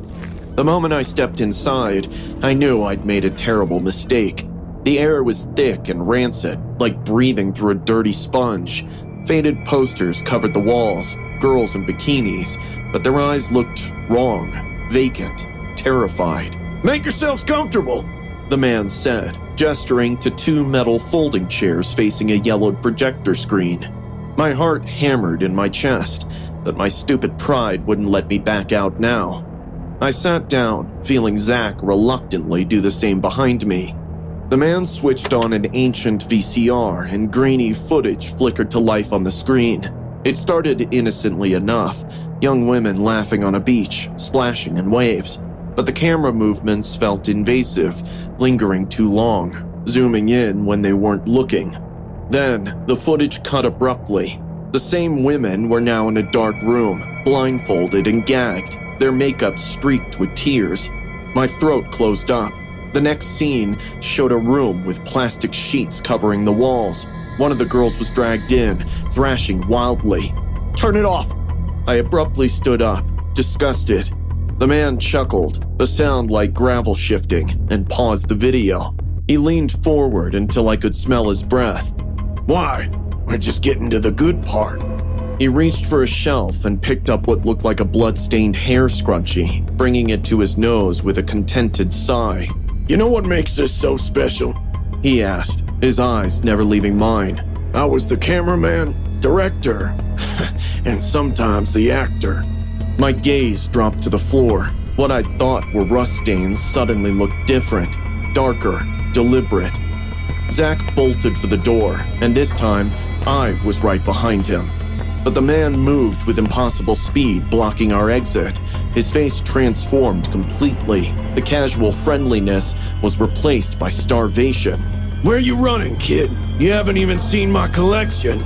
The moment I stepped inside, I knew I'd made a terrible mistake. The air was thick and rancid, like breathing through a dirty sponge. Faded posters covered the walls, girls in bikinis, but their eyes looked wrong, vacant, terrified. Make yourselves comfortable, the man said, gesturing to 2 metal folding chairs facing a yellowed projector screen. My heart hammered in my chest, but my stupid pride wouldn't let me back out now. I sat down, feeling Zach reluctantly do the same behind me. The man switched on an ancient VCR and grainy footage flickered to life on the screen. It started innocently enough, young women laughing on a beach, splashing in waves. But the camera movements felt invasive, lingering too long, zooming in when they weren't looking. Then, the footage cut abruptly. The same women were now in a dark room, blindfolded and gagged, their makeup streaked with tears. My throat closed up. The next scene showed a room with plastic sheets covering the walls. One of the girls was dragged in, thrashing wildly. Turn it off! I abruptly stood up, disgusted. The man chuckled, a sound like gravel shifting, and paused the video. He leaned forward until I could smell his breath. Why? We're just getting to the good part. He reached for a shelf and picked up what looked like a blood-stained hair scrunchie, bringing it to his nose with a contented sigh. You know what makes this so special? He asked, his eyes never leaving mine. I was the cameraman, director, and sometimes the actor. My gaze dropped to the floor. What I thought were rust stains suddenly looked different, darker, deliberate. Zach bolted for the door, and this time, I was right behind him. But the man moved with impossible speed, blocking our exit. His face transformed completely. The casual friendliness was replaced by starvation. Where you running, kid? You haven't even seen my collection.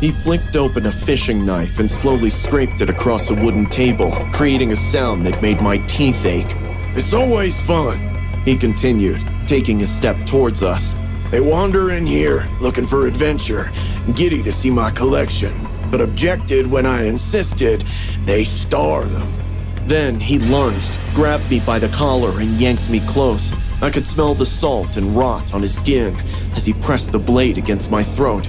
He flicked open a fishing knife and slowly scraped it across a wooden table, creating a sound that made my teeth ache. It's always fun, he continued, taking a step towards us. They wander in here, looking for adventure, giddy to see my collection, but objected when I insisted they starve them. Then he lunged, grabbed me by the collar and yanked me close. I could smell the salt and rot on his skin as he pressed the blade against my throat.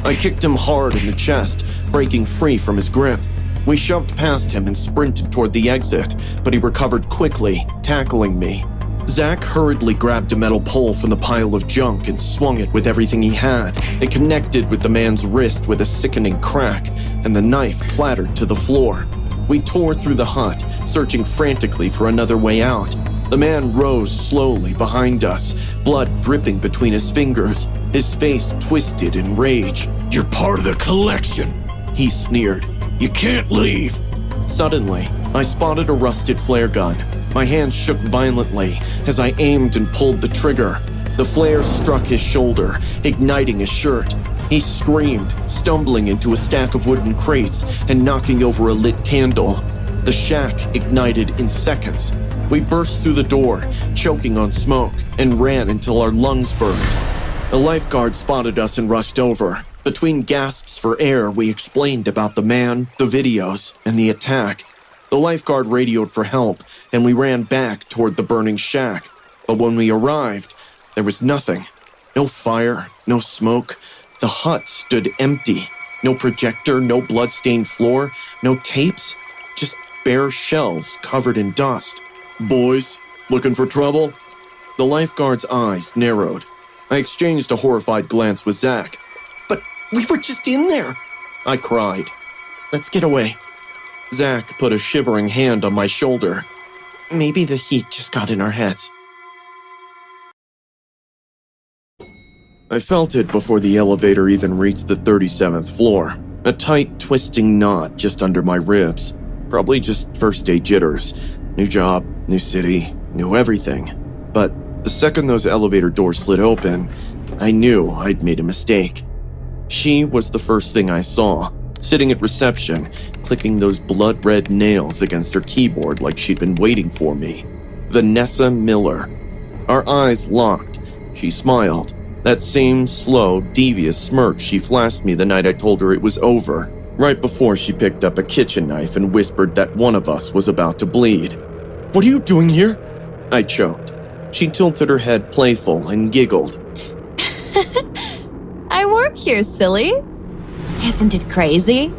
I kicked him hard in the chest, breaking free from his grip. We shoved past him and sprinted toward the exit, but he recovered quickly, tackling me. Zach hurriedly grabbed a metal pole from the pile of junk and swung it with everything he had. It connected with the man's wrist with a sickening crack, and the knife clattered to the floor. We tore through the hut, searching frantically for another way out. The man rose slowly behind us, blood dripping between his fingers, his face twisted in rage. You're part of the collection, he sneered. You can't leave. Suddenly, I spotted a rusted flare gun. My hand shook violently as I aimed and pulled the trigger. The flare struck his shoulder, igniting his shirt. He screamed, stumbling into a stack of wooden crates and knocking over a lit candle. The shack ignited in seconds. We burst through the door, choking on smoke, and ran until our lungs burned. A lifeguard spotted us and rushed over. Between gasps for air, we explained about the man, the videos, and the attack. The lifeguard radioed for help, and we ran back toward the burning shack. But when we arrived, there was nothing. No fire, no smoke. The hut stood empty. No projector, no blood-stained floor, no tapes. Just bare shelves covered in dust. Boys, looking for trouble? The lifeguard's eyes narrowed. I exchanged a horrified glance with Zach. We were just in there, I cried. Let's get away. Zach put a shivering hand on my shoulder. Maybe the heat just got in our heads. I felt it before the elevator even reached the 37th floor. A tight, twisting knot just under my ribs. Probably just first day jitters. New job, new city, new everything. But the second those elevator doors slid open, I knew I'd made a mistake. She was the first thing I saw, sitting at reception, clicking those blood-red nails against her keyboard like she'd been waiting for me. Vanessa Miller. Our eyes locked. She smiled. That same slow, devious smirk she flashed me the night I told her it was over, right before she picked up a kitchen knife and whispered that one of us was about to bleed. "What are you doing here?" I choked. She tilted her head playful and giggled. I work here, silly. Isn't it crazy?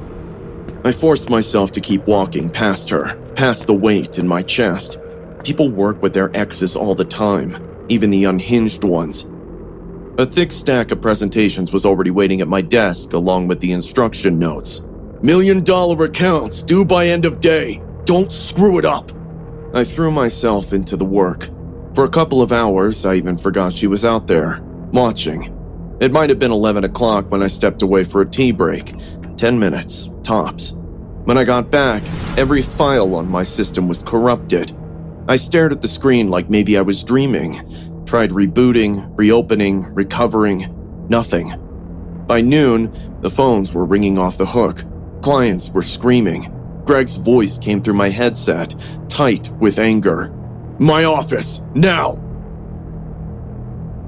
I forced myself to keep walking past her, past the weight in my chest. People work with their exes all the time, even the unhinged ones. A thick stack of presentations was already waiting at my desk, along with the instruction notes. $1 million accounts due by end of day. Don't screw it up. I threw myself into the work. For a couple of hours, I even forgot she was out there, watching. It might have been 11 o'clock when I stepped away for a tea break. 10 minutes, tops. When I got back, every file on my system was corrupted. I stared at the screen like maybe I was dreaming. Tried rebooting, reopening, recovering. Nothing. By noon, the phones were ringing off the hook. Clients were screaming. Greg's voice came through my headset, tight with anger. "My office, now!"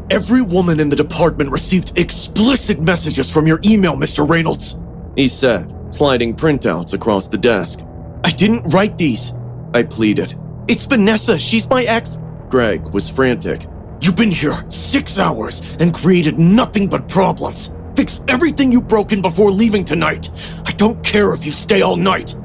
"Every woman in the department received explicit messages from your email, Mr. Reynolds," he said, sliding printouts across the desk. "I didn't write these," I pleaded. "It's Vanessa, she's my ex." Greg was frantic. "You've been here 6 hours and created nothing but problems. Fix everything you broke in before leaving tonight. I don't care if you stay all night."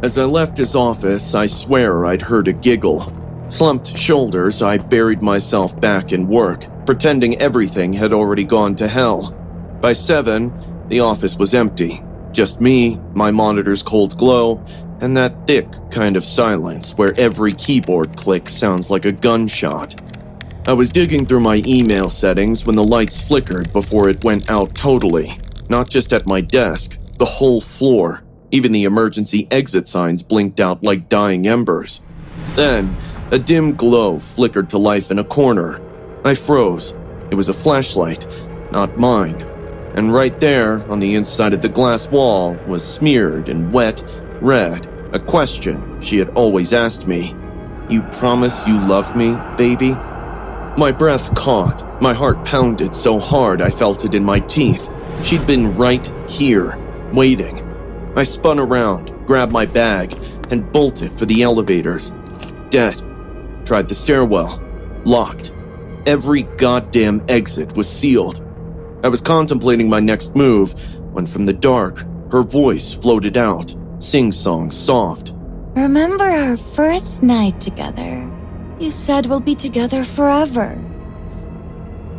As I left his office, I swear I'd heard a giggle. Slumped shoulders, I buried myself back in work, pretending everything had already gone to hell. By 7, the office was empty. Just me, my monitor's cold glow, and that thick kind of silence where every keyboard click sounds like a gunshot. I was digging through my email settings when the lights flickered before it went out totally. Not just at my desk, the whole floor. Even the emergency exit signs blinked out like dying embers. Then, a dim glow flickered to life in a corner. I froze. It was a flashlight, not mine. And right there, on the inside of the glass wall, was smeared in wet red a question she had always asked me. "You promise you love me, baby?" My breath caught. My heart pounded so hard I felt it in my teeth. She'd been right here, waiting. I spun around, grabbed my bag, and bolted for the elevators. Dead. Tried the stairwell. Locked. Every goddamn exit was sealed. I was contemplating my next move when from the dark, her voice floated out, sing-song soft. Remember our first night together? You said we'll be together forever.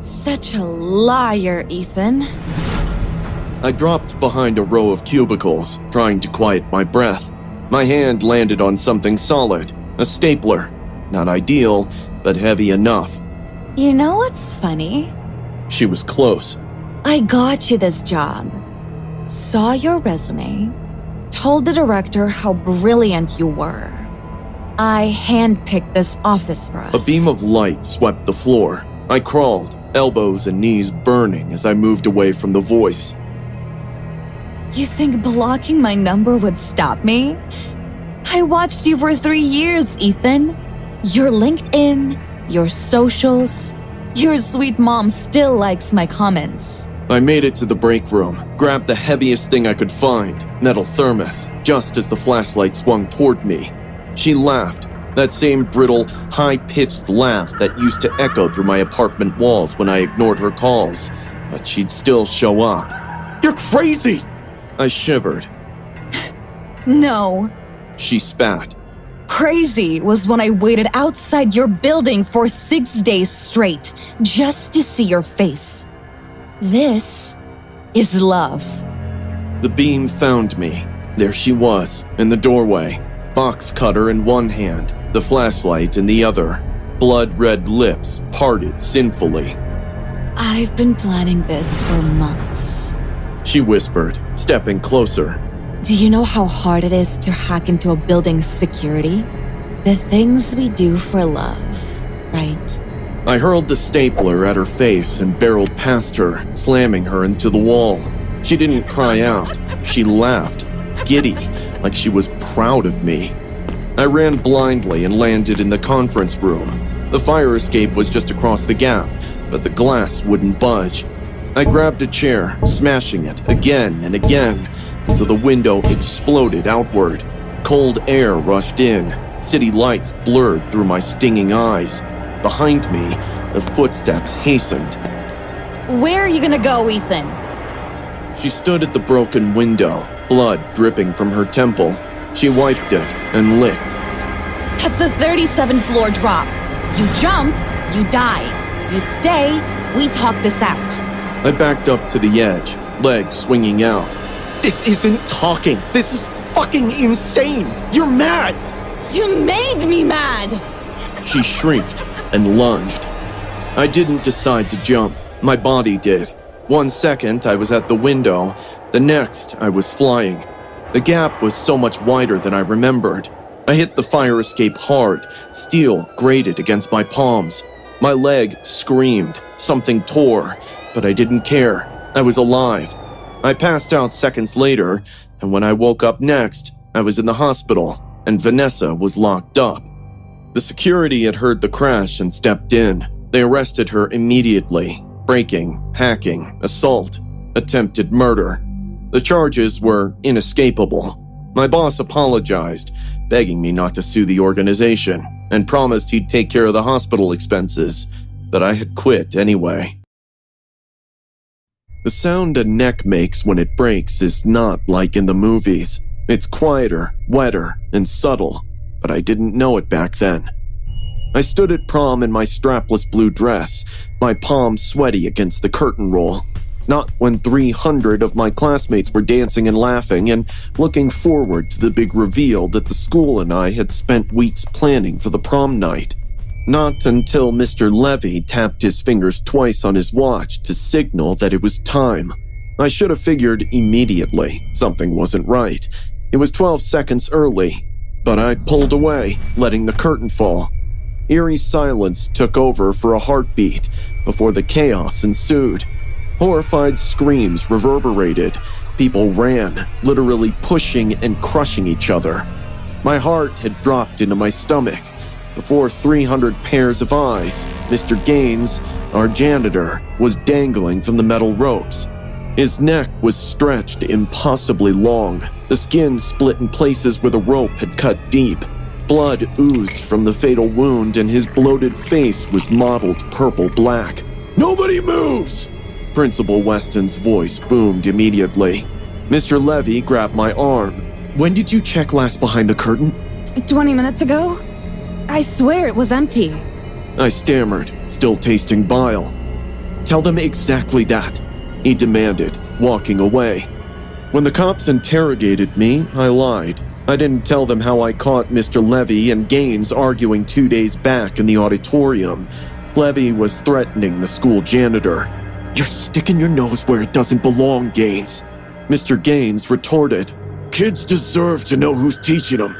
Such a liar, Ethan. I dropped behind a row of cubicles, trying to quiet my breath. My hand landed on something solid, a stapler. Not ideal, but heavy enough. You know what's funny? She was close. I got you this job. Saw your resume. Told the director how brilliant you were. I handpicked this office for us. A beam of light swept the floor. I crawled, elbows and knees burning as I moved away from the voice. You think blocking my number would stop me? I watched you for 3 years, Ethan. Your LinkedIn, your socials. Your sweet mom still likes my comments. I made it to the break room, grabbed the heaviest thing I could find, metal thermos, just as the flashlight swung toward me. She laughed, that same brittle, high-pitched laugh that used to echo through my apartment walls when I ignored her calls, but she'd still show up. "You're crazy!" I shivered. No. She spat. Crazy was when I waited outside your building for 6 days straight just to see your face. This is love. The beam found me. There she was, in the doorway, box cutter in one hand, the flashlight in the other, blood-red lips parted sinfully. I've been planning this for months. She whispered, stepping closer. Do you know how hard it is to hack into a building's security? The things we do for love, right? I hurled the stapler at her face and barreled past her, slamming her into the wall. She didn't cry out. She laughed, giddy, like she was proud of me. I ran blindly and landed in the conference room. The fire escape was just across the gap, but the glass wouldn't budge. I grabbed a chair, smashing it again and again, until the window exploded outward. Cold air rushed in. City lights blurred through my stinging eyes. Behind me, the footsteps hastened. Where are you gonna go, Ethan? She stood at the broken window, blood dripping from her temple. She wiped it and licked. That's a 37th floor drop. You jump, you die. You stay, we talk this out. I backed up to the edge, legs swinging out. This isn't talking. This is fucking insane. You're mad. You made me mad! She shrieked and lunged. I didn't decide to jump. My body did. 1 second, I was at the window. The next, I was flying. The gap was so much wider than I remembered. I hit the fire escape hard. Steel grated against my palms. My leg screamed. Something tore, but I didn't care. I was alive. I passed out seconds later, and when I woke up next, I was in the hospital, and Vanessa was locked up. The security had heard the crash and stepped in. They arrested her immediately. Breaking, hacking, assault, attempted murder. The charges were inescapable. My boss apologized, begging me not to sue the organization, and promised he'd take care of the hospital expenses, but I had quit anyway. The sound a neck makes when it breaks is not like in the movies. It's quieter, wetter, and subtle, but I didn't know it back then. I stood at prom in my strapless blue dress, my palms sweaty against the curtain roll. Not when 300 of my classmates were dancing and laughing and looking forward to the big reveal that the school and I had spent weeks planning for the prom night. Not until Mr. Levy tapped his fingers twice on his watch to signal that it was time. I should have figured immediately something wasn't right. It was 12 seconds early, but I pulled away, letting the curtain fall. Eerie silence took over for a heartbeat before the chaos ensued. Horrified screams reverberated. People ran, literally pushing and crushing each other. My heart had dropped into my stomach. Before 300 pairs of eyes, Mr. Gaines, our janitor, was dangling from the metal ropes. His neck was stretched impossibly long. The skin split in places where the rope had cut deep. Blood oozed from the fatal wound, and his bloated face was mottled purple-black. "Nobody moves!" Principal Weston's voice boomed immediately. Mr. Levy grabbed my arm. "When did you check last behind the curtain?" 20 minutes ago? I swear it was empty. I stammered, still tasting bile. "Tell them exactly that," he demanded, walking away. When the cops interrogated me, I lied. I didn't tell them how I caught Mr. Levy and Gaines arguing 2 days back in the auditorium. Levy was threatening the school janitor. "You're sticking your nose where it doesn't belong, Gaines." Mr. Gaines retorted, "Kids deserve to know who's teaching them."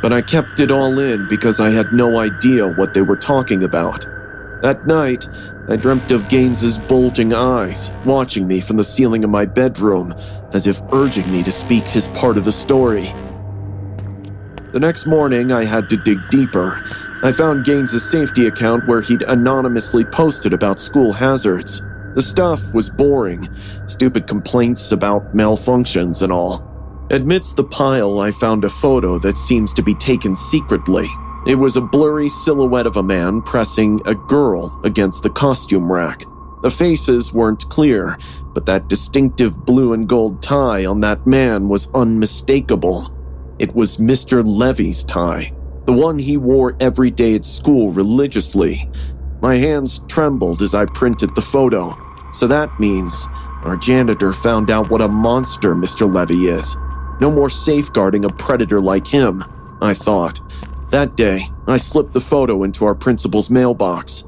But I kept it all in because I had no idea what they were talking about. That night, I dreamt of Gaines's bulging eyes, watching me from the ceiling of my bedroom, as if urging me to speak his part of the story. The next morning, I had to dig deeper. I found Gaines's safety account where he'd anonymously posted about school hazards. The stuff was boring, stupid complaints about malfunctions and all. Amidst the pile, I found a photo that seems to be taken secretly. It was a blurry silhouette of a man pressing a girl against the costume rack. The faces weren't clear, but that distinctive blue and gold tie on that man was unmistakable. It was Mr. Levy's tie, the one he wore every day at school religiously. My hands trembled as I printed the photo, so that means Our janitor found out what a monster Mr. Levy is. No more safeguarding a predator like him, I thought. That day, I slipped the photo into our principal's mailbox.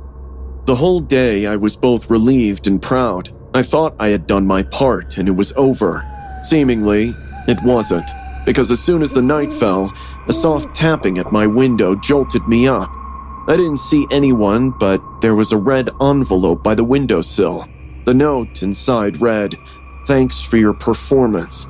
The whole day, I was both relieved and proud. I thought I had done my part and it was over. Seemingly, it wasn't, because as soon as the night fell, a soft tapping at my window jolted me up. I didn't see anyone, but there was a red envelope by the windowsill. The note inside read, "Thanks for your performance."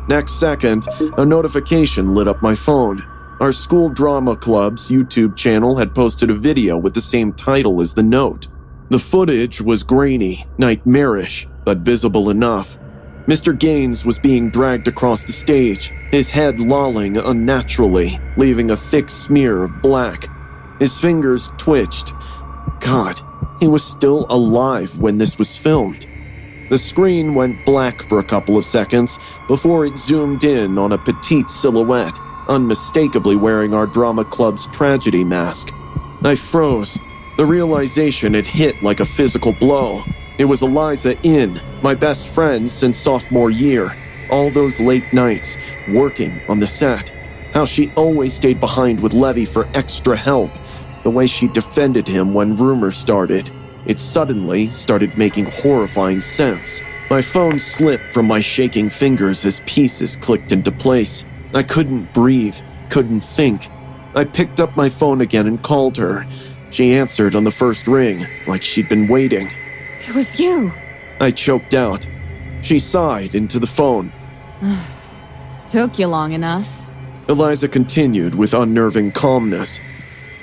Next second, a notification lit up my phone. Our school drama club's YouTube channel had posted a video with the same title as the note. The footage was grainy, nightmarish, but visible enough. Mr. Gaines was being dragged across the stage, his head lolling unnaturally, leaving a thick smear of black. His fingers twitched. God, he was still alive when this was filmed. The screen went black for a couple of seconds before it zoomed in on a petite silhouette, unmistakably wearing our drama club's tragedy mask. I froze. The realization had hit like a physical blow. It was Eliza Inn, my best friend since sophomore year. All those late nights, working on the set. How she always stayed behind with Levy for extra help. The way she defended him when rumors started. It suddenly started making horrifying sense. My phone slipped from my shaking fingers as pieces clicked into place. I couldn't breathe, couldn't think. I picked up my phone again and called her. She answered on the first ring, like she'd been waiting. It was you. I choked out. She sighed into the phone. Took you long enough. Eliza continued with unnerving calmness.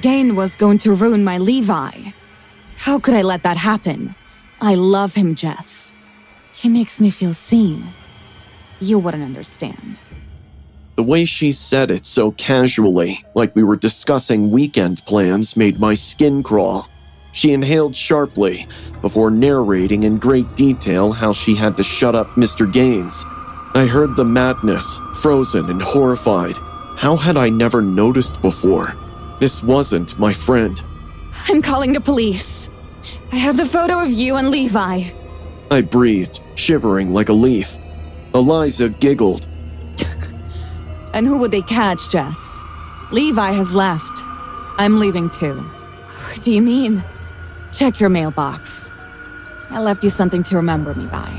Gain was going to ruin my Levi. How could I let that happen? I love him, Jess. He makes me feel seen. You wouldn't understand. The way she said it so casually, like we were discussing weekend plans, made my skin crawl. She inhaled sharply before narrating in great detail how she had to shut up Mr. Gaines. I heard the madness, frozen and horrified. How had I never noticed before? This wasn't my friend. I'm calling the police. I have the photo of you and Levi. I breathed, shivering like a leaf. Eliza giggled. And who would they catch, Jess? Levi has left. I'm leaving too. What do you mean? Check your mailbox. I left you something to remember me by.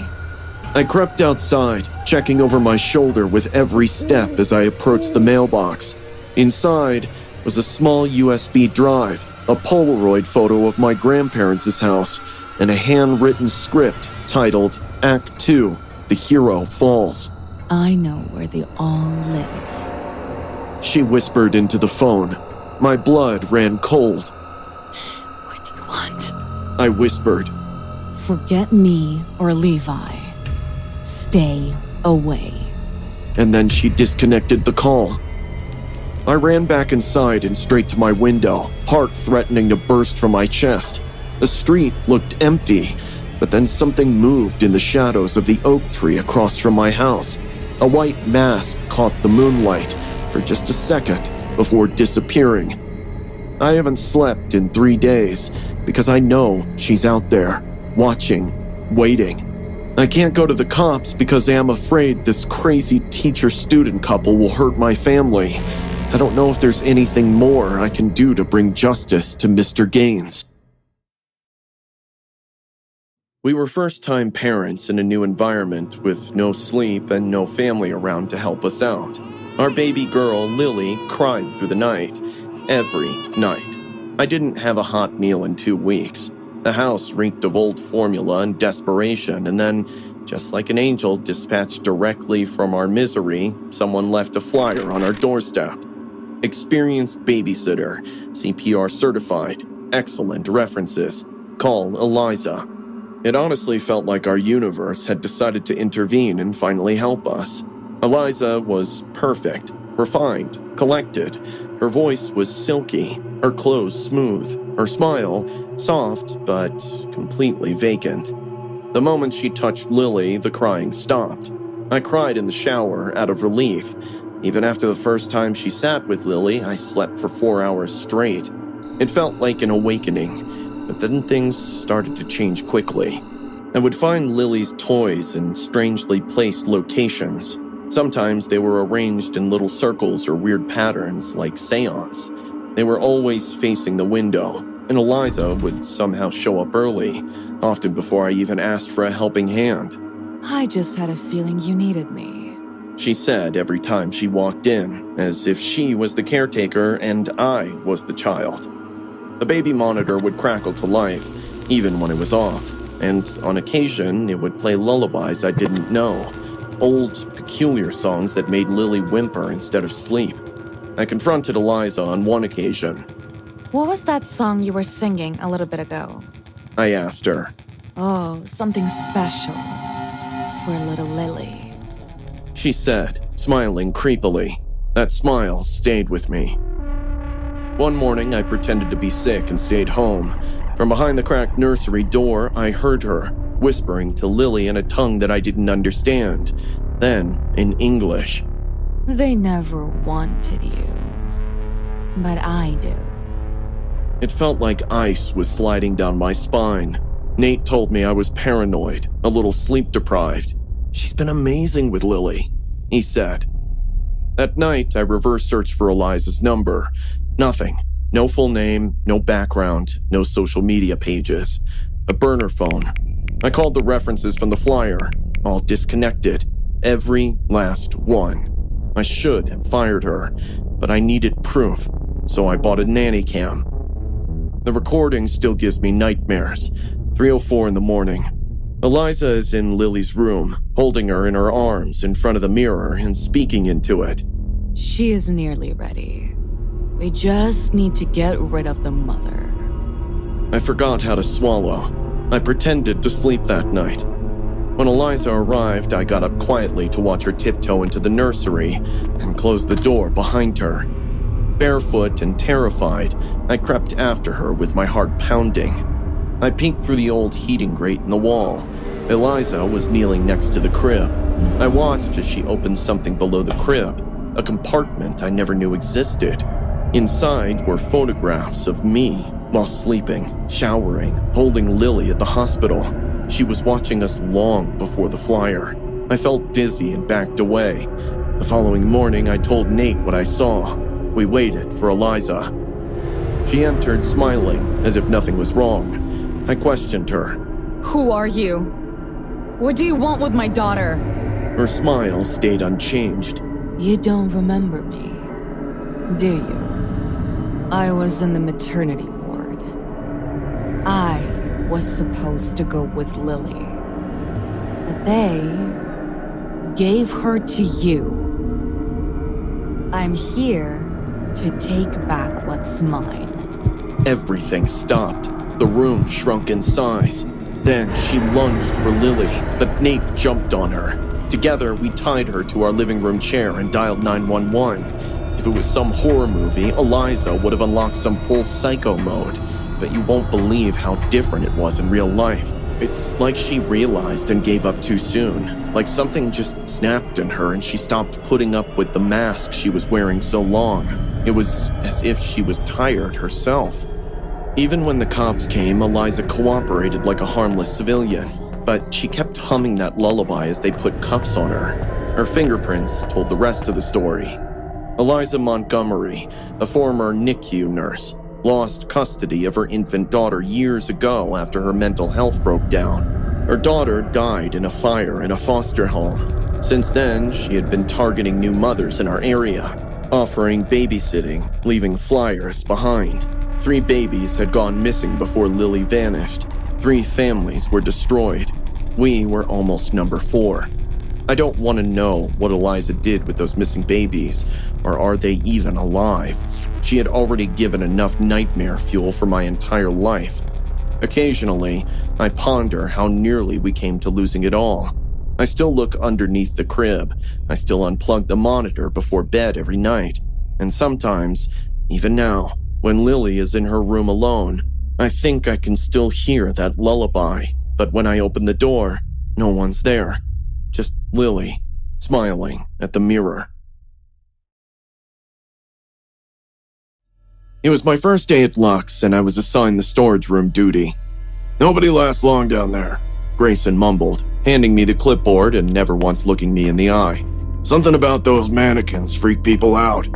I crept outside, checking over my shoulder with every step as I approached the mailbox. Inside was a small USB drive, a Polaroid photo of my grandparents' house, and a handwritten script titled Act 2, The Hero Falls. I know where they all live. She whispered into the phone. My blood ran cold. What do you want? I whispered. Forget me or Levi. Stay away. And then she disconnected the call. I ran back inside and straight to my window, heart threatening to burst from my chest. The street looked empty, but then something moved in the shadows of the oak tree across from my house. A white mask caught the moonlight for just a second before disappearing. I haven't slept in 3 days because I know she's out there, watching, waiting. I can't go to the cops because I am afraid this crazy teacher-student couple will hurt my family. I don't know if there's anything more I can do to bring justice to Mr. Gaines. We were first-time parents in a new environment with no sleep and no family around to help us out. Our baby girl, Lily, cried through the night. Every night. I didn't have a hot meal in 2 weeks. The house reeked of old formula and desperation, and then, just like an angel dispatched directly from our misery, someone left a flyer on our doorstep. Experienced babysitter, CPR certified, excellent references. Call Eliza. It honestly felt like our universe had decided to intervene and finally help us. Eliza was perfect, refined, collected. Her voice was silky, her clothes smooth, her smile soft but completely vacant. The moment she touched Lily, the crying stopped. I cried in the shower out of relief. Even after the first time she sat with Lily, I slept for 4 hours straight. It felt like an awakening, but then things started to change quickly. I would find Lily's toys in strangely placed locations. Sometimes they were arranged in little circles or weird patterns like seance. They were always facing the window, and Eliza would somehow show up early, often before I even asked for a helping hand. I just had a feeling you needed me. She said every time she walked in, as if she was the caretaker and I was the child. The baby monitor would crackle to life, even when it was off, and on occasion it would play lullabies I didn't know, old, peculiar songs that made Lily whimper instead of sleep. I confronted Eliza on one occasion. What was that song you were singing a little bit ago? I asked her. Oh, something special for little Lily. She said, smiling creepily. That smile stayed with me. One morning, I pretended to be sick and stayed home. From behind the cracked nursery door, I heard her, whispering to Lily in a tongue that I didn't understand. Then, in English. They never wanted you, but I do. It felt like ice was sliding down my spine. Nate told me I was paranoid, a little sleep-deprived. She's been amazing with Lily, he said. That night, I reverse searched for Eliza's number. Nothing. No full name, no background, no social media pages. A burner phone. I called the references from the flyer, all disconnected. Every last one. I should have fired her, but I needed proof, so I bought a nanny cam. The recording still gives me nightmares. 3:04 in the morning. Eliza is in Lily's room, holding her in her arms in front of the mirror and speaking into it. She is nearly ready. We just need to get rid of the mother. I forgot how to swallow. I pretended to sleep that night. When Eliza arrived, I got up quietly to watch her tiptoe into the nursery and close the door behind her. Barefoot and terrified, I crept after her with my heart pounding. I peeked through the old heating grate in the wall. Eliza was kneeling next to the crib. I watched as she opened something below the crib, a compartment I never knew existed. Inside were photographs of me while sleeping, showering, holding Lily at the hospital. She was watching us long before the flyer. I felt dizzy and backed away. The following morning, I told Nate what I saw. We waited for Eliza. She entered smiling, as if nothing was wrong. I questioned her. Who are you? What do you want with my daughter? Her smile stayed unchanged. You don't remember me, do you? I was in the maternity ward. I was supposed to go with Lily. But they gave her to you. I'm here to take back what's mine. Everything stopped. The room shrunk in size. Then she lunged for Lily, but Nate jumped on her. Together, we tied her to our living room chair and dialed 911. If it was some horror movie, Eliza would have unlocked some full psycho mode, but you won't believe how different it was in real life. It's like she realized and gave up too soon, like something just snapped in her and she stopped putting up with the mask she was wearing so long. It was as if she was tired herself. Even when the cops came, Eliza cooperated like a harmless civilian, but she kept humming that lullaby as they put cuffs on her. Her fingerprints told the rest of the story. Eliza Montgomery, a former NICU nurse, lost custody of her infant daughter years ago after her mental health broke down. Her daughter died in a fire in a foster home. Since then, she had been targeting new mothers in our area, offering babysitting, leaving flyers behind. 3 babies had gone missing before Lily vanished. 3 families were destroyed. We were almost number 4. I don't want to know what Eliza did with those missing babies, or are they even alive? She had already given enough nightmare fuel for my entire life. Occasionally, I ponder how nearly we came to losing it all. I still look underneath the crib. I still unplug the monitor before bed every night. And sometimes, even now, when Lily is in her room alone, I think I can still hear that lullaby. But when I open the door, no one's there. Just Lily, smiling at the mirror. It was my first day at Lux, and I was assigned the storage room duty. "Nobody lasts long down there," Grayson mumbled, handing me the clipboard and never once looking me in the eye. Something about those mannequins freak people out.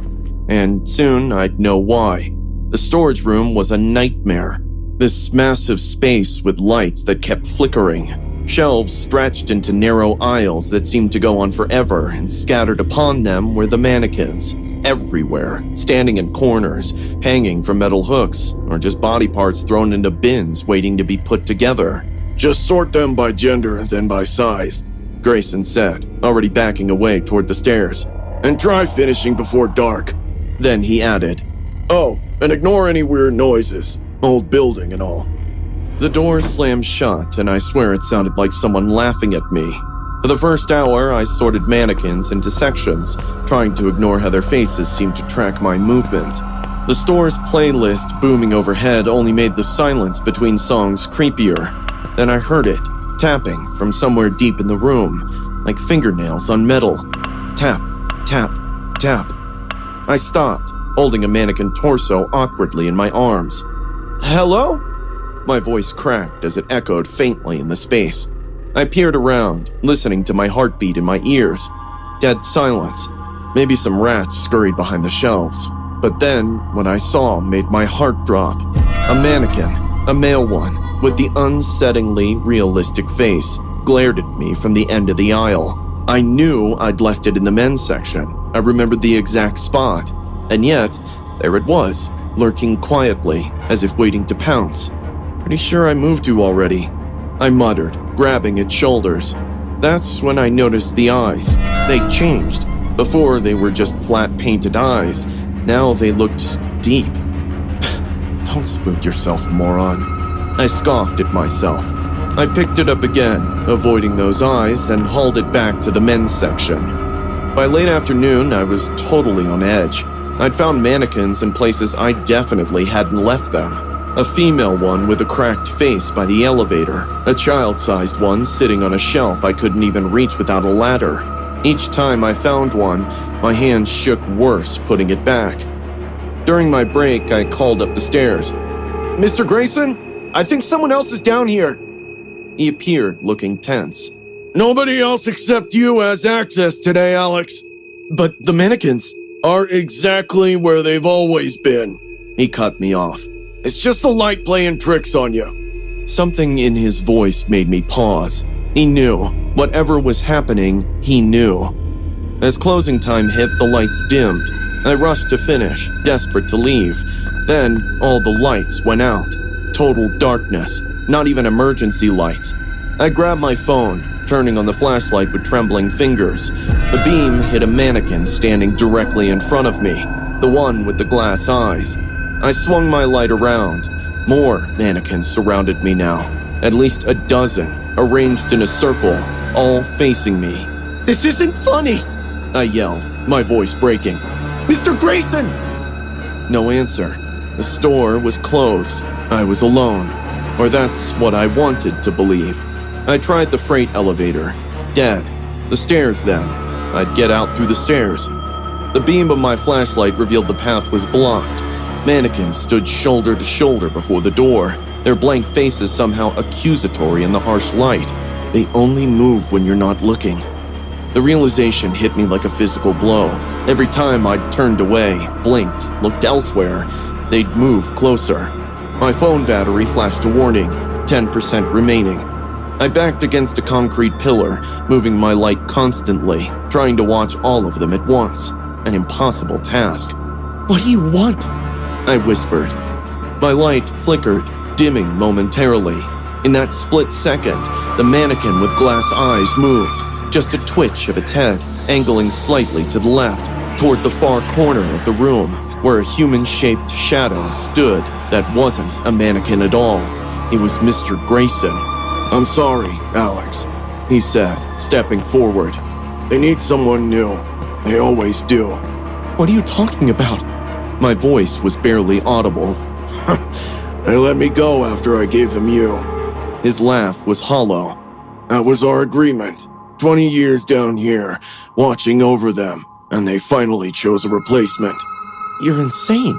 And soon I'd know why. The storage room was a nightmare. This massive space with lights that kept flickering. Shelves stretched into narrow aisles that seemed to go on forever, and scattered upon them were the mannequins. Everywhere, standing in corners, hanging from metal hooks, or just body parts thrown into bins waiting to be put together. Just sort them by gender, then by size, Grayson said, already backing away toward the stairs. And try finishing before dark. Then he added, Oh, and ignore any weird noises. Old building and all. The door slammed shut, and I swear it sounded like someone laughing at me. For the first hour, I sorted mannequins into sections, trying to ignore how their faces seemed to track my movement. The store's playlist booming overhead only made the silence between songs creepier. Then I heard it, tapping from somewhere deep in the room, like fingernails on metal. Tap, tap, tap. I stopped, holding a mannequin torso awkwardly in my arms. Hello? My voice cracked as it echoed faintly in the space. I peered around, listening to my heartbeat in my ears. Dead silence. Maybe some rats scurried behind the shelves. But then, what I saw made my heart drop. A mannequin, a male one, with the unsettlingly realistic face, glared at me from the end of the aisle. I knew I'd left it in the men's section. I remembered the exact spot. And yet, there it was, lurking quietly, as if waiting to pounce. Pretty sure I moved to already. I muttered, grabbing its shoulders. That's when I noticed the eyes. They changed. Before, they were just flat painted eyes. Now they looked deep. Don't spook yourself, moron. I scoffed at myself. I picked it up again, avoiding those eyes, and hauled it back to the men's section. By late afternoon, I was totally on edge. I'd found mannequins in places I definitely hadn't left them. A female one with a cracked face by the elevator, a child-sized one sitting on a shelf I couldn't even reach without a ladder. Each time I found one, my hands shook worse putting it back. During my break, I called up the stairs. Mr. Grayson? I think someone else is down here. He appeared, looking tense. Nobody else except you has access today, Alex. But the mannequins are exactly where they've always been. He cut me off. It's just the light playing tricks on you. Something in his voice made me pause. He knew. Whatever was happening, he knew. As closing time hit, the lights dimmed. I rushed to finish, desperate to leave. Then, all the lights went out. Total darkness. Not even emergency lights. I grabbed my phone, turning on the flashlight with trembling fingers. The beam hit a mannequin standing directly in front of me, the one with the glass eyes. I swung my light around. More mannequins surrounded me now, at least a dozen, arranged in a circle, all facing me. This isn't funny, I yelled, my voice breaking. Mr. Grayson! No answer. The store was closed. I was alone. Or that's what I wanted to believe. I tried the freight elevator. Dead. The stairs then. I'd get out through the stairs. The beam of my flashlight revealed the path was blocked. Mannequins stood shoulder to shoulder before the door, their blank faces somehow accusatory in the harsh light. They only move when you're not looking. The realization hit me like a physical blow. Every time I'd turned away, blinked, looked elsewhere, they'd move closer. My phone battery flashed a warning, 10% remaining. I backed against a concrete pillar, moving my light constantly, trying to watch all of them at once. An impossible task. What do you want? I whispered. My light flickered, dimming momentarily. In that split second, the mannequin with glass eyes moved, just a twitch of its head, angling slightly to the left, toward the far corner of the room, where a human-shaped shadow stood that wasn't a mannequin at all. It was Mr. Grayson. I'm sorry, Alex, he said, stepping forward. They need someone new. They always do. What are you talking about? My voice was barely audible. They let me go after I gave them you. His laugh was hollow. That was our agreement. 20 years down here, watching over them, and they finally chose a replacement. You're insane,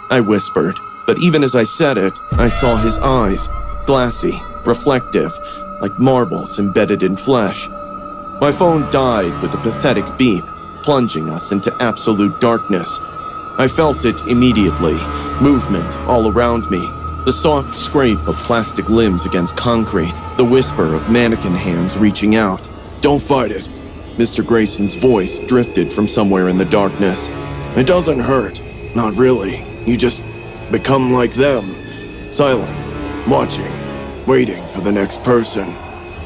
I whispered. But even as I said it, I saw his eyes, glassy, reflective, like marbles embedded in flesh. My phone died with a pathetic beep, plunging us into absolute darkness. I felt it immediately, movement all around me, the soft scrape of plastic limbs against concrete, the whisper of mannequin hands reaching out. "Don't fight it." Mr. Grayson's voice drifted from somewhere in the darkness. "It doesn't hurt. Not really. You just become like them. Silent, watching, waiting for the next person."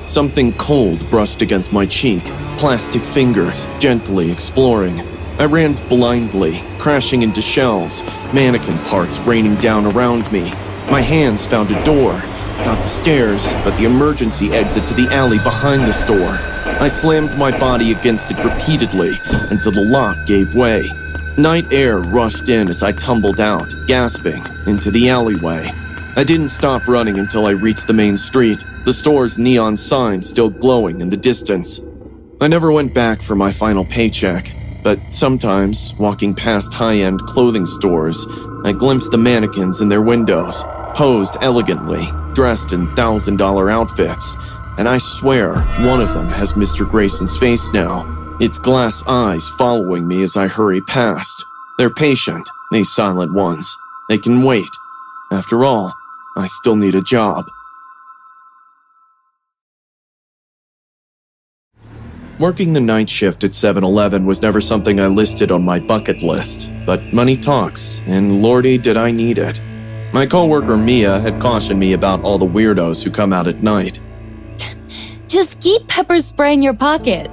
Something cold brushed against my cheek, plastic fingers gently exploring. I ran blindly, crashing into shelves, mannequin parts raining down around me. My hands found a door, not the stairs, but the emergency exit to the alley behind the store. I slammed my body against it repeatedly until the lock gave way. Night air rushed in as I tumbled out, gasping, into the alleyway. I didn't stop running until I reached the main street, the store's neon sign still glowing in the distance. I never went back for my final paycheck, but sometimes, walking past high-end clothing stores, I glimpsed the mannequins in their windows, posed elegantly, dressed in $1,000 outfits, and I swear one of them has Mr. Grayson's face now, its glass eyes following me as I hurry past. They're patient, these silent ones. They can wait. After all, I still need a job. Working the night shift at 7-Eleven was never something I listed on my bucket list, but money talks, and lordy did I need it. My coworker Mia had cautioned me about all the weirdos who come out at night. Just keep pepper spray in your pocket,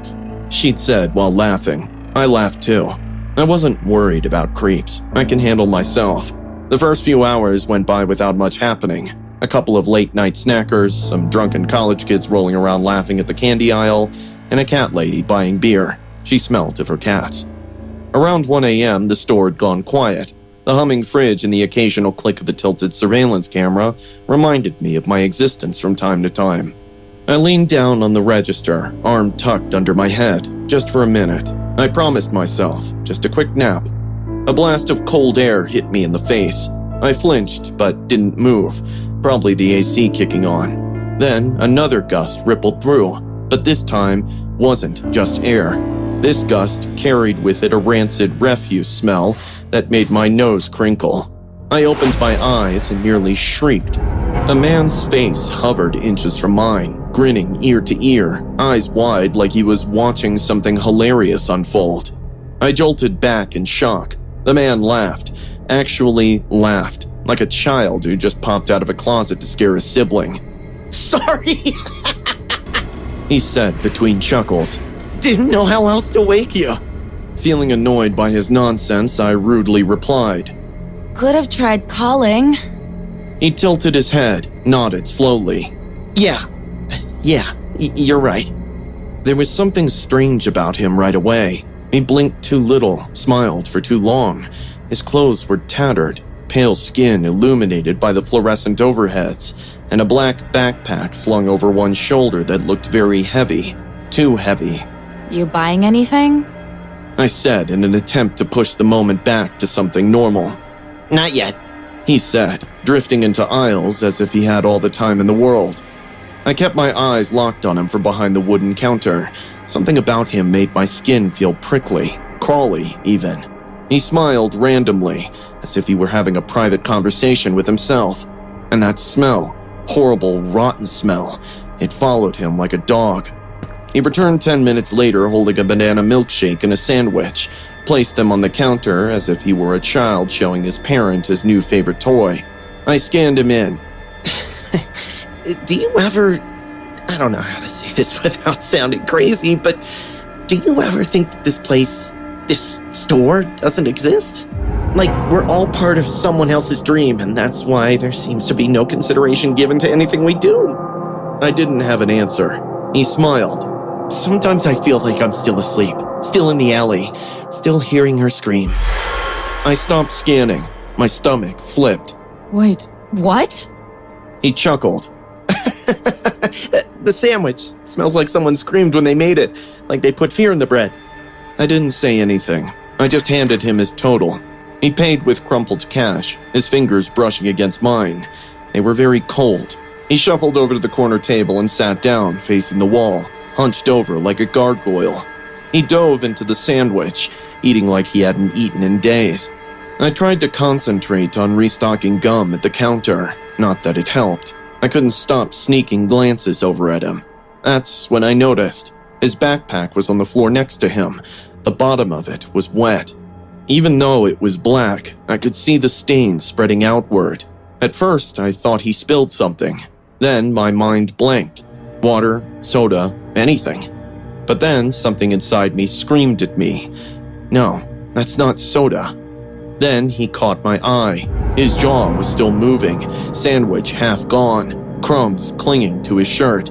She'd said while laughing. I laughed too. I wasn't worried about creeps. I can handle myself. The first few hours went by without much happening. A couple of late-night snackers, some drunken college kids rolling around laughing at the candy aisle, and a cat lady buying beer. She smelled of her cats. Around 1 a.m., the store had gone quiet. The humming fridge and the occasional click of the tilted surveillance camera reminded me of my existence from time to time. I leaned down on the register, arm tucked under my head, just for a minute. I promised myself, just a quick nap. A blast of cold air hit me in the face. I flinched, but didn't move, probably the AC kicking on. Then another gust rippled through, but this time wasn't just air. This gust carried with it a rancid refuse smell that made my nose crinkle. I opened my eyes and nearly shrieked. A man's face hovered inches from mine, grinning ear to ear, eyes wide like he was watching something hilarious unfold. I jolted back in shock. The man laughed, actually laughed, like a child who just popped out of a closet to scare a sibling. Sorry, He said between chuckles. didn't know how else to wake you. Feeling annoyed by his nonsense, I rudely replied. Could have tried calling. He tilted his head, nodded slowly. Yeah, you're right. There was something strange about him right away. He blinked too little, smiled for too long. His clothes were tattered, pale skin illuminated by the fluorescent overheads, and a black backpack slung over one shoulder that looked very heavy. Too heavy. You buying anything? I said in an attempt to push the moment back to something normal. Not yet. He said, drifting into aisles as if he had all the time in the world. I kept my eyes locked on him from behind the wooden counter. Something about him made my skin feel prickly, crawly even. He smiled randomly, as if he were having a private conversation with himself. And that smell, horrible, rotten smell, it followed him like a dog. He returned 10 minutes later holding a banana milkshake and a sandwich, placed them on the counter as if he were a child showing his parent his new favorite toy. I scanned him in. Do you ever... I don't know how to say this without sounding crazy, but do you ever think that this store doesn't exist? Like, we're all part of someone else's dream, and that's why there seems to be no consideration given to anything we do. I didn't have an answer. He smiled. Sometimes I feel like I'm still asleep, still in the alley, still hearing her scream. I stopped scanning. My stomach flipped. Wait, what? He chuckled. The sandwich smells like someone screamed when they made it, like they put fear in the bread. I didn't say anything. I just handed him his total. He paid with crumpled cash, his fingers brushing against mine. They were very cold. He shuffled over to the corner table and sat down, facing the wall, hunched over like a gargoyle. He dove into the sandwich, eating like he hadn't eaten in days. I tried to concentrate on restocking gum at the counter, not that it helped. I couldn't stop sneaking glances over at him. That's when I noticed. His backpack was on the floor next to him. The bottom of it was wet. Even though it was black, I could see the stains spreading outward. At first, I thought he spilled something. Then my mind blanked. Water, soda, anything. But then something inside me screamed at me. No, that's not soda. Then he caught my eye. His jaw was still moving, sandwich half gone, crumbs clinging to his shirt.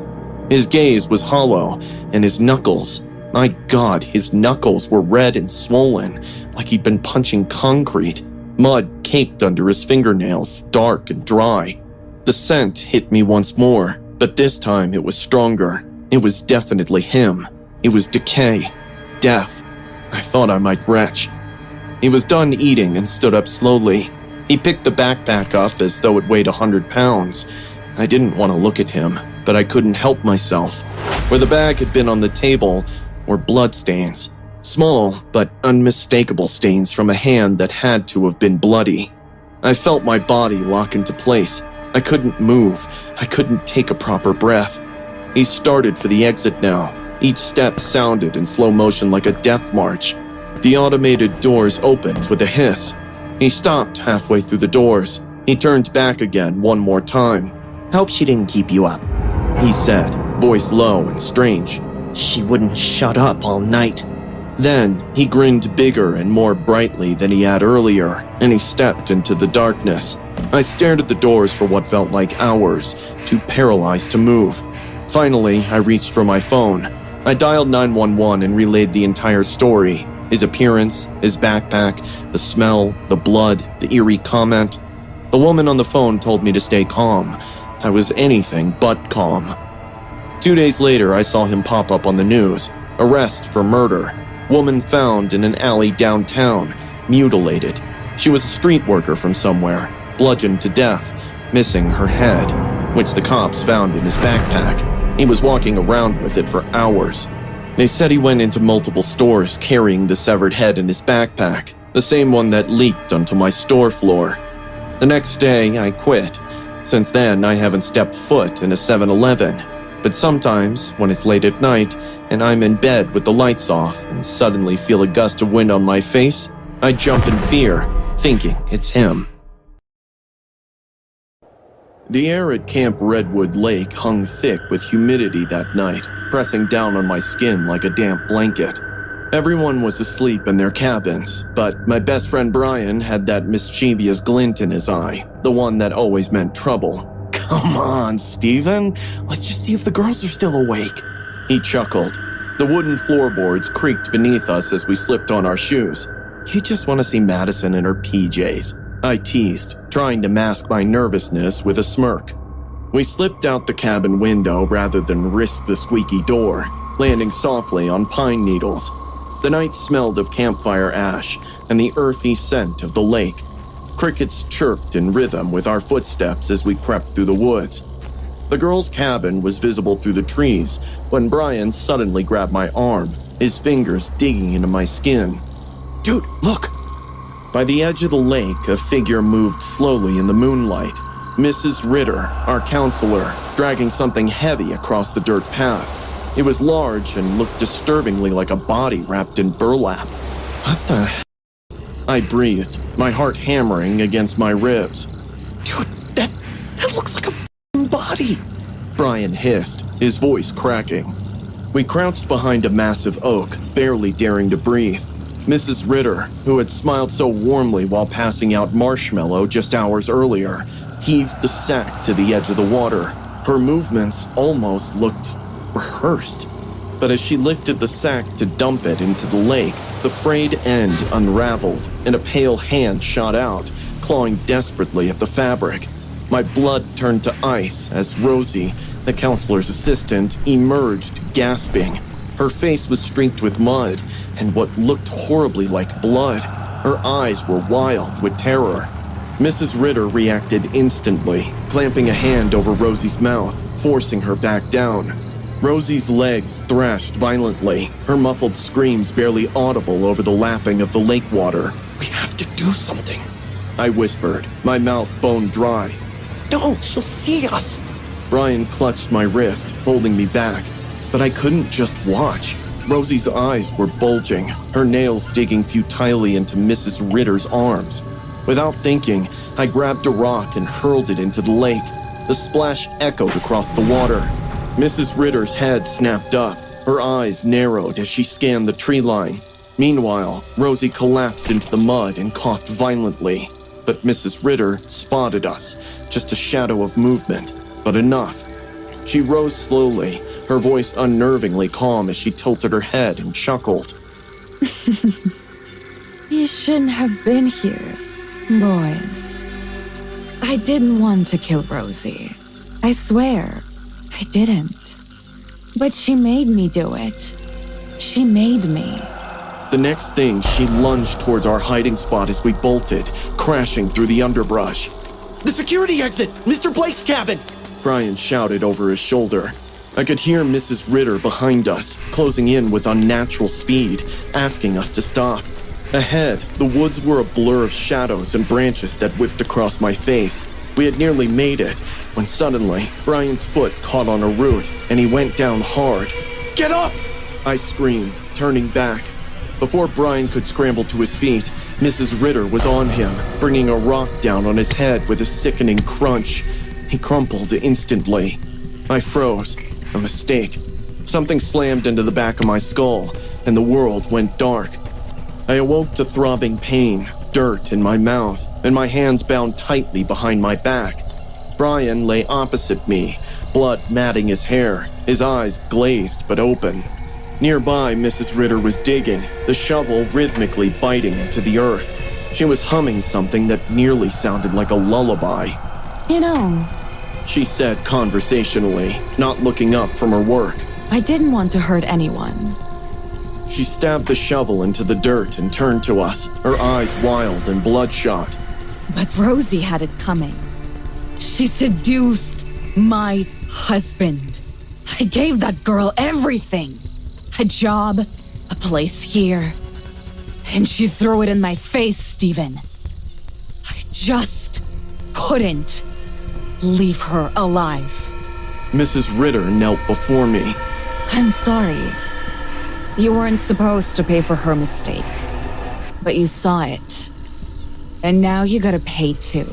His gaze was hollow, and his knuckles, my God, his knuckles were red and swollen, like he'd been punching concrete. Mud caked under his fingernails, dark and dry. The scent hit me once more, but this time it was stronger. It was definitely him. It was decay, death. I thought I might retch. He was done eating and stood up slowly. He picked the backpack up as though it weighed 100 pounds. I didn't want to look at him, but I couldn't help myself. Where the bag had been on the table were bloodstains. Small but unmistakable stains from a hand that had to have been bloody. I felt my body lock into place. I couldn't move. I couldn't take a proper breath. He started for the exit now. Each step sounded in slow motion like a death march. The automated doors opened with a hiss. He stopped halfway through the doors. He turned back again one more time. Hope she didn't keep you up, He said, voice low and strange. She wouldn't shut up all night. Then he grinned bigger and more brightly than he had earlier, and he stepped into the darkness. I stared at the doors for what felt like hours, too paralyzed to move. Finally, I reached for my phone. I dialed 911 and relayed the entire story. His appearance, his backpack, the smell, the blood, the eerie comment. The woman on the phone told me to stay calm. I was anything but calm. 2 days later, I saw him pop up on the news. Arrest for murder. Woman found in an alley downtown, mutilated. She was a street worker from somewhere, bludgeoned to death, missing her head, which the cops found in his backpack. He was walking around with it for hours. They said he went into multiple stores carrying the severed head in his backpack, the same one that leaked onto my store floor. The next day, I quit. Since then, I haven't stepped foot in a 7-Eleven. But sometimes, when it's late at night, and I'm in bed with the lights off and suddenly feel a gust of wind on my face, I jump in fear, thinking it's him. The air at Camp Redwood Lake hung thick with humidity that night, pressing down on my skin like a damp blanket. Everyone was asleep in their cabins, but my best friend Brian had that mischievous glint in his eye, the one that always meant trouble. Come on, Steven. Let's just see if the girls are still awake. He chuckled. The wooden floorboards creaked beneath us as we slipped on our shoes. You just want to see Madison in her PJs, I teased, trying to mask my nervousness with a smirk. We slipped out the cabin window rather than risk the squeaky door, landing softly on pine needles. The night smelled of campfire ash and the earthy scent of the lake. Crickets chirped in rhythm with our footsteps as we crept through the woods. The girls' cabin was visible through the trees when Brian suddenly grabbed my arm, his fingers digging into my skin. Dude, look! By the edge of the lake, a figure moved slowly in the moonlight. Mrs. Ritter, our counselor, dragging something heavy across the dirt path. It was large and looked disturbingly like a body wrapped in burlap. What the... I breathed, my heart hammering against my ribs. Dude, that looks like a f***ing body! Brian hissed, his voice cracking. We crouched behind a massive oak, barely daring to breathe. Mrs. Ritter, who had smiled so warmly while passing out marshmallow just hours earlier, heaved the sack to the edge of the water. Her movements almost looked rehearsed. But as she lifted the sack to dump it into the lake, the frayed end unraveled and a pale hand shot out, clawing desperately at the fabric. My blood turned to ice as Rosie, the counselor's assistant, emerged, gasping. Her face was streaked with mud and what looked horribly like blood. Her eyes were wild with terror. Mrs. Ritter reacted instantly, clamping a hand over Rosie's mouth, forcing her back down. Rosie's legs thrashed violently, her muffled screams barely audible over the lapping of the lake water. We have to do something. I whispered, my mouth bone dry. No, she'll see us. Brian clutched my wrist, holding me back. But I couldn't just watch. Rosie's eyes were bulging, her nails digging futilely into Mrs. Ritter's arms. Without thinking, I grabbed a rock and hurled it into the lake. The splash echoed across the water. Mrs. Ritter's head snapped up, her eyes narrowed as she scanned the tree line. Meanwhile, Rosie collapsed into the mud and coughed violently. But Mrs. Ritter spotted us, just a shadow of movement, but enough. She rose slowly, her voice unnervingly calm as she tilted her head and chuckled. You shouldn't have been here, boys. I didn't want to kill Rosie. I swear, I didn't. But she made me do it. She made me. The next thing, she lunged towards our hiding spot as we bolted, crashing through the underbrush. The security exit! Mr. Blake's cabin! Brian shouted over his shoulder. I could hear Mrs. Ritter behind us, closing in with unnatural speed, asking us to stop. Ahead, the woods were a blur of shadows and branches that whipped across my face. We had nearly made it, when suddenly, Brian's foot caught on a root, and he went down hard. Get up! I screamed, turning back. Before Brian could scramble to his feet, Mrs. Ritter was on him, bringing a rock down on his head with a sickening crunch. He crumpled instantly. I froze. A mistake. Something slammed into the back of my skull, and the world went dark. I awoke to throbbing pain, dirt in my mouth, and my hands bound tightly behind my back. Brian lay opposite me, blood matting his hair, his eyes glazed but open. Nearby, Mrs. Ritter was digging, the shovel rhythmically biting into the earth. She was humming something that nearly sounded like a lullaby. You know, She said conversationally, not looking up from her work. I didn't want to hurt anyone. She stabbed the shovel into the dirt and turned to us, her eyes wild and bloodshot. But Rosie had it coming. She seduced my husband. I gave that girl everything. A job, a place here. And she threw it in my face, Stephen. I just couldn't leave her alive. Mrs. Ritter knelt before me. I'm sorry. You weren't supposed to pay for her mistake. But you saw it. And now you gotta pay too.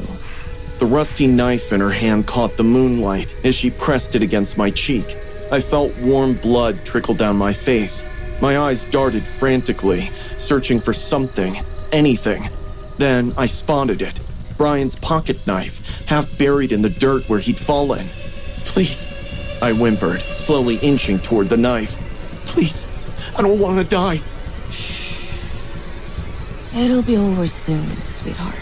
The rusty knife in her hand caught the moonlight as she pressed it against my cheek. I felt warm blood trickle down my face. My eyes darted frantically, searching for something, anything. Then I spotted it. Brian's pocket knife, half buried in the dirt where he'd fallen. Please, I whimpered, slowly inching toward the knife. please, I don't want to die. It'll be over soon, sweetheart.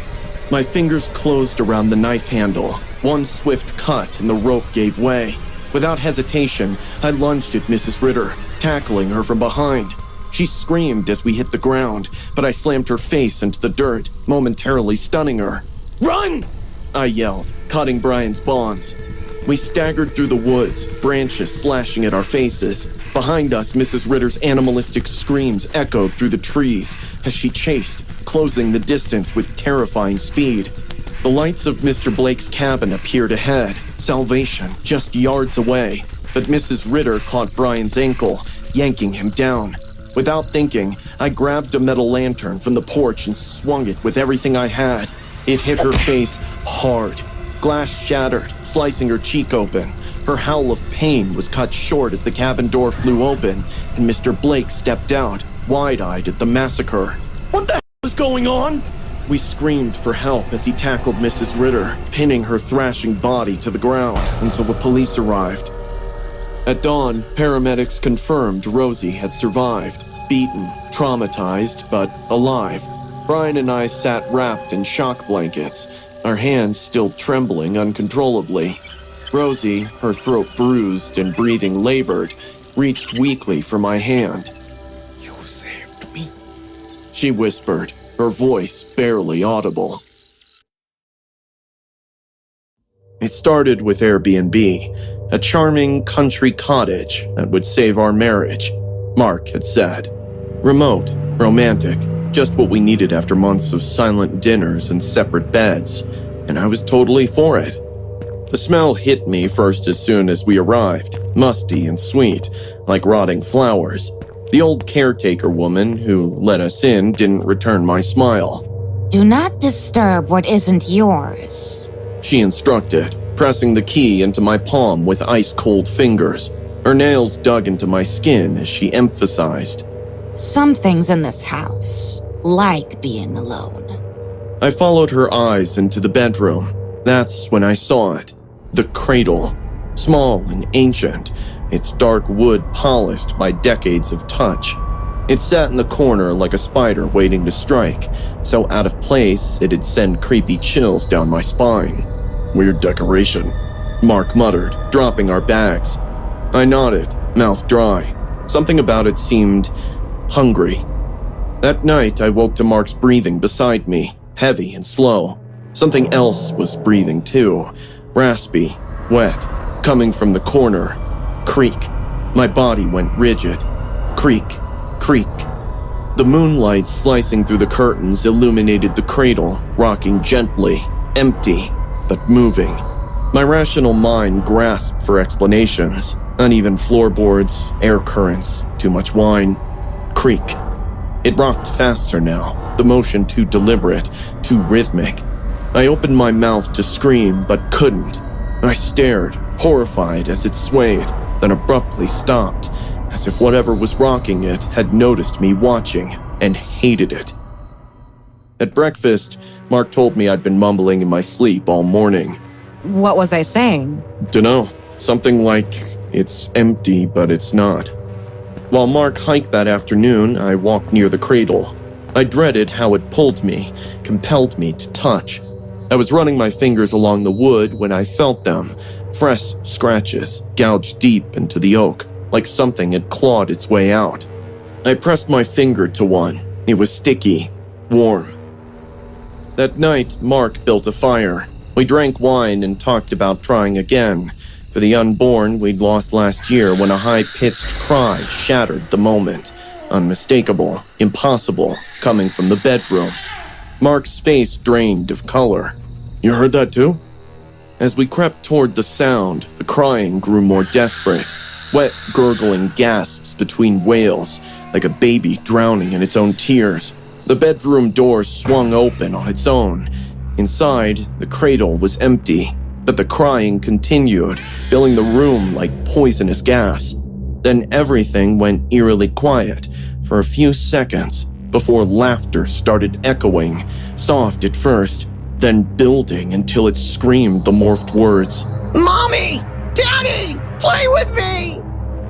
My fingers closed around the knife handle. One swift cut and the rope gave way. Without hesitation, I lunged at Mrs. Ritter, tackling her from behind. She screamed as we hit the ground, but I slammed her face into the dirt, momentarily stunning her. Run! I yelled, cutting Brian's bonds. We staggered through the woods, branches slashing at our faces. Behind us, Mrs. Ritter's animalistic screams echoed through the trees as she chased, closing the distance with terrifying speed. The lights of Mr. Blake's cabin appeared ahead, salvation just yards away. But Mrs. Ritter caught Brian's ankle, yanking him down. Without thinking, I grabbed a metal lantern from the porch and swung it with everything I had. It hit her face hard. Glass shattered, slicing her cheek open. Her howl of pain was cut short as the cabin door flew open, and Mr. Blake stepped out, wide-eyed at the massacre. What the hell is going on? We screamed for help as he tackled Mrs. Ritter, pinning her thrashing body to the ground until the police arrived. At dawn, paramedics confirmed Rosie had survived, beaten, traumatized, but alive. Brian and I sat wrapped in shock blankets, our hands still trembling uncontrollably. Rosie, her throat bruised and breathing labored, reached weakly for my hand. You saved me. She whispered, her voice barely audible. It started with Airbnb, a charming country cottage that would save our marriage, Mark had said. Remote, romantic, just what we needed after months of silent dinners and separate beds, and I was totally for it. The smell hit me first as soon as we arrived, musty and sweet, like rotting flowers. The old caretaker woman who let us in didn't return my smile. Do not disturb what isn't yours, she instructed, pressing the key into my palm with ice-cold fingers. Her nails dug into my skin as she emphasized. Some things in this house like being alone. I followed her eyes into the bedroom. That's when I saw it. The cradle. Small and ancient, its dark wood polished by decades of touch. It sat in the corner like a spider waiting to strike, so out of place it'd send creepy chills down my spine. Weird decoration, Mark muttered, dropping our bags. I nodded, mouth dry. Something about it seemed hungry. That night, I woke to Mark's breathing beside me, heavy and slow. Something else was breathing too, raspy, wet, coming from the corner. Creak. My body went rigid. Creak, creak. The moonlight slicing through the curtains illuminated the cradle, rocking gently, empty, but moving. My rational mind grasped for explanations. Uneven floorboards, air currents, too much wine. Creak. It rocked faster now, the motion too deliberate, too rhythmic. I opened my mouth to scream, but couldn't. I stared, horrified as it swayed, then abruptly stopped, as if whatever was rocking it had noticed me watching and hated it. At breakfast, Mark told me I'd been mumbling in my sleep all morning. What was I saying? Dunno, something like, it's empty, but it's not. While Mark hiked that afternoon, I walked near the cradle. I dreaded how it pulled me, compelled me to touch. I was running my fingers along the wood when I felt them, fresh scratches, gouged deep into the oak, like something had clawed its way out. I pressed my finger to one. It was sticky, warm. That night, Mark built a fire. We drank wine and talked about trying again. For the unborn we'd lost last year when a high-pitched cry shattered the moment. Unmistakable, impossible, coming from the bedroom. Mark's face drained of color. You heard that too? As we crept toward the sound, the crying grew more desperate. Wet, gurgling gasps between wails, like a baby drowning in its own tears. The bedroom door swung open on its own. Inside, the cradle was empty, but the crying continued, filling the room like poisonous gas. Then everything went eerily quiet for a few seconds before laughter started echoing, soft at first, then building until it screamed the morphed words. Mommy! Daddy! Play with me!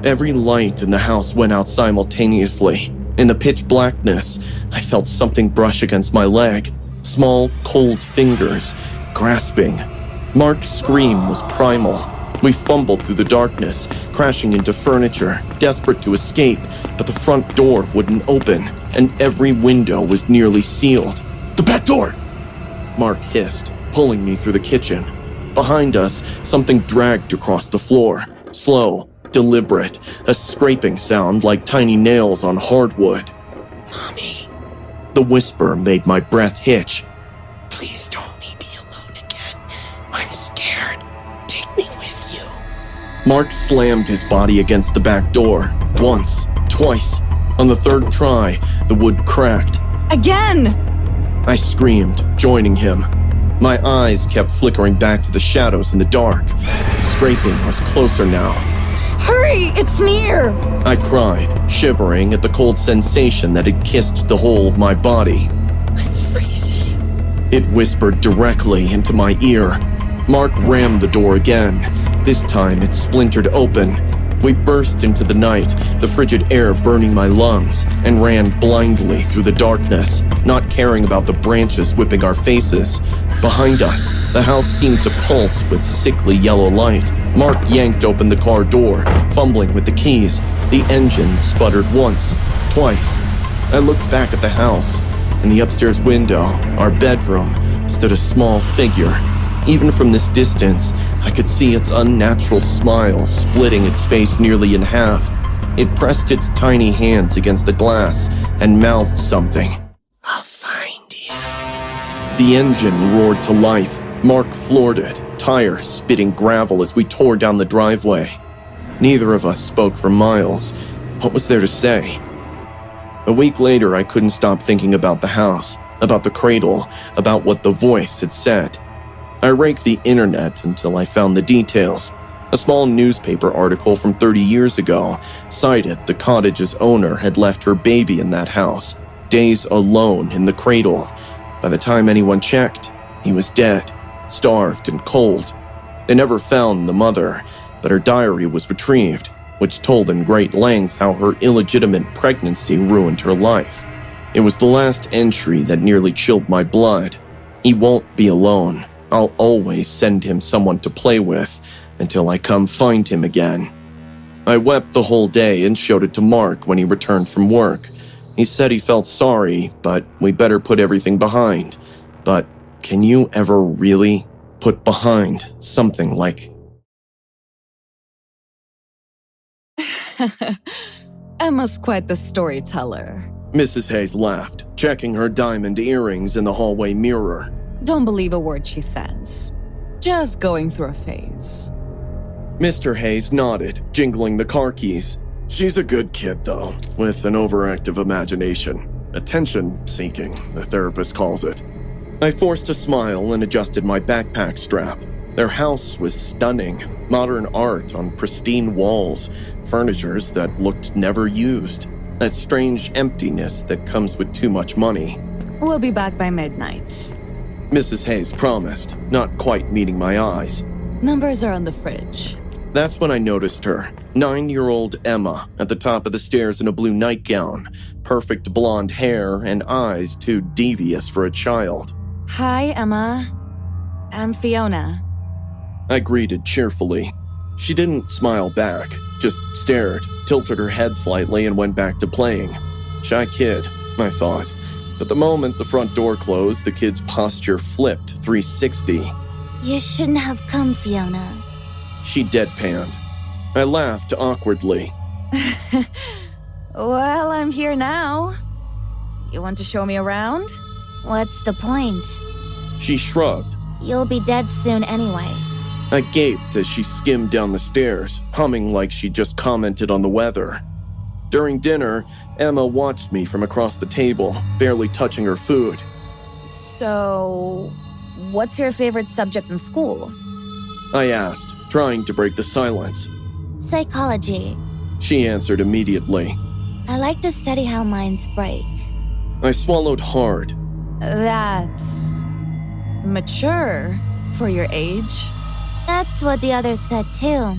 Every light in the house went out simultaneously. In the pitch blackness, I felt something brush against my leg. Small, cold fingers, grasping. Mark's scream was primal. We fumbled through the darkness, crashing into furniture, desperate to escape, but the front door wouldn't open, and every window was nearly sealed. The back door! Mark hissed, pulling me through the kitchen. Behind us, something dragged across the floor. Slow, deliberate, a scraping sound like tiny nails on hardwood. Mommy, The whisper made my breath hitch. please don't leave me alone again. I'm scared. Take me with you. Mark slammed his body against the back door. Once, twice. On the third try, the wood cracked. Again! I screamed, joining him. My eyes kept flickering back to the shadows in the dark. The scraping was closer now. Hurry! It's near! I cried, shivering at the cold sensation that had kissed the whole of my body. I'm freezing. It whispered directly into my ear. Mark rammed the door again. This time it splintered open. We burst into the night, the frigid air burning my lungs, and ran blindly through the darkness, not caring about the branches whipping our faces. Behind us, the house seemed to pulse with sickly yellow light. Mark yanked open the car door, fumbling with the keys. The engine sputtered once, twice. I looked back at the house. In the upstairs window, our bedroom, stood a small figure. Even from this distance, I could see its unnatural smile splitting its face nearly in half. It pressed its tiny hands against the glass and mouthed something. I'll find you. The engine roared to life. Mark floored it, tire spitting gravel as we tore down the driveway. Neither of us spoke for miles. What was there to say? A week later, I couldn't stop thinking about the house, about the cradle, about what the voice had said. I raked the internet until I found the details. A small newspaper article from 30 years ago cited the cottage's owner had left her baby in that house, days alone in the cradle. By the time anyone checked, he was dead, starved and cold. They never found the mother, but her diary was retrieved, which told in great length how her illegitimate pregnancy ruined her life. It was the last entry that nearly chilled my blood. He won't be alone. I'll always send him someone to play with until I come find him again. I wept the whole day and showed it to Mark when he returned from work. He said he felt sorry, but we better put everything behind. But can you ever really put behind something like... Emma's quite the storyteller. Mrs. Hayes laughed, checking her diamond earrings in the hallway mirror. Don't believe a word she says. Just going through a phase. Mr. Hayes nodded, jingling the car keys. She's a good kid, though, with an overactive imagination. Attention-seeking, the therapist calls it. I forced a smile and adjusted my backpack strap. Their house was stunning. Modern art on pristine walls, furnitures that looked never used. That strange emptiness that comes with too much money. We'll be back by midnight. Mrs. Hayes promised, not quite meeting my eyes. Numbers are on the fridge. That's when I noticed her, 9-year-old Emma, at the top of the stairs in a blue nightgown, perfect blonde hair and eyes too devious for a child. Hi, Emma. I'm Fiona. I greeted cheerfully. She didn't smile back, just stared, tilted her head slightly and went back to playing. Shy kid, I thought. But the moment the front door closed, the kid's posture flipped 360. You shouldn't have come, Fiona. She deadpanned. I laughed awkwardly. Well, I'm here now. You want to show me around? What's the point? She shrugged. You'll be dead soon anyway. I gaped as she skimmed down the stairs, humming like she just commented on the weather. During dinner, Emma watched me from across the table, barely touching her food. So, what's your favorite subject in school? I asked, trying to break the silence. Psychology. She answered immediately. I like to study how minds break. I swallowed hard. That's mature for your age. That's what the others said too,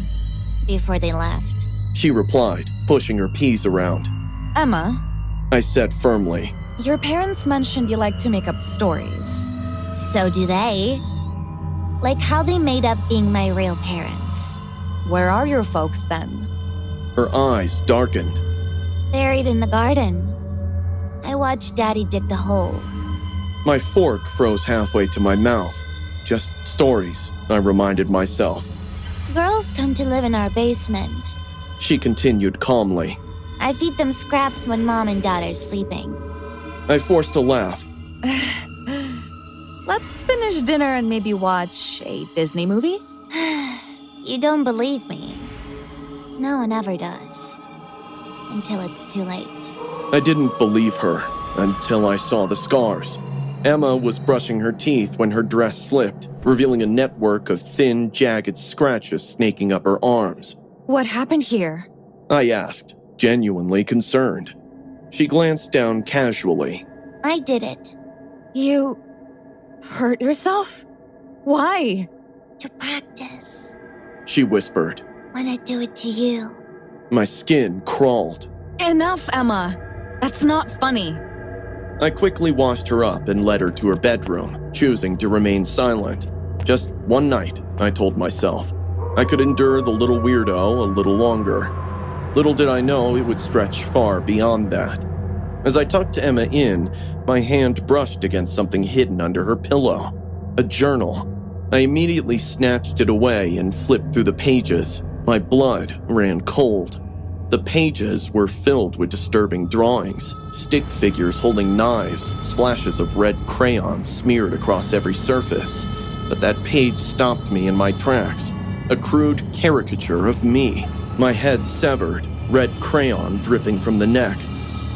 before they left. She replied, pushing her peas around. Emma, I said firmly. Your parents mentioned you like to make up stories. So do they. Like how they made up being my real parents. Where are your folks then? Her eyes darkened. Buried in the garden. I watched Daddy dig the hole. My fork froze halfway to my mouth. Just stories, I reminded myself. Girls come to live in our basement. She continued calmly. I feed them scraps when Mom and Dad are sleeping. I forced a laugh. Let's finish dinner and maybe watch a Disney movie? You don't believe me. No one ever does. Until it's too late. I didn't believe her until I saw the scars. Emma was brushing her teeth when her dress slipped, revealing a network of thin, jagged scratches snaking up her arms. What happened here? I asked, genuinely concerned. She glanced down casually. I did it. You hurt yourself? Why? To practice. She whispered. When I do it to you. My skin crawled. Enough, Emma. That's not funny. I quickly washed her up and led her to her bedroom, choosing to remain silent. Just one night, I told myself. I could endure the little weirdo a little longer. Little did I know it would stretch far beyond that. As I tucked Emma in, my hand brushed against something hidden under her pillow. A journal. I immediately snatched it away and flipped through the pages. My blood ran cold. The pages were filled with disturbing drawings, stick figures holding knives, splashes of red crayon smeared across every surface. But that page stopped me in my tracks. A crude caricature of me, my head severed, red crayon dripping from the neck.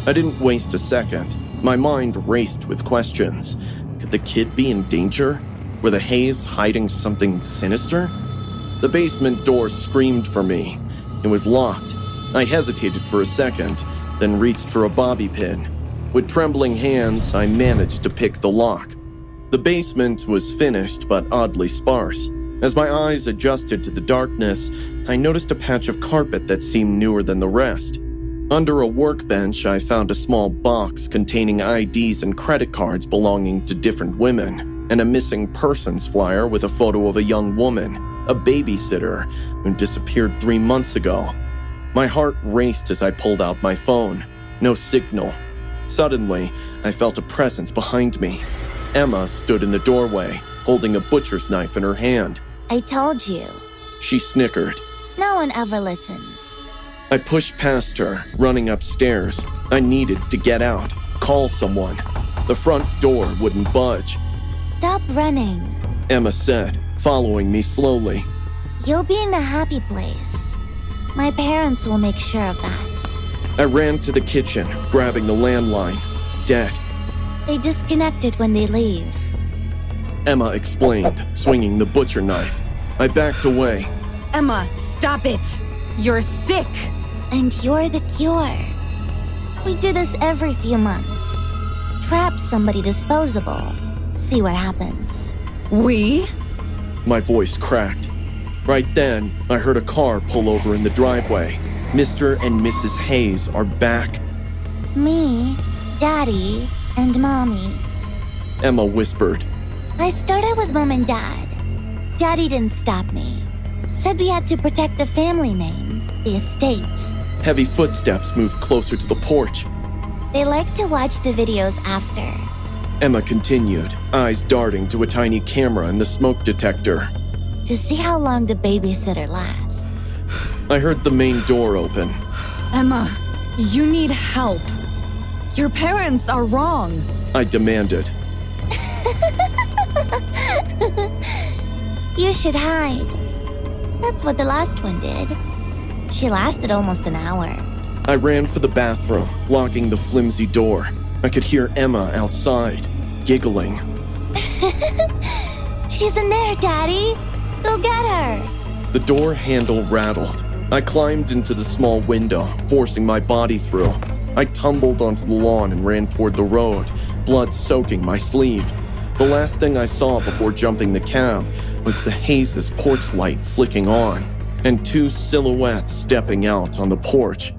I didn't waste a second. My mind raced with questions. Could the kid be in danger? Were the Hays hiding something sinister? The basement door screamed for me. It was locked. I hesitated for a second, then reached for a bobby pin. With trembling hands, I managed to pick the lock. The basement was finished but oddly sparse. As my eyes adjusted to the darkness, I noticed a patch of carpet that seemed newer than the rest. Under a workbench, I found a small box containing IDs and credit cards belonging to different women, and a missing persons flyer with a photo of a young woman, a babysitter, who disappeared 3 months ago. My heart raced as I pulled out my phone. No signal. Suddenly, I felt a presence behind me. Emma stood in the doorway, holding a butcher's knife in her hand. I told you. She snickered. No one ever listens. I pushed past her, running upstairs. I needed to get out, call someone. The front door wouldn't budge. Stop running. Emma said, following me slowly. You'll be in a happy place. My parents will make sure of that. I ran to the kitchen, grabbing the landline. Dead. They disconnected when they leave. Emma explained, swinging the butcher knife. I backed away. Emma, stop it! You're sick! And you're the cure. We do this every few months. Trap somebody disposable. See what happens. We? My voice cracked. Right then, I heard a car pull over in the driveway. Mr. and Mrs. Hays are back. Me, Daddy, and Mommy. Emma whispered. I started with Mom and Dad. Daddy didn't stop me. Said we had to protect the family name, the estate. Heavy footsteps moved closer to the porch. They like to watch the videos after. Emma continued, eyes darting to a tiny camera in the smoke detector. To see how long the babysitter lasts. I heard the main door open. Emma, you need help. Your parents are wrong. I demanded. You should hide. That's what the last one did. She lasted almost an hour. I ran for the bathroom, locking the flimsy door. I could hear Emma outside, giggling. She's in there, Daddy. Go get her. The door handle rattled. I climbed into the small window, forcing my body through. I tumbled onto the lawn and ran toward the road, blood soaking my sleeve. The last thing I saw before jumping the cab was the Hayes' porch light flicking on, and 2 silhouettes stepping out on the porch.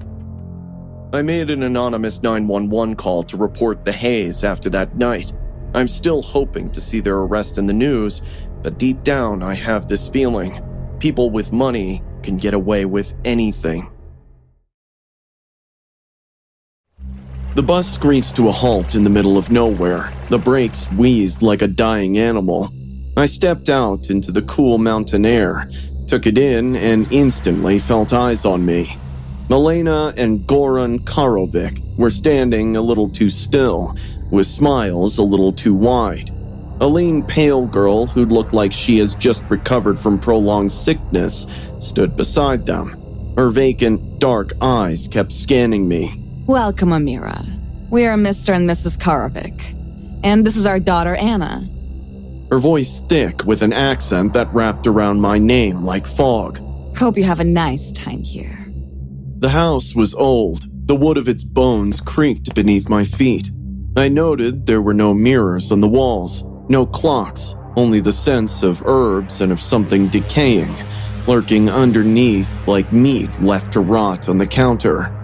I made an anonymous 911 call to report the Hayes after that night. I'm still hoping to see their arrest in the news, but deep down I have this feeling. People with money can get away with anything. The bus screeched to a halt in the middle of nowhere. The brakes wheezed like a dying animal. I stepped out into the cool mountain air, took it in, and instantly felt eyes on me. Milena and Goran Karovic were standing a little too still, with smiles a little too wide. A lean, pale girl who looked like she has just recovered from prolonged sickness stood beside them. Her vacant, dark eyes kept scanning me. Welcome, Amira. We are Mr. and Mrs. Karovic. And this is our daughter, Anna. Her voice thick with an accent that wrapped around my name like fog. Hope you have a nice time here. The house was old. The wood of its bones creaked beneath my feet. I noted there were no mirrors on the walls, no clocks, only the sense of herbs and of something decaying, lurking underneath like meat left to rot on the counter.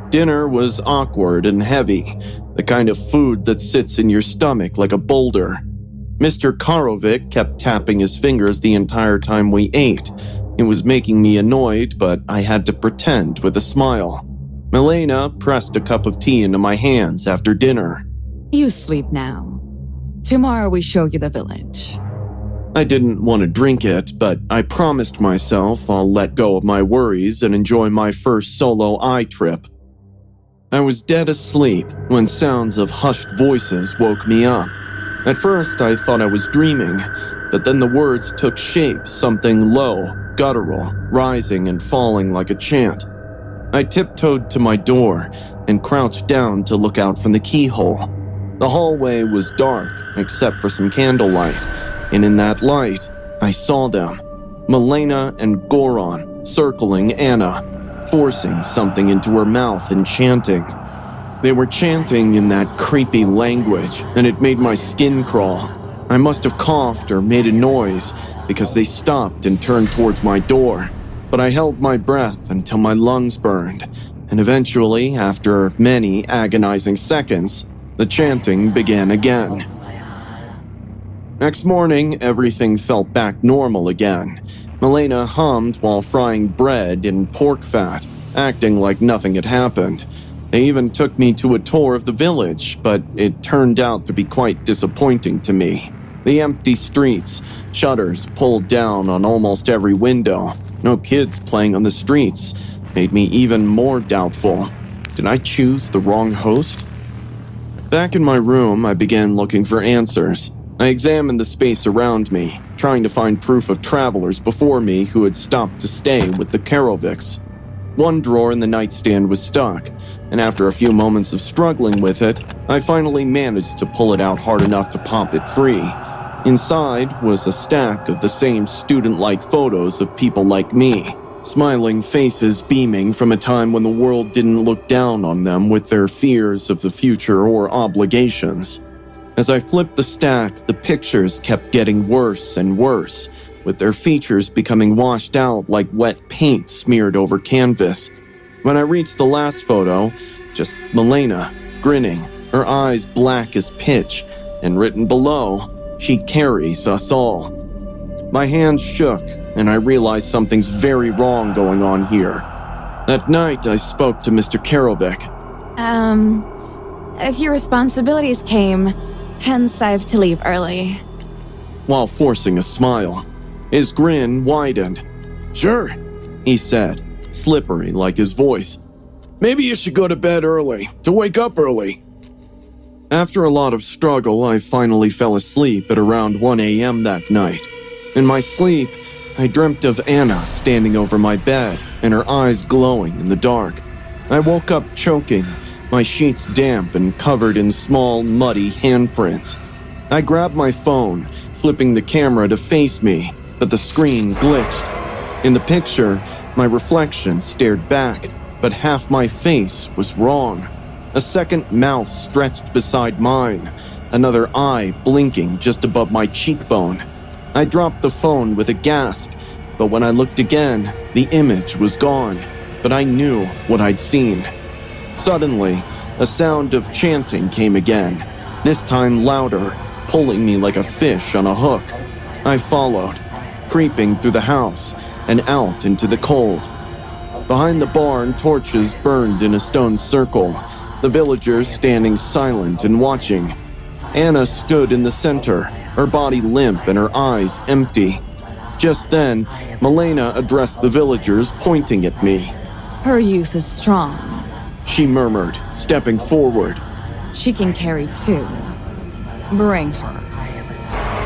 Dinner was awkward and heavy, the kind of food that sits in your stomach like a boulder. Mr. Karovic kept tapping his fingers the entire time we ate. It was making me annoyed, but I had to pretend with a smile. Milena pressed a cup of tea into my hands after dinner. You sleep now. Tomorrow we show you the village. I didn't want to drink it, but I promised myself I'll let go of my worries and enjoy my first solo eye trip. I was dead asleep when sounds of hushed voices woke me up. At first, I thought I was dreaming, but then the words took shape, something low, guttural, rising and falling like a chant. I tiptoed to my door and crouched down to look out from the keyhole. The hallway was dark, except for some candlelight, and in that light, I saw them, Milena and Goran, circling Anna, forcing something into her mouth and chanting. They were chanting in that creepy language, and it made my skin crawl. I must have coughed or made a noise because they stopped and turned towards my door, but I held my breath until my lungs burned, and eventually, after many agonizing seconds, the chanting began again. Next morning, everything felt back normal again. Milena hummed while frying bread in pork fat, acting like nothing had happened. They even took me to a tour of the village, but it turned out to be quite disappointing to me. The empty streets, shutters pulled down on almost every window, no kids playing on the streets, made me even more doubtful. Did I choose the wrong host? Back in my room, I began looking for answers. I examined the space around me, trying to find proof of travelers before me who had stopped to stay with the Karovics. One drawer in the nightstand was stuck, and after a few moments of struggling with it, I finally managed to pull it out hard enough to pop it free. Inside was a stack of the same student-like photos of people like me, smiling faces beaming from a time when the world didn't look down on them with their fears of the future or obligations. As I flipped the stack, the pictures kept getting worse and worse, with their features becoming washed out like wet paint smeared over canvas. When I reached the last photo, just Milena, grinning, her eyes black as pitch, and written below, "She carries us all." My hands shook, and I realized something's very wrong going on here. That night, I spoke to Mr. Karovic. A few responsibilities came, hence I have to leave early. While forcing a smile, his grin widened. Sure, He said, slippery like his voice. maybe you should go to bed early, to wake up early. After a lot of struggle, I finally fell asleep at around 1 a.m. that night. In my sleep, I dreamt of Anna standing over my bed and her eyes glowing in the dark. I woke up choking, my sheets damp and covered in small, muddy handprints. I grabbed my phone, flipping the camera to face me, but the screen glitched. In the picture, my reflection stared back, but half my face was wrong. A second mouth stretched beside mine, another eye blinking just above my cheekbone. I dropped the phone with a gasp, but when I looked again, the image was gone, but I knew what I'd seen. Suddenly, a sound of chanting came again, this time louder, pulling me like a fish on a hook. I followed, creeping through the house and out into the cold. Behind the barn, torches burned in a stone circle, the villagers standing silent and watching. Anna stood in the center, her body limp and her eyes empty. Just then, Milena addressed the villagers, pointing at me. Her youth is strong. She murmured, stepping forward. She can carry too. Bring her.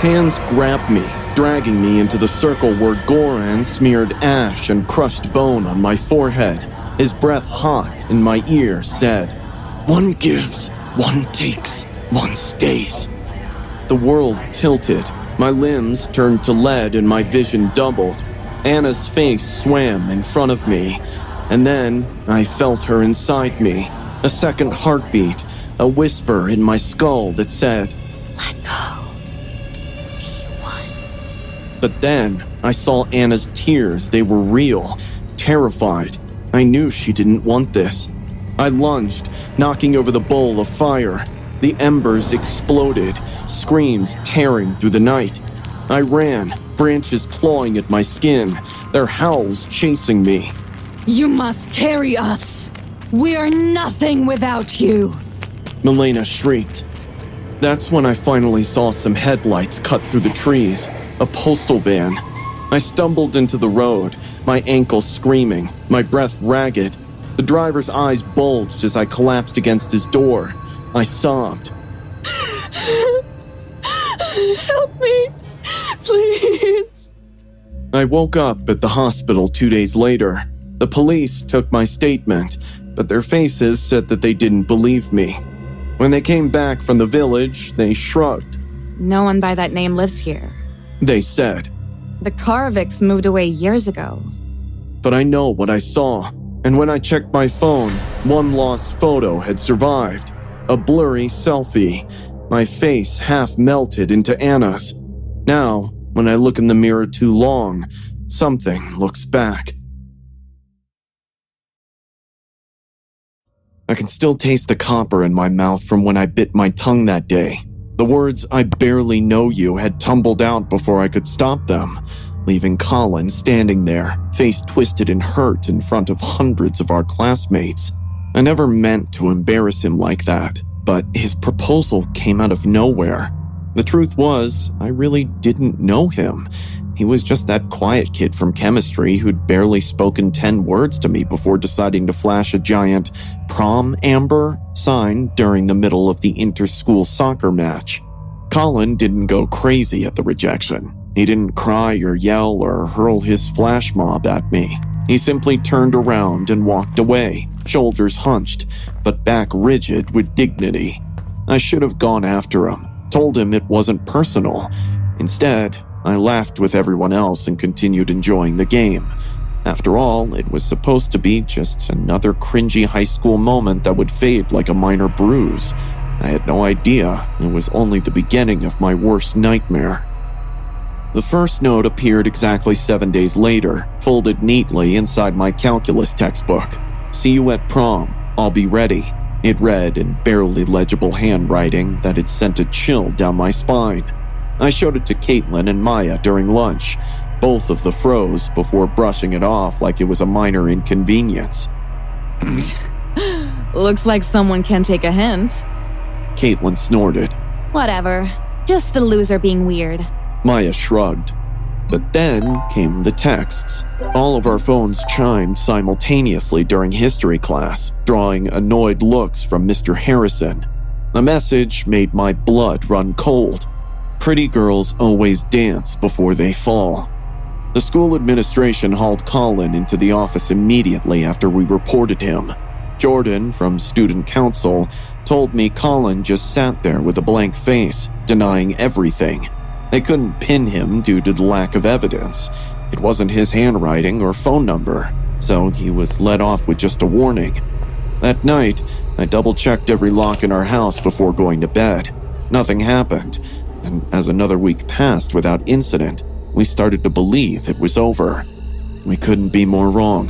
Hands grabbed me, dragging me into the circle where Goran smeared ash and crushed bone on my forehead. His breath hot in my ear said, One gives, one takes, one stays. The world tilted. My limbs turned to lead and my vision doubled. Anna's face swam in front of me, and then I felt her inside me. A second heartbeat, a whisper in my skull that said, Let go. But then I saw Anna's tears. They were real, terrified. I knew she didn't want this. I lunged, knocking over the bowl of fire. The embers exploded, screams tearing through the night. I ran, branches clawing at my skin, their howls chasing me. You must carry us. We are nothing without you. Milena shrieked. That's when I finally saw some headlights cut through the trees. a postal van. I stumbled into the road, my ankles screaming, my breath ragged. The driver's eyes bulged as I collapsed against his door. I sobbed. Help me, please. I woke up at the hospital 2 days later. The police took my statement, but their faces said that they didn't believe me. When they came back from the village, they shrugged. No one by that name lives here. They said. The Karviks moved away years ago. But I know what I saw, and when I checked my phone, one lost photo had survived. A blurry selfie, my face half melted into Anna's. Now, when I look in the mirror too long, something looks back. I can still taste the copper in my mouth from when I bit my tongue that day. The words, "I barely know you," had tumbled out before I could stop them, leaving Colin standing there, face twisted and hurt in front of hundreds of our classmates. I never meant to embarrass him like that, but his proposal came out of nowhere. The truth was, I really didn't know him. He was just that quiet kid from chemistry who'd barely spoken 10 words to me before deciding to flash a giant "Prom, Amber" sign during the middle of the inter-school soccer match. Colin didn't go crazy at the rejection. He didn't cry or yell or hurl his flash mob at me. He simply turned around and walked away, shoulders hunched, but back rigid with dignity. I should have gone after him, told him it wasn't personal. Instead, I laughed with everyone else and continued enjoying the game. After all, it was supposed to be just another cringy high school moment that would fade like a minor bruise. I had no idea it was only the beginning of my worst nightmare. The first note appeared exactly 7 days later, folded neatly inside my calculus textbook. "See you at prom. I'll be ready." It read in barely legible handwriting that had sent a chill down my spine. I showed it to Caitlin and Maya during lunch. Both of them froze before brushing it off like it was a minor inconvenience. Looks like someone can take a hint. Caitlin snorted. Whatever. Just a loser being weird. Maya shrugged. But then came the texts. All of our phones chimed simultaneously during history class, drawing annoyed looks from Mr. Harrison. The message made my blood run cold. Pretty girls always dance before they fall. The school administration hauled Colin into the office immediately after we reported him. Jordan, from student council, told me Colin just sat there with a blank face, denying everything. They couldn't pin him due to the lack of evidence. It wasn't his handwriting or phone number, so he was let off with just a warning. That night, I double-checked every lock in our house before going to bed. Nothing happened, and as another week passed without incident, we started to believe it was over. We couldn't be more wrong.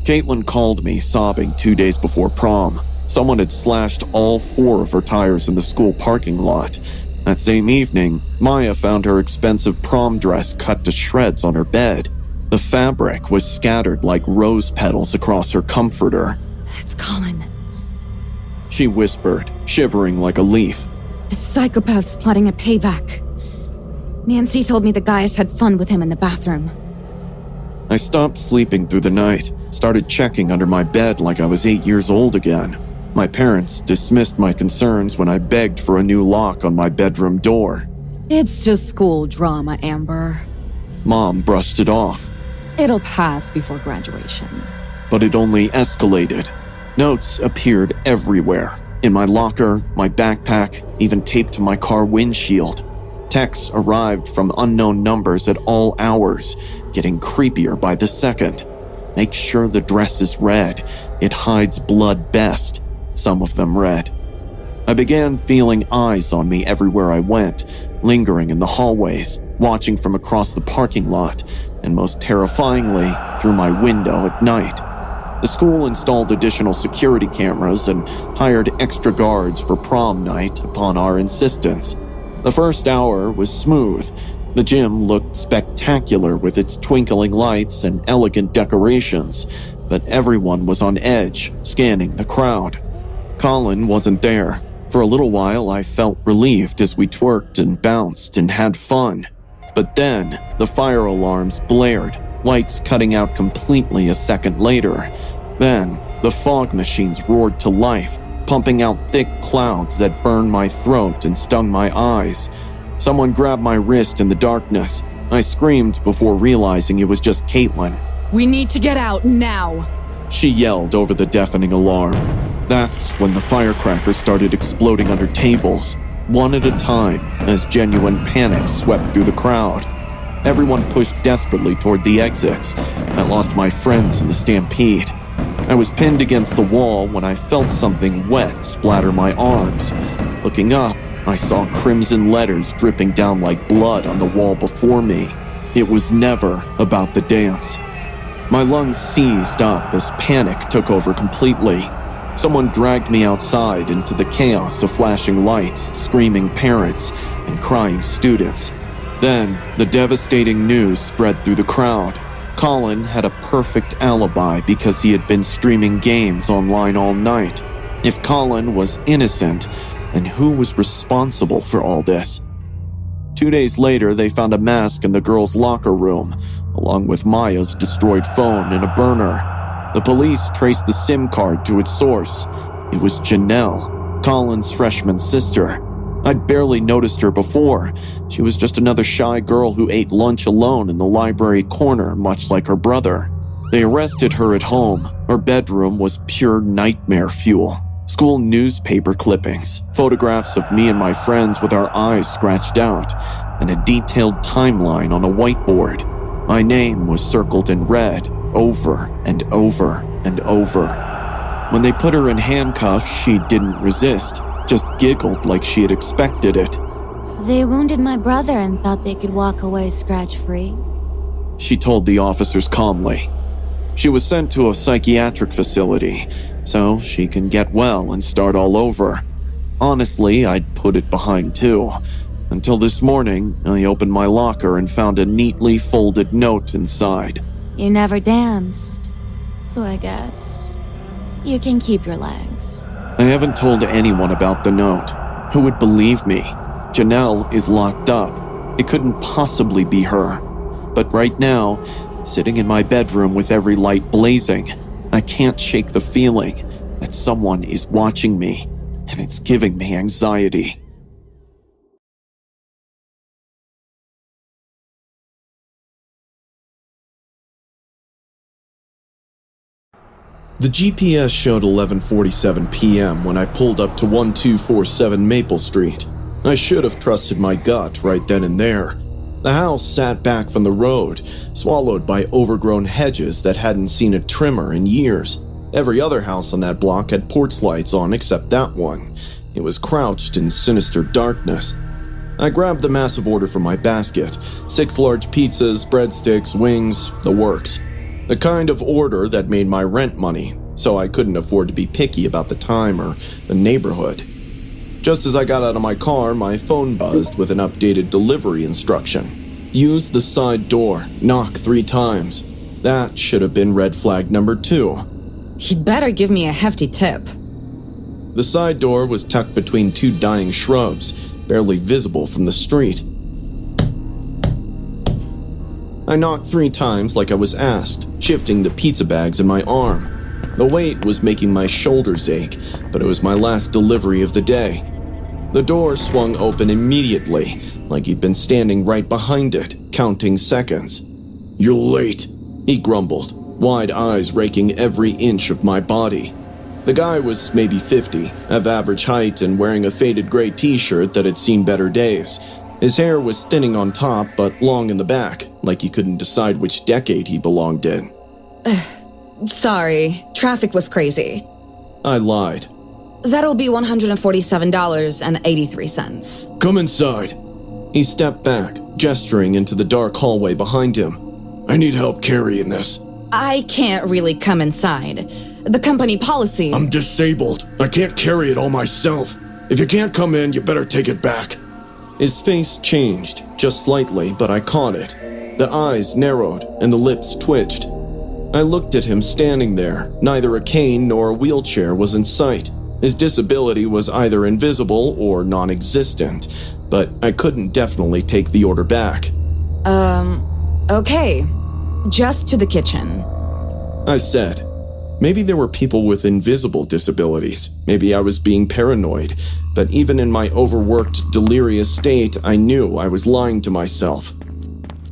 Caitlin called me, sobbing 2 days before prom. Someone had slashed all 4 of her tires in the school parking lot. That same evening, Maya found her expensive prom dress cut to shreds on her bed. The fabric was scattered like rose petals across her comforter. It's Colin. She whispered, shivering like a leaf. The psychopath's plotting a payback. Nancy told me the guys had fun with him in the bathroom. I stopped sleeping through the night, started checking under my bed like I was 8 years old again. My parents dismissed my concerns when I begged for a new lock on my bedroom door. It's just school drama, Amber. Mom brushed it off. It'll pass before graduation. But it only escalated. Notes appeared everywhere. In my locker, my backpack, even taped to my car windshield. Texts arrived from unknown numbers at all hours, getting creepier by the second. Make sure the dress is red. It hides blood best. Some of them read. I began feeling eyes on me everywhere I went, lingering in the hallways, watching from across the parking lot, and most terrifyingly, through my window at night. The school installed additional security cameras and hired extra guards for prom night upon our insistence. The first hour was smooth. The gym looked spectacular with its twinkling lights and elegant decorations, but everyone was on edge, scanning the crowd. Colin wasn't there. For a little while, I felt relieved as we twerked and bounced and had fun. But then, the fire alarms blared, lights cutting out completely a second later. Then, the fog machines roared to life, pumping out thick clouds that burned my throat and stung my eyes. Someone grabbed my wrist in the darkness. I screamed before realizing it was just Caitlin. We need to get out now. She yelled over the deafening alarm. That's when the firecrackers started exploding under tables, one at a time, as genuine panic swept through the crowd. Everyone pushed desperately toward the exits. I lost my friends in the stampede. I was pinned against the wall when I felt something wet splatter my arms. Looking up, I saw crimson letters dripping down like blood on the wall before me. It was never about the dance. My lungs seized up as panic took over completely. Someone dragged me outside into the chaos of flashing lights, screaming parents, and crying students. Then, the devastating news spread through the crowd. Colin had a perfect alibi because he had been streaming games online all night. If Colin was innocent, then who was responsible for all this? 2 days later, they found a mask in the girls' locker room, along with Maya's destroyed phone and a burner. The police traced the SIM card to its source. It was Janelle, Colin's freshman sister. I'd barely noticed her before. She was just another shy girl who ate lunch alone in the library corner, much like her brother. They arrested her at home. Her bedroom was pure nightmare fuel. School newspaper clippings, photographs of me and my friends with our eyes scratched out, and a detailed timeline on a whiteboard. My name was circled in red, over and over and over. When they put her in handcuffs, she didn't resist, just giggled like she had expected it. They wounded my brother and thought they could walk away scratch-free. She told the officers calmly. She was sent to a psychiatric facility, so she can get well and start all over. Honestly, I'd put it behind too. Until this morning, I opened my locker and found a neatly folded note inside. You never danced, so I guess you can keep your legs. I haven't told anyone about the note. Who would believe me? Janelle is locked up. It couldn't possibly be her. But right now, sitting in my bedroom with every light blazing, I can't shake the feeling that someone is watching me, and it's giving me anxiety. The GPS showed 11:47 p.m. when I pulled up to 1247 Maple Street. I should have trusted my gut right then and there. The house sat back from the road, swallowed by overgrown hedges that hadn't seen a trimmer in years. Every other house on that block had porch lights on except that one. It was crouched in sinister darkness. I grabbed the massive order from my basket. 6 large pizzas, breadsticks, wings, the works. The kind of order that made my rent money, so I couldn't afford to be picky about the time or the neighborhood. Just as I got out of my car, my phone buzzed with an updated delivery instruction. Use the side door, knock 3 times. That should have been red flag number 2. He'd better give me a hefty tip. The side door was tucked between 2 dying shrubs, barely visible from the street. I knocked 3 times like I was asked, shifting the pizza bags in my arm. The weight was making my shoulders ache, but it was my last delivery of the day. The door swung open immediately, like he'd been standing right behind it, counting seconds. "You're late," he grumbled, wide eyes raking every inch of my body. The guy was maybe 50, of average height and wearing a faded gray t-shirt that had seen better days. His hair was thinning on top but long in the back, like he couldn't decide which decade he belonged in. Sorry, traffic was crazy. I lied. That'll be $147.83. "Come inside." He stepped back, gesturing into the dark hallway behind him. "I need help carrying this." I can't really come inside. The company policy... I'm disabled. I can't carry it all myself. If you can't come in, you better take it back. His face changed, just slightly, but I caught it. The eyes narrowed, and the lips twitched. I looked at him standing there. Neither a cane nor a wheelchair was in sight. His disability was either invisible or non-existent, but I couldn't definitely take the order back. Okay. Just to the kitchen. I said. Maybe there were people with invisible disabilities. Maybe I was being paranoid. But even in my overworked, delirious state, I knew I was lying to myself.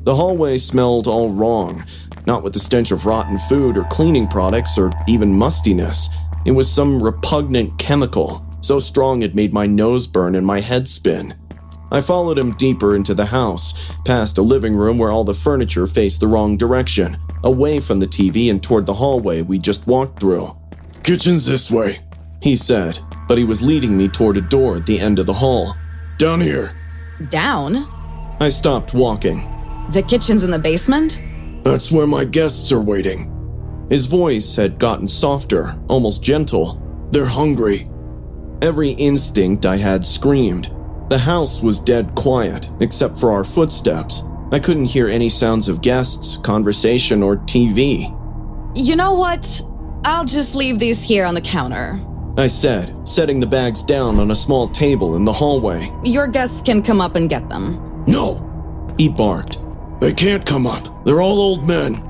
The hallway smelled all wrong, not with the stench of rotten food or cleaning products or even mustiness. It was some repugnant chemical, so strong it made my nose burn and my head spin. I followed him deeper into the house, past a living room where all the furniture faced the wrong direction, away from the TV and toward the hallway we just walked through. Kitchen's this way, he said, but he was leading me toward a door at the end of the hall. Down here. Down? I stopped walking. The kitchen's in the basement? That's where my guests are waiting. His voice had gotten softer, almost gentle. They're hungry. Every instinct I had screamed. The house was dead quiet, except for our footsteps. I couldn't hear any sounds of guests, conversation, or TV. You know what? I'll just leave these here on the counter. I said, setting the bags down on a small table in the hallway. Your guests can come up and get them. No, he barked. They can't come up. They're all old men.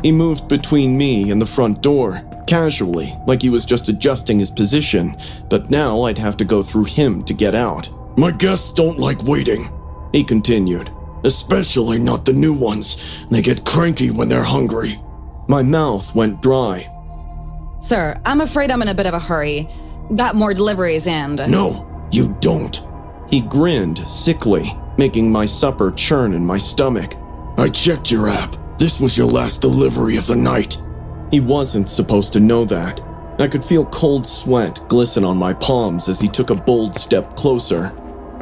He moved between me and the front door, casually, like he was just adjusting his position, but now I'd have to go through him to get out. My guests don't like waiting, he continued. Especially not the new ones. They get cranky when they're hungry. My mouth went dry. Sir, I'm afraid I'm in a bit of a hurry. Got more deliveries and… No, you don't. He grinned sickly, making my supper churn in my stomach. I checked your app. This was your last delivery of the night. He wasn't supposed to know that. I could feel cold sweat glisten on my palms as he took a bold step closer.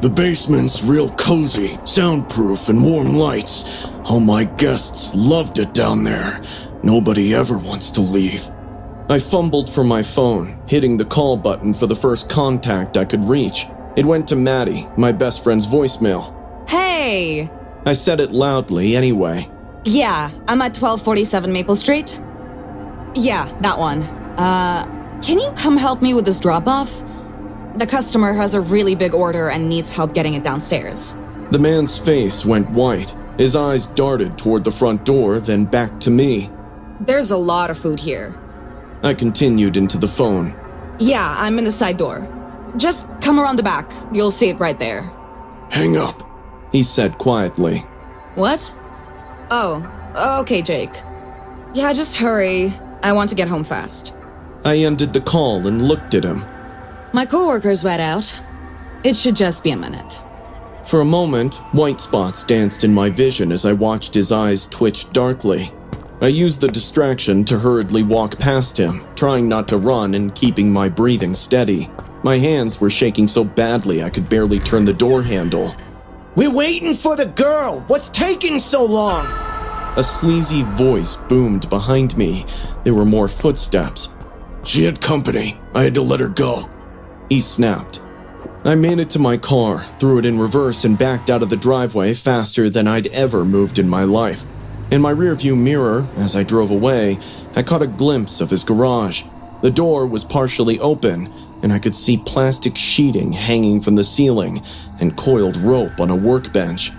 The basement's real cozy, soundproof, and warm lights. All my guests loved it down there. Nobody ever wants to leave. I fumbled for my phone, hitting the call button for the first contact I could reach. It went to Maddie, my best friend's voicemail. Hey! I said it loudly anyway. Yeah, I'm at 1247 Maple Street. Yeah, that one. Can you come help me with this drop-off? The customer has a really big order and needs help getting it downstairs. The man's face went white. His eyes darted toward the front door, then back to me. There's a lot of food here. I continued into the phone. Yeah, I'm in the side door. Just come around the back. You'll see it right there. Hang up, he said quietly. What? Oh, okay, Jake. Yeah, just hurry. I want to get home fast. I ended the call and looked at him. My coworker's wet out. It should just be a minute. For a moment, white spots danced in my vision as I watched his eyes twitch darkly. I used the distraction to hurriedly walk past him, trying not to run and keeping my breathing steady. My hands were shaking so badly I could barely turn the door handle. We're waiting for the girl. What's taking so long? A sleazy voice boomed behind me. There were more footsteps. She had company. I had to let her go, he snapped. I made it to my car, threw it in reverse, and backed out of the driveway faster than I'd ever moved in my life. In my rearview mirror, as I drove away, I caught a glimpse of his garage. The door was partially open, and I could see plastic sheeting hanging from the ceiling and coiled rope on a workbench.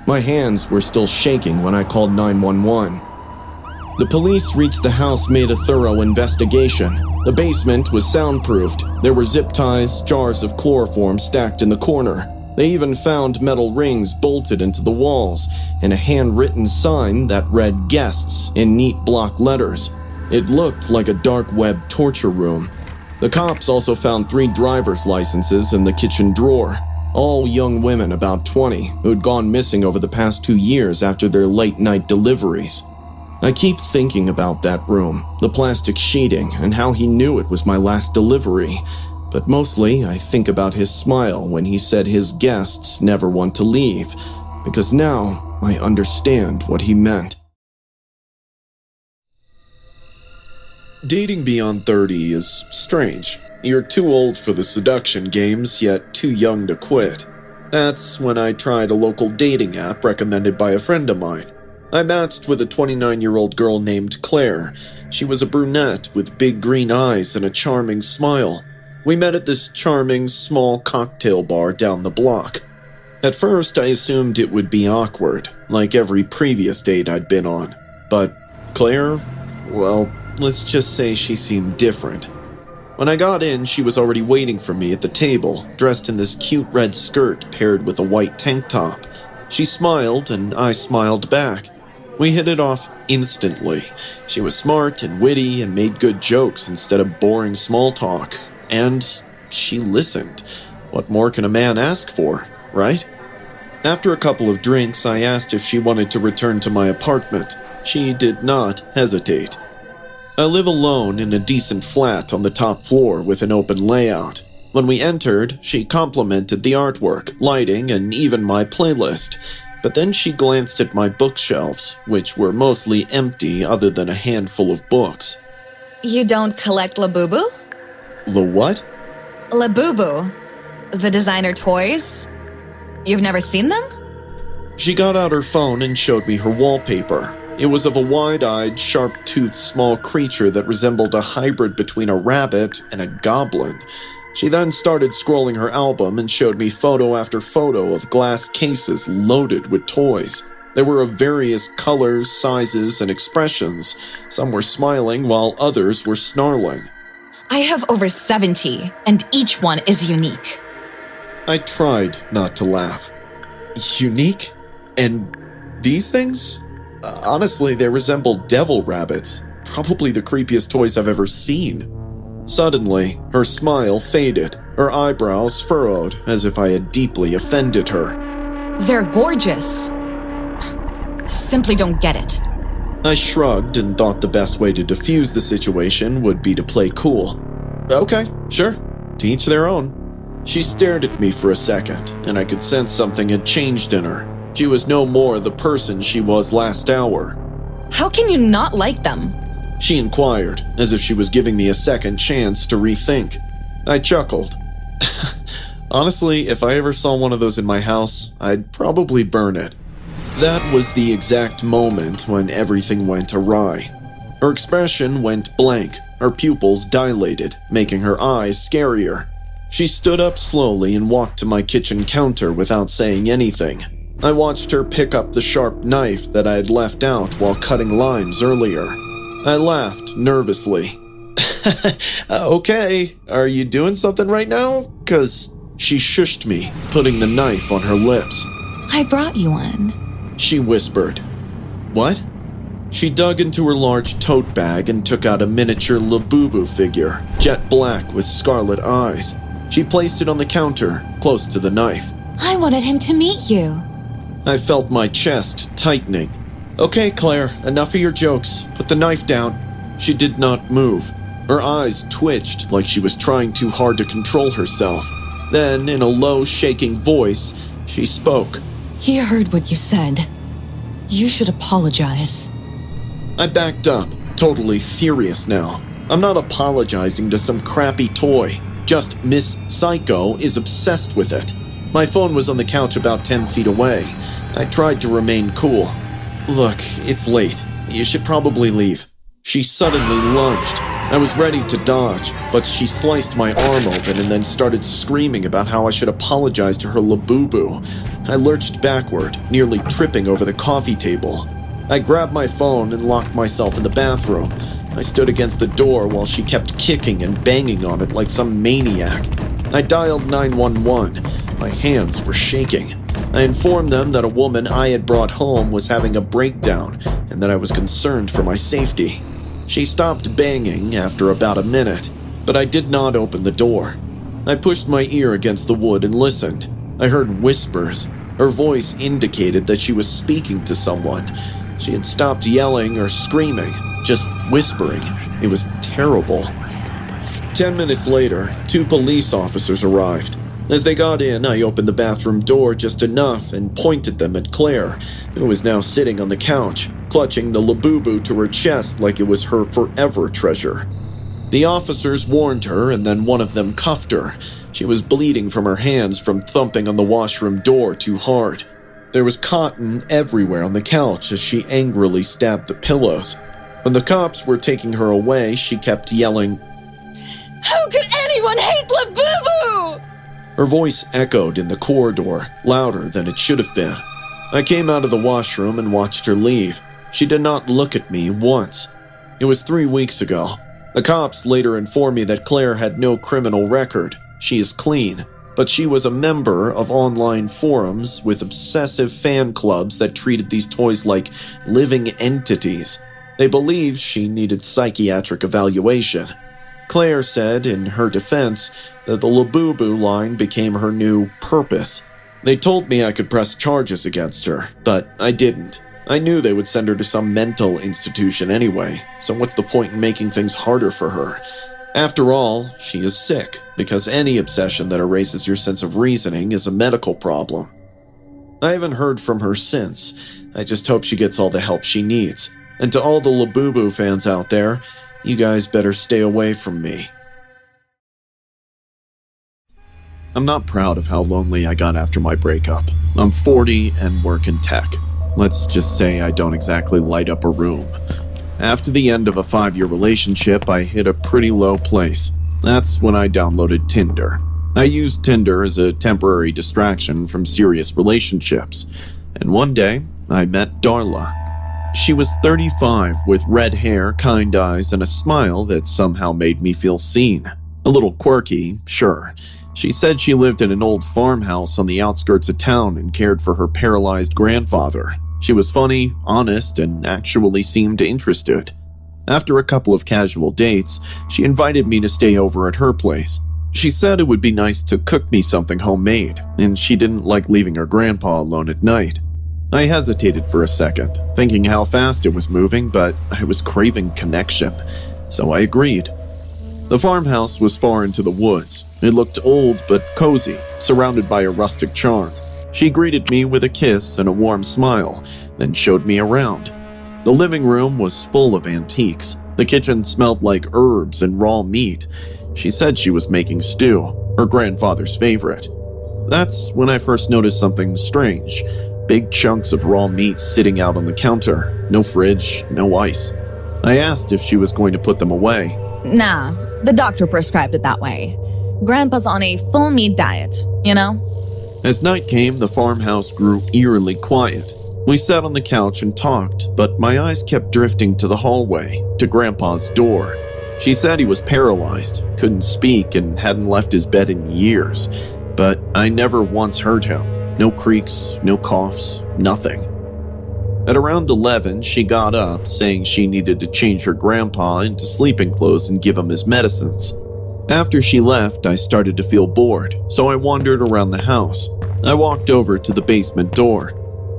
My hands were still shaking when I called 911. The police reached the house, made a thorough investigation. The basement was soundproofed. There were zip ties, jars of chloroform stacked in the corner. They even found metal rings bolted into the walls and a handwritten sign that read "Guests" in neat block letters. It looked like a dark web torture room. The cops also found 3 driver's licenses in the kitchen drawer, all young women about 20 who'd gone missing over the past 2 years after their late-night deliveries. I keep thinking about that room, the plastic sheeting, and how he knew it was my last delivery. But mostly, I think about his smile when he said his guests never want to leave, because now I understand what he meant. Dating beyond 30 is strange. You're too old for the seduction games, yet too young to quit. That's when I tried a local dating app recommended by a friend of mine. I matched with a 29-year-old girl named Claire. She was a brunette with big green eyes and a charming smile. We met at this charming, small cocktail bar down the block. At first, I assumed it would be awkward, like every previous date I'd been on. But Claire, well, let's just say she seemed different. When I got in, she was already waiting for me at the table, dressed in this cute red skirt paired with a white tank top. She smiled, and I smiled back. We hit it off instantly. She was smart and witty and made good jokes instead of boring small talk. And she listened. What more can a man ask for, right? After a couple of drinks, I asked if she wanted to return to my apartment. She did not hesitate. I live alone in a decent flat on the top floor with an open layout. When we entered, she complimented the artwork, lighting, and even my playlist. But then she glanced at my bookshelves, which were mostly empty other than a handful of books. You don't collect Labubu? The what? Labubu. The designer toys? You've never seen them? She got out her phone and showed me her wallpaper. It was of a wide-eyed, sharp-toothed small creature that resembled a hybrid between a rabbit and a goblin. She then started scrolling her album and showed me photo after photo of glass cases loaded with toys. They were of various colors, sizes, and expressions. Some were smiling while others were snarling. I have over 70, and each one is unique. I tried not to laugh. Unique? And these things? Honestly, they resemble devil rabbits. Probably the creepiest toys I've ever seen. Suddenly, her smile faded, her eyebrows furrowed, as if I had deeply offended her. They're gorgeous. Simply don't get it. I shrugged and thought the best way to diffuse the situation would be to play cool. Okay, sure. To each their own. She stared at me for a second, and I could sense something had changed in her. She was no more the person she was last hour. How can you not like them? She inquired, as if she was giving me a second chance to rethink. I chuckled. Honestly, if I ever saw one of those in my house, I'd probably burn it. That was the exact moment when everything went awry. Her expression went blank, her pupils dilated, making her eyes scarier. She stood up slowly and walked to my kitchen counter without saying anything. I watched her pick up the sharp knife that I had left out while cutting limes earlier. I laughed nervously. Okay, are you doing something right now? 'Cause she shushed me, putting the knife on her lips. I brought you one. She whispered. What? She dug into her large tote bag and took out a miniature Labubu figure, jet black with scarlet eyes. She placed it on the counter, close to the knife. I wanted him to meet you. I felt my chest tightening. Okay, Claire, enough of your jokes. Put the knife down. She did not move. Her eyes twitched like she was trying too hard to control herself. Then, in a low, shaking voice, she spoke. He heard what you said. You should apologize. I backed up, totally furious now. I'm not apologizing to some crappy toy. Just Miss Psycho is obsessed with it. My phone was on the couch about 10 feet away. I tried to remain cool. Look, it's late. You should probably leave. She suddenly lunged. I was ready to dodge, but she sliced my arm open and then started screaming about how I should apologize to her Labubu. I lurched backward, nearly tripping over the coffee table. I grabbed my phone and locked myself in the bathroom. I stood against the door while she kept kicking and banging on it like some maniac. I dialed 911. My hands were shaking. I informed them that a woman I had brought home was having a breakdown and that I was concerned for my safety. She stopped banging after about a minute, but I did not open the door. I pushed my ear against the wood and listened. I heard whispers. Her voice indicated that she was speaking to someone. She had stopped yelling or screaming, just whispering. It was terrible. 10 minutes later, 2 police officers arrived. As they got in, I opened the bathroom door just enough and pointed them at Claire, who was now sitting on the couch, clutching the Labubu to her chest like it was her forever treasure. The officers warned her, and then one of them cuffed her. She was bleeding from her hands from thumping on the washroom door too hard. There was cotton everywhere on the couch as she angrily stabbed the pillows. When the cops were taking her away, she kept yelling, How could anyone hate Labubu? Her voice echoed in the corridor, louder than it should have been. I came out of the washroom and watched her leave. She did not look at me once. It was 3 weeks ago. The cops later informed me that Claire had no criminal record. She is clean. But she was a member of online forums with obsessive fan clubs that treated these toys like living entities. They believed she needed psychiatric evaluation. Claire said, in her defense, that the Labubu line became her new purpose. They told me I could press charges against her, but I didn't. I knew they would send her to some mental institution anyway, so what's the point in making things harder for her? After all, she is sick, because any obsession that erases your sense of reasoning is a medical problem. I haven't heard from her since. I just hope she gets all the help she needs. And to all the Labubu fans out there, you guys better stay away from me. I'm not proud of how lonely I got after my breakup. I'm 40 and work in tech. Let's just say I don't exactly light up a room. After the end of a 5-year relationship, I hit a pretty low place. That's when I downloaded Tinder. I used Tinder as a temporary distraction from serious relationships. And one day, I met Darla. She was 35 with red hair, kind eyes, and a smile that somehow made me feel seen. A little quirky, sure. She said she lived in an old farmhouse on the outskirts of town and cared for her paralyzed grandfather. She was funny, honest, and actually seemed interested. After a couple of casual dates, she invited me to stay over at her place. She said it would be nice to cook me something homemade, and she didn't like leaving her grandpa alone at night. I hesitated for a second, thinking how fast it was moving, but I was craving connection, so I agreed. The farmhouse was far into the woods. It looked old but cozy, surrounded by a rustic charm. She greeted me with a kiss and a warm smile, then showed me around. The living room was full of antiques. The kitchen smelled like herbs and raw meat. She said she was making stew, her grandfather's favorite. That's when I first noticed something strange. Big chunks of raw meat sitting out on the counter. No fridge, no ice. I asked if she was going to put them away. Nah, the doctor prescribed it that way. Grandpa's on a full meat diet, you know? As night came, the farmhouse grew eerily quiet. We sat on the couch and talked, but my eyes kept drifting to the hallway, to Grandpa's door. She said he was paralyzed, couldn't speak, and hadn't left his bed in years. But I never once heard him. No creaks, no coughs, nothing. At around 11, she got up, saying she needed to change her grandpa into sleeping clothes and give him his medicines. After she left, I started to feel bored, so I wandered around the house. I walked over to the basement door.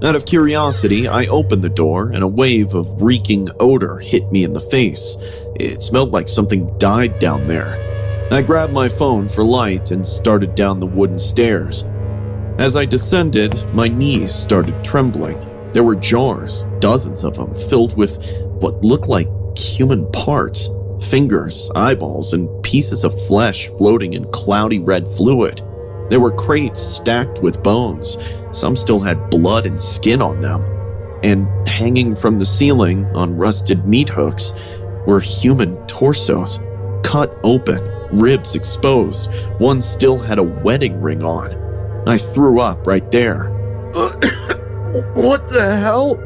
Out of curiosity, I opened the door and a wave of reeking odor hit me in the face. It smelled like something died down there. I grabbed my phone for light and started down the wooden stairs. As I descended, my knees started trembling. There were jars, dozens of them, filled with what looked like human parts. Fingers, eyeballs, and pieces of flesh floating in cloudy red fluid. There were crates stacked with bones. Some still had blood and skin on them. And hanging from the ceiling on rusted meat hooks were human torsos, cut open, ribs exposed. One still had a wedding ring on. I threw up right there. What the hell?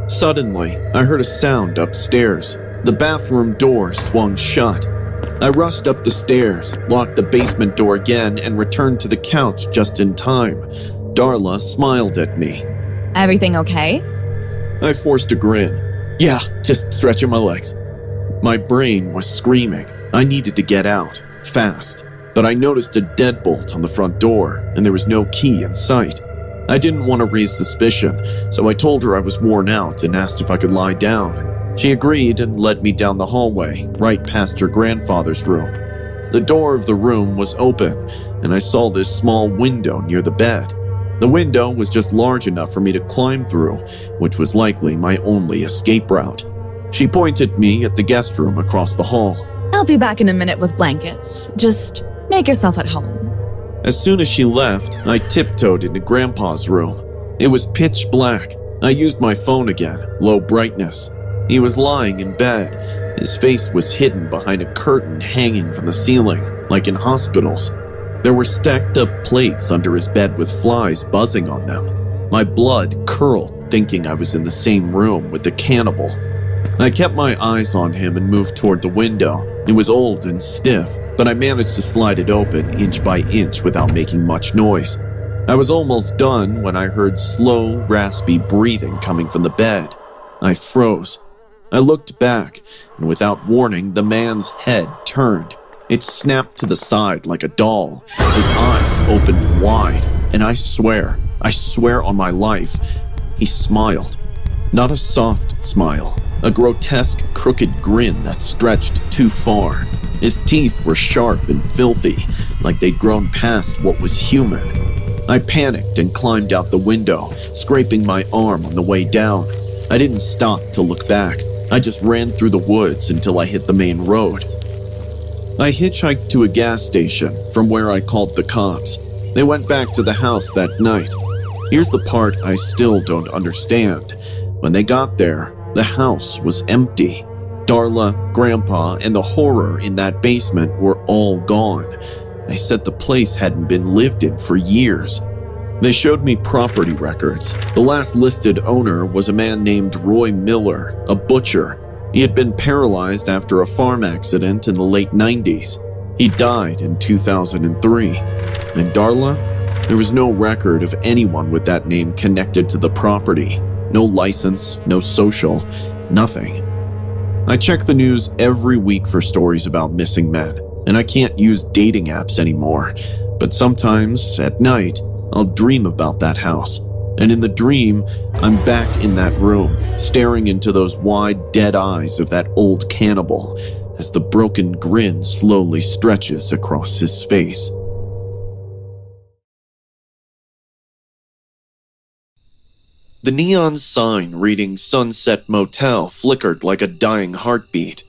Suddenly, I heard a sound upstairs. The bathroom door swung shut. I rushed up the stairs, locked the basement door again, and returned to the couch just in time. Darla smiled at me. Everything okay? I forced a grin. Yeah, just stretching my legs. My brain was screaming. I needed to get out, fast. But I noticed a deadbolt on the front door, and there was no key in sight. I didn't want to raise suspicion, so I told her I was worn out and asked if I could lie down. She agreed and led me down the hallway, right past her grandfather's room. The door of the room was open, and I saw this small window near the bed. The window was just large enough for me to climb through, which was likely my only escape route. She pointed me at the guest room across the hall. I'll be back in a minute with blankets. Just make yourself at home. As soon as she left, I tiptoed into Grandpa's room. It was pitch black. I used my phone again, low brightness. He was lying in bed. His face was hidden behind a curtain hanging from the ceiling, like in hospitals. There were stacked up plates under his bed with flies buzzing on them. My blood curled thinking I was in the same room with the cannibal. I kept my eyes on him and moved toward the window. It was old and stiff, but I managed to slide it open inch by inch without making much noise. I was almost done when I heard slow, raspy breathing coming from the bed. I froze. I looked back, and without warning, the man's head turned. It snapped to the side like a doll. His eyes opened wide, and I swear on my life, he smiled. Not a soft smile, a grotesque, crooked grin that stretched too far. His teeth were sharp and filthy, like they'd grown past what was human. I panicked and climbed out the window, scraping my arm on the way down. I didn't stop to look back. I just ran through the woods until I hit the main road. I hitchhiked to a gas station from where I called the cops. They went back to the house that night. Here's the part I still don't understand. When they got there, the house was empty. Darla, Grandpa, and the horror in that basement were all gone. They said the place hadn't been lived in for years. They showed me property records. The last listed owner was a man named Roy Miller, a butcher. He had been paralyzed after a farm accident in the late 90s. He died in 2003. And Darla? There was no record of anyone with that name connected to the property. No license, no social, nothing. I check the news every week for stories about missing men, and I can't use dating apps anymore. But sometimes, at night, I'll dream about that house. And in the dream, I'm back in that room, staring into those wide, dead eyes of that old cannibal as the broken grin slowly stretches across his face. The neon sign reading Sunset Motel flickered like a dying heartbeat.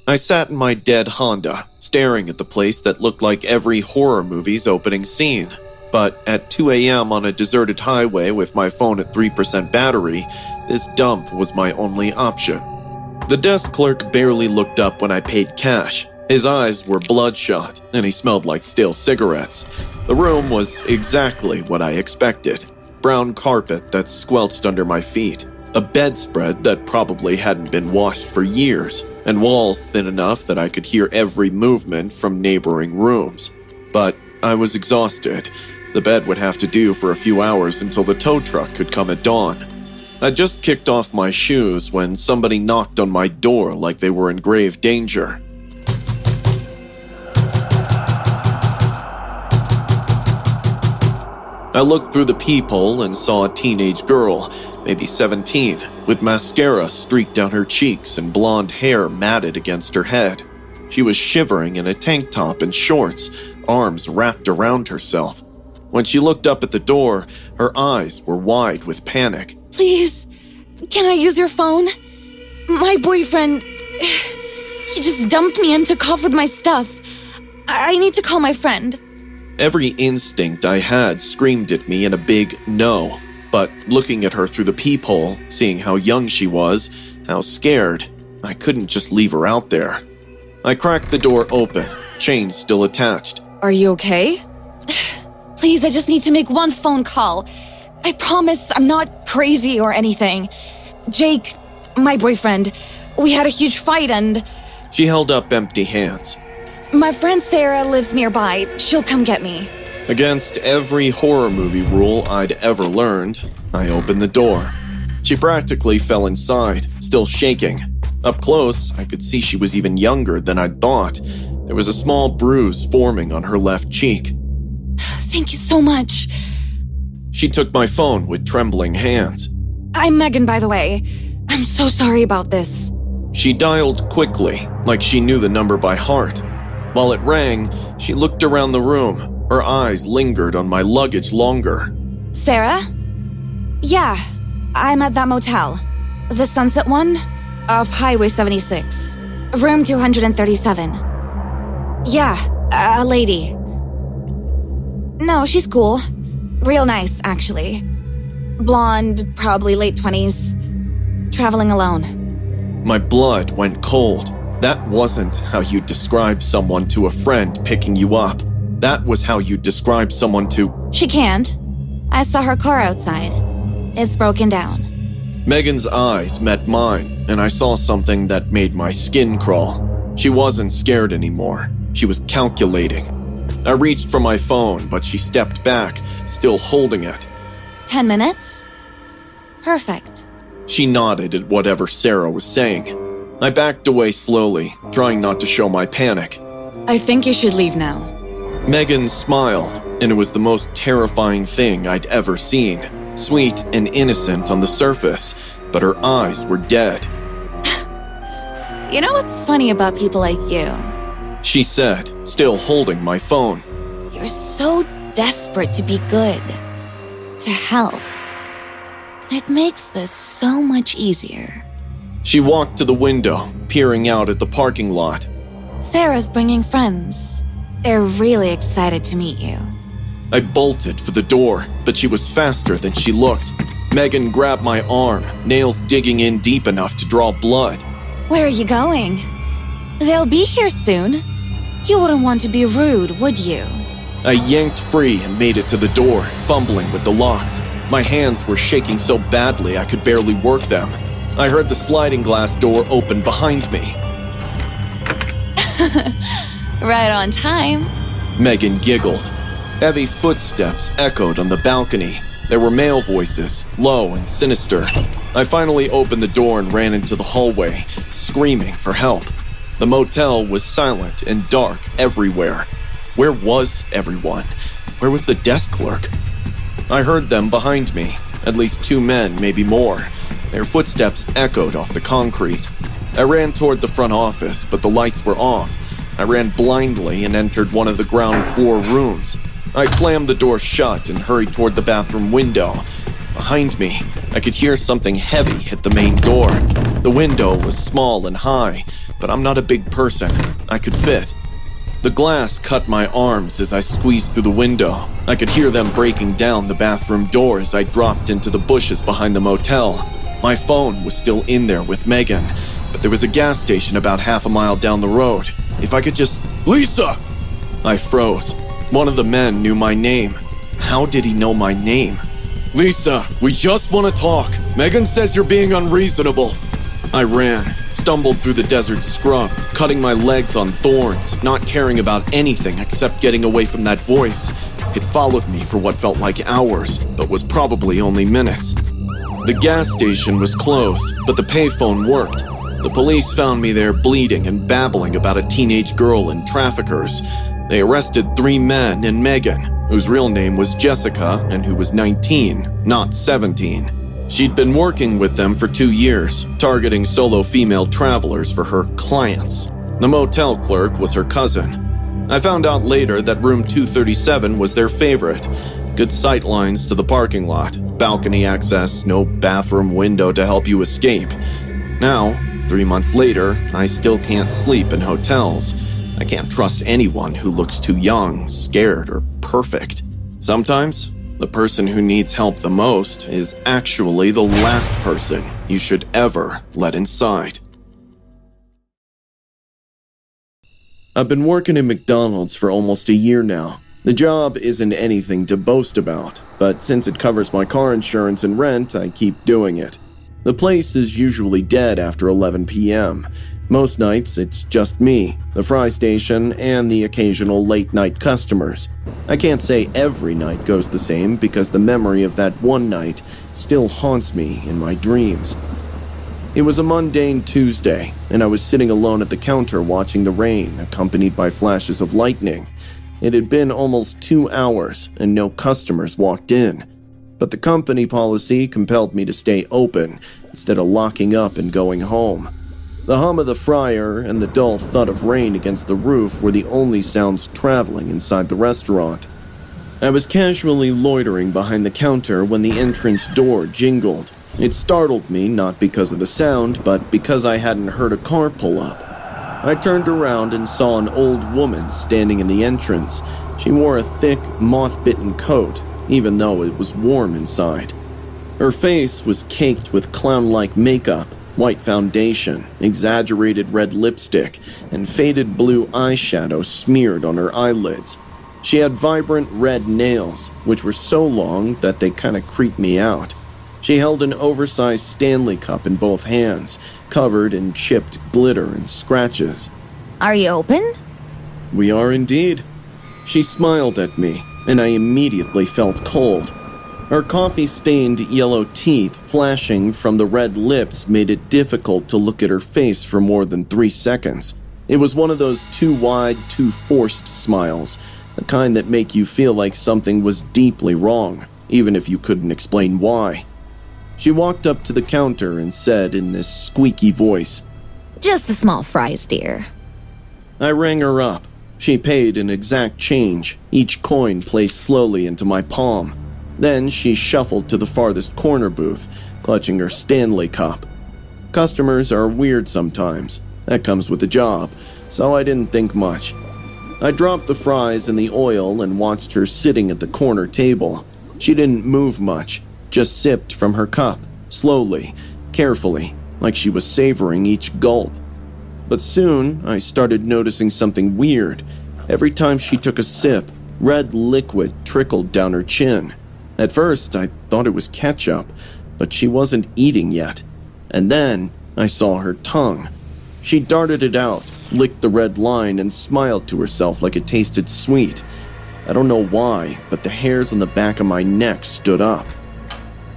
I sat in my dead Honda, staring at the place that looked like every horror movie's opening scene. But at 2 a.m. on a deserted highway with my phone at 3% battery, this dump was my only option. The desk clerk barely looked up when I paid cash. His eyes were bloodshot, and he smelled like stale cigarettes. The room was exactly what I expected. Brown carpet that squelched under my feet, a bedspread that probably hadn't been washed for years, and walls thin enough that I could hear every movement from neighboring rooms. But I was exhausted. The bed would have to do for a few hours until the tow truck could come at dawn. I'd just kicked off my shoes when somebody knocked on my door like they were in grave danger. I looked through the peephole and saw a teenage girl, maybe 17, with mascara streaked down her cheeks and blonde hair matted against her head. She was shivering in a tank top and shorts, arms wrapped around herself. When she looked up at the door, her eyes were wide with panic. Please, can I use your phone? My boyfriend, he just dumped me and took off with my stuff. I need to call my friend. Every instinct I had screamed at me in a big no, but looking at her through the peephole, seeing how young she was, how scared, I couldn't just leave her out there. I cracked the door open, chain still attached. Are you okay? Please, I just need to make one phone call. I promise I'm not crazy or anything. Jake, my boyfriend, we had a huge fight and... She held up empty hands. My friend Sarah lives nearby. She'll come get me. Against every horror movie rule I'd ever learned, I opened the door. She practically fell inside, still shaking. Up close, I could see she was even younger than I'd thought. There was a small bruise forming on her left cheek. Thank you so much. She took my phone with trembling hands. I'm Megan, by the way. I'm so sorry about this. She dialed quickly, like she knew the number by heart. While it rang, she looked around the room. Her eyes lingered on my luggage longer. Sarah? Yeah, I'm at that motel. The Sunset one? Off Highway 76. Room 237. Yeah, a lady. No, she's cool. Real nice, actually. Blonde, probably late 20s. Traveling alone. My blood went cold. That wasn't how you describe someone to a friend picking you up. That was how you describe someone to... She can't. I saw her car outside. It's broken down. Megan's eyes met mine, and I saw something that made my skin crawl. She wasn't scared anymore. She was calculating. I reached for my phone, but she stepped back, still holding it. 10 minutes? Perfect. She nodded at whatever Sarah was saying. I backed away slowly, trying not to show my panic. I think you should leave now. Megan smiled, and it was the most terrifying thing I'd ever seen. Sweet and innocent on the surface, but her eyes were dead. You know what's funny about people like you? She said, still holding my phone. You're so desperate to be good, to help. It makes this so much easier. She walked to the window, peering out at the parking lot. Sarah's bringing friends. They're really excited to meet you. I bolted for the door, but she was faster than she looked. Megan grabbed my arm, nails digging in deep enough to draw blood. Where are you going? They'll be here soon. You wouldn't want to be rude, would you? I yanked free and made it to the door, fumbling with the locks. My hands were shaking so badly I could barely work them. I heard the sliding glass door open behind me. Right on time. Megan giggled. Heavy footsteps echoed on the balcony. There were male voices, low and sinister. I finally opened the door and ran into the hallway, screaming for help. The motel was silent and dark everywhere. Where was everyone? Where was the desk clerk? I heard them behind me, at least 2 men, maybe more. Their footsteps echoed off the concrete. I ran toward the front office, but the lights were off. I ran blindly and entered one of the ground floor rooms. I slammed the door shut and hurried toward the bathroom window. Behind me, I could hear something heavy hit the main door. The window was small and high, but I'm not a big person. I could fit. The glass cut my arms as I squeezed through the window. I could hear them breaking down the bathroom door as I dropped into the bushes behind the motel. My phone was still in there with Megan, but there was a gas station about half a mile down the road. If I could just... Lisa! I froze. One of the men knew my name. How did he know my name? Lisa, we just want to talk. Megan says you're being unreasonable. I ran, stumbled through the desert scrub, cutting my legs on thorns, not caring about anything except getting away from that voice. It followed me for what felt like hours, but was probably only minutes. The gas station was closed, but the payphone worked. The police found me there bleeding and babbling about a teenage girl and traffickers. They arrested 3 men and Megan, whose real name was Jessica and who was 19, not 17. She'd been working with them for 2 years, targeting solo female travelers for her clients. The motel clerk was her cousin. I found out later that room 237 was their favorite. Good sight lines to the parking lot, balcony access, no bathroom window to help you escape. Now, 3 months later, I still can't sleep in hotels. I can't trust anyone who looks too young, scared, or perfect. Sometimes, the person who needs help the most is actually the last person you should ever let inside. I've been working at McDonald's for almost a year now. The job isn't anything to boast about, but since it covers my car insurance and rent, I keep doing it. The place is usually dead after 11 p.m. Most nights, it's just me, the fry station, and the occasional late-night customers. I can't say every night goes the same because the memory of that one night still haunts me in my dreams. It was a mundane Tuesday, and I was sitting alone at the counter watching the rain, accompanied by flashes of lightning. It had been almost 2 hours, and no customers walked in. But the company policy compelled me to stay open instead of locking up and going home. The hum of the fryer and the dull thud of rain against the roof were the only sounds traveling inside the restaurant. I was casually loitering behind the counter when the entrance door jingled. It startled me not because of the sound, but because I hadn't heard a car pull up. I turned around and saw an old woman standing in the entrance. She wore a thick, moth-bitten coat, even though it was warm inside. Her face was caked with clown-like makeup, white foundation, exaggerated red lipstick, and faded blue eyeshadow smeared on her eyelids. She had vibrant red nails, which were so long that they kind of creeped me out. She held an oversized Stanley cup in both hands, covered in chipped glitter and scratches. Are you open? We are indeed. She smiled at me, and I immediately felt cold. Her coffee-stained yellow teeth flashing from the red lips made it difficult to look at her face for more than 3 seconds. It was one of those too wide, too forced smiles, the kind that make you feel like something was deeply wrong, even if you couldn't explain why. She walked up to the counter and said in this squeaky voice, Just the small fries, dear. I rang her up. She paid in exact change, each coin placed slowly into my palm. Then she shuffled to the farthest corner booth, clutching her Stanley cup. Customers are weird sometimes. That comes with the job, so I didn't think much. I dropped the fries in the oil and watched her sitting at the corner table. She didn't move much, just sipped from her cup, slowly, carefully, like she was savoring each gulp. But soon, I started noticing something weird. Every time she took a sip, red liquid trickled down her chin. At first, I thought it was ketchup, but she wasn't eating yet. And then, I saw her tongue. She darted it out, licked the red line, and smiled to herself like it tasted sweet. I don't know why, but the hairs on the back of my neck stood up.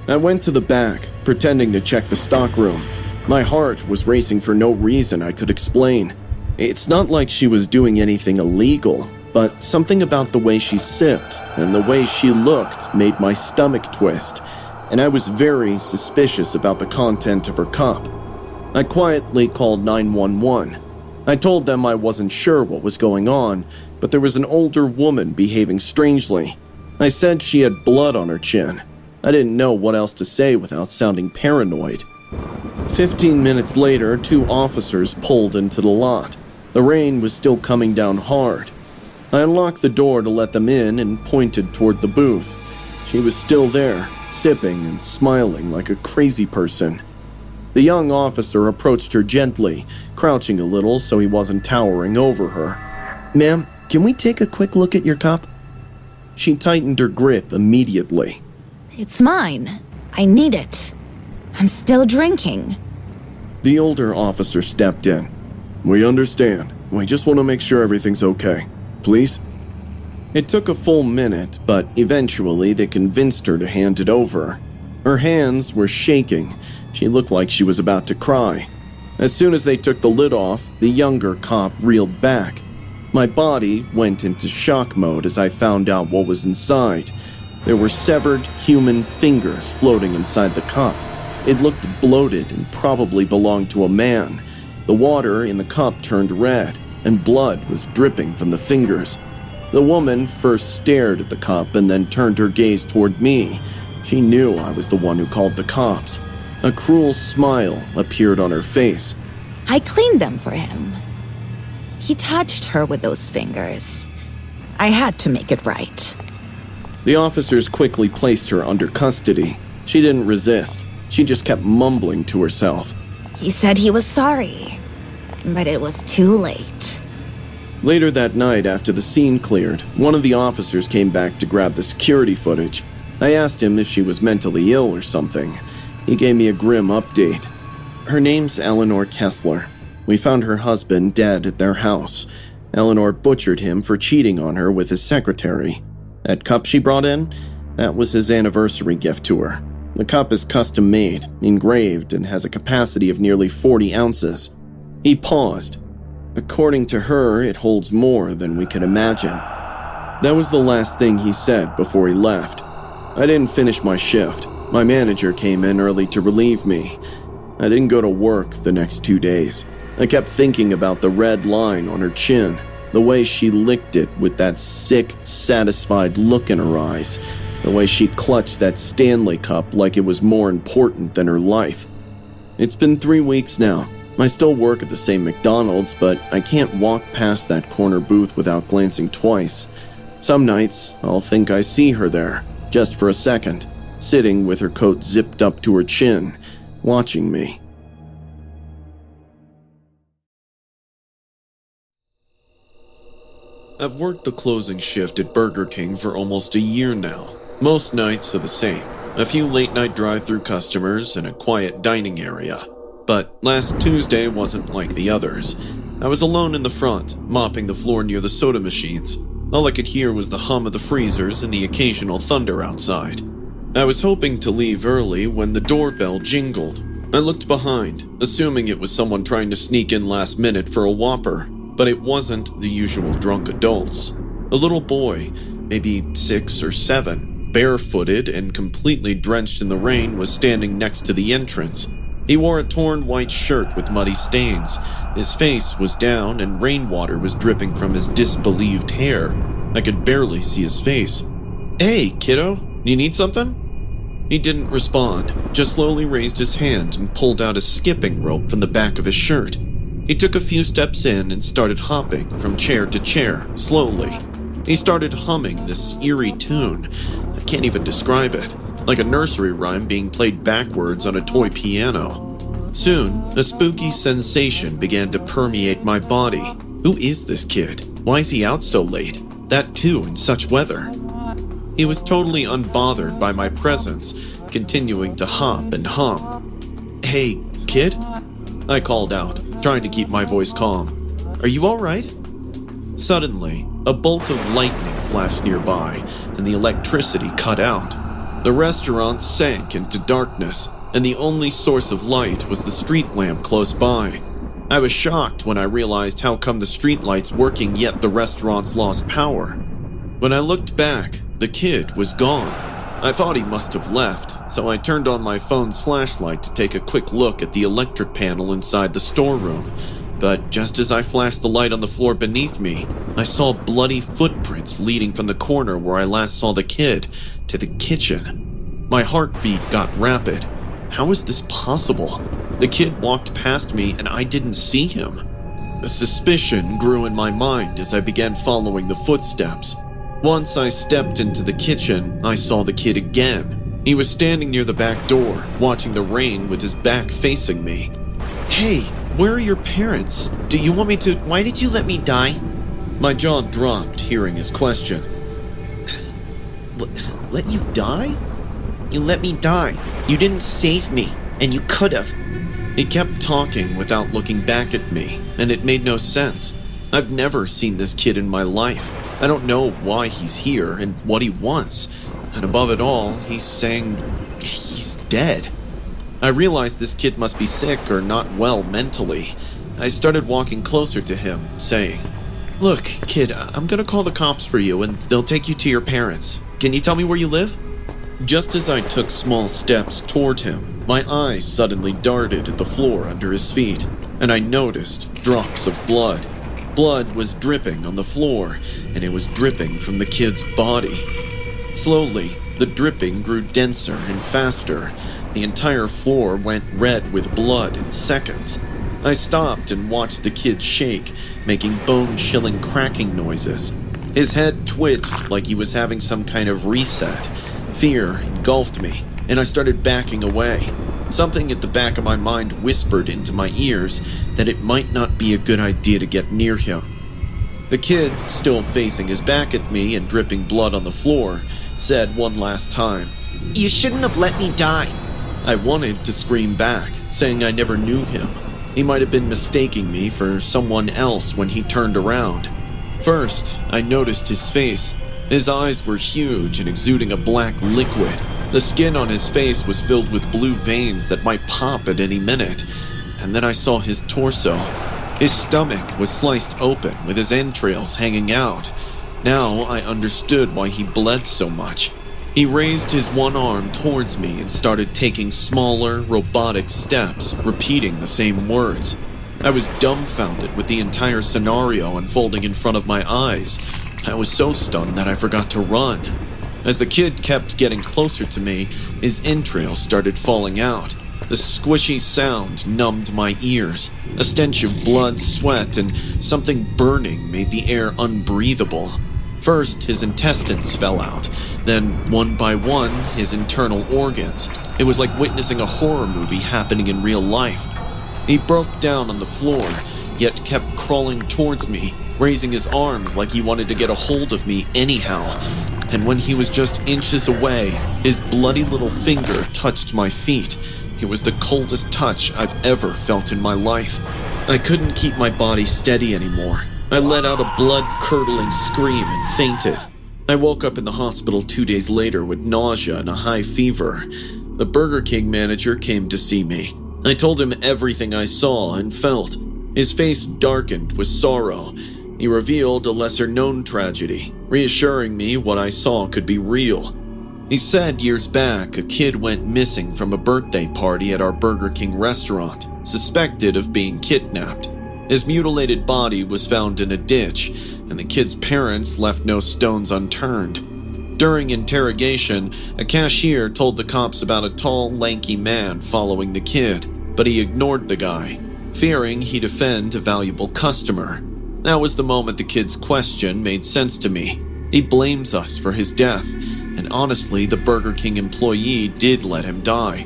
I went to the back, pretending to check the stockroom. My heart was racing for no reason I could explain. It's not like she was doing anything illegal, but something about the way she sipped and the way she looked made my stomach twist, and I was very suspicious about the content of her cup. I quietly called 911. I told them I wasn't sure what was going on, but there was an older woman behaving strangely. I said she had blood on her chin. I didn't know what else to say without sounding paranoid. 15 minutes later, 2 officers pulled into the lot. The rain was still coming down hard. I unlocked the door to let them in and pointed toward the booth. She was still there, sipping and smiling like a crazy person. The young officer approached her gently, crouching a little so he wasn't towering over her. "Ma'am, can we take a quick look at your cup?" She tightened her grip immediately. It's mine. I need it. I'm still drinking. The older officer stepped in. "We understand. We just want to make sure everything's okay. Please?" It took a full minute, but eventually they convinced her to hand it over. Her hands were shaking. She looked like she was about to cry. As soon as they took the lid off, the younger cop reeled back. My body went into shock mode as I found out what was inside. There were severed human fingers floating inside the cup. It looked bloated and probably belonged to a man. The water in the cup turned red, and blood was dripping from the fingers. The woman first stared at the cup and then turned her gaze toward me. She knew I was the one who called the cops. A cruel smile appeared on her face. I cleaned them for him. He touched her with those fingers. I had to make it right. The officers quickly placed her under custody. She didn't resist. She just kept mumbling to herself. He said he was sorry, but it was too late. Later that night, after the scene cleared, one of the officers came back to grab the security footage. I asked him if she was mentally ill or something. He gave me a grim update. Her name's Eleanor Kessler. We found her husband dead at their house. Eleanor butchered him for cheating on her with his secretary. That cup she brought in? That was his anniversary gift to her. The cup is custom made, engraved, and has a capacity of nearly 40 ounces. He paused. According to her, it holds more than we could imagine. That was the last thing he said before he left. I didn't finish my shift. My manager came in early to relieve me. I didn't go to work the next 2 days. I kept thinking about the red line on her chin, the way she licked it with that sick, satisfied look in her eyes, the way she clutched that Stanley cup like it was more important than her life. It's been 3 weeks now. I still work at the same McDonald's, but I can't walk past that corner booth without glancing twice. Some nights, I'll think I see her there, just for a second, sitting with her coat zipped up to her chin, watching me. I've worked the closing shift at Burger King for almost a year now. Most nights are the same. A few late-night drive-thru customers and a quiet dining area. But last Tuesday wasn't like the others. I was alone in the front, mopping the floor near the soda machines. All I could hear was the hum of the freezers and the occasional thunder outside. I was hoping to leave early when the doorbell jingled. I looked behind, assuming it was someone trying to sneak in last minute for a Whopper. But it wasn't the usual drunk adults. A little boy, maybe 6 or 7, barefooted and completely drenched in the rain, was standing next to the entrance. He wore a torn white shirt with muddy stains. His face was down and rainwater was dripping from his disbelieved hair. I could barely see his face. "Hey, kiddo, you need something?" He didn't respond, just slowly raised his hand and pulled out a skipping rope from the back of his shirt. He took a few steps in and started hopping from chair to chair, slowly. He started humming this eerie tune. I can't even describe it. Like a nursery rhyme being played backwards on a toy piano. Soon, a spooky sensation began to permeate my body. Who is this kid? Why is he out so late? That too in such weather. He was totally unbothered by my presence, continuing to hop and hum. "Hey, kid?" I called out, trying to keep my voice calm. "Are you all right?" Suddenly, a bolt of lightning flashed nearby, and the electricity cut out. The restaurant sank into darkness, and the only source of light was the street lamp close by. I was shocked when I realized how come the street lights working yet the restaurant's lost power. When I looked back, the kid was gone. I thought he must have left, so I turned on my phone's flashlight to take a quick look at the electric panel inside the storeroom. But just as I flashed the light on the floor beneath me, I saw bloody footprints leading from the corner where I last saw the kid to the kitchen. My heartbeat got rapid. How was this possible? The kid walked past me and I didn't see him. A suspicion grew in my mind as I began following the footsteps. Once I stepped into the kitchen, I saw the kid again. He was standing near the back door, watching the rain with his back facing me. "Hey, where are your parents? Do you want me to— Why did you let me die?" My jaw dropped hearing his question. Let you die? You let me die. You didn't save me, and you could have. He kept talking without looking back at me, and it made no sense. I've never seen this kid in my life. I don't know why he's here and what he wants. And above it all, he's saying he's dead. I realized this kid must be sick or not well mentally. I started walking closer to him, saying, "Look, kid, I'm gonna call the cops for you and they'll take you to your parents. Can you tell me where you live?" Just as I took small steps toward him, my eyes suddenly darted at the floor under his feet, and I noticed drops of blood. Blood was dripping on the floor, and it was dripping from the kid's body. Slowly, the dripping grew denser and faster. The entire floor went red with blood in seconds. I stopped and watched the kid shake, making bone-chilling cracking noises. His head twitched like he was having some kind of reset. Fear engulfed me, and I started backing away. Something at the back of my mind whispered into my ears that it might not be a good idea to get near him. The kid, still facing his back at me and dripping blood on the floor, said one last time, "You shouldn't have let me die." I wanted to scream back, saying I never knew him. He might have been mistaking me for someone else when he turned around. First, I noticed his face. His eyes were huge and exuding a black liquid. The skin on his face was filled with blue veins that might pop at any minute. And then I saw his torso. His stomach was sliced open with his entrails hanging out. Now I understood why he bled so much. He raised his one arm towards me and started taking smaller, robotic steps, repeating the same words. I was dumbfounded with the entire scenario unfolding in front of my eyes. I was so stunned that I forgot to run. As the kid kept getting closer to me, his entrails started falling out. The squishy sound numbed my ears. A stench of blood, sweat, and something burning made the air unbreathable. First, his intestines fell out. Then, one by one, his internal organs. It was like witnessing a horror movie happening in real life. He broke down on the floor, yet kept crawling towards me, raising his arms like he wanted to get a hold of me anyhow. And when he was just inches away, his bloody little finger touched my feet. It was the coldest touch I've ever felt in my life. I couldn't keep my body steady anymore. I let out a blood-curdling scream and fainted. I woke up in the hospital 2 days later with nausea and a high fever. The Burger King manager came to see me. I told him everything I saw and felt. His face darkened with sorrow. He revealed a lesser-known tragedy, reassuring me what I saw could be real. He said years back a kid went missing from a birthday party at our Burger King restaurant, suspected of being kidnapped. His mutilated body was found in a ditch, and the kid's parents left no stones unturned. During interrogation, a cashier told the cops about a tall, lanky man following the kid, but he ignored the guy, fearing he'd offend a valuable customer. That was the moment the kid's question made sense to me. He blames us for his death, and honestly, the Burger King employee did let him die.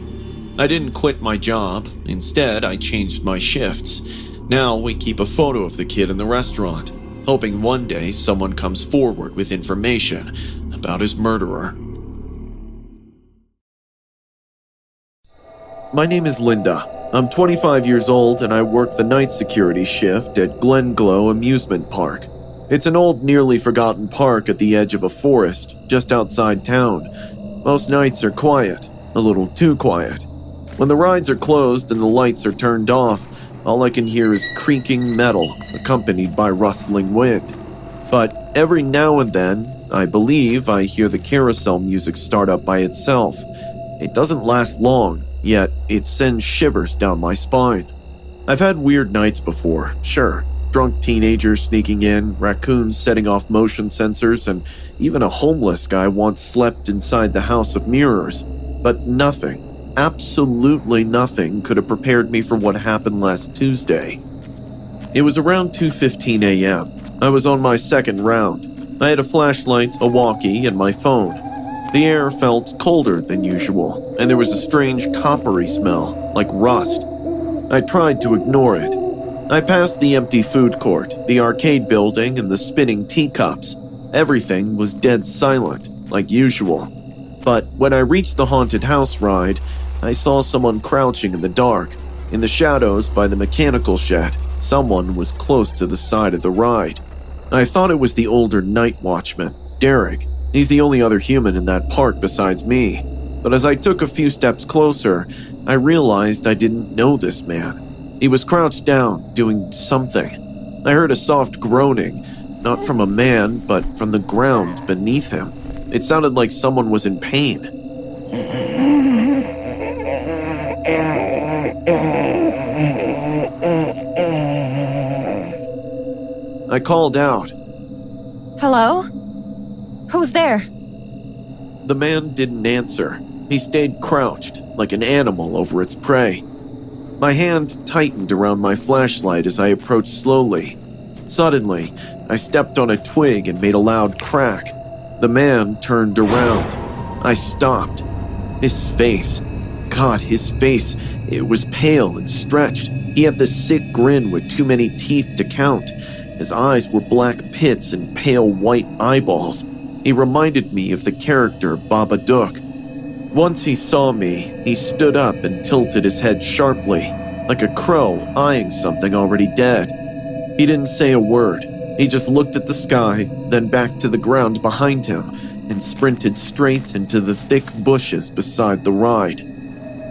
I didn't quit my job. Instead, I changed my shifts. Now we keep a photo of the kid in the restaurant, hoping one day someone comes forward with information about his murderer. My name is Linda. I'm 25 years old and I work the night security shift at Glenglow Amusement Park. It's an old, nearly forgotten park at the edge of a forest, just outside town. Most nights are quiet, a little too quiet. When the rides are closed and the lights are turned off, all I can hear is creaking metal, accompanied by rustling wind. But every now and then, I believe I hear the carousel music start up by itself. It doesn't last long, yet it sends shivers down my spine. I've had weird nights before, sure. Drunk teenagers sneaking in, raccoons setting off motion sensors, and even a homeless guy once slept inside the house of mirrors. But nothing, absolutely nothing, could have prepared me for what happened last Tuesday. It was around 2:15 a.m. I was on my second round. I had a flashlight, a walkie, and my phone. The air felt colder than usual, and there was a strange coppery smell, like rust. I tried to ignore it. I passed the empty food court, the arcade building, and the spinning teacups. Everything was dead silent, like usual. But when I reached the haunted house ride, I saw someone crouching in the dark. In the shadows by the mechanical shed, someone was close to the side of the ride. I thought it was the older night watchman, Derek. He's the only other human in that park besides me. But as I took a few steps closer, I realized I didn't know this man. He was crouched down, doing something. I heard a soft groaning, not from a man, but from the ground beneath him. It sounded like someone was in pain. I called out. Hello? Who's there? The man didn't answer. He stayed crouched, like an animal over its prey. My hand tightened around my flashlight as I approached slowly. Suddenly, I stepped on a twig and made a loud crack. The man turned around. I stopped. His face. God, his face. It was pale and stretched. He had this sick grin with too many teeth to count. His eyes were black pits and pale white eyeballs. He reminded me of the character Babadook. Once he saw me, he stood up and tilted his head sharply, like a crow eyeing something already dead. He didn't say a word. He just looked at the sky, then back to the ground behind him, and sprinted straight into the thick bushes beside the ride.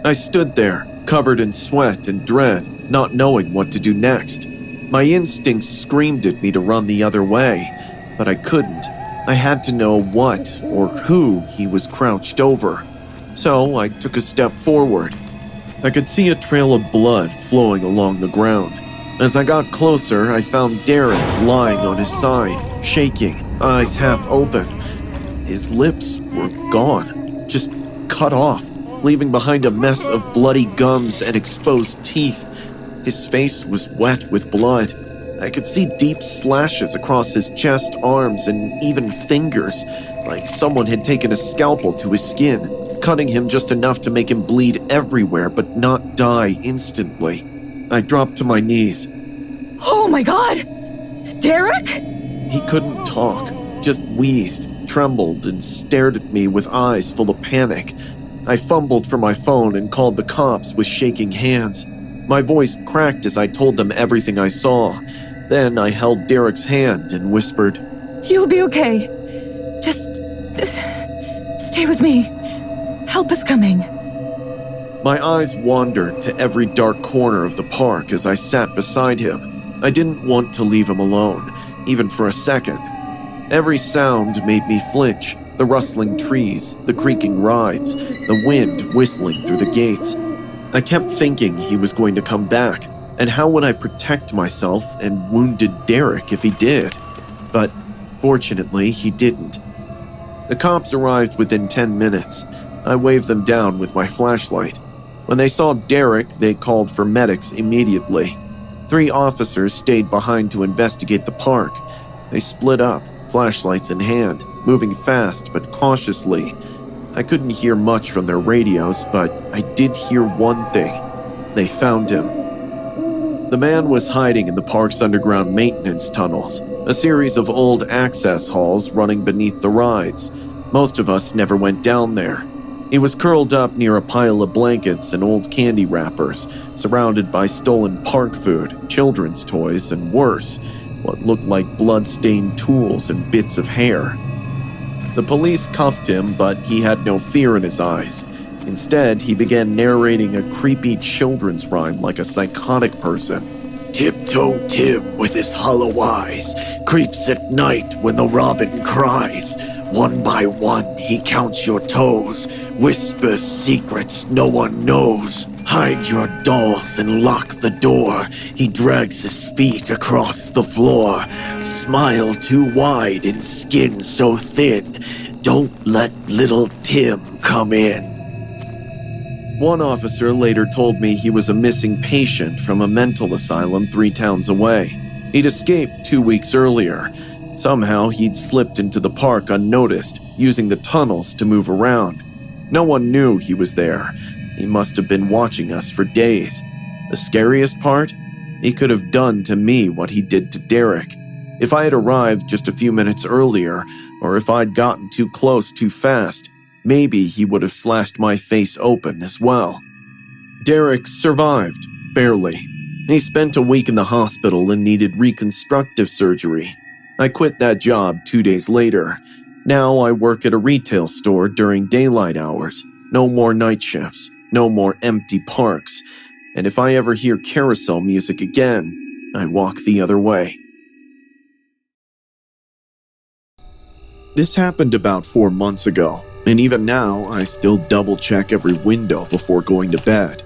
I stood there, covered in sweat and dread, not knowing what to do next. My instincts screamed at me to run the other way, but I couldn't. I had to know what or who he was crouched over. So I took a step forward. I could see a trail of blood flowing along the ground. As I got closer, I found Derek lying on his side, shaking, eyes half open. His lips were gone, just cut off, leaving behind a mess of bloody gums and exposed teeth. His face was wet with blood. I could see deep slashes across his chest, arms, and even fingers, like someone had taken a scalpel to his skin, cutting him just enough to make him bleed everywhere but not die instantly. I dropped to my knees. Oh my god! Derek? He couldn't talk, just wheezed, trembled, and stared at me with eyes full of panic. I fumbled for my phone and called the cops with shaking hands. My voice cracked as I told them everything I saw. Then I held Derek's hand and whispered, You'll be okay. Just stay with me. Help is coming. My eyes wandered to every dark corner of the park as I sat beside him. I didn't want to leave him alone, even for a second. Every sound made me flinch. The rustling trees, the creaking rides, the wind whistling through the gates. I kept thinking he was going to come back, and how would I protect myself and wounded Derek if he did? But fortunately, he didn't. The cops arrived within 10 minutes. I waved them down with my flashlight. When they saw Derek, they called for medics immediately. 3 officers stayed behind to investigate the park. They split up, flashlights in hand, moving fast but cautiously. I couldn't hear much from their radios, but I did hear one thing. They found him. The man was hiding in the park's underground maintenance tunnels, a series of old access halls running beneath the rides. Most of us never went down there. He was curled up near a pile of blankets and old candy wrappers, surrounded by stolen park food, children's toys, and worse, what looked like blood-stained tools and bits of hair. The police cuffed him, but he had no fear in his eyes. Instead, he began narrating a creepy children's rhyme like a psychotic person. Tiptoe Tim with his hollow eyes creeps at night when the robin cries. One by one he counts your toes, whispers secrets no one knows. Hide your dolls and lock the door. He drags his feet across the floor. Smile too wide and skin so thin. Don't let little Tim come in. One officer later told me he was a missing patient from a mental asylum 3 towns away. He'd escaped 2 weeks earlier. Somehow he'd slipped into the park unnoticed, using the tunnels to move around. No one knew he was there. He must have been watching us for days. The scariest part? He could have done to me what he did to Derek. If I had arrived just a few minutes earlier, or if I'd gotten too close too fast, maybe he would have slashed my face open as well. Derek survived, barely. He spent a week in the hospital and needed reconstructive surgery. I quit that job 2 days later. Now I work at a retail store during daylight hours. No more night shifts. No more empty parks. And if I ever hear carousel music again, I walk the other way. This happened about 4 months ago, and even now I still double-check every window before going to bed.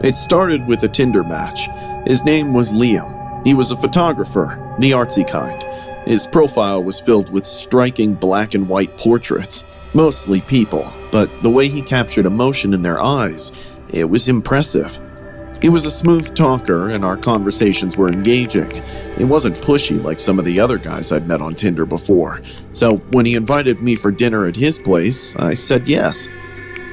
It started with a Tinder match. His name was Liam. He was a photographer, the artsy kind. His profile was filled with striking black and white portraits. Mostly people, but the way he captured emotion in their eyes, it was impressive. He was a smooth talker and our conversations were engaging. He wasn't pushy like some of the other guys I'd met on Tinder before, so when he invited me for dinner at his place, I said yes.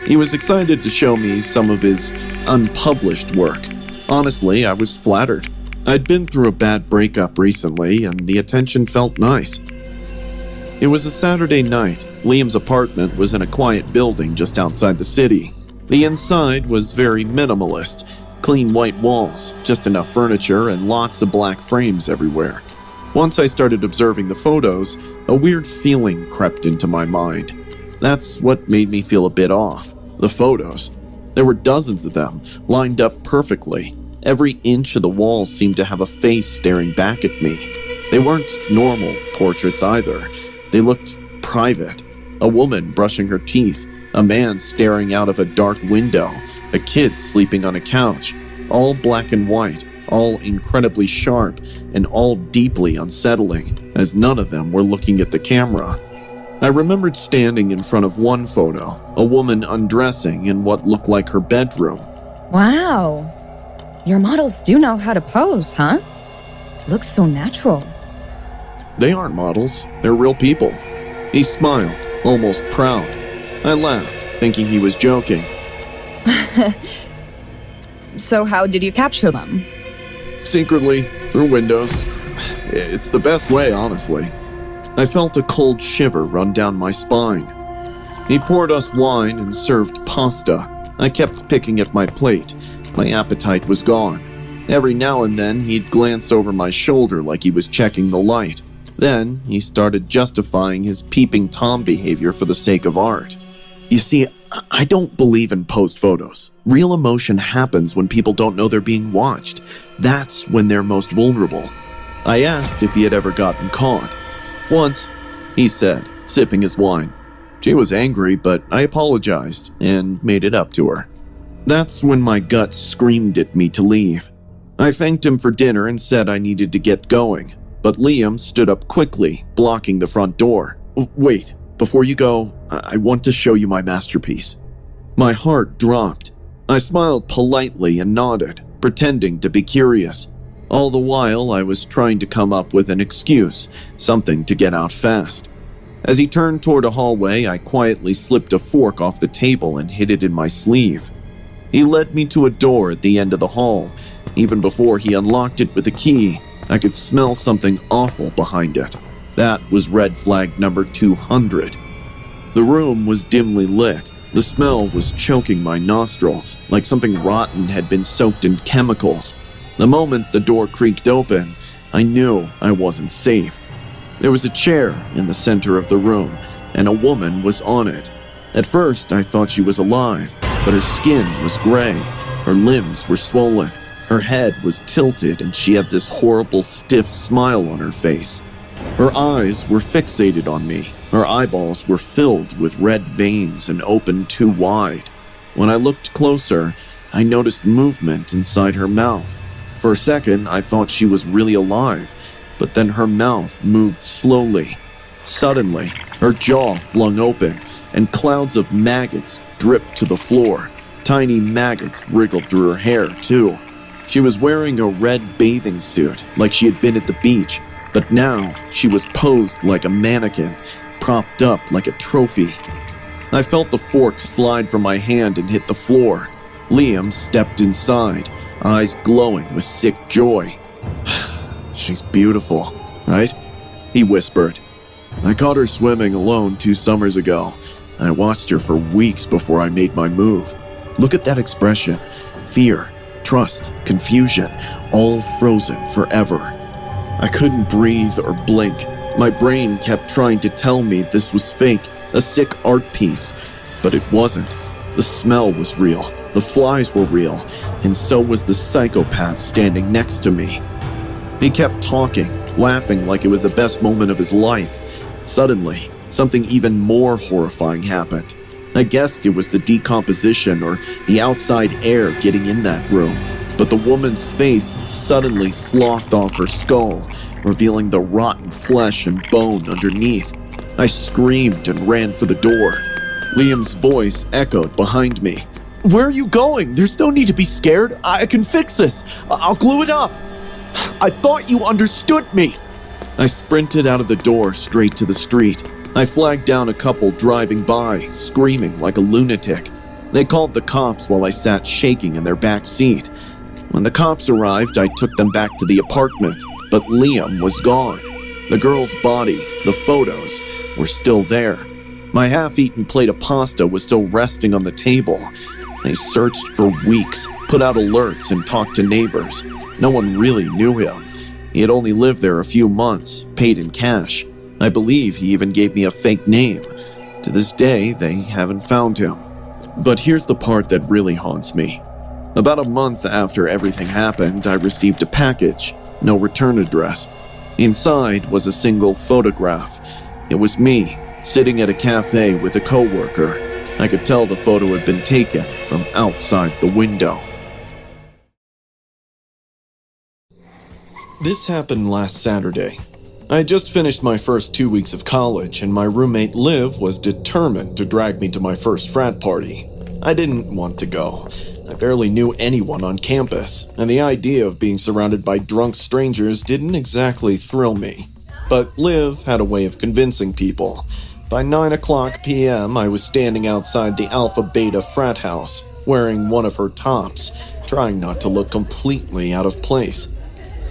He was excited to show me some of his unpublished work. Honestly, I was flattered. I'd been through a bad breakup recently and the attention felt nice. It was a Saturday night. Liam's apartment was in a quiet building just outside the city. The inside was very minimalist. Clean white walls, just enough furniture, and lots of black frames everywhere. Once I started observing the photos, a weird feeling crept into my mind. That's what made me feel a bit off. The photos. There were dozens of them, lined up perfectly. Every inch of the wall seemed to have a face staring back at me. They weren't normal portraits either. They looked private. A woman brushing her teeth, a man staring out of a dark window, a kid sleeping on a couch, all black and white, all incredibly sharp, and all deeply unsettling, as none of them were looking at the camera. I remembered standing in front of one photo, a woman undressing in what looked like her bedroom. Wow. Your models do know how to pose, huh? Looks so natural. They aren't models, they're real people. He smiled, almost proud. I laughed, thinking he was joking. So how did you capture them? secretly, through windows. It's the best way, honestly. I felt a cold shiver run down my spine. He poured us wine and served pasta. I kept picking at my plate. My appetite was gone. Every now and then, he'd glance over my shoulder like he was checking the light. Then, he started justifying his peeping Tom behavior for the sake of art. You see, I don't believe in posed photos. Real emotion happens when people don't know they're being watched. That's when they're most vulnerable. I asked if he had ever gotten caught. Once, he said, sipping his wine. She was angry, but I apologized and made it up to her. That's when my gut screamed at me to leave. I thanked him for dinner and said I needed to get going, but Liam stood up quickly, blocking the front door. Wait, before you go, I want to show you my masterpiece. My heart dropped. I smiled politely and nodded, pretending to be curious. All the while, I was trying to come up with an excuse, something to get out fast. As he turned toward a hallway, I quietly slipped a fork off the table and hid it in my sleeve. He led me to a door at the end of the hall. Even before he unlocked it with a key, I could smell something awful behind it. That was red flag number 200. The room was dimly lit. The smell was choking my nostrils, like something rotten had been soaked in chemicals. The moment the door creaked open, I knew I wasn't safe. There was a chair in the center of the room, and a woman was on it. At first, I thought she was alive, but her skin was gray. Her limbs were swollen. Her head was tilted, and she had this horrible, stiff smile on her face. Her eyes were fixated on me. Her eyeballs were filled with red veins and opened too wide. When I looked closer, I noticed movement inside her mouth. For a second, I thought she was really alive, but then her mouth moved slowly. Suddenly, her jaw flung open, and clouds of maggots dripped to the floor. Tiny maggots wriggled through her hair, too. She was wearing a red bathing suit, like she had been at the beach, but now she was posed like a mannequin, propped up like a trophy. I felt the fork slide from my hand and hit the floor. Liam stepped inside, eyes glowing with sick joy. She's beautiful, right? He whispered. I caught her swimming alone 2 summers ago. I watched her for weeks before I made my move. Look at that expression. Fear, trust, confusion, all frozen forever. I couldn't breathe or blink. My brain kept trying to tell me this was fake, a sick art piece, but it wasn't. The smell was real, the flies were real, and so was the psychopath standing next to me. He kept talking, laughing like it was the best moment of his life. Suddenly, something even more horrifying happened. I guessed it was the decomposition or the outside air getting in that room, but the woman's face suddenly slothed off her skull, revealing the rotten flesh and bone underneath. I screamed and ran for the door. Liam's voice echoed behind me. Where are you going? There's no need to be scared. I can fix this. I'll glue it up. I thought you understood me. I sprinted out of the door straight to the street. I flagged down a couple driving by, screaming like a lunatic. They called the cops while I sat shaking in their back seat. When the cops arrived, I took them back to the apartment, but Liam was gone. The girl's body, the photos, were still there. My half-eaten plate of pasta was still resting on the table. They searched for weeks, put out alerts, and talked to neighbors. No one really knew him. He had only lived there a few months, paid in cash. I believe he even gave me a fake name. To this day, they haven't found him. But here's the part that really haunts me. About a month after everything happened, I received a package, no return address. Inside was a single photograph. It was me, sitting at a cafe with a coworker. I could tell the photo had been taken from outside the window. This happened last Saturday. I had just finished my first 2 weeks of college, and my roommate Liv was determined to drag me to my first frat party. I didn't want to go. I barely knew anyone on campus, and the idea of being surrounded by drunk strangers didn't exactly thrill me. But Liv had a way of convincing people. By 9:00 p.m., I was standing outside the Alpha Beta frat house, wearing one of her tops, trying not to look completely out of place.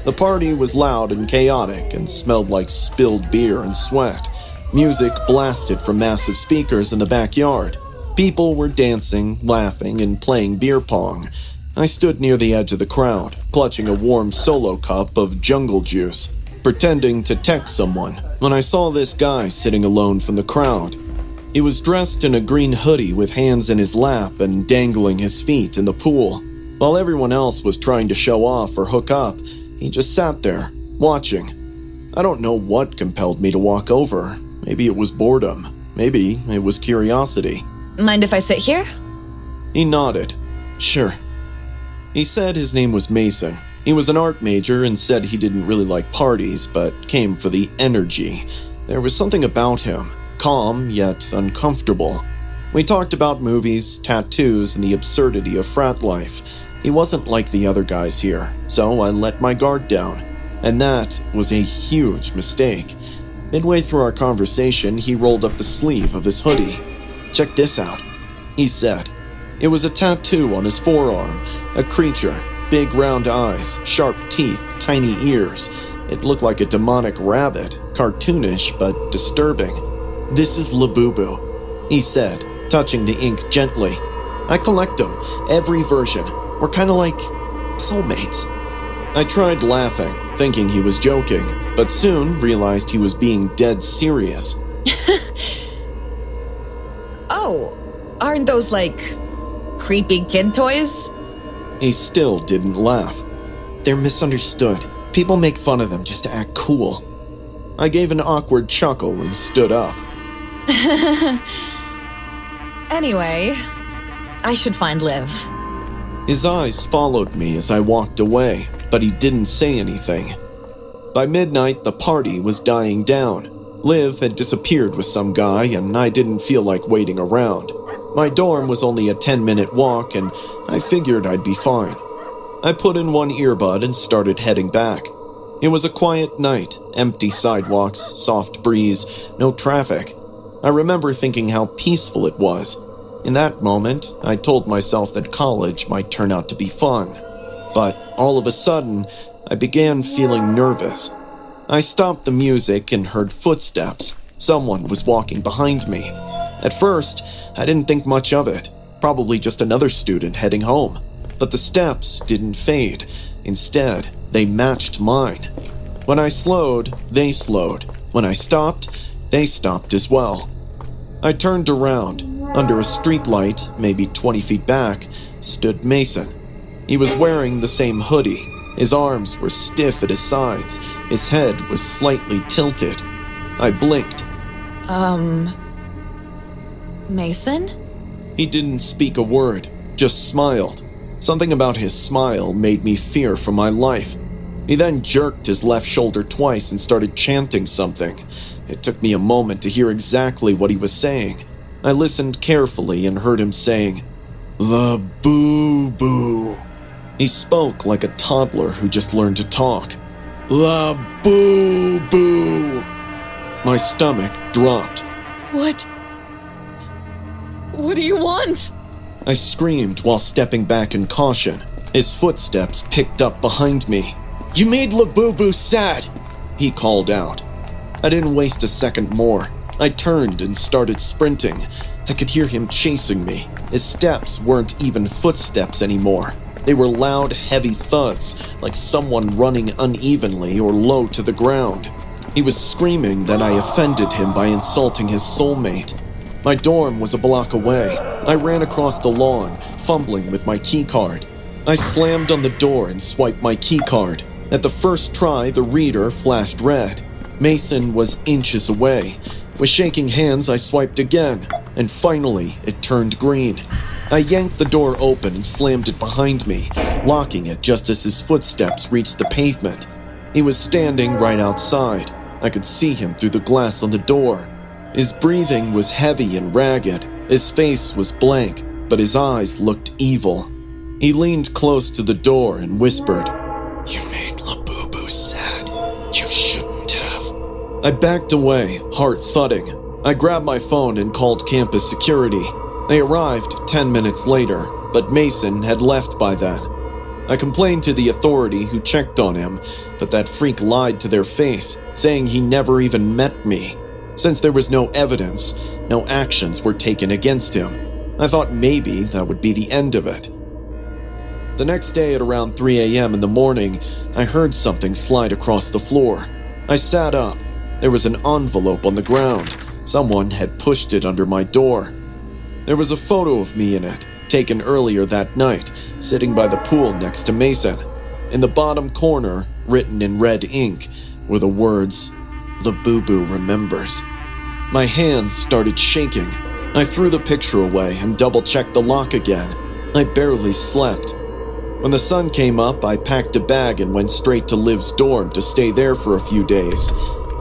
The party was loud and chaotic and smelled like spilled beer and sweat. Music blasted from massive speakers in the backyard. People were dancing, laughing, and playing beer pong. I stood near the edge of the crowd, clutching a warm solo cup of jungle juice, pretending to text someone, when I saw this guy sitting alone from the crowd. He was dressed in a green hoodie with hands in his lap and dangling his feet in the pool. While everyone else was trying to show off or hook up, he just sat there, watching. I don't know what compelled me to walk over. Maybe it was boredom. Maybe it was curiosity. Mind if I sit here? He nodded. Sure. He said his name was Mason. He was an art major and said he didn't really like parties, but came for the energy. There was something about him, calm yet uncomfortable. We talked about movies, tattoos, and the absurdity of frat life. He wasn't like the other guys here, so I let my guard down. And that was a huge mistake. Midway through our conversation, he rolled up the sleeve of his hoodie. Check this out, he said. It was a tattoo on his forearm, a creature, big round eyes, sharp teeth, tiny ears. It looked like a demonic rabbit, cartoonish but disturbing. This is Labubu, he said, touching the ink gently. I collect them, every version. We're kind of like soulmates. I tried laughing, thinking he was joking, but soon realized he was being dead serious. Oh, aren't those like creepy kid toys? He still didn't laugh. They're misunderstood. People make fun of them just to act cool. I gave an awkward chuckle and stood up. Anyway, I should find Liv. His eyes followed me as I walked away, but he didn't say anything. By midnight, the party was dying down. Liv had disappeared with some guy, and I didn't feel like waiting around. My dorm was only a 10-minute walk, and I figured I'd be fine. I put in one earbud and started heading back. It was a quiet night, empty sidewalks, soft breeze, no traffic. I remember thinking how peaceful it was. In that moment, I told myself that college might turn out to be fun. But all of a sudden, I began feeling nervous. I stopped the music and heard footsteps. Someone was walking behind me. At first, I didn't think much of it. Probably just another student heading home. But the steps didn't fade. Instead, they matched mine. When I slowed, they slowed. When I stopped, they stopped as well. I turned around. Under a streetlight, maybe 20 feet back, stood Mason. He was wearing the same hoodie. His arms were stiff at his sides. His head was slightly tilted. I blinked. Mason? He didn't speak a word, just smiled. Something about his smile made me fear for my life. He then jerked his left shoulder twice and started chanting something. It took me a moment to hear exactly what he was saying. I listened carefully and heard him saying, "The boo-boo." He spoke like a toddler who just learned to talk. "The boo-boo." My stomach dropped. What do you want? I screamed while stepping back in caution. His footsteps picked up behind me. "You made Labubu sad," he called out. I didn't waste a second more. I turned and started sprinting. I could hear him chasing me. His steps weren't even footsteps anymore. They were loud, heavy thuds, like someone running unevenly or low to the ground. He was screaming that I offended him by insulting his soulmate. My dorm was a block away. I ran across the lawn, fumbling with my keycard. I slammed on the door and swiped my keycard. At the first try, the reader flashed red. Mason was inches away. With shaking hands, I swiped again, and finally, it turned green. I yanked the door open and slammed it behind me, locking it just as his footsteps reached the pavement. He was standing right outside. I could see him through the glass on the door. His breathing was heavy and ragged. His face was blank, but his eyes looked evil. He leaned close to the door and whispered, "You made Labubu sad. You shouldn't have." I backed away, heart thudding. I grabbed my phone and called campus security. They arrived 10 minutes later, but Mason had left by then. I complained to the authority who checked on him, but that freak lied to their face, saying he never even met me. Since there was no evidence, no actions were taken against him. I thought maybe that would be the end of it. The next day at around 3 a.m. in the morning, I heard something slide across the floor. I sat up. There was an envelope on the ground. Someone had pushed it under my door. There was a photo of me in it, taken earlier that night, sitting by the pool next to Mason. In the bottom corner, written in red ink, were the words, "Labubu remembers." My hands started shaking. I threw the picture away and double-checked the lock again. I barely slept. When the sun came up, I packed a bag and went straight to Liv's dorm to stay there for a few days.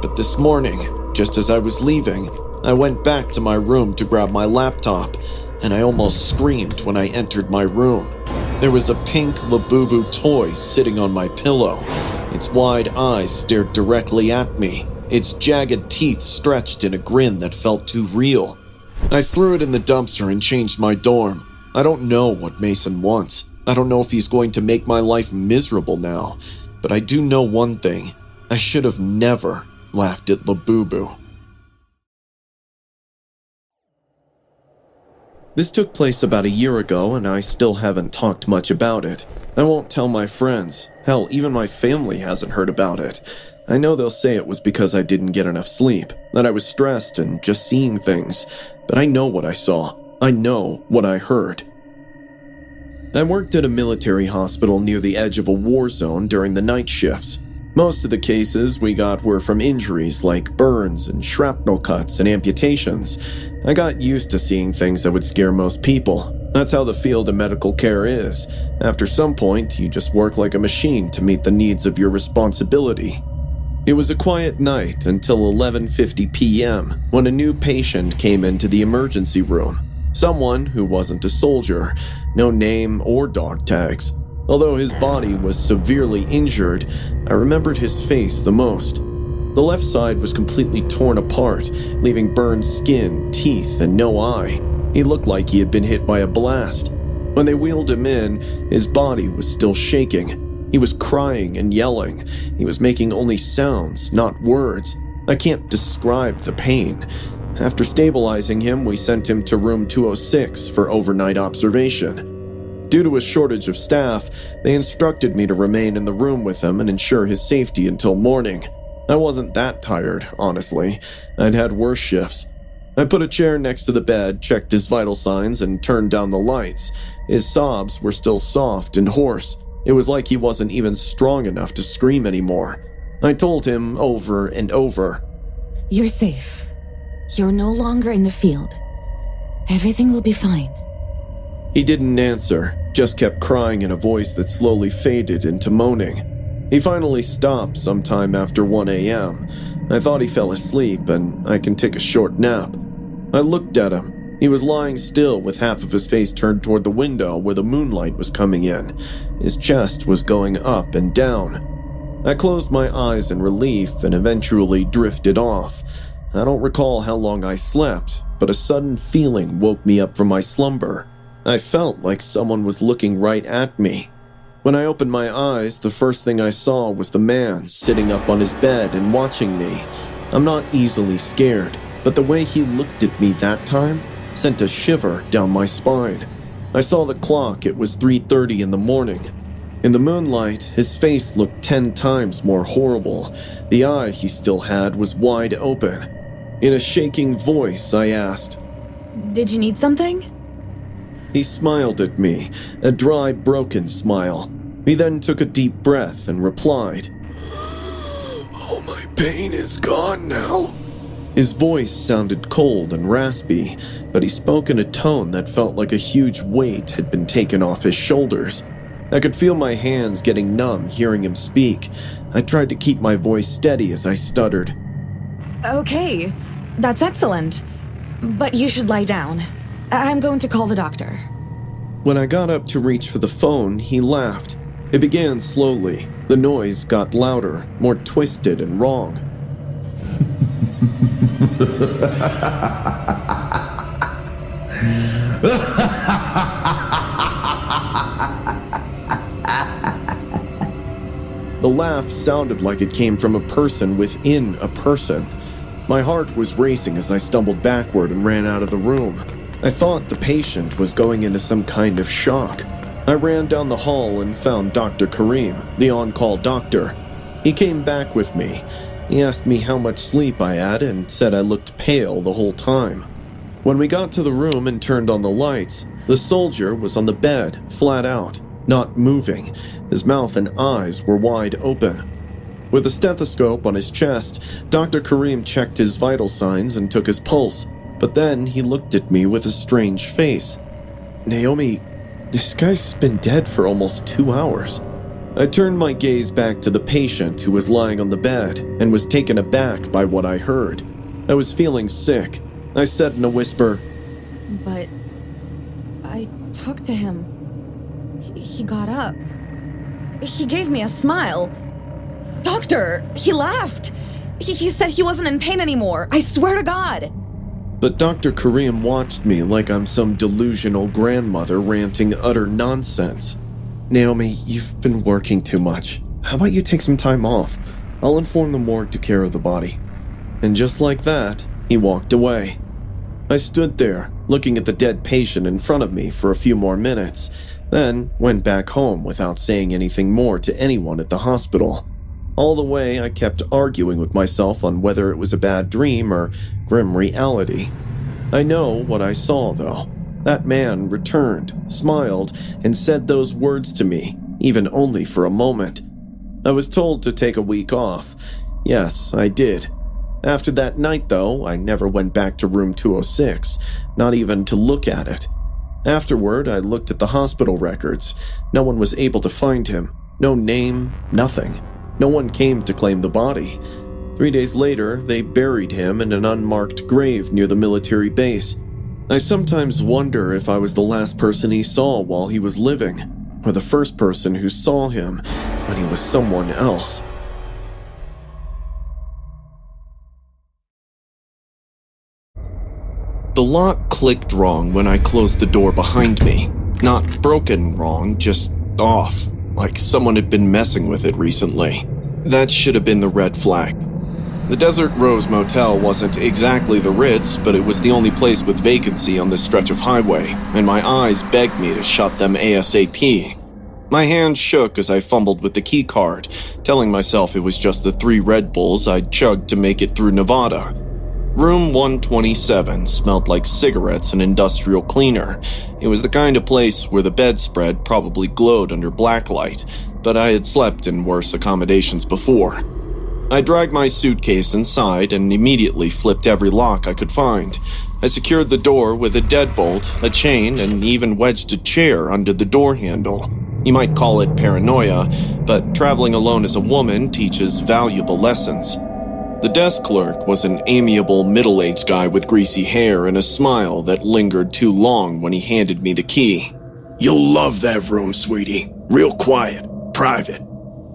But this morning, just as I was leaving, I went back to my room to grab my laptop, and I almost screamed when I entered my room. There was a pink Labubu toy sitting on my pillow. Its wide eyes stared directly at me, its jagged teeth stretched in a grin that felt too real. I threw it in the dumpster and changed my dorm. I don't know what Mason wants. I don't know if he's going to make my life miserable now, but I do know one thing. I should have never laughed at Labubu. This took place about a year ago, and I still haven't talked much about it. I won't tell my friends. Hell, even my family hasn't heard about it. I know they'll say it was because I didn't get enough sleep, that I was stressed and just seeing things, but I know what I saw. I know what I heard. I worked at a military hospital near the edge of a war zone during the night shifts. Most of the cases we got were from injuries like burns and shrapnel cuts and amputations. I got used to seeing things that would scare most people. That's how the field of medical care is. After some point, you just work like a machine to meet the needs of your responsibility. It was a quiet night until 11:50 p.m. when a new patient came into the emergency room. Someone who wasn't a soldier, no name or dog tags. Although his body was severely injured, I remembered his face the most. The left side was completely torn apart, leaving burned skin, teeth, and no eye. He looked like he had been hit by a blast. When they wheeled him in, his body was still shaking. He was crying and yelling. He was making only sounds, not words. I can't describe the pain. After stabilizing him, we sent him to room 206 for overnight observation. Due to a shortage of staff, they instructed me to remain in the room with him and ensure his safety until morning. I wasn't that tired, honestly. I'd had worse shifts. I put a chair next to the bed, checked his vital signs, and turned down the lights. His sobs were still soft and hoarse. It was like he wasn't even strong enough to scream anymore. I told him over and over, You're safe. You're no longer in the field. Everything will be fine. He didn't answer, just kept crying in a voice that slowly faded into moaning. He finally stopped sometime after 1 a.m. I thought he fell asleep and I can take a short nap. I looked at him. He was lying still with half of his face turned toward the window where the moonlight was coming in. His chest was going up and down. I closed my eyes in relief and eventually drifted off. I don't recall how long I slept, but a sudden feeling woke me up from my slumber. I felt like someone was looking right at me. When I opened my eyes, the first thing I saw was the man sitting up on his bed and watching me. I'm not easily scared, but the way he looked at me that time sent a shiver down my spine. I saw the clock. It was 3:30 in the morning. In the moonlight, his face looked 10 times more horrible. The eye he still had was wide open. In a shaking voice, I asked, Did you need something? He smiled at me, a dry, broken smile. He then took a deep breath and replied, "Oh, my pain is gone now." His voice sounded cold and raspy, but he spoke in a tone that felt like a huge weight had been taken off his shoulders. I could feel my hands getting numb hearing him speak. I tried to keep my voice steady as I stuttered. Okay, that's excellent. But you should lie down. I'm going to call the doctor. When I got up to reach for the phone, he laughed. It began slowly. The noise got louder, more twisted and wrong. The laugh sounded like it came from a person within a person. My heart was racing as I stumbled backward and ran out of the room. I thought the patient was going into some kind of shock. I ran down the hall and found Dr. Kareem, the on-call doctor. He came back with me. He asked me how much sleep I had and said I looked pale the whole time. When we got to the room and turned on the lights, the soldier was on the bed, flat out, not moving. His mouth and eyes were wide open. With a stethoscope on his chest, Dr. Kareem checked his vital signs and took his pulse, but then he looked at me with a strange face. "Naomi, this guy's been dead for almost 2 hours." I turned my gaze back to the patient who was lying on the bed and was taken aback by what I heard. I was feeling sick. I said in a whisper, But I talked to him. He got up. He gave me a smile. Doctor, he laughed. He said he wasn't in pain anymore. I swear to God. But Dr. Kareem watched me like I'm some delusional grandmother ranting utter nonsense. "Naomi, you've been working too much. How about you take some time off? I'll inform the morgue to care of the body." And just like that, he walked away. I stood there, looking at the dead patient in front of me for a few more minutes, then went back home without saying anything more to anyone at the hospital. All the way, I kept arguing with myself on whether it was a bad dream or grim reality. I know what I saw, though. That man returned, smiled, and said those words to me, even only for a moment. I was told to take a week off. Yes, I did. After that night, though, I never went back to room 206, not even to look at it. Afterward, I looked at the hospital records. No one was able to find him. No name, nothing. No one came to claim the body. 3 days later, they buried him in an unmarked grave near the military base. I sometimes wonder if I was the last person he saw while he was living, or the first person who saw him when he was someone else. The lock clicked wrong when I closed the door behind me. Not broken wrong, just off, like someone had been messing with it recently. That should have been the red flag. The Desert Rose Motel wasn't exactly the Ritz, but it was the only place with vacancy on this stretch of highway, and my eyes begged me to shut them ASAP. My hand shook as I fumbled with the key card, telling myself it was just the 3 Red Bulls I'd chugged to make it through Nevada. Room 127 smelled like cigarettes and industrial cleaner. It was the kind of place where the bedspread probably glowed under blacklight, but I had slept in worse accommodations before. I dragged my suitcase inside and immediately flipped every lock I could find. I secured the door with a deadbolt, a chain, and even wedged a chair under the door handle. You might call it paranoia, but traveling alone as a woman teaches valuable lessons. The desk clerk was an amiable middle-aged guy with greasy hair and a smile that lingered too long when he handed me the key. "You'll love that room, sweetie. Real quiet, private,"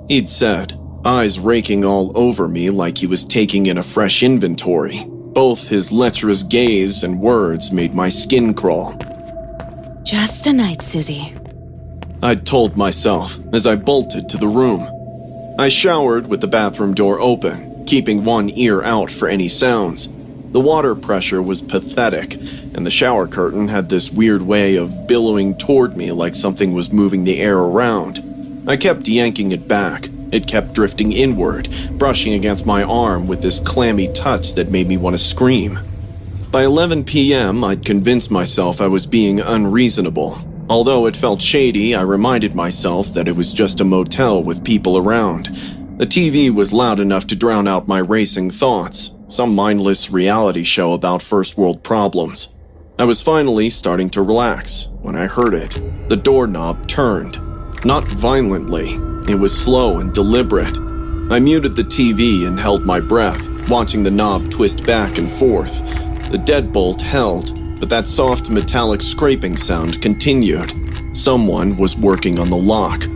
he'd said, eyes raking all over me like he was taking in a fresh inventory. Both his lecherous gaze and words made my skin crawl. Just a night, Susie. I'd told myself as I bolted to the room. I showered with the bathroom door open, keeping one ear out for any sounds. The water pressure was pathetic, and the shower curtain had this weird way of billowing toward me like something was moving the air around. I kept yanking it back. It kept drifting inward, brushing against my arm with this clammy touch that made me want to scream. By 11 p.m., I'd convinced myself I was being unreasonable. Although it felt shady, I reminded myself that it was just a motel with people around. The TV was loud enough to drown out my racing thoughts, some mindless reality show about first world problems. I was finally starting to relax when I heard it. The doorknob turned. Not violently. It was slow and deliberate. I muted the TV and held my breath, watching the knob twist back and forth. The deadbolt held, but that soft metallic scraping sound continued. Someone was working on the lock.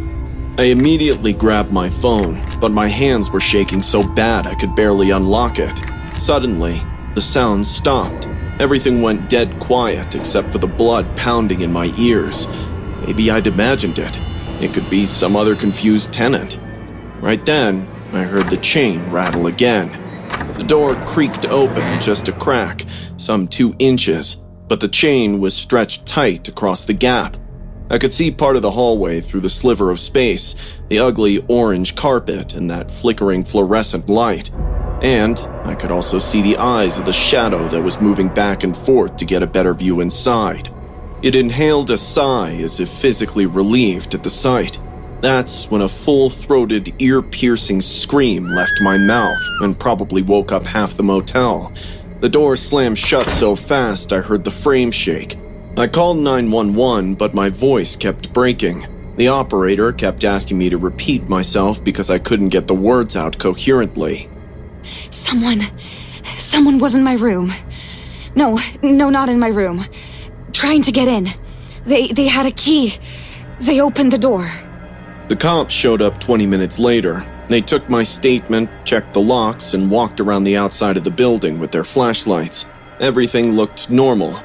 I immediately grabbed my phone, but my hands were shaking so bad I could barely unlock it. Suddenly, the sound stopped. Everything went dead quiet except for the blood pounding in my ears. Maybe I'd imagined it. It could be some other confused tenant. Right then, I heard the chain rattle again. The door creaked open just a crack, some 2 inches, but the chain was stretched tight across the gap. I could see part of the hallway through the sliver of space, the ugly orange carpet and that flickering fluorescent light. And I could also see the eyes of the shadow that was moving back and forth to get a better view inside. It inhaled a sigh as if physically relieved at the sight. That's when a full-throated, ear-piercing scream left my mouth and probably woke up half the motel. The door slammed shut so fast I heard the frame shake. I called 911, but my voice kept breaking. The operator kept asking me to repeat myself because I couldn't get the words out coherently. Someone was in my room. No, not in my room. Trying to get in. They had a key. They opened the door. The cops showed up 20 minutes later. They took my statement, checked the locks, and walked around the outside of the building with their flashlights. Everything looked normal.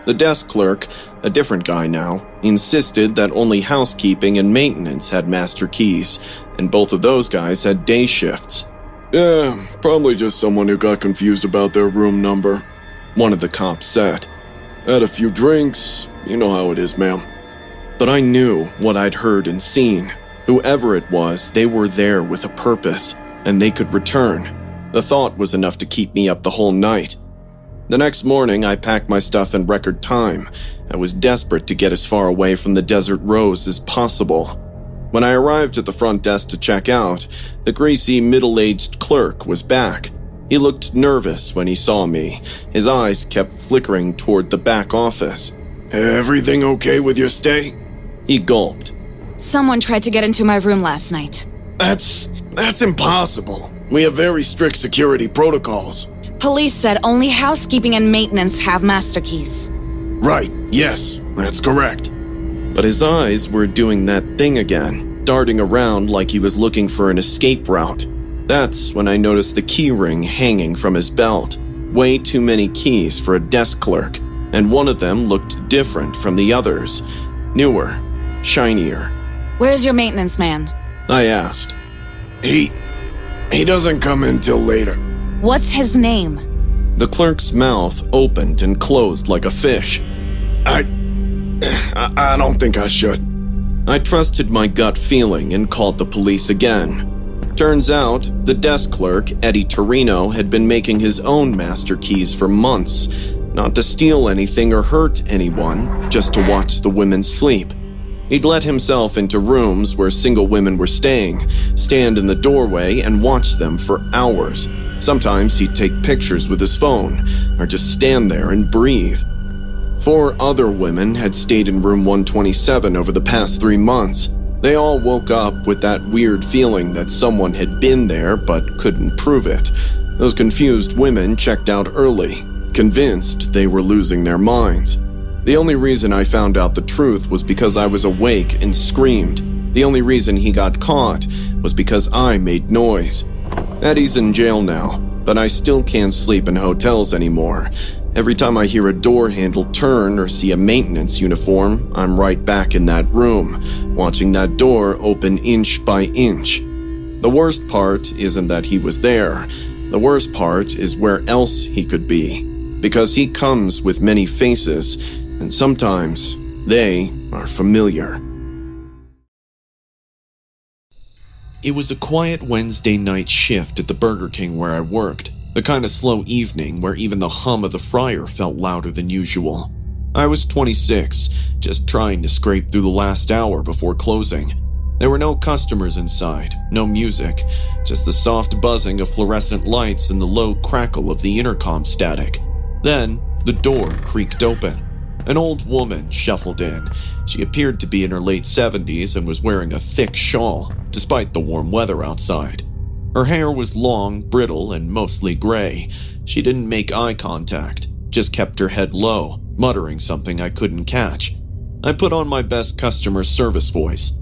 The desk clerk, a different guy now, insisted that only housekeeping and maintenance had master keys, and both of those guys had day shifts. Yeah, probably just someone who got confused about their room number, one of the cops said. Had a few drinks, you know how it is, ma'am. But I knew what I'd heard and seen. Whoever it was, they were there with a purpose, and they could return. The thought was enough to keep me up the whole night. The next morning, I packed my stuff in record time. I was desperate to get as far away from the desert rose as possible. When I arrived at the front desk to check out, the greasy, middle-aged clerk was back. He looked nervous when he saw me. His eyes kept flickering toward the back office. Everything okay with your stay? He gulped. Someone tried to get into my room last night. That's impossible. We have very strict security protocols. Police said only housekeeping and maintenance have master keys. Right, yes, that's correct. But his eyes were doing that thing again, darting around like he was looking for an escape route. That's when I noticed the key ring hanging from his belt. Way too many keys for a desk clerk, and one of them looked different from the others. Newer, shinier. Where's your maintenance man? I asked. He doesn't come in till later. What's his name? The clerk's mouth opened and closed like a fish. I don't think I should. I trusted my gut feeling and called the police again. Turns out, the desk clerk, Eddie Torino, had been making his own master keys for months. Not to steal anything or hurt anyone, just to watch the women sleep. He'd let himself into rooms where single women were staying, stand in the doorway and watch them for hours. Sometimes he'd take pictures with his phone, or just stand there and breathe. 4 other women had stayed in room 127 over the past 3 months. They all woke up with that weird feeling that someone had been there but couldn't prove it. Those confused women checked out early, convinced they were losing their minds. The only reason I found out the truth was because I was awake and screamed. The only reason he got caught was because I made noise. Eddie's in jail now, but I still can't sleep in hotels anymore. Every time I hear a door handle turn or see a maintenance uniform, I'm right back in that room, watching that door open inch by inch. The worst part isn't that he was there. The worst part is where else he could be, because he comes with many faces, and sometimes they are familiar. It was a quiet Wednesday night shift at the Burger King where I worked, the kind of slow evening where even the hum of the fryer felt louder than usual. I was 26, just trying to scrape through the last hour before closing. There were no customers inside, no music, just the soft buzzing of fluorescent lights and the low crackle of the intercom static. Then, the door creaked open. An old woman shuffled in. She appeared to be in her late 70s and was wearing a thick shawl, despite the warm weather outside. Her hair was long, brittle, and mostly gray. She didn't make eye contact, just kept her head low, muttering something I couldn't catch. I put on my best customer service voice.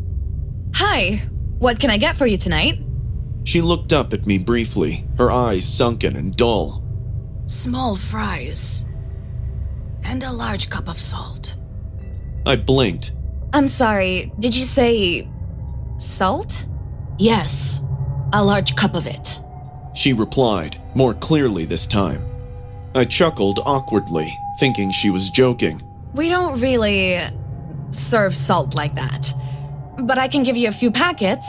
Hi, what can I get for you tonight? She looked up at me briefly, her eyes sunken and dull. Small fries. And a large cup of salt. I blinked. I'm sorry, did you say salt? Yes, A large cup of it. She replied, more clearly this time. I chuckled awkwardly, thinking she was joking. We don't really serve salt like that. But I can give you a few packets.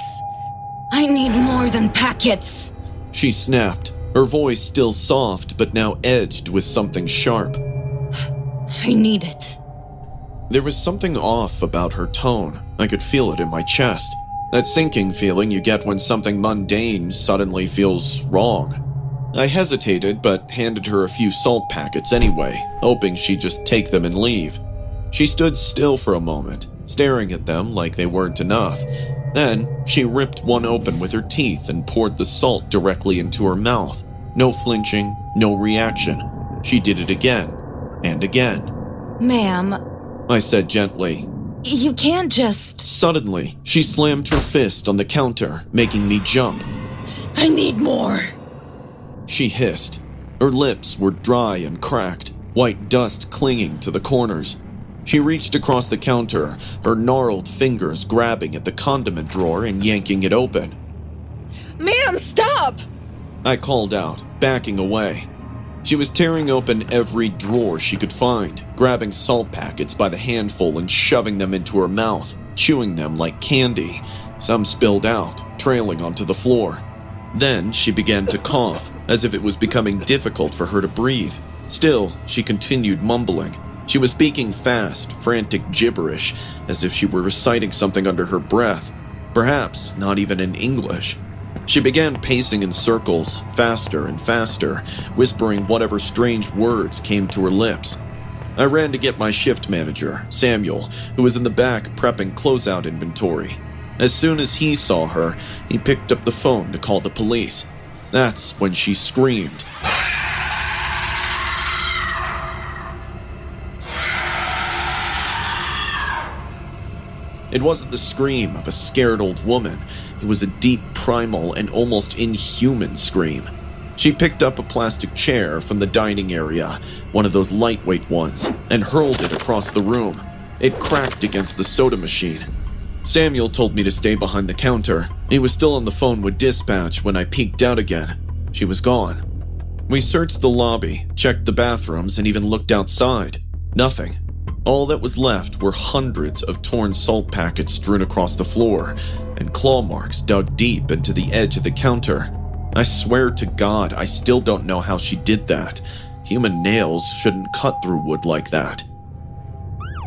I need more than packets. She snapped, her voice still soft but now edged with something sharp. I need it. There was something off about her tone. I could feel it in my chest. That sinking feeling you get when something mundane suddenly feels wrong. I hesitated but handed her a few salt packets anyway, hoping she'd just take them and leave. She stood still for a moment, staring at them like they weren't enough. Then, she ripped one open with her teeth and poured the salt directly into her mouth. No flinching, no reaction. She did it again, and again. Ma'am, I said gently. you can't just... Suddenly, she slammed her fist on the counter, making me jump. I need more. She hissed. Her lips were dry and cracked, white dust clinging to the corners. She reached across the counter, her gnarled fingers grabbing at the condiment drawer and yanking it open. Ma'am, stop! I called out, backing away. She was tearing open every drawer she could find, grabbing salt packets by the handful and shoving them into her mouth, chewing them like candy. Some spilled out, trailing onto the floor. Then she began to cough, as if it was becoming difficult for her to breathe. Still, she continued mumbling. She was speaking fast, frantic gibberish, as if she were reciting something under her breath, perhaps not even in English. She began pacing in circles, faster and faster, whispering whatever strange words came to her lips. I ran to get my shift manager, Samuel, who was in the back prepping closeout inventory. As soon as he saw her, he picked up the phone to call the police. That's when she screamed. It wasn't the scream of a scared old woman. It was a deep, primal, and almost inhuman scream. She picked up a plastic chair from the dining area, one of those lightweight ones, and hurled it across the room. It cracked against the soda machine. Samuel told me to stay behind the counter. He was still on the phone with dispatch when I peeked out again. She was gone. We searched the lobby, checked the bathrooms, and even looked outside. Nothing. All that was left were hundreds of torn salt packets strewn across the floor, and claw marks dug deep into the edge of the counter. I swear to God, I still don't know how she did that. Human nails shouldn't cut through wood like that.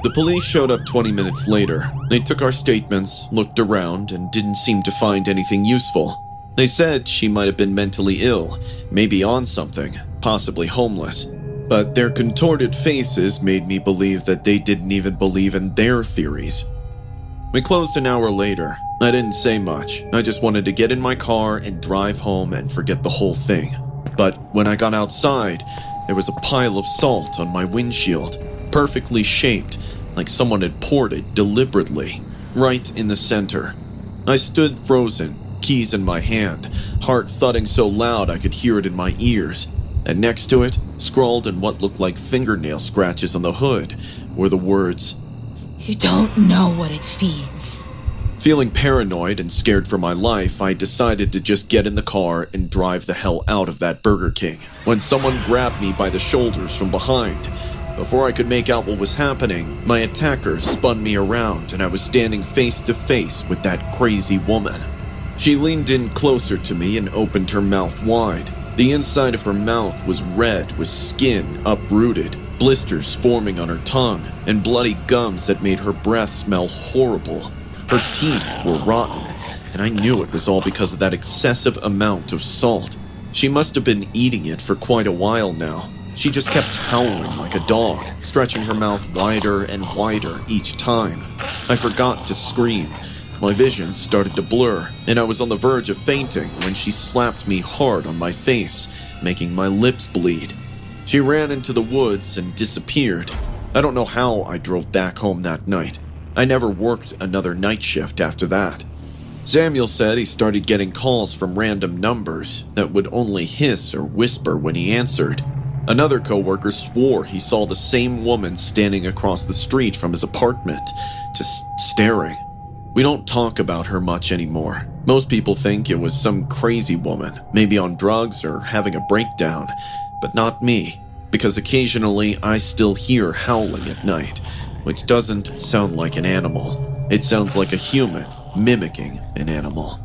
The police showed up 20 minutes later. They took our statements, looked around, and didn't seem to find anything useful. They said she might have been mentally ill, maybe on something, possibly homeless. But their contorted faces made me believe that they didn't even believe in their theories. We closed an hour later. I didn't say much. I just wanted to get in my car and drive home and forget the whole thing. But when I got outside, there was a pile of salt on my windshield, perfectly shaped, like someone had poured it deliberately, right in the center. I stood frozen, keys in my hand, heart thudding so loud I could hear it in my ears. And next to it, scrawled in what looked like fingernail scratches on the hood, were the words, You don't know what it feeds. Feeling paranoid and scared for my life, I decided to just get in the car and drive the hell out of that Burger King, when someone grabbed me by the shoulders from behind. Before I could make out what was happening, my attackers spun me around and I was standing face to face with that crazy woman. She leaned in closer to me and opened her mouth wide. The inside of her mouth was red with skin uprooted, blisters forming on her tongue, and bloody gums that made her breath smell horrible. Her teeth were rotten, and I knew it was all because of that excessive amount of salt. She must have been eating it for quite a while now. She just kept howling like a dog, stretching her mouth wider and wider each time. I forgot to scream. My vision started to blur, and I was on the verge of fainting when she slapped me hard on my face, making my lips bleed. She ran into the woods and disappeared. I don't know how I drove back home that night. I never worked another night shift after that. Samuel said he started getting calls from random numbers that would only hiss or whisper when he answered. Another coworker swore he saw the same woman standing across the street from his apartment, just staring. We don't talk about her much anymore. Most people think it was some crazy woman, maybe on drugs or having a breakdown, but not me, because occasionally I still hear howling at night, which doesn't sound like an animal. It sounds like a human mimicking an animal.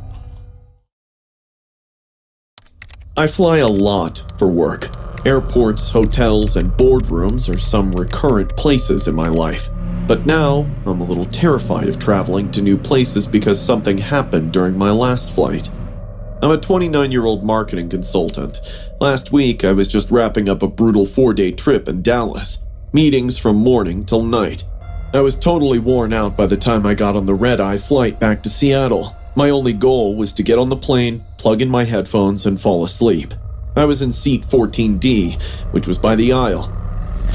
I fly a lot for work. Airports, hotels, and boardrooms are some recurrent places in my life. But now, I'm a little terrified of traveling to new places because something happened during my last flight. I'm a 29-year-old marketing consultant. Last week, I was just wrapping up a brutal 4-day trip in Dallas. Meetings from morning till night. I was totally worn out by the time I got on the red-eye flight back to Seattle. My only goal was to get on the plane, plug in my headphones, and fall asleep. I was in seat 14D, which was by the aisle.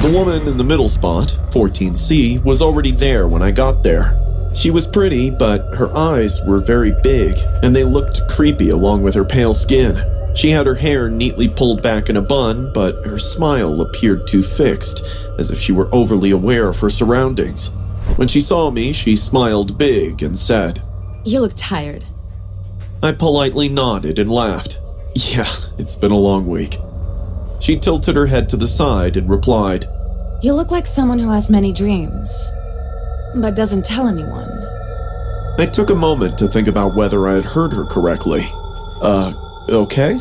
The woman in the middle spot, 14C, was already there when I got there. She was pretty, but her eyes were very big, and they looked creepy along with her pale skin. She had her hair neatly pulled back in a bun, but her smile appeared too fixed, as if she were overly aware of her surroundings. When she saw me, she smiled big and said, You look tired. I politely nodded and laughed. Yeah, it's been a long week. She tilted her head to the side and replied, You look like someone who has many dreams, but doesn't tell anyone. I took a moment to think about whether I had heard her correctly. Okay?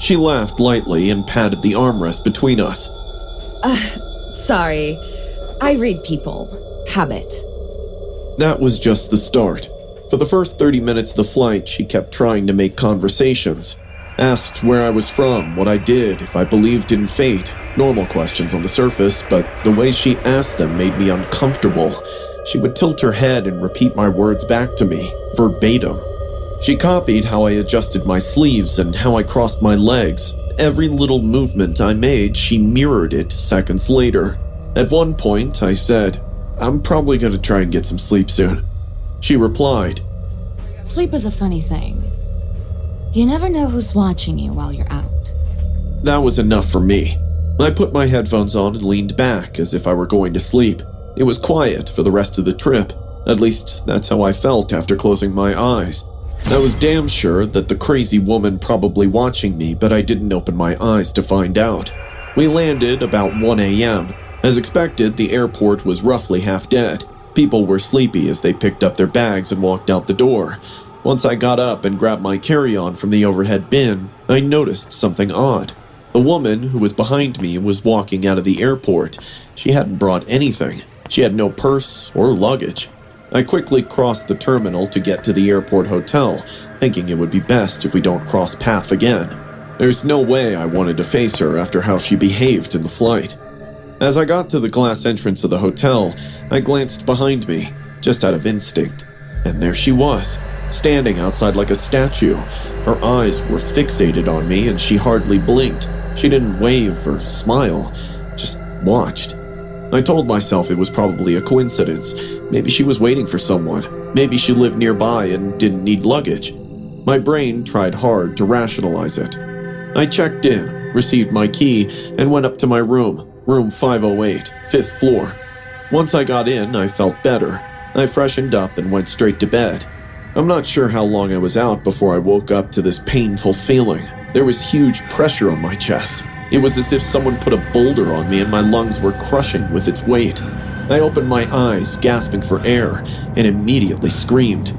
She laughed lightly and patted the armrest between us. Sorry. I read people. Habit. That was just the start. For the first 30 minutes of the flight, she kept trying to make conversations. Asked where I was from, what I did, if I believed in fate. Normal questions on the surface, but the way she asked them made me uncomfortable. She would tilt her head and repeat my words back to me, verbatim. She copied how I adjusted my sleeves and how I crossed my legs. Every little movement I made, she mirrored it seconds later. At one point, I said, I'm probably going to try and get some sleep soon. She replied, Sleep is a funny thing. You never know who's watching you while you're out. That was enough for me. I put my headphones on and leaned back as if I were going to sleep. It was quiet for the rest of the trip. At least, that's how I felt after closing my eyes. I was damn sure that the crazy woman probably watching me, but I didn't open my eyes to find out. We landed about 1 a.m. As expected, the airport was roughly half dead. People were sleepy as they picked up their bags and walked out the door. Once I got up and grabbed my carry-on from the overhead bin, I noticed something odd. The woman who was behind me was walking out of the airport. She hadn't brought anything. She had no purse or luggage. I quickly crossed the terminal to get to the airport hotel, thinking it would be best if we don't cross path again. There's no way I wanted to face her after how she behaved in the flight. As I got to the glass entrance of the hotel, I glanced behind me, just out of instinct, and there she was. Standing outside like a statue. Her eyes were fixated on me and she hardly blinked. She didn't wave or smile, just watched. I told myself it was probably a coincidence. Maybe she was waiting for someone. Maybe she lived nearby and didn't need luggage. My brain tried hard to rationalize it. I checked in, received my key, and went up to my room 508, 5th floor. Once I got in, I felt better. I freshened up and went straight to bed. I'm not sure how long I was out before I woke up to this painful feeling. There was huge pressure on my chest. It was as if someone put a boulder on me and my lungs were crushing with its weight. I opened my eyes, gasping for air, and immediately screamed.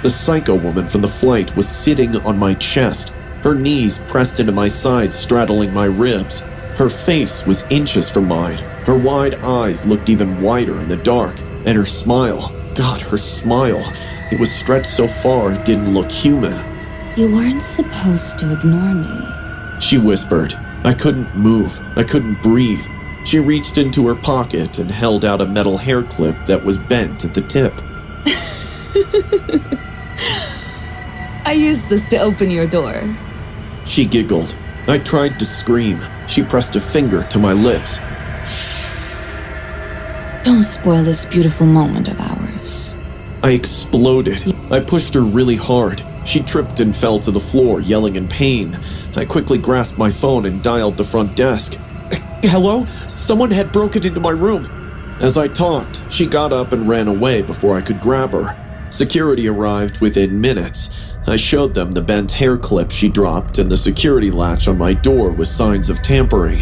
The psycho woman from the flight was sitting on my chest, her knees pressed into my sides, straddling my ribs. Her face was inches from mine. Her wide eyes looked even wider in the dark, and her smile, God, her smile, it was stretched so far it didn't look human. You weren't supposed to ignore me. She whispered. I couldn't move. I couldn't breathe. She reached into her pocket and held out a metal hair clip that was bent at the tip. I used this to open your door. She giggled. I tried to scream. She pressed a finger to my lips. Don't spoil this beautiful moment of ours. I exploded. I pushed her really hard. She tripped and fell to the floor, yelling in pain. I quickly grasped my phone and dialed the front desk. Hello? Someone had broken into my room. As I talked, she got up and ran away before I could grab her. Security arrived within minutes. I showed them the bent hair clip she dropped, and the security latch on my door with signs of tampering.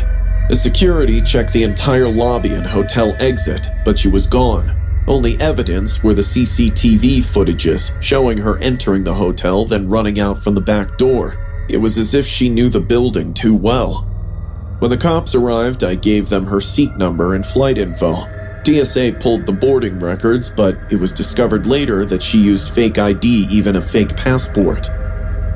The security checked the entire lobby and hotel exit, but she was gone. Only evidence were the CCTV footages showing her entering the hotel, then running out from the back door. It was as if she knew the building too well. When the cops arrived, I gave them her seat number and flight info. TSA pulled the boarding records, but it was discovered later that she used fake ID, even a fake passport.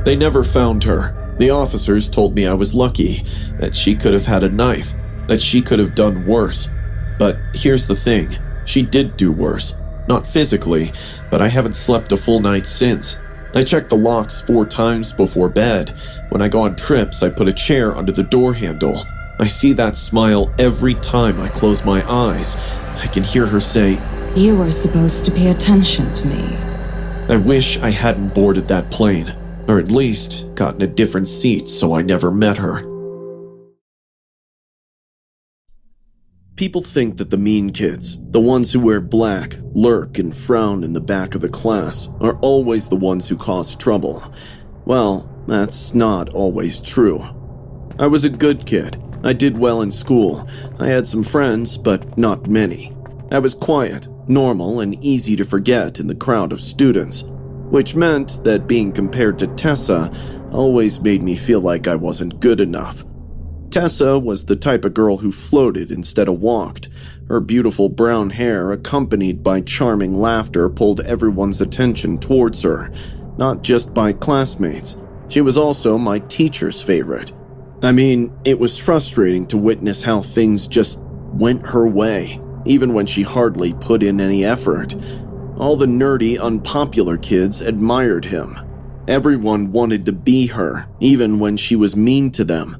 They never found her. The officers told me I was lucky, that she could have had a knife, that she could have done worse. But here's the thing, she did do worse. Not physically, but I haven't slept a full night since. I check the locks 4 times before bed. When I go on trips, I put a chair under the door handle. I see that smile every time I close my eyes. I can hear her say, You were supposed to pay attention to me. I wish I hadn't boarded that plane, or at least gotten a different seat so I never met her. People think that the mean kids, the ones who wear black, lurk and frown in the back of the class, are always the ones who cause trouble. Well, that's not always true. I was a good kid. I did well in school. I had some friends, but not many. I was quiet, normal, and easy to forget in the crowd of students, which meant that being compared to Tessa always made me feel like I wasn't good enough. Tessa was the type of girl who floated instead of walked. Her beautiful brown hair, accompanied by charming laughter, pulled everyone's attention towards her, not just by classmates. She was also my teacher's favorite. I mean, it was frustrating to witness how things just went her way, even when she hardly put in any effort. All the nerdy, unpopular kids admired him. Everyone wanted to be her, even when she was mean to them.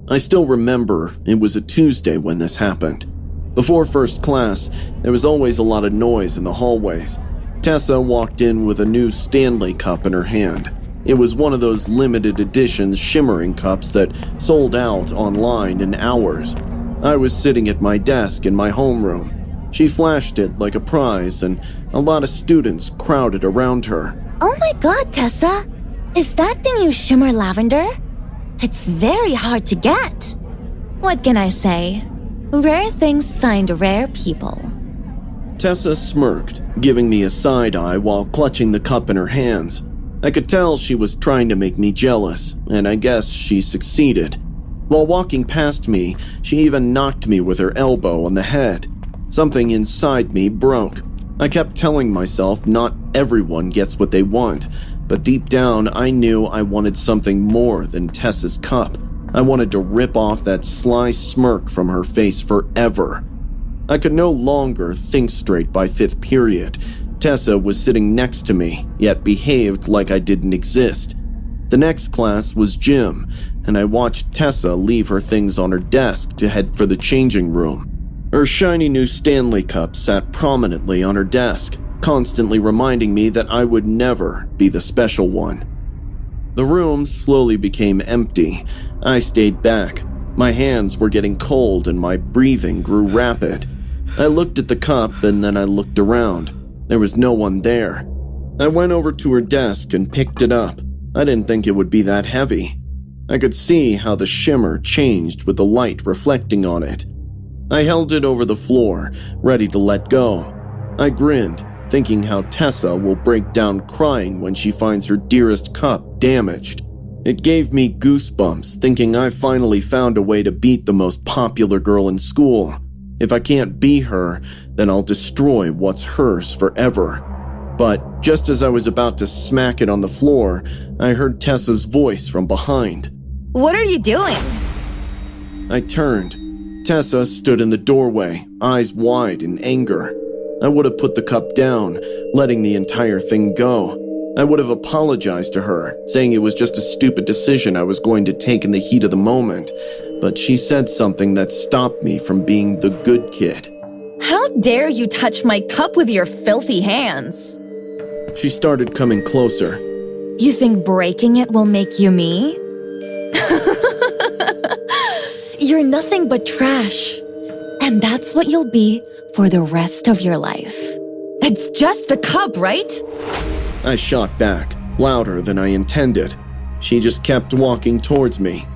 I still remember it was a Tuesday when this happened. Before first class, there was always a lot of noise in the hallways. Tessa walked in with a new Stanley cup in her hand. It was one of those limited edition shimmering cups that sold out online in hours. I was sitting at my desk in my homeroom. She flashed it like a prize, and a lot of students crowded around her. Oh my god, Tessa! Is that the new shimmer lavender? It's very hard to get. What can I say? Rare things find rare people. Tessa smirked, giving me a side eye while clutching the cup in her hands. I could tell she was trying to make me jealous, and I guess she succeeded. While walking past me, she even knocked me with her elbow on the head. Something inside me broke. I kept telling myself not everyone gets what they want, but deep down I knew I wanted something more than Tessa's cup. I wanted to rip off that sly smirk from her face forever. I could no longer think straight by 5th period. Tessa was sitting next to me, yet behaved like I didn't exist. The next class was gym, and I watched Tessa leave her things on her desk to head for the changing room. Her shiny new Stanley cup sat prominently on her desk, constantly reminding me that I would never be the special one. The room slowly became empty. I stayed back. My hands were getting cold and my breathing grew rapid. I looked at the cup and then I looked around. There was no one there. I went over to her desk and picked it up. I didn't think it would be that heavy. I could see how the shimmer changed with the light reflecting on it. I held it over the floor, ready to let go. I grinned, thinking how Tessa will break down crying when she finds her dearest cup damaged. It gave me goosebumps, thinking I finally found a way to beat the most popular girl in school. If I can't be her, then I'll destroy what's hers forever. But just as I was about to smack it on the floor, I heard Tessa's voice from behind. What are you doing? I turned. Tessa stood in the doorway, eyes wide in anger. I would have put the cup down, letting the entire thing go. I would have apologized to her, saying it was just a stupid decision I was going to take in the heat of the moment. But she said something that stopped me from being the good kid. How dare you touch my cup with your filthy hands? She started coming closer. You think breaking it will make you me? You're nothing but trash. And that's what you'll be for the rest of your life. It's just a cub, right? I shot back, louder than I intended. She just kept walking towards me.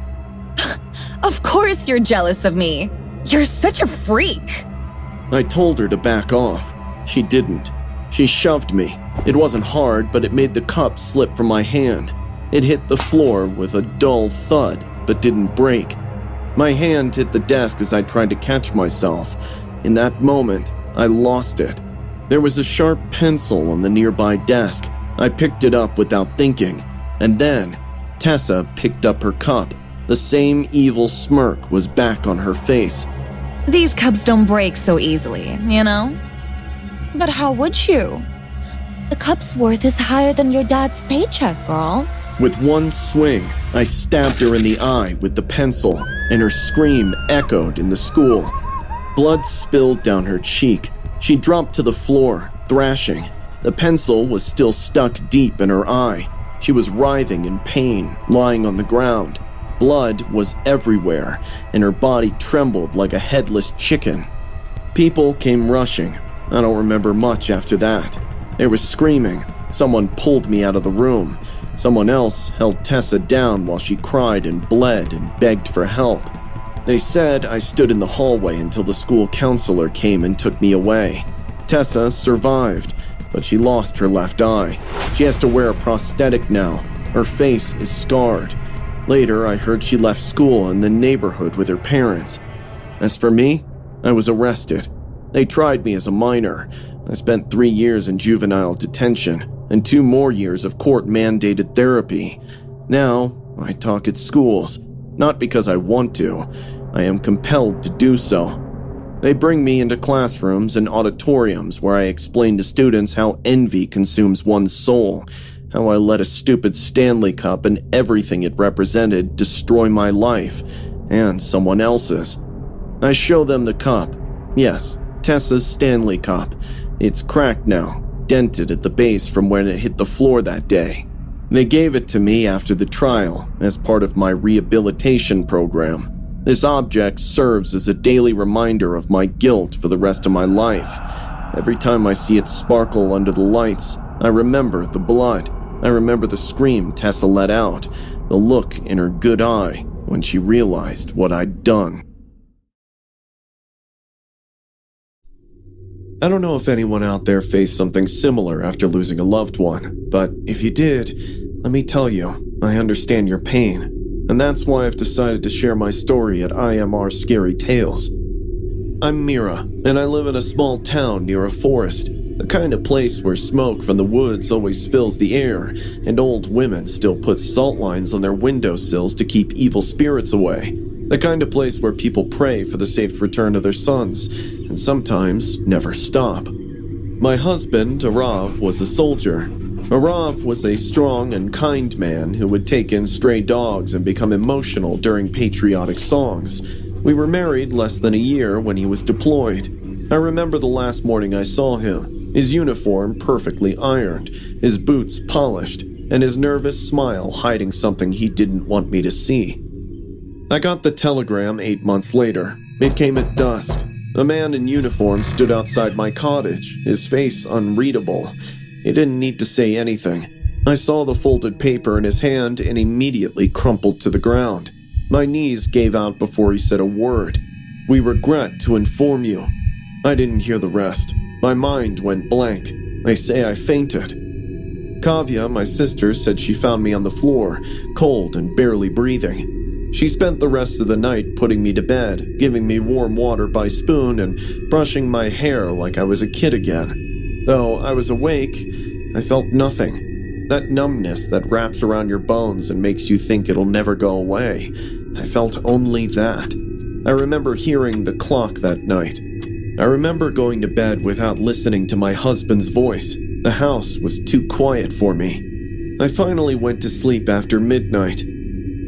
Of course you're jealous of me. You're such a freak. I told her to back off. She didn't. She shoved me. It wasn't hard, but it made the cup slip from my hand. It hit the floor with a dull thud, but didn't break. My hand hit the desk as I tried to catch myself. In that moment, I lost it. There was a sharp pencil on the nearby desk. I picked it up without thinking. And then, Tessa picked up her cup. The same evil smirk was back on her face. These cups don't break so easily, you know? But how would you? The cup's worth is higher than your dad's paycheck, girl. With one swing, I stabbed her in the eye with the pencil, and her scream echoed in the school. Blood spilled down her cheek. She dropped to the floor, thrashing. The pencil was still stuck deep in her eye. She was writhing in pain, lying on the ground. Blood was everywhere, and her body trembled like a headless chicken. People came rushing. I don't remember much after that. There was screaming. Someone pulled me out of the room. Someone else held Tessa down while she cried and bled and begged for help. They said I stood in the hallway until the school counselor came and took me away. Tessa survived, but she lost her left eye. She has to wear a prosthetic now. Her face is scarred. Later, I heard she left school in the neighborhood with her parents. As for me, I was arrested. They tried me as a minor. I spent 3 years in juvenile detention and 2 more years of court-mandated therapy. Now, I talk at schools, not because I want to. I am compelled to do so. They bring me into classrooms and auditoriums where I explain to students how envy consumes one's soul, how I let a stupid Stanley cup and everything it represented destroy my life and someone else's. I show them the cup. Yes, Tessa's Stanley cup. It's cracked now, dented at the base from when it hit the floor that day. They gave it to me after the trial as part of my rehabilitation program. This object serves as a daily reminder of my guilt for the rest of my life. Every time I see it sparkle under the lights, I remember the blood. I remember the scream Tessa let out, the look in her good eye when she realized what I'd done. I don't know if anyone out there faced something similar after losing a loved one, but if you did, let me tell you, I understand your pain, and that's why I've decided to share my story at IMR Scary Tales. I'm Mira, and I live in a small town near a forest, the kind of place where smoke from the woods always fills the air, and old women still put salt lines on their windowsills to keep evil spirits away. The kind of place where people pray for the safe return of their sons, and sometimes never stop. My husband, Arav, was a soldier. Arav was a strong and kind man who would take in stray dogs and become emotional during patriotic songs. We were married less than a year when he was deployed. I remember the last morning I saw him, his uniform perfectly ironed, his boots polished, and his nervous smile hiding something he didn't want me to see. I got the telegram 8 months later. It came at dusk. A man in uniform stood outside my cottage, his face unreadable. He didn't need to say anything. I saw the folded paper in his hand and immediately crumpled to the ground. My knees gave out before he said a word. "We regret to inform you." I didn't hear the rest. My mind went blank. They say I fainted. Kavya, my sister, said she found me on the floor, cold and barely breathing. She spent the rest of the night putting me to bed, giving me warm water by spoon and brushing my hair like I was a kid again. Though I was awake, I felt nothing. That numbness that wraps around your bones and makes you think it'll never go away. I felt only that. I remember hearing the clock that night. I remember going to bed without listening to my husband's voice. The house was too quiet for me. I finally went to sleep after midnight.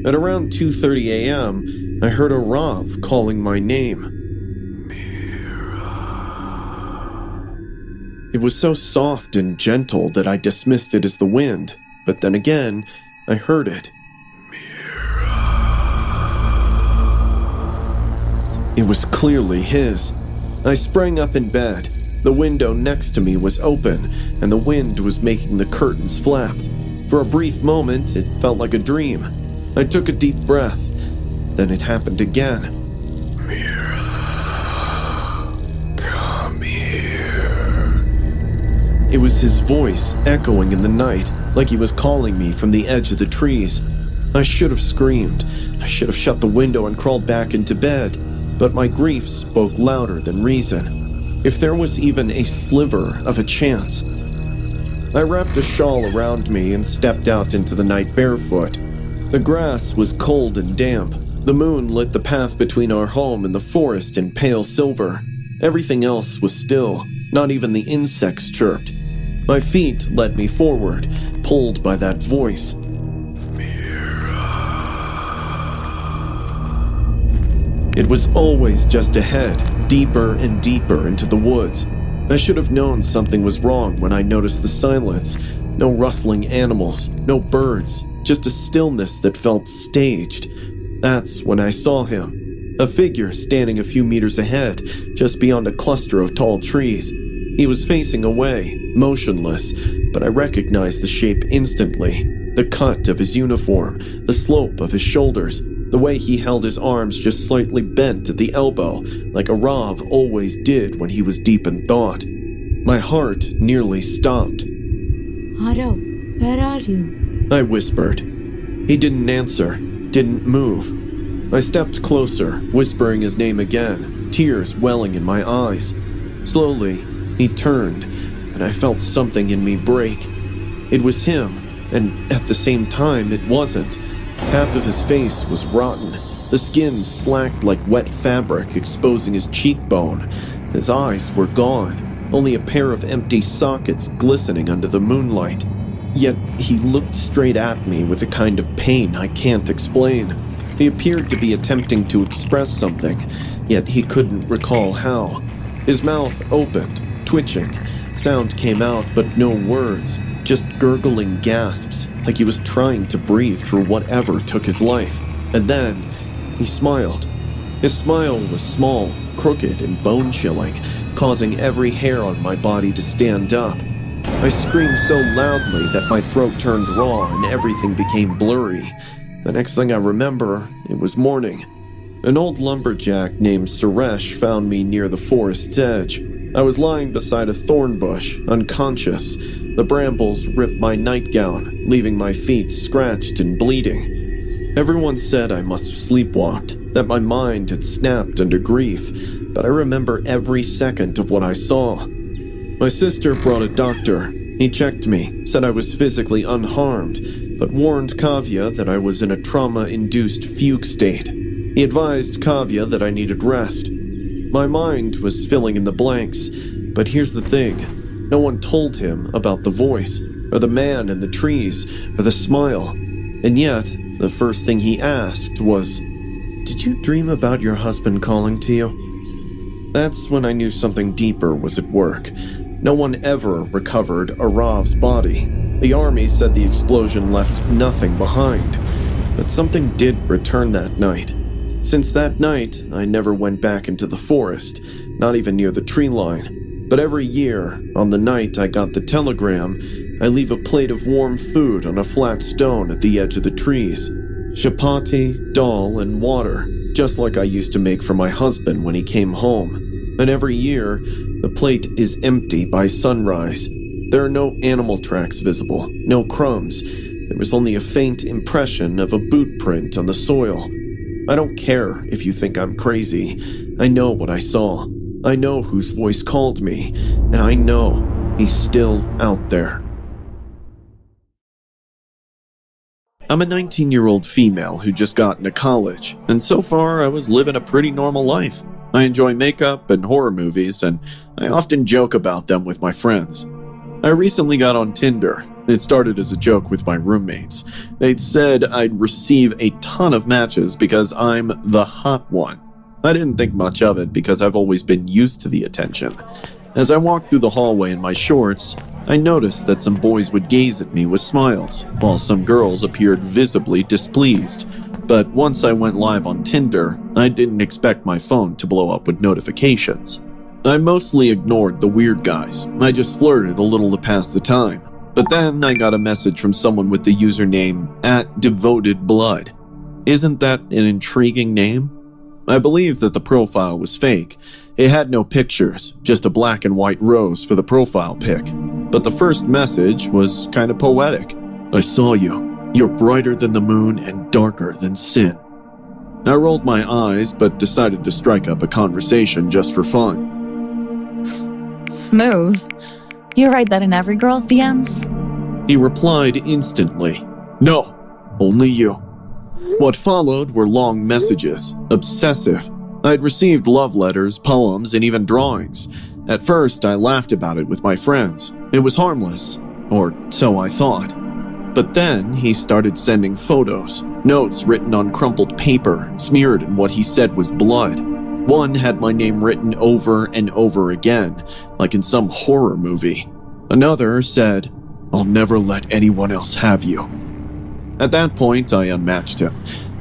At around 2:30 a.m., I heard Arav calling my name. Mira. It was so soft and gentle that I dismissed it as the wind, but then again, I heard it. Mira. It was clearly his. I sprang up in bed. The window next to me was open, and the wind was making the curtains flap. For a brief moment, it felt like a dream. I took a deep breath. Then it happened again. Mira, come here. It was his voice, echoing in the night, like he was calling me from the edge of the trees. I should have screamed. I should have shut the window and crawled back into bed. But my grief spoke louder than reason. If there was even a sliver of a chance. I wrapped a shawl around me and stepped out into the night barefoot. The grass was cold and damp. The moon lit the path between our home and the forest in pale silver. Everything else was still. Not even the insects chirped. My feet led me forward, pulled by that voice. It was always just ahead, deeper and deeper into the woods. I should have known something was wrong when I noticed the silence. No rustling animals, no birds, just a stillness that felt staged. That's when I saw him. A figure standing a few meters ahead, just beyond a cluster of tall trees. He was facing away, motionless, but I recognized the shape instantly. The cut of his uniform, the slope of his shoulders, the way he held his arms just slightly bent at the elbow, like a Rav always did when he was deep in thought. My heart nearly stopped. Haro, where are you? I whispered. He didn't answer, didn't move. I stepped closer, whispering his name again, tears welling in my eyes. Slowly, he turned, and I felt something in me break. It was him, and at the same time, it wasn't. Half of his face was rotten. The skin slacked like wet fabric, exposing his cheekbone. His eyes were gone, only a pair of empty sockets glistening under the moonlight. Yet he looked straight at me with a kind of pain I can't explain. He appeared to be attempting to express something, yet he couldn't recall how. His mouth opened, twitching. Sound came out, but no words. Just gurgling gasps, like he was trying to breathe through whatever took his life. And then, he smiled. His smile was small, crooked, and bone-chilling, causing every hair on my body to stand up. I screamed so loudly that my throat turned raw and everything became blurry. The next thing I remember, it was morning. An old lumberjack named Suresh found me near the forest's edge. I was lying beside a thorn bush, unconscious. The brambles ripped my nightgown, leaving my feet scratched and bleeding. Everyone said I must have sleepwalked, that my mind had snapped under grief, but I remember every second of what I saw. My sister brought a doctor. He checked me, said I was physically unharmed, but warned Kavya that I was in a trauma-induced fugue state. He advised Kavya that I needed rest. My mind was filling in the blanks, but here's the thing. No one told him about the voice, or the man in the trees, or the smile. And yet, the first thing he asked was, "Did you dream about your husband calling to you?" That's when I knew something deeper was at work. No one ever recovered Arav's body. The army said the explosion left nothing behind. But something did return that night. Since that night, I never went back into the forest, not even near the tree line. But every year, on the night I got the telegram, I leave a plate of warm food on a flat stone at the edge of the trees. Chapati, dal, and water, just like I used to make for my husband when he came home. And every year, the plate is empty by sunrise. There are no animal tracks visible, no crumbs. There was only a faint impression of a boot print on the soil. I don't care if you think I'm crazy. I know what I saw. I know whose voice called me, and I know he's still out there. I'm a 19-year-old female who just got into college, and so far I was living a pretty normal life. I enjoy makeup and horror movies, and I often joke about them with my friends. I recently got on Tinder. It started as a joke with my roommates. They'd said I'd receive a ton of matches because I'm the hot one. I didn't think much of it because I've always been used to the attention. As I walked through the hallway in my shorts, I noticed that some boys would gaze at me with smiles, while some girls appeared visibly displeased. But once I went live on Tinder, I didn't expect my phone to blow up with notifications. I mostly ignored the weird guys. I just flirted a little to pass the time. But then I got a message from someone with the username @DevotedBlood. Isn't that an intriguing name? I believe that the profile was fake. It had no pictures, just a black and white rose for the profile pic. But the first message was kind of poetic. I saw you. You're brighter than the moon and darker than sin. I rolled my eyes, but decided to strike up a conversation just for fun. Smooth. You write that in every girl's DMs? He replied instantly, "No, only you." What followed were long messages, obsessive. I'd received love letters, poems, and even drawings. At first, I laughed about it with my friends. It was harmless, or so I thought. But then he started sending photos, notes written on crumpled paper, smeared in what he said was blood. One had my name written over and over again, like in some horror movie. Another said, "I'll never let anyone else have you." At that point, I unmatched him.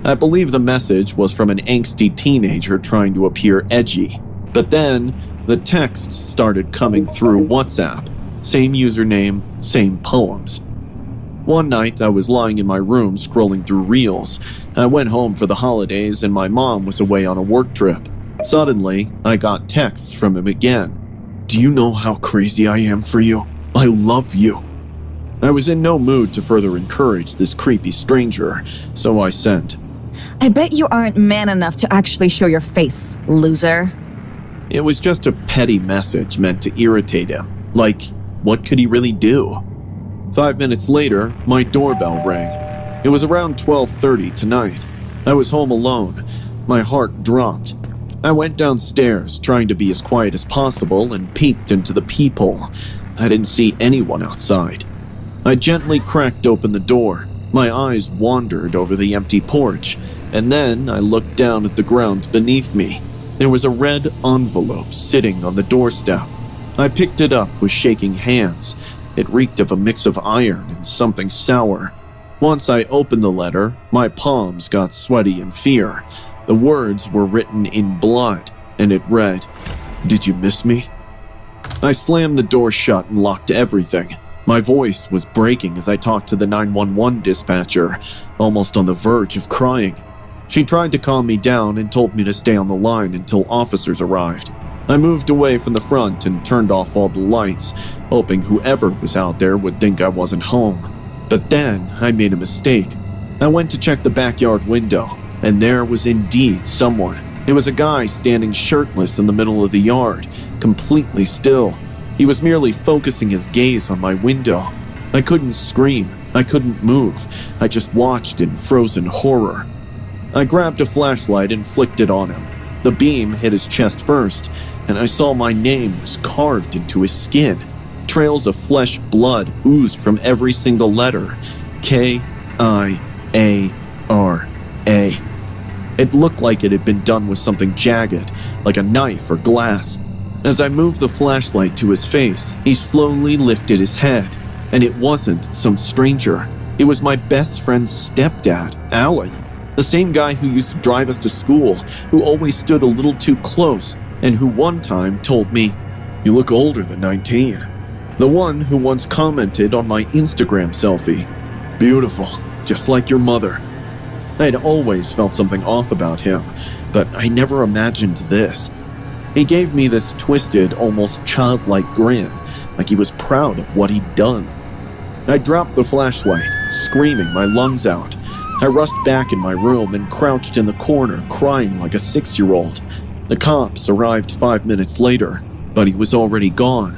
I believe the message was from an angsty teenager trying to appear edgy. But then, the texts started coming through WhatsApp. Same username, same poems. One night, I was lying in my room scrolling through reels. I went home for the holidays and my mom was away on a work trip. Suddenly, I got texts from him again. "Do you know how crazy I am for you? I love you." I was in no mood to further encourage this creepy stranger, so I sent, I bet you aren't man enough to actually show your face, loser. It was just a petty message meant to irritate him. Like, what could he really do? 5 minutes later, my doorbell rang. It was around 12:30 tonight. I was home alone. My heart dropped. I went downstairs, trying to be as quiet as possible, and peeked into the peephole. I didn't see anyone outside. I gently cracked open the door. My eyes wandered over the empty porch, and then I looked down at the ground beneath me. There was a red envelope sitting on the doorstep. I picked it up with shaking hands. It reeked of a mix of iron and something sour. Once I opened the letter, my palms got sweaty in fear. The words were written in blood, and it read, "Did you miss me?" I slammed the door shut and locked everything. My voice was breaking as I talked to the 911 dispatcher, almost on the verge of crying. She tried to calm me down and told me to stay on the line until officers arrived. I moved away from the front and turned off all the lights, hoping whoever was out there would think I wasn't home. But then I made a mistake. I went to check the backyard window, and there was indeed someone. It was a guy standing shirtless in the middle of the yard, completely still. He was merely focusing his gaze on my window. I couldn't scream. I couldn't move. I just watched in frozen horror. I grabbed a flashlight and flicked it on him. The beam hit his chest first, and I saw my name was carved into his skin. Trails of flesh blood oozed from every single letter. K-I-A-R-A. It looked like it had been done with something jagged, like a knife or glass. As I moved the flashlight to his face, he slowly lifted his head. And it wasn't some stranger. It was my best friend's stepdad, Alan. The same guy who used to drive us to school, who always stood a little too close, and who one time told me, "You look older than 19. The one who once commented on my Instagram selfie, "Beautiful, just like your mother." I had always felt something off about him, but I never imagined this. He gave me this twisted, almost childlike grin, like he was proud of what he'd done. I dropped the flashlight, screaming my lungs out. I rushed back in my room and crouched in the corner, crying like a 6-year-old. The cops arrived 5 minutes later, but he was already gone.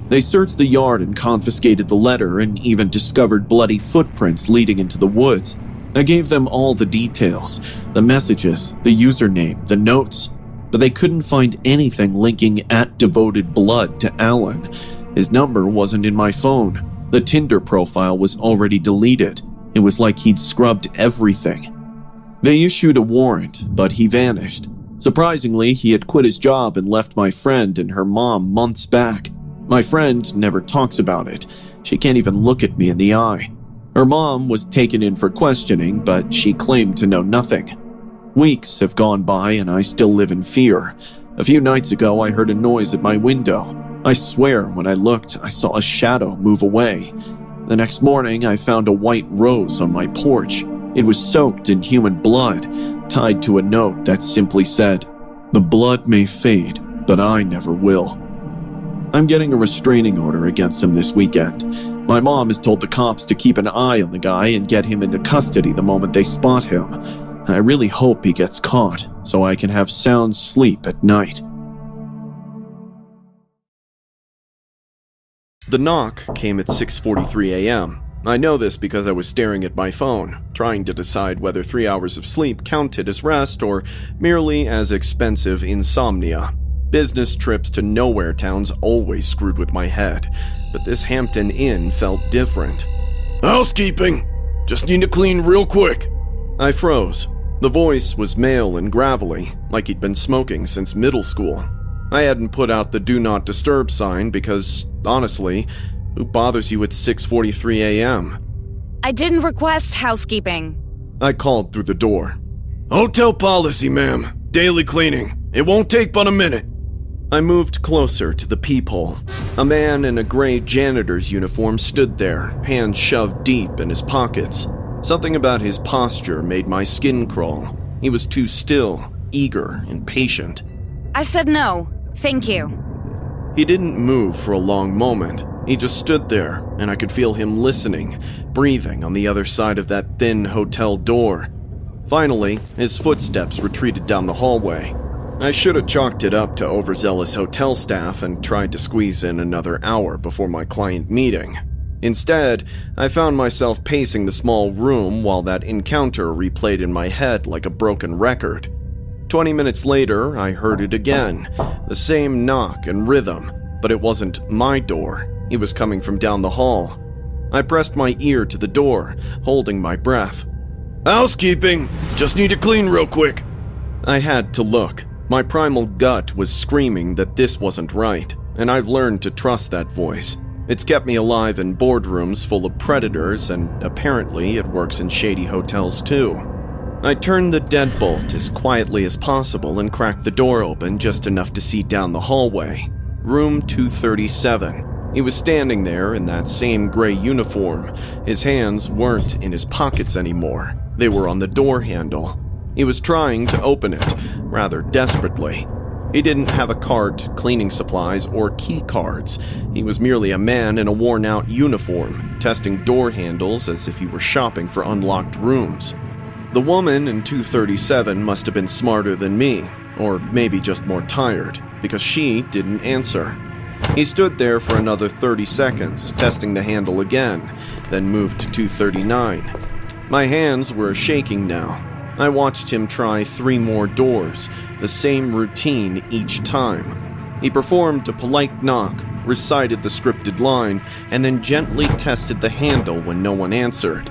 They searched the yard and confiscated the letter and even discovered bloody footprints leading into the woods. I gave them all the details, the messages, the username, the notes, but they couldn't find anything linking @DevotedBlood to Alan. His number wasn't in my phone. The Tinder profile was already deleted. It was like he'd scrubbed everything. They issued a warrant, but he vanished. Surprisingly, he had quit his job and left my friend and her mom months back. My friend never talks about it. She can't even look at me in the eye. Her mom was taken in for questioning, but she claimed to know nothing. Weeks have gone by and I still live in fear. A few nights ago, I heard a noise at my window. I swear, when I looked, I saw a shadow move away. The next morning, I found a white rose on my porch. It was soaked in human blood, tied to a note that simply said, "The blood may fade, but I never will." I'm getting a restraining order against him this weekend. My mom has told the cops to keep an eye on the guy and get him into custody the moment they spot him. I really hope he gets caught, so I can have sound sleep at night. The knock came at 6:43 a.m. I know this because I was staring at my phone, trying to decide whether 3 hours of sleep counted as rest or merely as expensive insomnia. Business trips to nowhere towns always screwed with my head, but this Hampton Inn felt different. Housekeeping! Just need to clean real quick. I froze. The voice was male and gravelly, like he'd been smoking since middle school. I hadn't put out the do not disturb sign because, honestly, who bothers you at 6:43 a.m.? I didn't request housekeeping. I called through the door. Hotel policy, ma'am. Daily cleaning. It won't take but a minute. I moved closer to the peephole. A man in a gray janitor's uniform stood there, hands shoved deep in his pockets. Something about his posture made my skin crawl. He was too still, eager, and patient. I said no, thank you. He didn't move for a long moment. He just stood there, and I could feel him listening, breathing on the other side of that thin hotel door. Finally, his footsteps retreated down the hallway. I should have chalked it up to overzealous hotel staff and tried to squeeze in another hour before my client meeting. Instead, I found myself pacing the small room while that encounter replayed in my head like a broken record. 20 minutes later, I heard it again, the same knock and rhythm, but it wasn't my door. It was coming from down the hall. I pressed my ear to the door, holding my breath. Housekeeping! Just need to clean real quick. I had to look. My primal gut was screaming that this wasn't right, and I've learned to trust that voice. It's kept me alive in boardrooms full of predators, and apparently it works in shady hotels too. I turned the deadbolt as quietly as possible and cracked the door open just enough to see down the hallway. Room 237. He was standing there in that same gray uniform. His hands weren't in his pockets anymore. They were on the door handle. He was trying to open it, rather desperately. He didn't have a cart, cleaning supplies, or key cards. He was merely a man in a worn-out uniform, testing door handles as if he were shopping for unlocked rooms. The woman in 237 must have been smarter than me, or maybe just more tired, because she didn't answer. He stood there for another 30 seconds, testing the handle again, then moved to 239. My hands were shaking now. I watched him try 3 more doors, the same routine each time. He performed a polite knock, recited the scripted line, and then gently tested the handle when no one answered.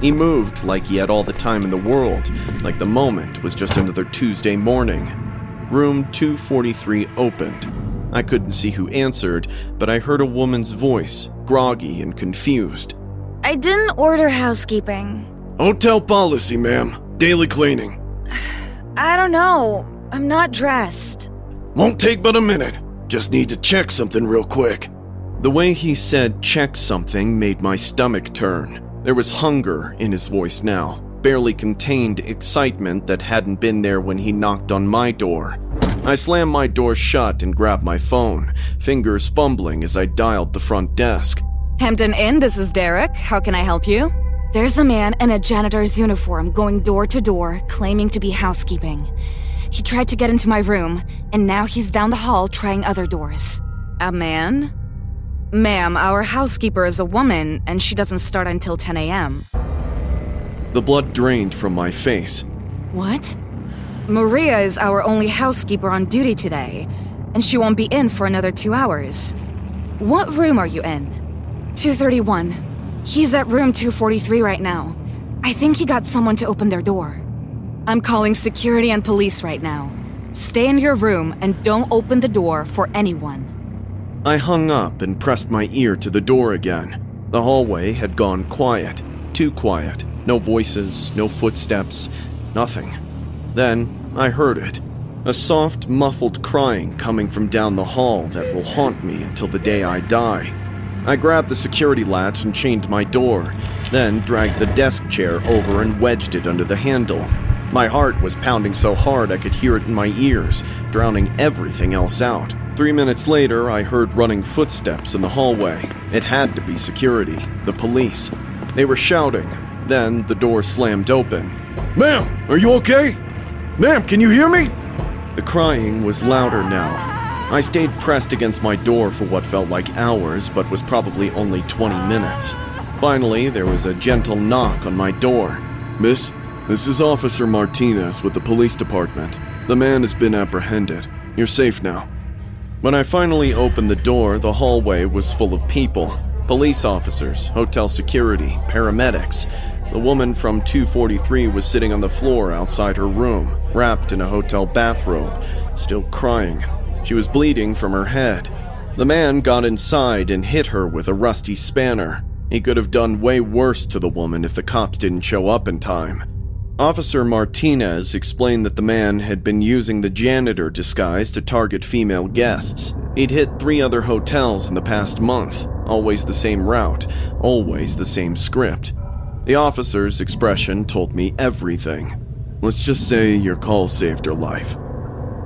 He moved like he had all the time in the world, like the moment was just another Tuesday morning. Room 243 opened. I couldn't see who answered, but I heard a woman's voice, groggy and confused. I didn't order housekeeping. Hotel policy, ma'am. Daily cleaning. I don't know. I'm not dressed. Won't take but a minute. Just need to check something real quick. The way he said check something made my stomach turn. There was hunger in his voice now, barely contained excitement that hadn't been there when he knocked on my door. I slammed my door shut and grabbed my phone, fingers fumbling as I dialed the front desk. Hampton Inn, this is Derek. How can I help you? There's a man in a janitor's uniform going door to door, claiming to be housekeeping. He tried to get into my room, and now he's down the hall trying other doors. A man? Ma'am, our housekeeper is a woman, and she doesn't start until 10 a.m. The blood drained from my face. What? Maria is our only housekeeper on duty today, and she won't be in for another 2 hours. What room are you in? 231. He's at room 243 right now. I think he got someone to open their door. I'm calling security and police right now. Stay in your room and don't open the door for anyone. I hung up and pressed my ear to the door again. The hallway had gone quiet. Too quiet. No voices, no footsteps, nothing. Then I heard it. A soft, muffled crying coming from down the hall that will haunt me until the day I die. I grabbed the security latch and chained my door, then dragged the desk chair over and wedged it under the handle. My heart was pounding so hard I could hear it in my ears, drowning everything else out. 3 minutes later, I heard running footsteps in the hallway. It had to be security, the police. They were shouting. Then the door slammed open. Ma'am, are you okay? Ma'am, can you hear me? The crying was louder now. I stayed pressed against my door for what felt like hours, but was probably only 20 minutes. Finally, there was a gentle knock on my door. Miss, this is Officer Martinez with the police department. The man has been apprehended. You're safe now. When I finally opened the door, the hallway was full of people. Police officers, hotel security, paramedics. The woman from 243 was sitting on the floor outside her room, wrapped in a hotel bathrobe, still crying. She was bleeding from her head. The man got inside and hit her with a rusty spanner. He could have done way worse to the woman if the cops didn't show up in time. Officer Martinez explained that the man had been using the janitor disguise to target female guests. He'd hit 3 other hotels in the past month, always the same route, always the same script. The officer's expression told me everything. Let's just say your call saved her life.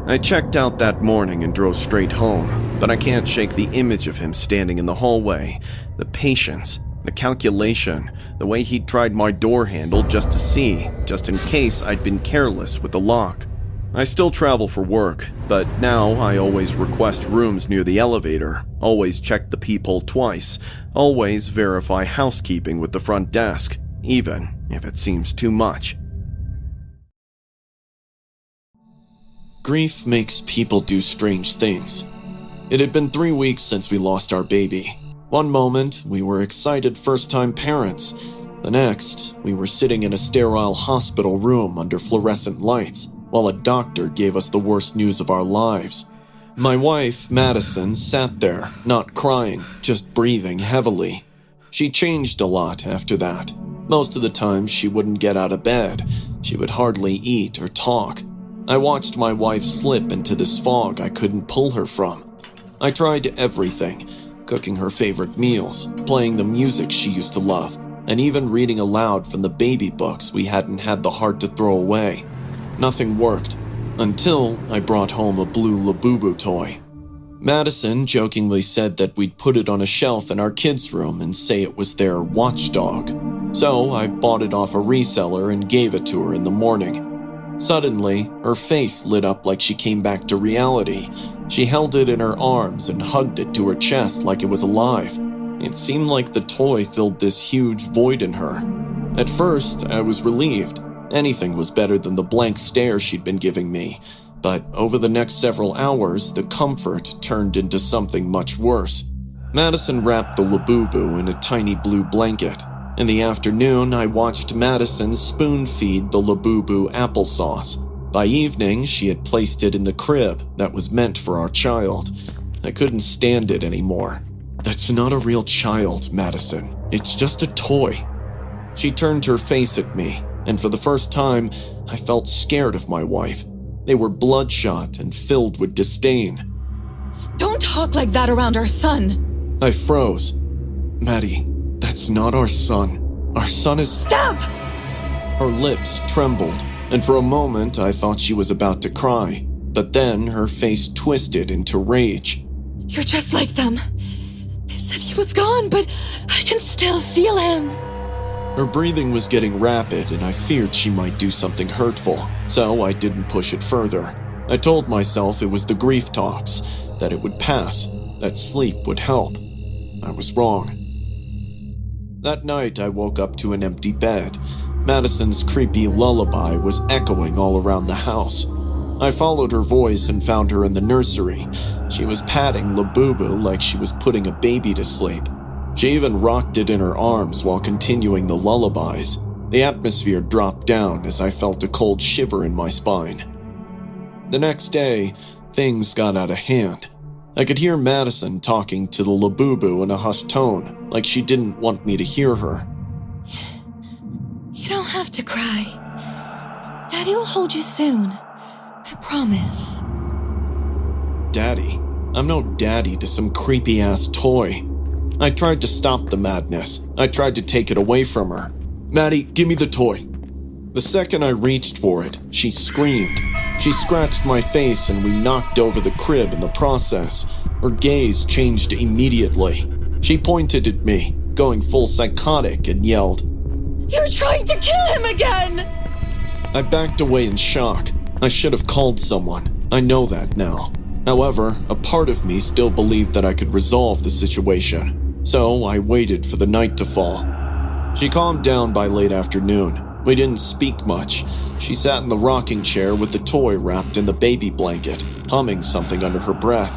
I checked out that morning and drove straight home, but I can't shake the image of him standing in the hallway. The patience, the calculation, the way he'd tried my door handle just to see, just in case I'd been careless with the lock. I still travel for work, but now I always request rooms near the elevator, always check the peephole twice, always verify housekeeping with the front desk, even if it seems too much. Grief makes people do strange things. It had been 3 weeks since we lost our baby. One moment, we were excited first-time parents. The next, we were sitting in a sterile hospital room under fluorescent lights, while a doctor gave us the worst news of our lives. My wife, Madison, sat there, not crying, just breathing heavily. She changed a lot after that. Most of the time, she wouldn't get out of bed. She would hardly eat or talk. I watched my wife slip into this fog I couldn't pull her from. I tried everything, cooking her favorite meals, playing the music she used to love, and even reading aloud from the baby books we hadn't had the heart to throw away. Nothing worked, until I brought home a blue Labubu toy. Madison jokingly said that we'd put it on a shelf in our kids' room and say it was their watchdog. So I bought it off a reseller and gave it to her in the morning. Suddenly, her face lit up like she came back to reality. She held it in her arms and hugged it to her chest like it was alive. It seemed like the toy filled this huge void in her. At first, I was relieved. Anything was better than the blank stare she'd been giving me. But over the next several hours, the comfort turned into something much worse. Madison wrapped the Labubu in a tiny blue blanket. In the afternoon, I watched Madison spoon-feed the Labubu applesauce. By evening, she had placed it in the crib that was meant for our child. I couldn't stand it anymore. "That's not a real child, Madison. It's just a toy." She turned her face at me, and for the first time, I felt scared of my wife. They were bloodshot and filled with disdain. Don't talk like that around our son. I froze. "Maddie, that's not our son. Our son is—" Stop! Her lips trembled, and for a moment I thought she was about to cry. But then her face twisted into rage. You're just like them. They said he was gone, but I can still feel him. Her breathing was getting rapid, and I feared she might do something hurtful, so I didn't push it further. I told myself it was the grief talks, that it would pass, that sleep would help. I was wrong. That night, I woke up to an empty bed. Madison's creepy lullaby was echoing all around the house. I followed her voice and found her in the nursery. She was patting Labubu like she was putting a baby to sleep. She even rocked it in her arms while continuing the lullabies. The atmosphere dropped down as I felt a cold shiver in my spine. The next day, things got out of hand. I could hear Madison talking to the Labubu in a hushed tone, like she didn't want me to hear her. have to cry. Daddy will hold you soon. I promise. Daddy? I'm no daddy to some creepy-ass toy. I tried to stop the madness. I tried to take it away from her. Maddie, give me the toy. The second I reached for it, she screamed. She scratched my face and we knocked over the crib in the process. Her gaze changed immediately. She pointed at me, going full psychotic, and yelled, "You're trying to kill him again!" I backed away in shock. I should have called someone. I know that now. However, a part of me still believed that I could resolve the situation. So I waited for the night to fall. She calmed down by late afternoon. We didn't speak much. She sat in the rocking chair with the toy wrapped in the baby blanket, humming something under her breath.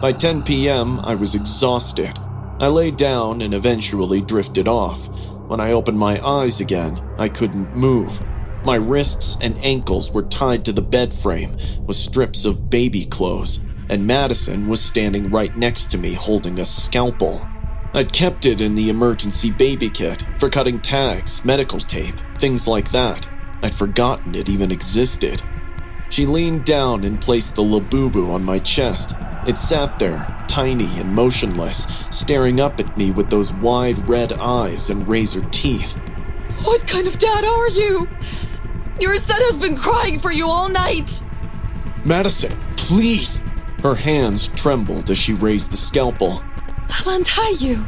By 10 p.m., I was exhausted. I lay down and eventually drifted off. When I opened my eyes again, I couldn't move. My wrists and ankles were tied to the bed frame with strips of baby clothes, and Madison was standing right next to me holding a scalpel. I'd kept it in the emergency baby kit for cutting tags, medical tape, things like that. I'd forgotten it even existed. She leaned down and placed the labubu on my chest. It sat there, tiny and motionless, staring up at me with those wide red eyes and razor teeth. What kind of dad are you? Your son has been crying for you all night. Madison, please! Her hands trembled as she raised the scalpel. I'll untie you.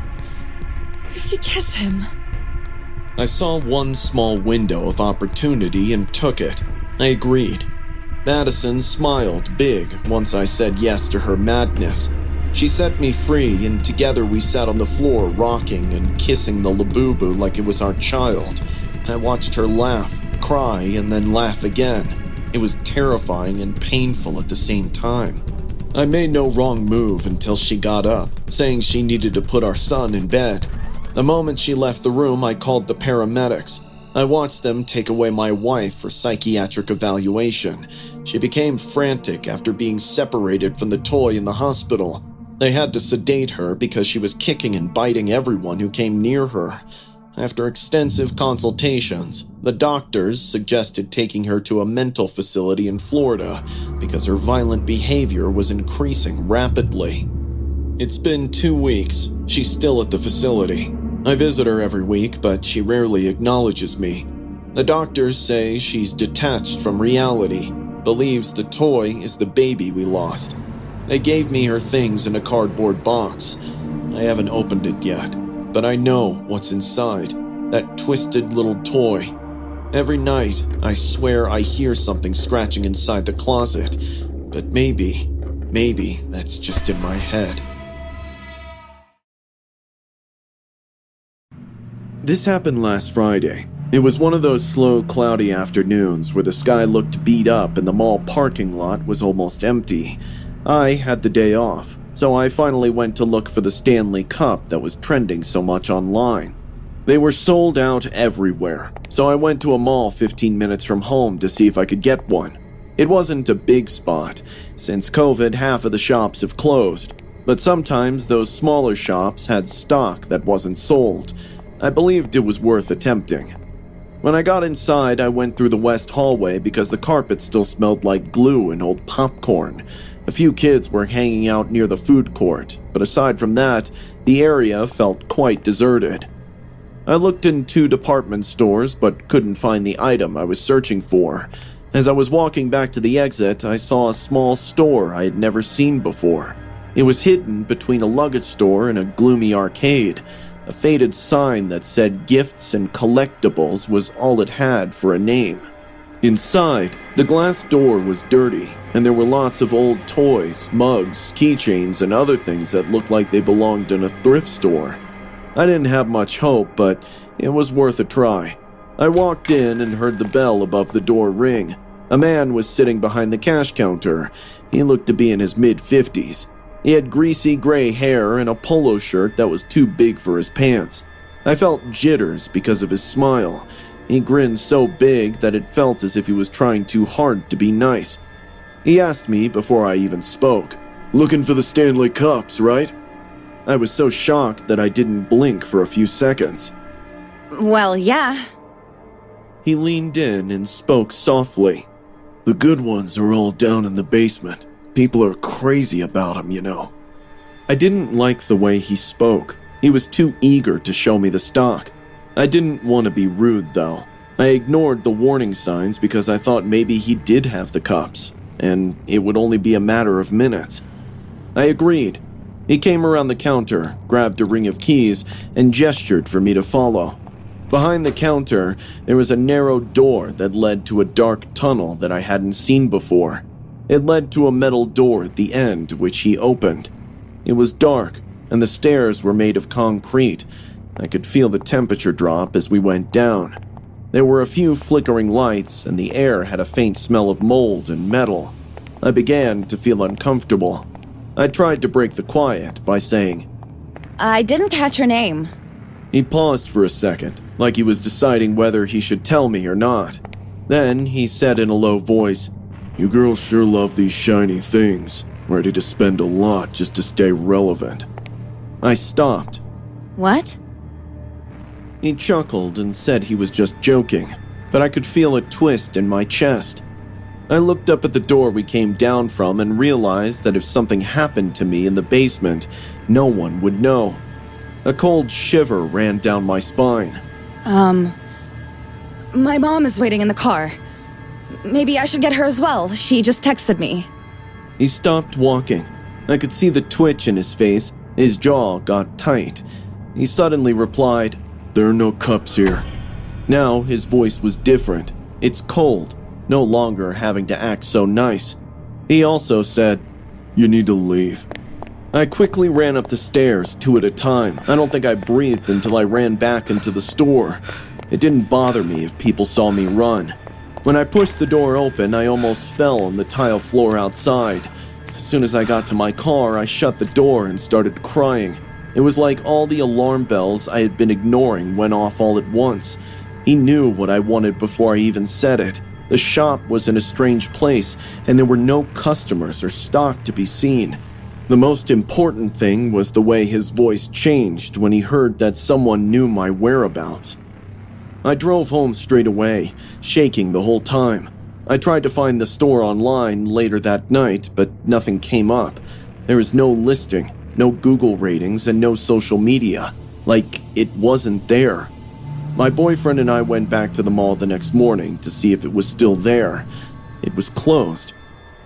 If you kiss him. I saw one small window of opportunity and took it. I agreed. Madison smiled big once I said yes to her madness. She set me free, and together we sat on the floor rocking and kissing the labubu like it was our child. I watched her laugh, cry, and then laugh again. It was terrifying and painful at the same time. I made no wrong move until she got up, saying she needed to put our son in bed. The moment she left the room, I called the paramedics. I watched them take away my wife for psychiatric evaluation. She became frantic after being separated from the toy in the hospital. They had to sedate her because she was kicking and biting everyone who came near her. After extensive consultations, the doctors suggested taking her to a mental facility in Florida because her violent behavior was increasing rapidly. It's been 2 weeks. She's still at the facility. I visit her every week, but she rarely acknowledges me. The doctors say she's detached from reality, believes the toy is the baby we lost. They gave me her things in a cardboard box. I haven't opened it yet, but I know what's inside, that twisted little toy. Every night, I swear I hear something scratching inside the closet, but maybe that's just in my head. This happened last Friday. It was one of those slow, cloudy afternoons where the sky looked beat up and the mall parking lot was almost empty. I had the day off, so I finally went to look for the Stanley Cup that was trending so much online. They were sold out everywhere, so I went to a mall 15 minutes from home to see if I could get one. It wasn't a big spot. Since COVID, half of the shops have closed, but sometimes those smaller shops had stock that wasn't sold. I believed it was worth attempting. When I got inside, I went through the west hallway because the carpet still smelled like glue and old popcorn. A few kids were hanging out near the food court, but aside from that, the area felt quite deserted. I looked in 2 department stores but couldn't find the item I was searching for. As I was walking back to the exit, I saw a small store I had never seen before. It was hidden between a luggage store and a gloomy arcade. A faded sign that said gifts and collectibles was all it had for a name. Inside, the glass door was dirty, and there were lots of old toys, mugs, keychains, and other things that looked like they belonged in a thrift store. I didn't have much hope, but it was worth a try. I walked in and heard the bell above the door ring. A man was sitting behind the cash counter. He looked to be in his mid-50s. He had greasy gray hair and a polo shirt that was too big for his pants. I felt jitters because of his smile. He grinned so big that it felt as if he was trying too hard to be nice. He asked me before I even spoke, "Looking for the Stanley Cups, right?" I was so shocked that I didn't blink for a few seconds. Well, yeah. He leaned in and spoke softly. The good ones are all down in the basement. People are crazy about them, you know. I didn't like the way he spoke. He was too eager to show me the stock. I didn't want to be rude, though. I ignored the warning signs because I thought maybe he did have the cups, and it would only be a matter of minutes. I agreed. He came around the counter, grabbed a ring of keys, and gestured for me to follow. Behind the counter, there was a narrow door that led to a dark tunnel that I hadn't seen before. It led to a metal door at the end, which he opened. It was dark, and the stairs were made of concrete. I could feel the temperature drop as we went down. There were a few flickering lights, and the air had a faint smell of mold and metal. I began to feel uncomfortable. I tried to break the quiet by saying, I didn't catch your name. He paused for a second, like he was deciding whether he should tell me or not. Then he said in a low voice, You girls sure love these shiny things, ready to spend a lot just to stay relevant. I stopped. What? He chuckled and said he was just joking, but I could feel a twist in my chest. I looked up at the door we came down from and realized that if something happened to me in the basement, no one would know. A cold shiver ran down my spine. My mom is waiting in the car. Maybe I should get her as well. She just texted me. He stopped walking. I could see the twitch in his face. His jaw got tight. He suddenly replied, There are no cups here. Now his voice was different. It's cold, no longer having to act so nice. He also said, You need to leave. I quickly ran up the stairs, 2 at a time. I don't think I breathed until I ran back into the store. It didn't bother me if people saw me run. When I pushed the door open, I almost fell on the tile floor outside. As soon as I got to my car, I shut the door and started crying. It was like all the alarm bells I had been ignoring went off all at once. He knew what I wanted before I even said it. The shop was in a strange place, and there were no customers or stock to be seen. The most important thing was the way his voice changed when he heard that someone knew my whereabouts. I drove home straight away, shaking the whole time. I tried to find the store online later that night, but nothing came up. There was no listing, no Google ratings, and no social media. Like, it wasn't there. My boyfriend and I went back to the mall the next morning to see if it was still there. It was closed.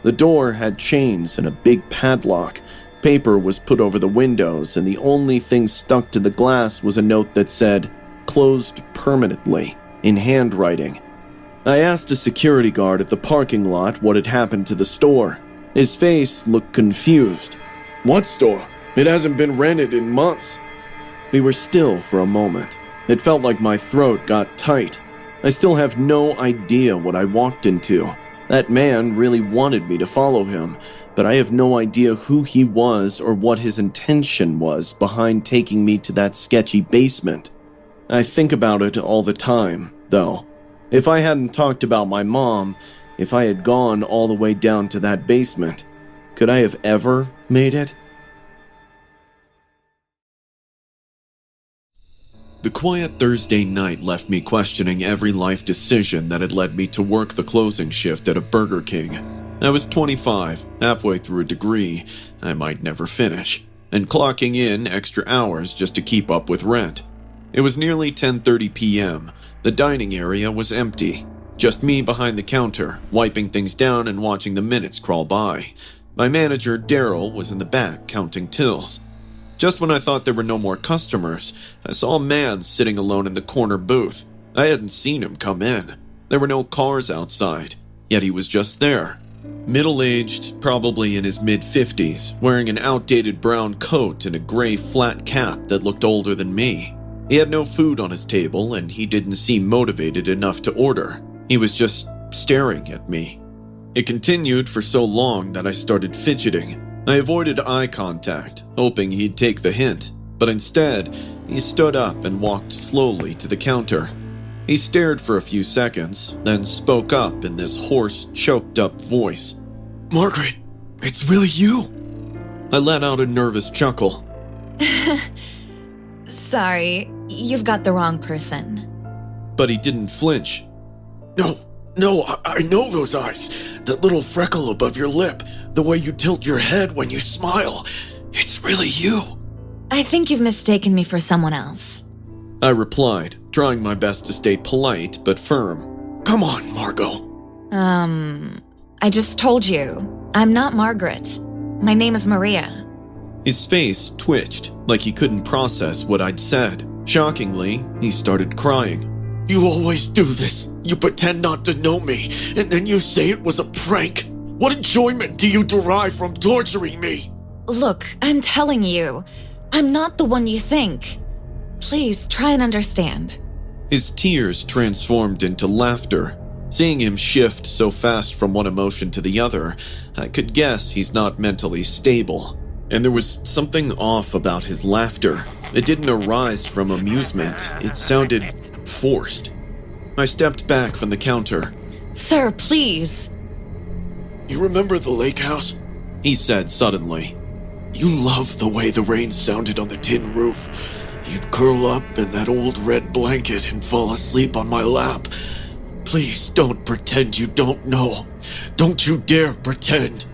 The door had chains and a big padlock. Paper was put over the windows, and the only thing stuck to the glass was a note that said, Closed permanently, in handwriting. I asked a security guard at the parking lot what had happened to the store. His face looked confused. What store? It hasn't been rented in months. We were still for a moment. It felt like my throat got tight. I still have no idea what I walked into. That man really wanted me to follow him, but I have no idea who he was or what his intention was behind taking me to that sketchy basement. I think about it all the time, though. If I hadn't talked about my mom, if I had gone all the way down to that basement, could I have ever made it? The quiet Thursday night left me questioning every life decision that had led me to work the closing shift at a Burger King. I was 25, halfway through a degree I might never finish, and clocking in extra hours just to keep up with rent. It was nearly 10:30 p.m. The dining area was empty. Just me behind the counter, wiping things down and watching the minutes crawl by. My manager, Daryl, was in the back counting tills. Just when I thought there were no more customers, I saw a man sitting alone in the corner booth. I hadn't seen him come in. There were no cars outside, yet he was just there. Middle-aged, probably in his mid-50s, wearing an outdated brown coat and a gray flat cap that looked older than me. He had no food on his table, and he didn't seem motivated enough to order. He was just staring at me. It continued for so long that I started fidgeting. I avoided eye contact, hoping he'd take the hint, but instead, he stood up and walked slowly to the counter. He stared for a few seconds, then spoke up in this hoarse, choked-up voice. Margaret, it's really you. I let out a nervous chuckle. Sorry, you've got the wrong person. But he didn't flinch. No, I know those eyes. That little freckle above your lip. The way you tilt your head when you smile. It's really you. I think you've mistaken me for someone else. I replied, trying my best to stay polite but firm. Come on, Margot. I just told you. I'm not Margaret. My name is Maria. His face twitched, like he couldn't process what I'd said. Shockingly, he started crying. You always do this. You pretend not to know me, and then you say it was a prank. What enjoyment do you derive from torturing me? Look, I'm telling you, I'm not the one you think. Please try and understand. His tears transformed into laughter. Seeing him shift so fast from one emotion to the other, I could guess he's not mentally stable. And there was something off about his laughter. It didn't arise from amusement. It sounded forced. I stepped back from the counter. Sir, please. You remember the lake house? He said suddenly. You loved the way the rain sounded on the tin roof. You'd curl up in that old red blanket and fall asleep on my lap. Please don't pretend you don't know. Don't you dare pretend.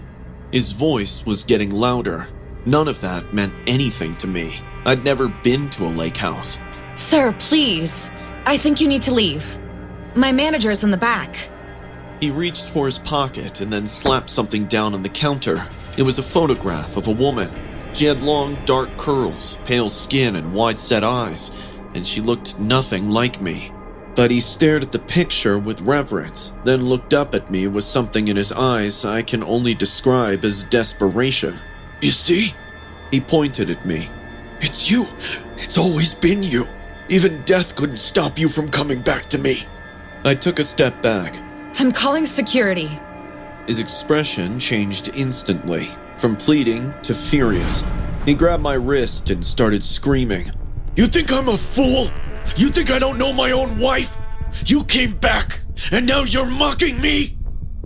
His voice was getting louder. None of that meant anything to me. I'd never been to a lake house. Sir, please. I think you need to leave. My manager's in the back. He reached for his pocket and then slapped something down on the counter. It was a photograph of a woman. She had long, dark curls, pale skin, and wide-set eyes, and she looked nothing like me. But he stared at the picture with reverence, then looked up at me with something in his eyes I can only describe as desperation. You see? He pointed at me. It's you. It's always been you. Even death couldn't stop you from coming back to me. I took a step back. I'm calling security. His expression changed instantly, from pleading to furious. He grabbed my wrist and started screaming. You think I'm a fool? You think I don't know my own wife? You came back, and now you're mocking me?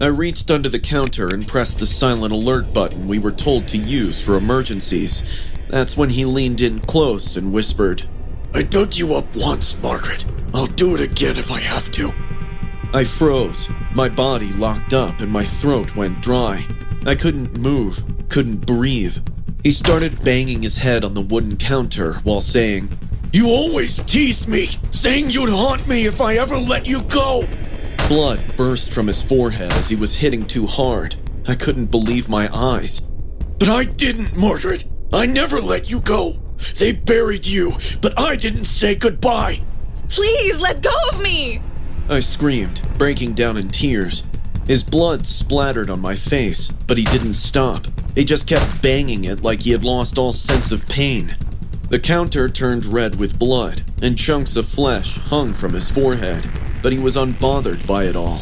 I reached under the counter and pressed the silent alert button we were told to use for emergencies. That's when he leaned in close and whispered, I dug you up once, Margaret. I'll do it again if I have to. I froze. My body locked up and my throat went dry. I couldn't move, couldn't breathe. He started banging his head on the wooden counter while saying, You always teased me, saying you'd haunt me if I ever let you go. Blood burst from his forehead as he was hitting too hard. I couldn't believe my eyes. But I didn't, Margaret. I never let you go. They buried you, but I didn't say goodbye. Please let go of me! I screamed, breaking down in tears. His blood splattered on my face, but he didn't stop. He just kept banging it like he had lost all sense of pain. The counter turned red with blood, and chunks of flesh hung from his forehead, but he was unbothered by it all.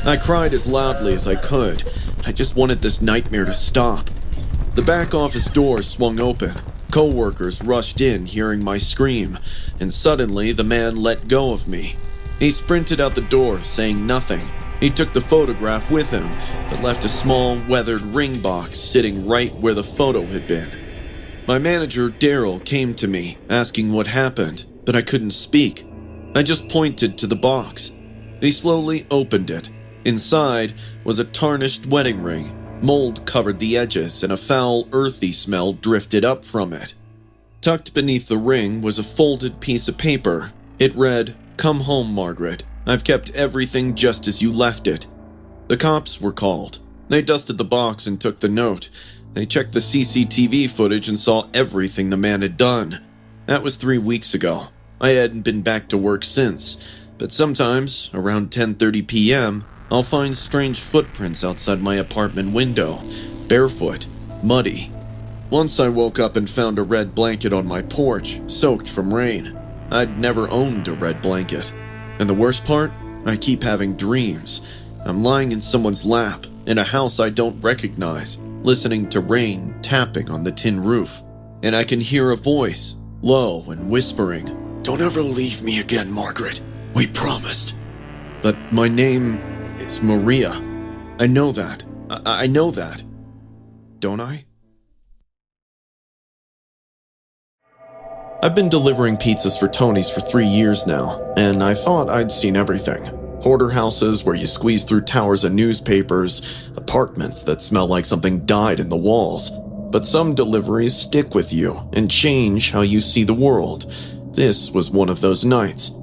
I cried as loudly as I could. I just wanted this nightmare to stop. The back office door swung open. Co-workers rushed in, hearing my scream, and suddenly the man let go of me. He sprinted out the door, saying nothing. He took the photograph with him, but left a small, weathered ring box sitting right where the photo had been. My manager, Daryl, came to me, asking what happened, but I couldn't speak. I just pointed to the box. He slowly opened it. Inside was a tarnished wedding ring. Mold covered the edges, and a foul, earthy smell drifted up from it. Tucked beneath the ring was a folded piece of paper. It read, Come home, Margaret. I've kept everything just as you left it. The cops were called. They dusted the box and took the note. They checked the CCTV footage and saw everything the man had done. That was 3 weeks ago. I hadn't been back to work since, but sometimes, around 10:30 p.m., I'll find strange footprints outside my apartment window, barefoot, muddy. Once I woke up and found a red blanket on my porch, soaked from rain. I'd never owned a red blanket. And the worst part? I keep having dreams. I'm lying in someone's lap, in a house I don't recognize, listening to rain tapping on the tin roof. And I can hear a voice, low and whispering, Don't ever leave me again, Margaret. We promised. But my name is Maria. I know that. I know that. Don't I? I've been delivering pizzas for Tony's for 3 years now, and I thought I'd seen everything. Hoarder houses where you squeeze through towers of newspapers, apartments that smell like something died in the walls. But some deliveries stick with you and change how you see the world. This was one of those nights.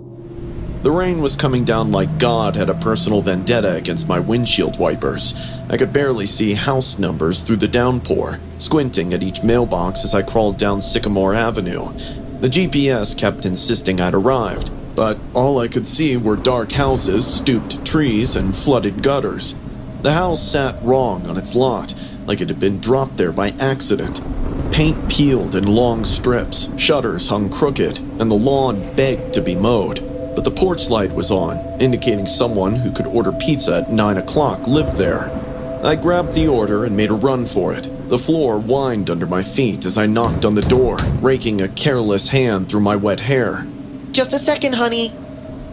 The rain was coming down like God had a personal vendetta against my windshield wipers. I could barely see house numbers through the downpour, squinting at each mailbox as I crawled down Sycamore Avenue. The GPS kept insisting I'd arrived, but all I could see were dark houses, stooped trees, and flooded gutters. The house sat wrong on its lot, like it had been dropped there by accident. Paint peeled in long strips, shutters hung crooked, and the lawn begged to be mowed. But the porch light was on, indicating someone who could order pizza at 9 o'clock lived there. I grabbed the order and made a run for it. The floor whined under my feet as I knocked on the door, raking a careless hand through my wet hair. Just a second, honey.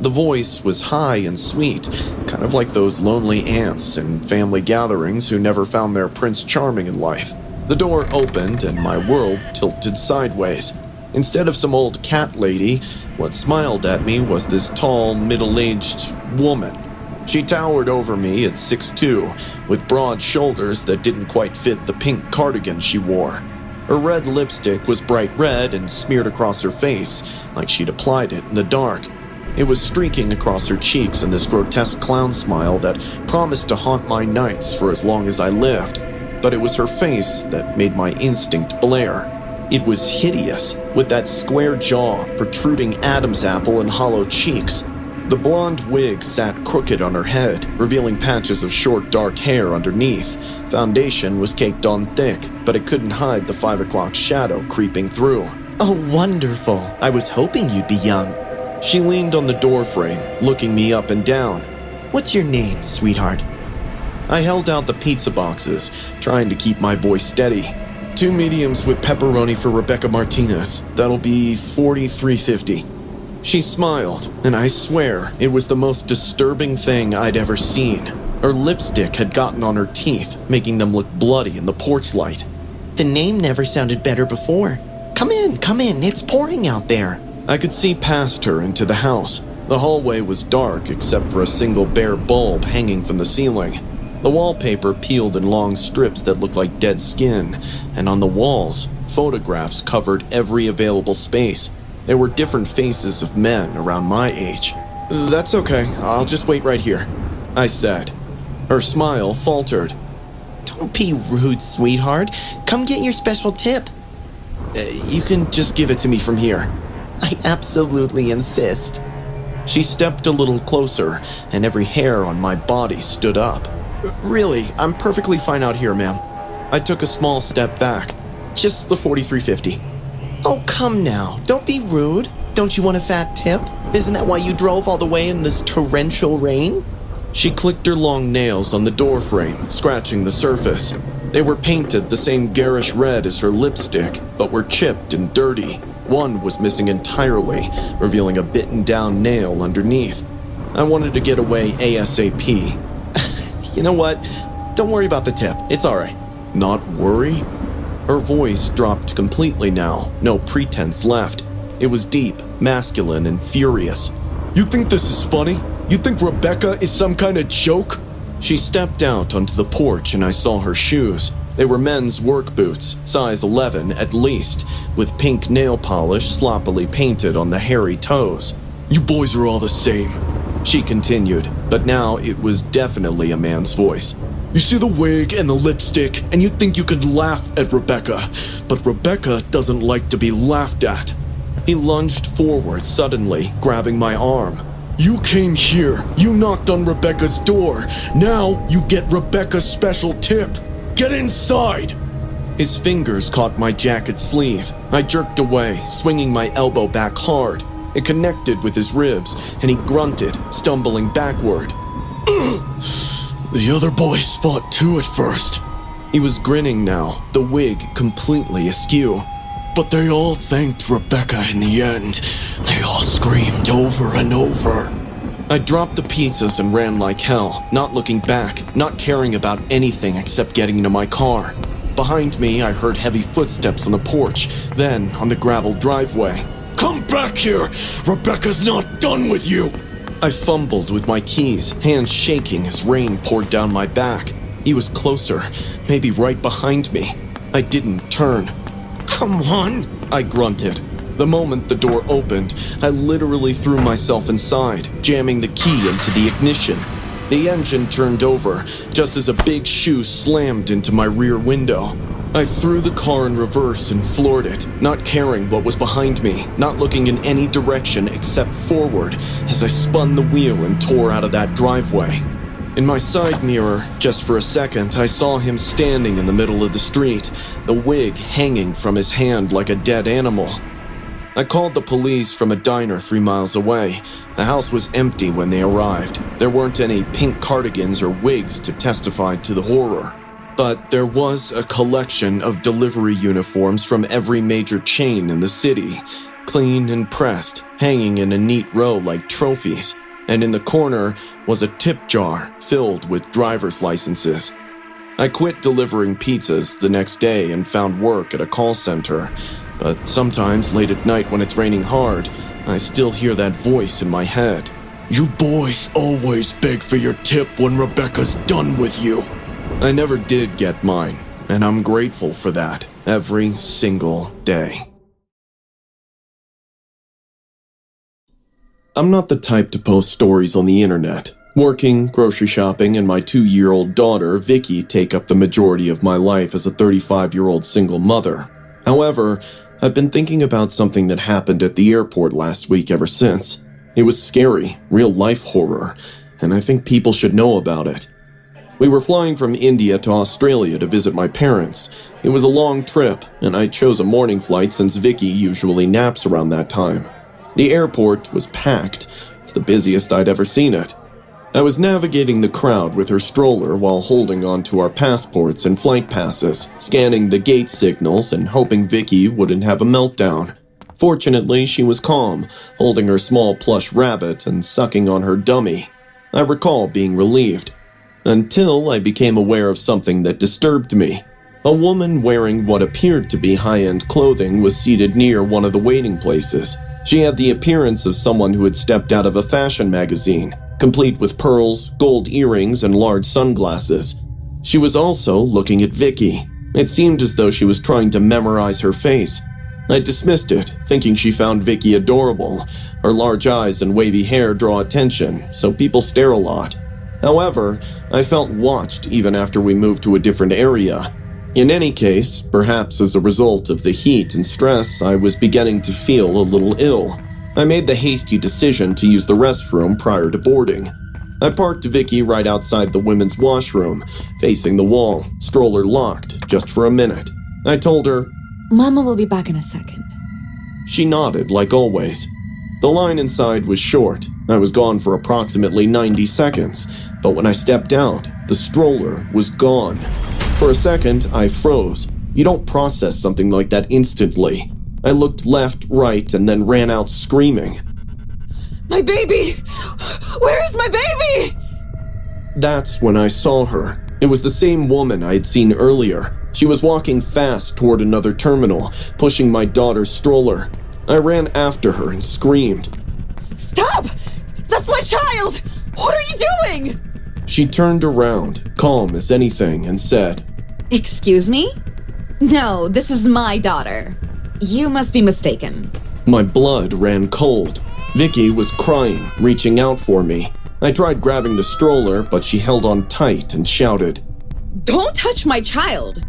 The voice was high and sweet, kind of like those lonely aunts in family gatherings who never found their Prince Charming in life. The door opened and my world tilted sideways. Instead of some old cat lady, what smiled at me was this tall, middle-aged woman. She towered over me at 6'2", with broad shoulders that didn't quite fit the pink cardigan she wore. Her red lipstick was bright red and smeared across her face, like she'd applied it in the dark. It was streaking across her cheeks in this grotesque clown smile that promised to haunt my nights for as long as I lived. But it was her face that made my instinct blare. It was hideous, with that square jaw, protruding Adam's apple, and hollow cheeks. The blonde wig sat crooked on her head, revealing patches of short, dark hair underneath. Foundation was caked on thick, but it couldn't hide the 5 o'clock shadow creeping through. Oh, wonderful. I was hoping you'd be young. She leaned on the doorframe, looking me up and down. What's your name, sweetheart? I held out the pizza boxes, trying to keep my voice steady. 2 mediums with pepperoni for Rebecca Martinez. That'll be $43.50. She smiled, and I swear it was the most disturbing thing I'd ever seen. Her lipstick had gotten on her teeth, making them look bloody in the porch light. The name never sounded better before. Come in, it's pouring out there. I could see past her into the house. The hallway was dark except for a single bare bulb hanging from the ceiling. The wallpaper peeled in long strips that looked like dead skin, and on the walls, photographs covered every available space. There were different faces of men around my age. "That's okay, I'll just wait right here," I said. Her smile faltered. Don't be rude, sweetheart. Come get your special tip. You can just give it to me from here." I absolutely insist. She stepped a little closer, and every hair on my body stood up. "Really, I'm perfectly fine out here, ma'am." I took a small step back. "Just the $43.50. Oh, come now. Don't be rude. Don't you want a fat tip? Isn't that why you drove all the way in this torrential rain? She clicked her long nails on the doorframe, scratching the surface. They were painted the same garish red as her lipstick, but were chipped and dirty. One was missing entirely, revealing a bitten-down nail underneath. I wanted to get away ASAP. You know what? Don't worry about the tip. It's all right. Not worry? Her voice dropped completely now, no pretense left. It was deep, masculine, and furious. You think this is funny? You think Rebecca is some kind of joke? She stepped out onto the porch and I saw her shoes. They were men's work boots, size 11 at least, with pink nail polish sloppily painted on the hairy toes. You boys are all the same, she continued, but now it was definitely a man's voice. You see the wig and the lipstick, and you think you could laugh at Rebecca, but Rebecca doesn't like to be laughed at. He lunged forward suddenly, grabbing my arm. You came here, you knocked on Rebecca's door, now you get Rebecca's special tip. Get inside! His fingers caught my jacket sleeve. I jerked away, swinging my elbow back hard. It connected with his ribs, and he grunted, stumbling backward. The other boys fought too at first. He was grinning now, the wig completely askew. But they all thanked Rebecca in the end. They all screamed over and over. I dropped the pizzas and ran like hell, not looking back, not caring about anything except getting into my car. Behind me, I heard heavy footsteps on the porch, then on the gravel driveway. Come back here! Rebecca's not done with you! I fumbled with my keys, hands shaking as rain poured down my back. He was closer, maybe right behind me. I didn't turn. "Come on," I grunted. The moment the door opened, I literally threw myself inside, jamming the key into the ignition. The engine turned over, just as a big shoe slammed into my rear window. I threw the car in reverse and floored it, not caring what was behind me, not looking in any direction except forward as I spun the wheel and tore out of that driveway. In my side mirror, just for a second, I saw him standing in the middle of the street, the wig hanging from his hand like a dead animal. I called the police from a diner 3 miles away. The house was empty when they arrived. There weren't any pink cardigans or wigs to testify to the horror. But there was a collection of delivery uniforms from every major chain in the city, clean and pressed, hanging in a neat row like trophies. And in the corner was a tip jar filled with driver's licenses. I quit delivering pizzas the next day and found work at a call center. But sometimes, late at night when it's raining hard, I still hear that voice in my head. "You boys always beg for your tip when Rebecca's done with you." I never did get mine, and I'm grateful for that every single day. I'm not the type to post stories on the internet. Working, grocery shopping, and my 2-year-old daughter, Vicky, take up the majority of my life as a 35-year-old single mother. However, I've been thinking about something that happened at the airport last week ever since. It was scary, real-life horror, and I think people should know about it. We were flying from India to Australia to visit my parents. It was a long trip, and I chose a morning flight since Vicky usually naps around that time. The airport was packed. It's the busiest I'd ever seen it. I was navigating the crowd with her stroller while holding onto our passports and flight passes, scanning the gate signals and hoping Vicky wouldn't have a meltdown. Fortunately, she was calm, holding her small plush rabbit and sucking on her dummy. I recall being relieved. Until I became aware of something that disturbed me. A woman wearing what appeared to be high-end clothing was seated near one of the waiting places. She had the appearance of someone who had stepped out of a fashion magazine, complete with pearls, gold earrings, and large sunglasses. She was also looking at Vicky. It seemed as though she was trying to memorize her face. I dismissed it, thinking she found Vicky adorable. Her large eyes and wavy hair draw attention, so people stare a lot. However, I felt watched even after we moved to a different area. In any case, perhaps as a result of the heat and stress, I was beginning to feel a little ill. I made the hasty decision to use the restroom prior to boarding. I parked Vicky right outside the women's washroom, facing the wall, stroller locked, just for a minute. I told her, Mama will be back in a second. She nodded like always. The line inside was short. I was gone for approximately 90 seconds, but when I stepped out, the stroller was gone. For a second, I froze. You don't process something like that instantly. I looked left, right, and then ran out screaming. My baby! Where is my baby? That's when I saw her. It was the same woman I had seen earlier. She was walking fast toward another terminal, pushing my daughter's stroller. I ran after her and screamed. Stop! That's my child! What are you doing? She turned around, calm as anything, and said, Excuse me? No, this is my daughter. You must be mistaken. My blood ran cold. Vicky was crying, reaching out for me. I tried grabbing the stroller, but she held on tight and shouted, Don't touch my child!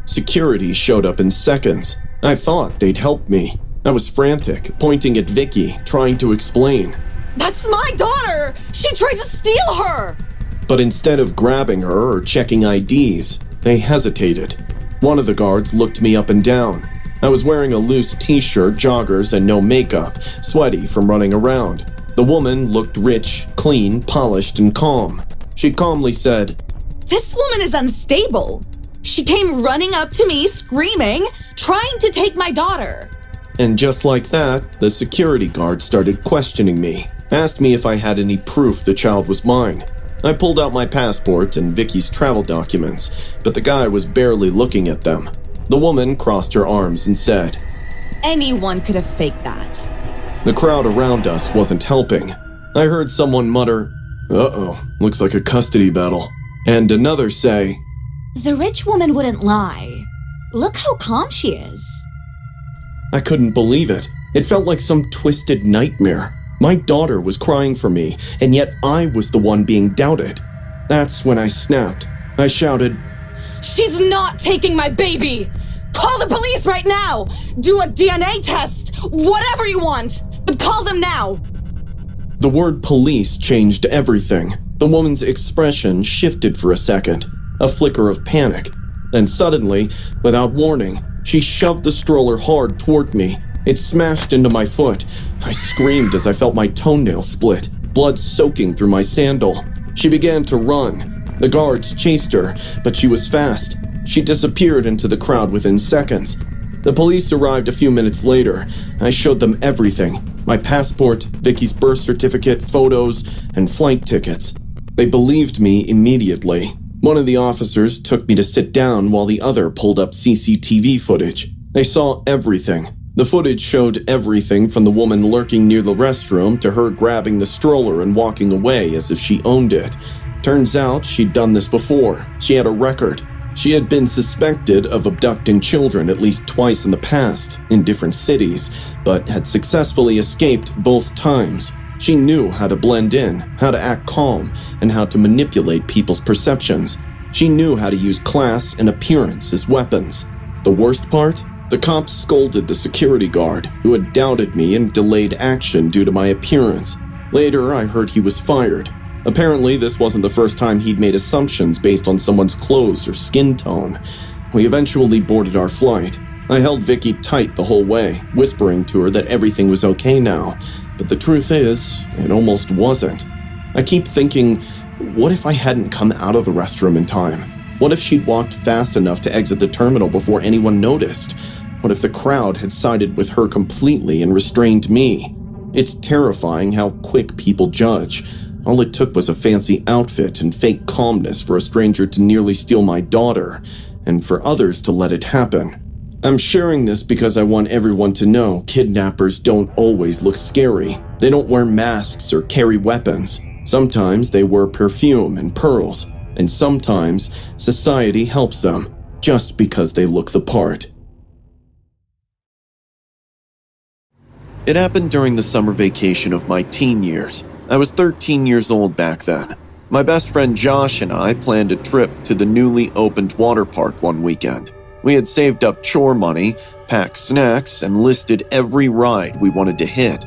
Security showed up in seconds. I thought they'd help me. I was frantic, pointing at Vicky, trying to explain. That's my daughter! She tried to steal her! But instead of grabbing her or checking IDs, they hesitated. One of the guards looked me up and down. I was wearing a loose t-shirt, joggers, and no makeup, sweaty from running around. The woman looked rich, clean, polished, and calm. She calmly said, This woman is unstable. She came running up to me, screaming, trying to take my daughter. And just like that, the security guard started questioning me, asked me if I had any proof the child was mine. I pulled out my passport and Vicky's travel documents, but the guy was barely looking at them. The woman crossed her arms and said, Anyone could have faked that. The crowd around us wasn't helping. I heard someone mutter, "Uh-oh, looks like a custody battle," and another say, The rich woman wouldn't lie. Look how calm she is. I couldn't believe it. It felt like some twisted nightmare. My daughter was crying for me, and yet I was the one being doubted. That's when I snapped. I shouted, She's not taking my baby! Call the police right now! Do a DNA test! Whatever you want! But call them now! The word police changed everything. The woman's expression shifted for a second, a flicker of panic. Then suddenly, without warning, she shoved the stroller hard toward me. It smashed into my foot. I screamed as I felt my toenail split, blood soaking through my sandal. She began to run. The guards chased her, but she was fast. She disappeared into the crowd within seconds. The police arrived a few minutes later. I showed them everything. My passport, Vicky's birth certificate, photos, and flight tickets. They believed me immediately. One of the officers took me to sit down while the other pulled up CCTV footage. They saw everything. The footage showed everything from the woman lurking near the restroom to her grabbing the stroller and walking away as if she owned it. Turns out she'd done this before. She had a record. She had been suspected of abducting children at least twice in the past, in different cities, but had successfully escaped both times. She knew how to blend in, how to act calm, and how to manipulate people's perceptions. She knew how to use class and appearance as weapons. The worst part? The cops scolded the security guard, who had doubted me and delayed action due to my appearance. Later, I heard he was fired. Apparently, this wasn't the first time he'd made assumptions based on someone's clothes or skin tone. We eventually boarded our flight. I held Vicky tight the whole way, whispering to her that everything was okay now. But the truth is, it almost wasn't. I keep thinking, what if I hadn't come out of the restroom in time? What if she'd walked fast enough to exit the terminal before anyone noticed? What if the crowd had sided with her completely and restrained me? It's terrifying how quick people judge. All it took was a fancy outfit and fake calmness for a stranger to nearly steal my daughter, and for others to let it happen. I'm sharing this because I want everyone to know kidnappers don't always look scary. They don't wear masks or carry weapons. Sometimes they wear perfume and pearls, and sometimes society helps them just because they look the part. It happened during the summer vacation of my teen years. I was 13 years old back then. My best friend Josh and I planned a trip to the newly opened water park one weekend. We had saved up chore money, packed snacks, and listed every ride we wanted to hit.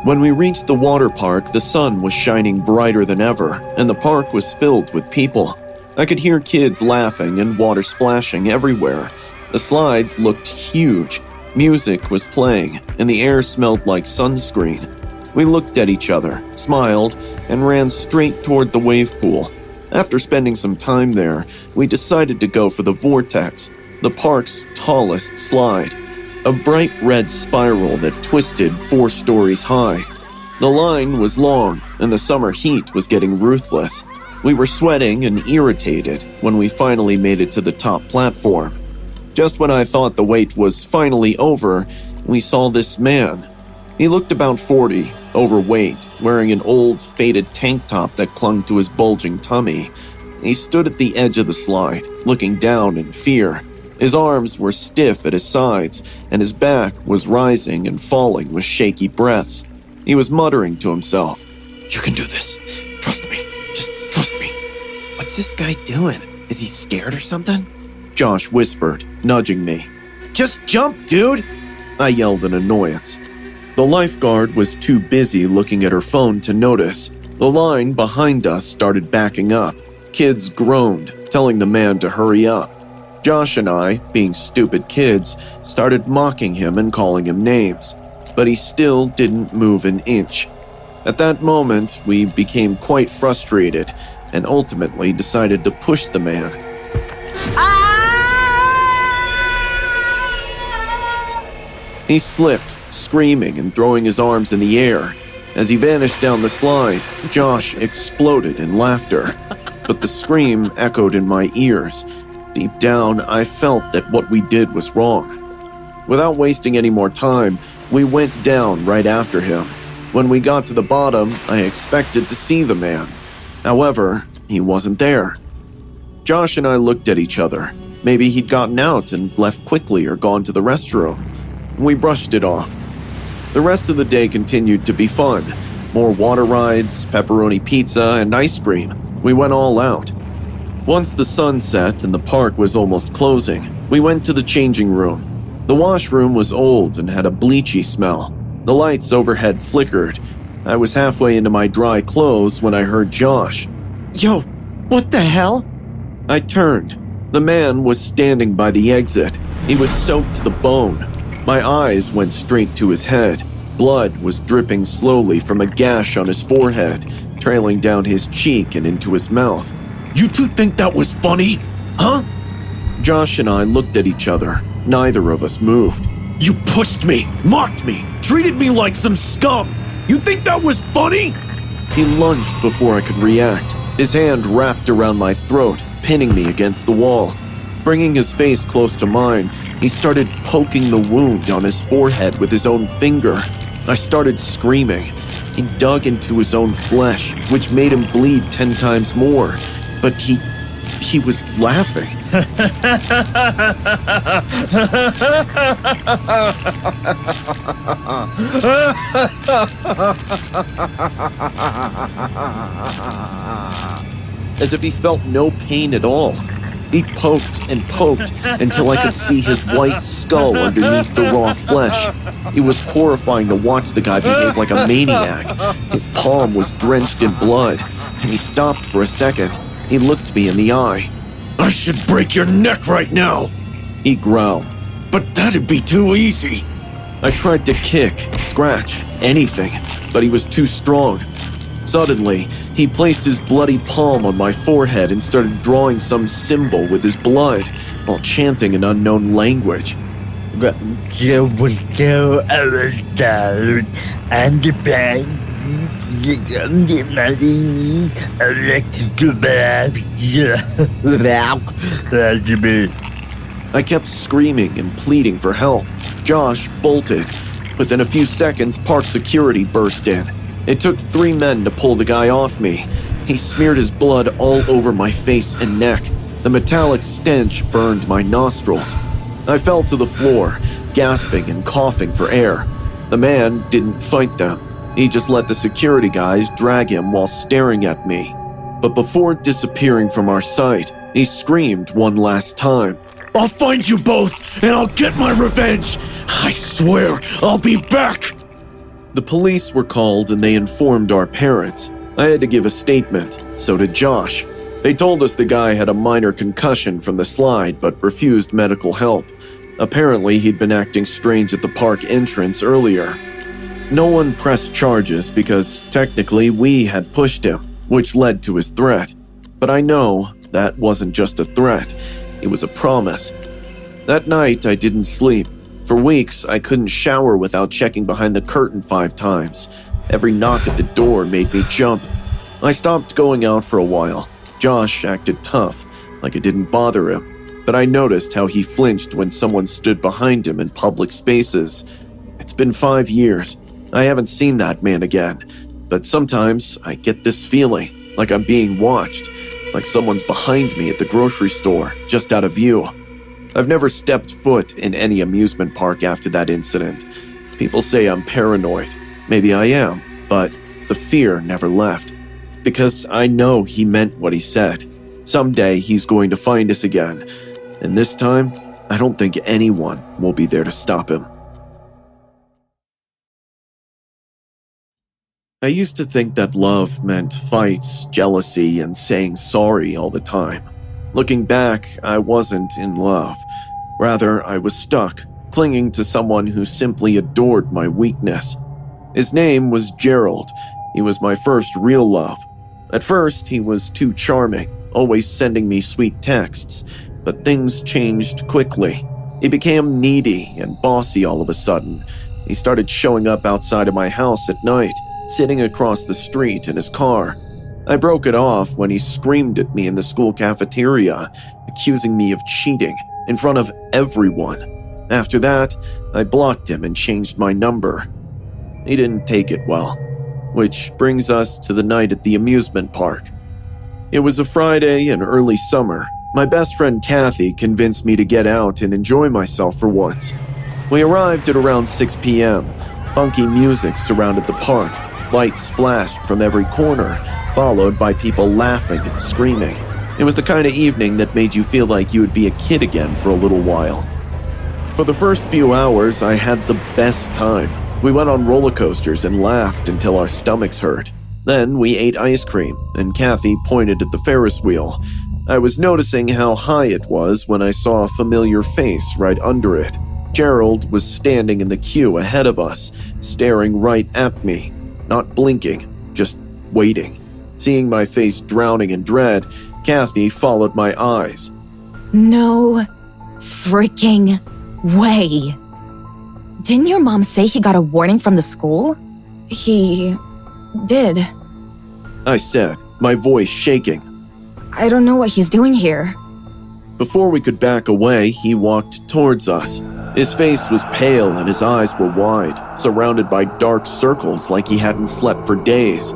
When we reached the water park, the sun was shining brighter than ever, and the park was filled with people. I could hear kids laughing and water splashing everywhere. The slides looked huge. Music was playing, and the air smelled like sunscreen. We looked at each other, smiled, and ran straight toward the wave pool. After spending some time there, we decided to go for the Vortex, the park's tallest slide, a bright red spiral that twisted 4 stories high. The line was long, and the summer heat was getting ruthless. We were sweating and irritated when we finally made it to the top platform. Just when I thought the wait was finally over, we saw this man. He looked about 40, overweight, wearing an old, faded tank top that clung to his bulging tummy. He stood at the edge of the slide, looking down in fear. His arms were stiff at his sides, and his back was rising and falling with shaky breaths. He was muttering to himself, "You can do this. Trust me. Just trust me." What's this guy doing? Is he scared or something? Josh whispered, nudging me. Just jump, dude! I yelled in annoyance. The lifeguard was too busy looking at her phone to notice. The line behind us started backing up. Kids groaned, telling the man to hurry up. Josh and I, being stupid kids, started mocking him and calling him names, but he still didn't move an inch. At that moment, we became quite frustrated and ultimately decided to push the man. He slipped, screaming and throwing his arms in the air. As he vanished down the slide, Josh exploded in laughter, but the scream echoed in my ears. Deep down, I felt that what we did was wrong. Without wasting any more time, we went down right after him. When we got to the bottom, I expected to see the man. However, he wasn't there. Josh and I looked at each other. Maybe he'd gotten out and left quickly or gone to the restroom. We brushed it off. The rest of the day continued to be fun. More water rides, pepperoni pizza, and ice cream. We went all out. Once the sun set and the park was almost closing, we went to the changing room. The washroom was old and had a bleachy smell. The lights overhead flickered. I was halfway into my dry clothes when I heard Josh. Yo, what the hell? I turned. The man was standing by the exit. He was soaked to the bone. My eyes went straight to his head. Blood was dripping slowly from a gash on his forehead, trailing down his cheek and into his mouth. You two think that was funny? Huh? Josh and I looked at each other. Neither of us moved. You pushed me, mocked me, treated me like some scum. You think that was funny? He lunged before I could react. His hand wrapped around my throat, pinning me against the wall. Bringing his face close to mine, he started poking the wound on his forehead with his own finger. I started screaming. He dug into his own flesh, which made him bleed 10 times more. But he was laughing. As if he felt no pain at all. He poked and poked until I could see his white skull underneath the raw flesh. It was horrifying to watch the guy behave like a maniac. His palm was drenched in blood, and he stopped for a second. He looked me in the eye. I should break your neck right now, he growled. But that'd be too easy. I tried to kick, scratch, anything, but he was too strong. Suddenly, he placed his bloody palm on my forehead and started drawing some symbol with his blood while chanting an unknown language. I kept screaming and pleading for help. Josh bolted. Within a few seconds, park security burst in. It took 3 men to pull the guy off me. He smeared his blood all over my face and neck. The metallic stench burned my nostrils. I fell to the floor, gasping and coughing for air. The man didn't fight them. He just let the security guys drag him while staring at me. But before disappearing from our sight, he screamed one last time. I'll find you both, and I'll get my revenge. I swear, I'll be back. The police were called and they informed our parents. I had to give a statement, so did Josh. They told us the guy had a minor concussion from the slide but refused medical help. Apparently, he'd been acting strange at the park entrance earlier. No one pressed charges because technically we had pushed him, which led to his threat. But I know that wasn't just a threat, it was a promise. That night, I didn't sleep. For weeks, I couldn't shower without checking behind the curtain 5 times. Every knock at the door made me jump. I stopped going out for a while. Josh acted tough, like it didn't bother him. But I noticed how he flinched when someone stood behind him in public spaces. It's been 5 years. I haven't seen that man again. But sometimes I get this feeling, like I'm being watched, like someone's behind me at the grocery store, just out of view. I've never stepped foot in any amusement park after that incident. People say I'm paranoid. Maybe I am, but the fear never left. Because I know he meant what he said. Someday he's going to find us again. And this time, I don't think anyone will be there to stop him. I used to think that love meant fights, jealousy, and saying sorry all the time. Looking back, I wasn't in love. Rather, I was stuck, clinging to someone who simply adored my weakness. His name was Gerald. He was my first real love. At first, he was too charming, always sending me sweet texts, but things changed quickly. He became needy and bossy all of a sudden. He started showing up outside of my house at night, sitting across the street in his car. I broke it off when he screamed at me in the school cafeteria, accusing me of cheating in front of everyone. After that, I blocked him and changed my number. He didn't take it well. which brings us to the night at the amusement park. It was a Friday in early summer. My best friend Kathy convinced me to get out and enjoy myself for once. We arrived at around 6 p.m. Funky music surrounded the park. Lights flashed from every corner, followed by people laughing and screaming. It was the kind of evening that made you feel like you would be a kid again for a little while. For the first few hours, I had the best time. We went on roller coasters and laughed until our stomachs hurt. Then we ate ice cream, and Kathy pointed at the Ferris wheel. I was noticing how high it was when I saw a familiar face right under it. Gerald was standing in the queue ahead of us, staring right at me, not blinking, just waiting. Seeing my face drowning in dread, Kathy followed my eyes. No freaking way. Didn't your mom say he got a warning from the school? He did. I said, my voice shaking. I don't know what he's doing here. Before we could back away, he walked towards us. His face was pale and his eyes were wide, surrounded by dark circles like he hadn't slept for days.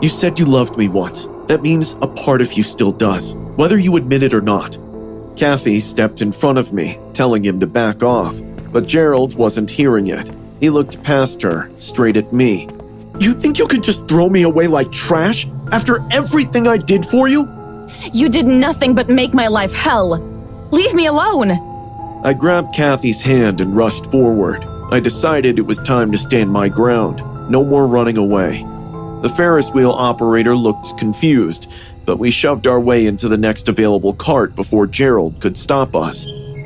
You said you loved me once. That means a part of you still does, whether you admit it or not. Kathy stepped in front of me, telling him to back off, but Gerald wasn't hearing it. He looked past her, straight at me. You think you could just throw me away like trash after everything I did for you? You did nothing but make my life hell. Leave me alone. I grabbed Kathy's hand and rushed forward. I decided it was time to stand my ground. No more running away. The Ferris wheel operator looked confused, but we shoved our way into the next available cart before Gerald could stop us.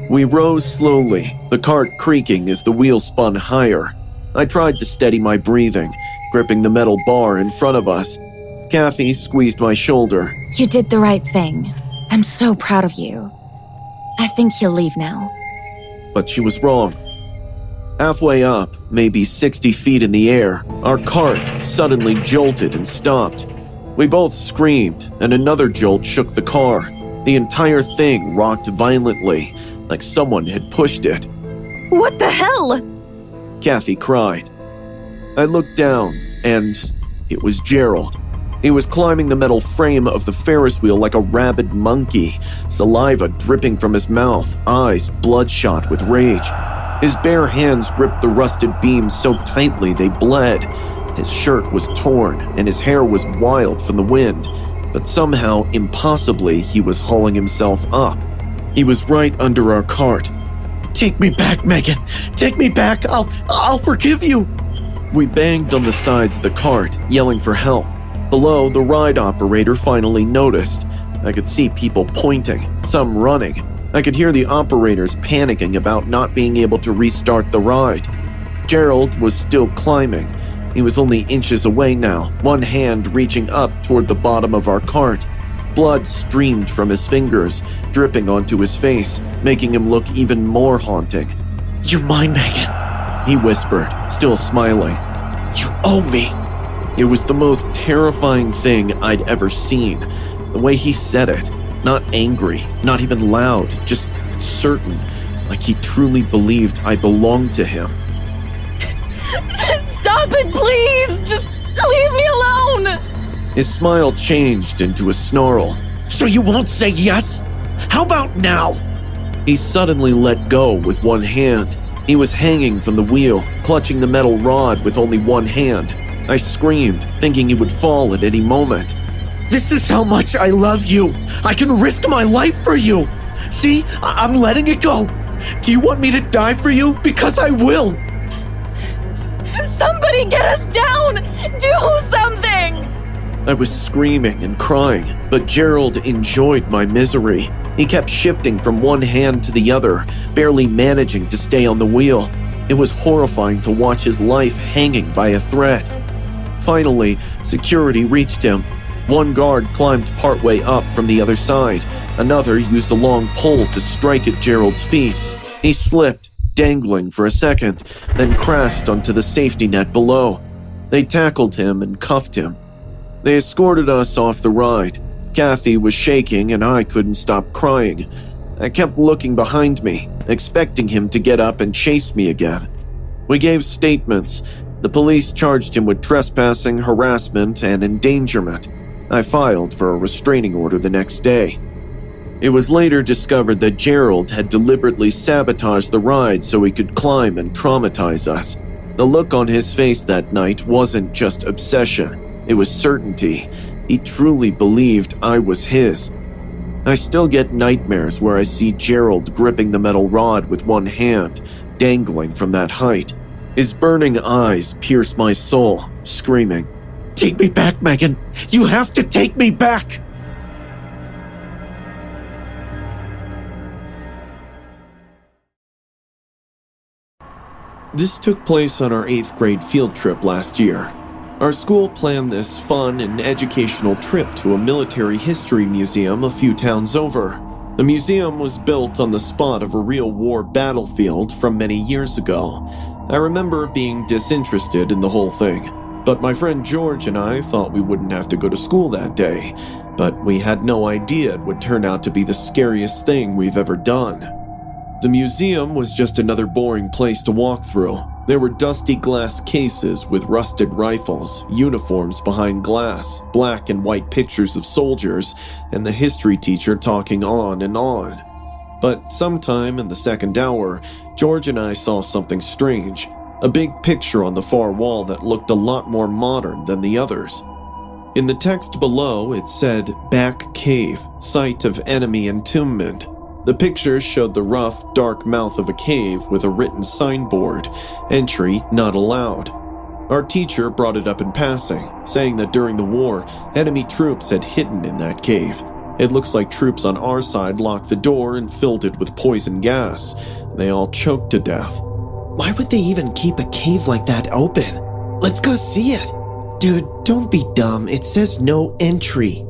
We rose slowly, the cart creaking as the wheel spun higher. I tried to steady my breathing, gripping the metal bar in front of us. Kathy squeezed my shoulder. You did the right thing. I'm so proud of you. I think he'll leave now. But she was wrong. Halfway up, maybe 60 feet in the air, our cart suddenly jolted and stopped. We both screamed, and another jolt shook the car. The entire thing rocked violently, like someone had pushed it. What the hell? Kathy cried. I looked down, and it was Gerald. He was climbing the metal frame of the Ferris wheel like a rabid monkey, saliva dripping from his mouth, eyes bloodshot with rage. His bare hands gripped the rusted beams so tightly they bled. His shirt was torn, and his hair was wild from the wind, but somehow, impossibly, he was hauling himself up. He was right under our cart. Take me back, Megan. Take me back. I'll forgive you. We banged on the sides of the cart, yelling for help. Below, the ride operator finally noticed. I could see people pointing, some running. I could hear the operators panicking about not being able to restart the ride. Gerald was still climbing. He was only inches away now, one hand reaching up toward the bottom of our cart. Blood streamed from his fingers, dripping onto his face, making him look even more haunting. You're mine, Megan, he whispered, still smiling. You owe me. It was the most terrifying thing I'd ever seen. The way he said it, not angry, not even loud, just certain, like he truly believed I belonged to him. Stop it, please! Just leave me alone! His smile changed into a snarl. So you won't say yes? How about now? He suddenly let go with one hand. He was hanging from the wheel, clutching the metal rod with only one hand. I screamed, thinking he would fall at any moment. This is how much I love you. I can risk my life for you. See, I'm letting it go. Do you want me to die for you? Because I will. Somebody get us down! Do something! I was screaming and crying, but Gerald enjoyed my misery. He kept shifting from one hand to the other, barely managing to stay on the wheel. It was horrifying to watch his life hanging by a thread. Finally, security reached him. One guard climbed partway up from the other side. Another used a long pole to strike at Gerald's feet. He slipped, dangling for a second, then crashed onto the safety net below. They tackled him and cuffed him. They escorted us off the ride. Kathy was shaking and I couldn't stop crying. I kept looking behind me, expecting him to get up and chase me again. We gave statements. The police charged him with trespassing, harassment, and endangerment. I filed for a restraining order the next day. It was later discovered that Gerald had deliberately sabotaged the ride so he could climb and traumatize us. The look on his face that night wasn't just obsession, it was certainty. He truly believed I was his. I still get nightmares where I see Gerald gripping the metal rod with one hand, dangling from that height. His burning eyes pierce my soul, screaming, "Take me back, Megan! You have to take me back!" This took place on our 8th grade field trip last year. Our school planned this fun and educational trip to a military history museum a few towns over. The museum was built on the spot of a real war battlefield from many years ago. I remember being disinterested in the whole thing, but my friend George and I thought we wouldn't have to go to school that day, but we had no idea it would turn out to be the scariest thing we've ever done. The museum was just another boring place to walk through. There were dusty glass cases with rusted rifles, uniforms behind glass, black and white pictures of soldiers, and the history teacher talking on and on. But sometime in the second hour, George and I saw something strange. A big picture on the far wall that looked a lot more modern than the others. In the text below, it said, "Back Cave, Site of Enemy Entombment." The picture showed the rough, dark mouth of a cave with a written signboard, "Entry not allowed." Our teacher brought it up in passing, saying that during the war, enemy troops had hidden in that cave. It looks like troops on our side locked the door and filled it with poison gas. They all choked to death. Why would they even keep a cave like that open? Let's go see it. Dude, don't be dumb. It says no entry.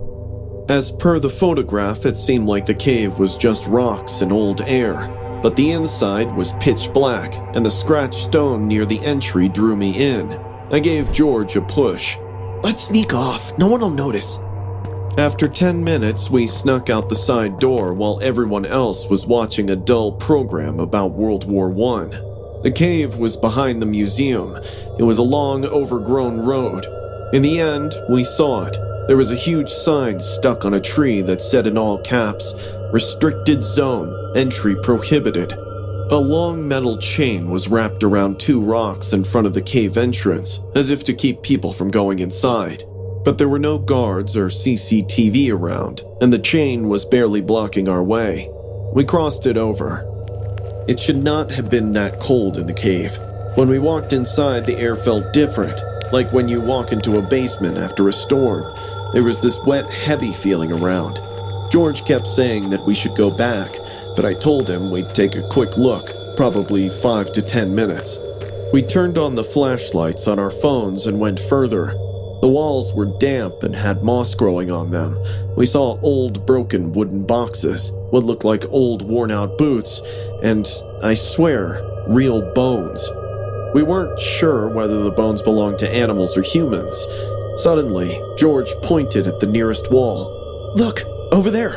As per the photograph, it seemed like the cave was just rocks and old air, but the inside was pitch black, and the scratched stone near the entry drew me in. I gave George a push. Let's sneak off. No one will notice. After 10 minutes, we snuck out the side door while everyone else was watching a dull program about World War I. The cave was behind the museum. It was a long, overgrown road. In the end, we saw it. There was a huge sign stuck on a tree that said in all caps, "Restricted Zone, Entry Prohibited." A long metal chain was wrapped around 2 rocks in front of the cave entrance, as if to keep people from going inside. But there were no guards or CCTV around, and the chain was barely blocking our way. We crossed it over. It should not have been that cold in the cave. When we walked inside, the air felt different, like when you walk into a basement after a storm. There was this wet, heavy feeling around. George kept saying that we should go back, but I told him we'd take a quick look, probably 5 to 10 minutes. We turned on the flashlights on our phones and went further. The walls were damp and had moss growing on them. We saw old, broken wooden boxes, what looked like old, worn-out boots, and, I swear, real bones. We weren't sure whether the bones belonged to animals or humans. Suddenly, George pointed at the nearest wall. "Look, over there!"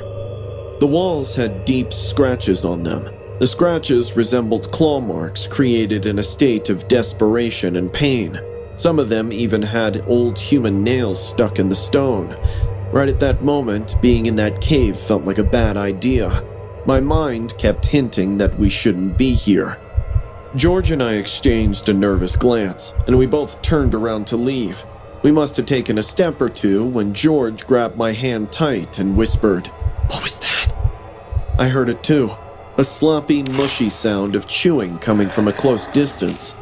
The walls had deep scratches on them. The scratches resembled claw marks created in a state of desperation and pain. Some of them even had old human nails stuck in the stone. Right at that moment, being in that cave felt like a bad idea. My mind kept hinting that we shouldn't be here. George and I exchanged a nervous glance, and we both turned around to leave. We must have taken a step or two when George grabbed my hand tight and whispered, "What was that?" I heard it too, a sloppy, mushy sound of chewing coming from a close distance.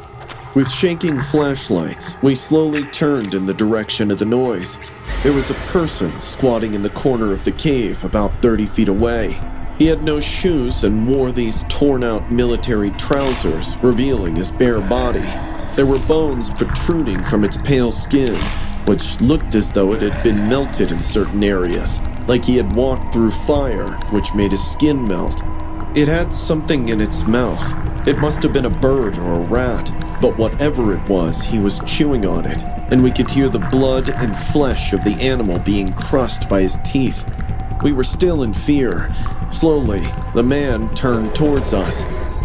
With shaking flashlights, we slowly turned in the direction of the noise. There was a person squatting in the corner of the cave about 30 feet away. He had no shoes and wore these torn-out military trousers, revealing his bare body. There were bones protruding from its pale skin, which looked as though it had been melted in certain areas, like he had walked through fire, which made his skin melt. It had something in its mouth. It must have been a bird or a rat, but whatever it was, he was chewing on it, and we could hear the blood and flesh of the animal being crushed by his teeth. We were still in fear. Slowly, the man turned towards us.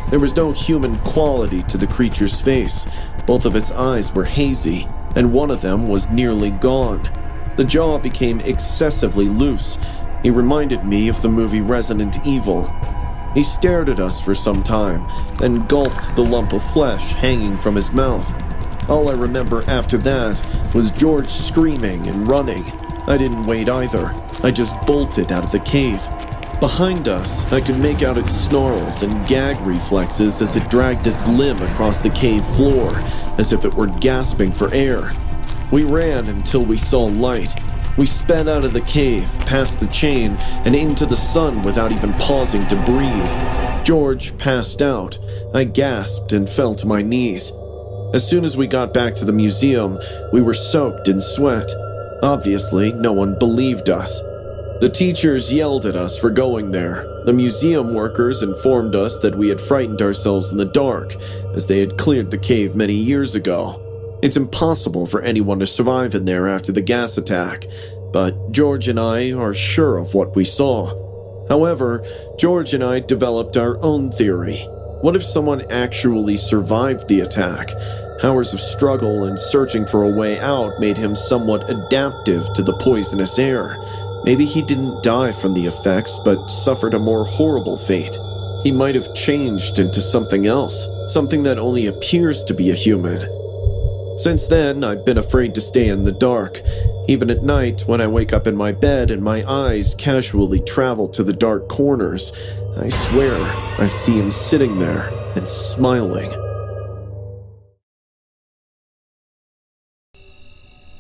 There was no human quality to the creature's face, Both of its eyes were hazy, and one of them was nearly gone. The jaw became excessively loose. He reminded me of the movie Resident Evil. He stared at us for some time, then gulped the lump of flesh hanging from his mouth. All I remember after that was George screaming and running. I didn't wait either. I just bolted out of the cave. Behind us, I could make out its snarls and gag reflexes as it dragged its limb across the cave floor, as if it were gasping for air. We ran until we saw light. We sped out of the cave, past the chain, and into the sun without even pausing to breathe. George passed out. I gasped and fell to my knees. As soon as we got back to the museum, we were soaked in sweat. Obviously, no one believed us. The teachers yelled at us for going there. The museum workers informed us that we had frightened ourselves in the dark, as they had cleared the cave many years ago. It's impossible for anyone to survive in there after the gas attack, but George and I are sure of what we saw. However, George and I developed our own theory. What if someone actually survived the attack? Hours of struggle and searching for a way out made him somewhat adaptive to the poisonous air. Maybe he didn't die from the effects, but suffered a more horrible fate. He might have changed into something else, something that only appears to be a human. Since then, I've been afraid to stay in the dark. Even at night, when I wake up in my bed and my eyes casually travel to the dark corners, I swear I see him sitting there and smiling.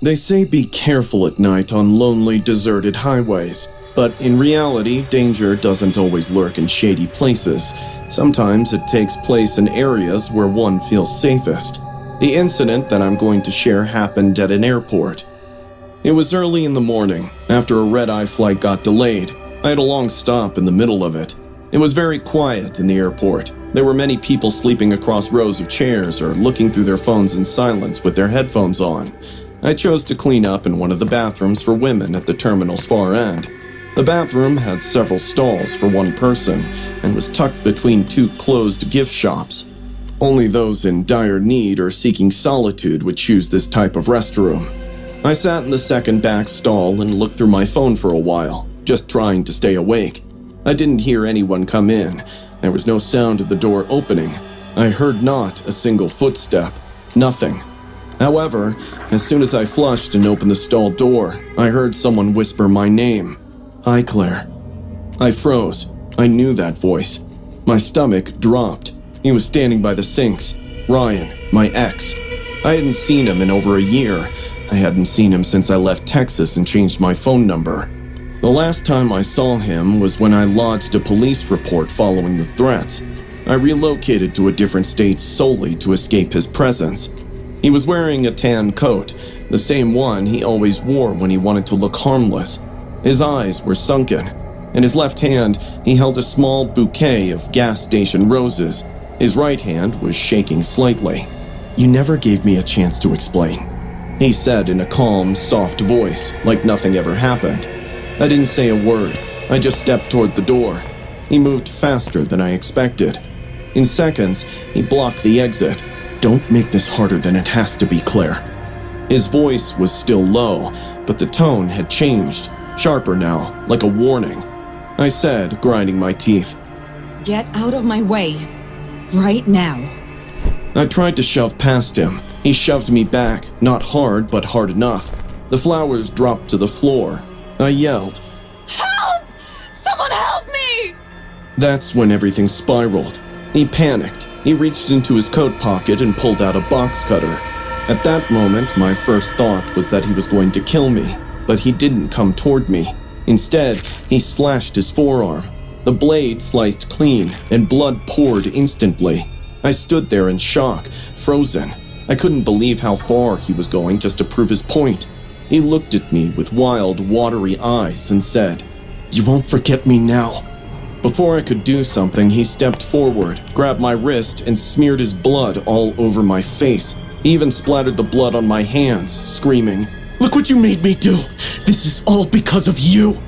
They say be careful at night on lonely, deserted highways, but in reality, danger doesn't always lurk in shady places. Sometimes it takes place in areas where one feels safest. The incident that I'm going to share happened at an airport. It was early in the morning, after a red-eye flight got delayed. I had a long stop in the middle of it. It was very quiet in the airport. There were many people sleeping across rows of chairs or looking through their phones in silence with their headphones on. I chose to clean up in one of the bathrooms for women at the terminal's far end. The bathroom had several stalls for one person and was tucked between two closed gift shops. Only those in dire need or seeking solitude would choose this type of restroom. I sat in the second back stall and looked through my phone for a while, just trying to stay awake. I didn't hear anyone come in. There was no sound of the door opening. I heard not a single footstep. Nothing. However, as soon as I flushed and opened the stall door, I heard someone whisper my name. "Hi, Claire." I froze. I knew that voice. My stomach dropped. He was standing by the sinks. Ryan, my ex. I hadn't seen him in over a year. I hadn't seen him since I left Texas and changed my phone number. The last time I saw him was when I lodged a police report following the threats. I relocated to a different state solely to escape his presence. He was wearing a tan coat, the same one he always wore when he wanted to look harmless. His eyes were sunken. In his left hand, he held a small bouquet of gas station roses. His right hand was shaking slightly. "You never gave me a chance to explain," he said in a calm, soft voice, like nothing ever happened. I didn't say a word. I just stepped toward the door. He moved faster than I expected. In seconds, he blocked the exit. "Don't make this harder than it has to be, Claire." His voice was still low, but the tone had changed, sharper now, like a warning. I said, grinding my teeth, Get out of my way. Right now. I tried to shove past him. He shoved me back, not hard, but hard enough. The flowers dropped to the floor. I yelled, Help! Someone help me! That's when everything spiraled. He panicked. He reached into his coat pocket and pulled out a box cutter. At that moment, my first thought was that he was going to kill me, but he didn't come toward me. Instead, he slashed his forearm. The blade sliced clean, and blood poured instantly. I stood there in shock, frozen. I couldn't believe how far he was going just to prove his point. He looked at me with wild, watery eyes and said, "You won't forget me now." Before I could do something, he stepped forward, grabbed my wrist, and smeared his blood all over my face. He even splattered the blood on my hands, screaming, "Look what you made me do! This is all because of you!"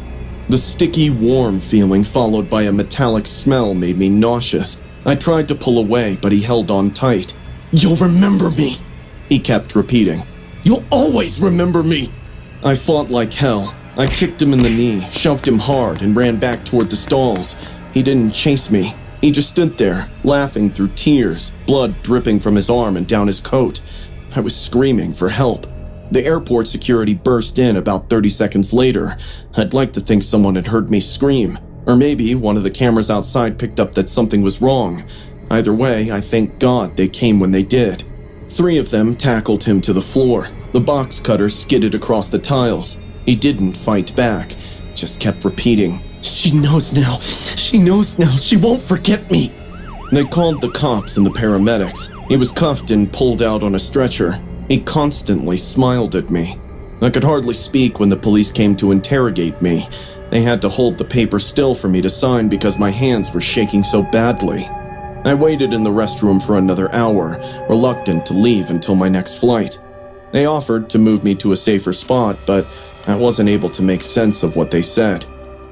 The sticky, warm feeling followed by a metallic smell made me nauseous. I tried to pull away, but he held on tight. "You'll remember me," he kept repeating. "You'll always remember me!" I fought like hell. I kicked him in the knee, shoved him hard, and ran back toward the stalls. He didn't chase me. He just stood there, laughing through tears, blood dripping from his arm and down his coat. I was screaming for help. The airport security burst in about 30 seconds later. I'd like to think someone had heard me scream, or maybe one of the cameras outside picked up that something was wrong. Either way, I thank God they came when they did. 3 of them tackled him to the floor. The box cutter skidded across the tiles. He didn't fight back, just kept repeating, "She knows now. She knows now. She won't forget me." They called the cops and the paramedics. He was cuffed and pulled out on a stretcher. He constantly smiled at me. I could hardly speak when the police came to interrogate me. They had to hold the paper still for me to sign because my hands were shaking so badly. I waited in the restroom for another hour, reluctant to leave until my next flight. They offered to move me to a safer spot, but I wasn't able to make sense of what they said.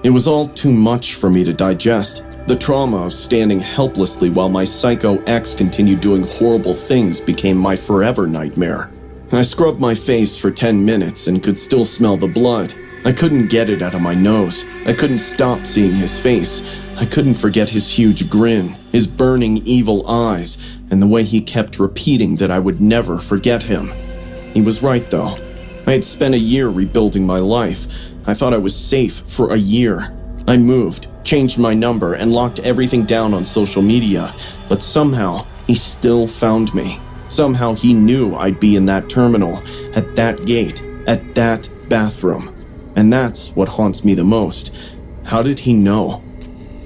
It was all too much for me to digest. The trauma of standing helplessly while my psycho ex continued doing horrible things became my forever nightmare. I scrubbed my face for 10 minutes and could still smell the blood. I couldn't get it out of my nose. I couldn't stop seeing his face. I couldn't forget his huge grin, his burning evil eyes, and the way he kept repeating that I would never forget him. He was right, though. I had spent a year rebuilding my life. I thought I was safe for a year. I moved, changed my number, and locked everything down on social media, but somehow he still found me. Somehow he knew I'd be in that terminal, at that gate, at that bathroom. And that's what haunts me the most. How did he know?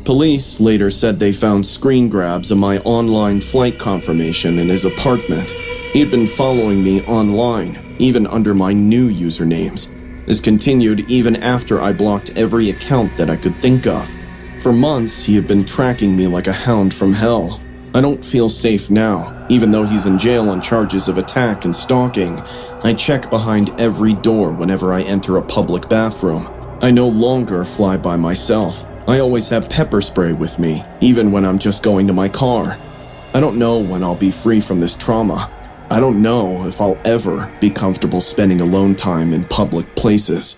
Police later said they found screen grabs of my online flight confirmation in his apartment. He had been following me online, even under my new usernames. This continued even after I blocked every account that I could think of. For months, he had been tracking me like a hound from hell. I don't feel safe now, even though he's in jail on charges of attack and stalking. I check behind every door whenever I enter a public bathroom. I no longer fly by myself. I always have pepper spray with me, even when I'm just going to my car. I don't know when I'll be free from this trauma. I don't know if I'll ever be comfortable spending alone time in public places.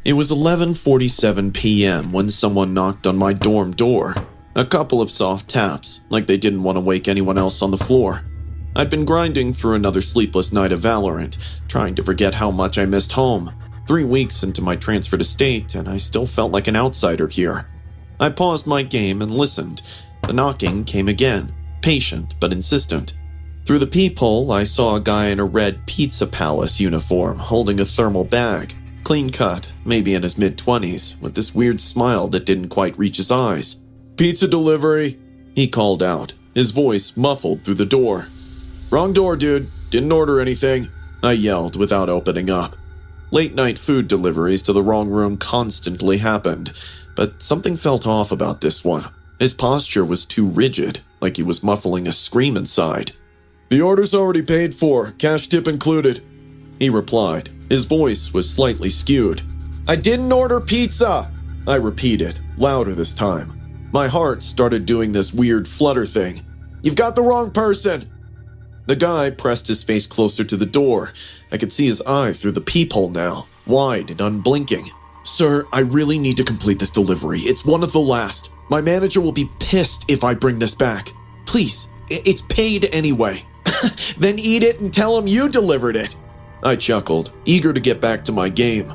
It was 11:47 p.m. when someone knocked on my dorm door. A couple of soft taps, like they didn't want to wake anyone else on the floor. I'd been grinding through another sleepless night of Valorant, trying to forget how much I missed home. 3 weeks into my transfer to state, and I still felt like an outsider here. I paused my game and listened. The knocking came again, patient but insistent. Through the peephole, I saw a guy in a red Pizza Palace uniform holding a thermal bag. Clean cut, maybe in his mid-20s, with this weird smile that didn't quite reach his eyes. "Pizza delivery," he called out, his voice muffled through the door. "Wrong door, dude. Didn't order anything," I yelled without opening up. Late-night food deliveries to the wrong room constantly happened, but something felt off about this one. His posture was too rigid, like he was muffling a scream inside. "The order's already paid for, cash tip included," he replied. His voice was slightly skewed. "I didn't order pizza," I repeated, louder this time. My heart started doing this weird flutter thing. "You've got the wrong person." The guy pressed his face closer to the door. I could see his eye through the peephole now, wide and unblinking. "Sir, I really need to complete this delivery. It's one of the last. My manager will be pissed if I bring this back. Please, it's paid anyway." "Then eat it and tell him you delivered it." I chuckled, eager to get back to my game.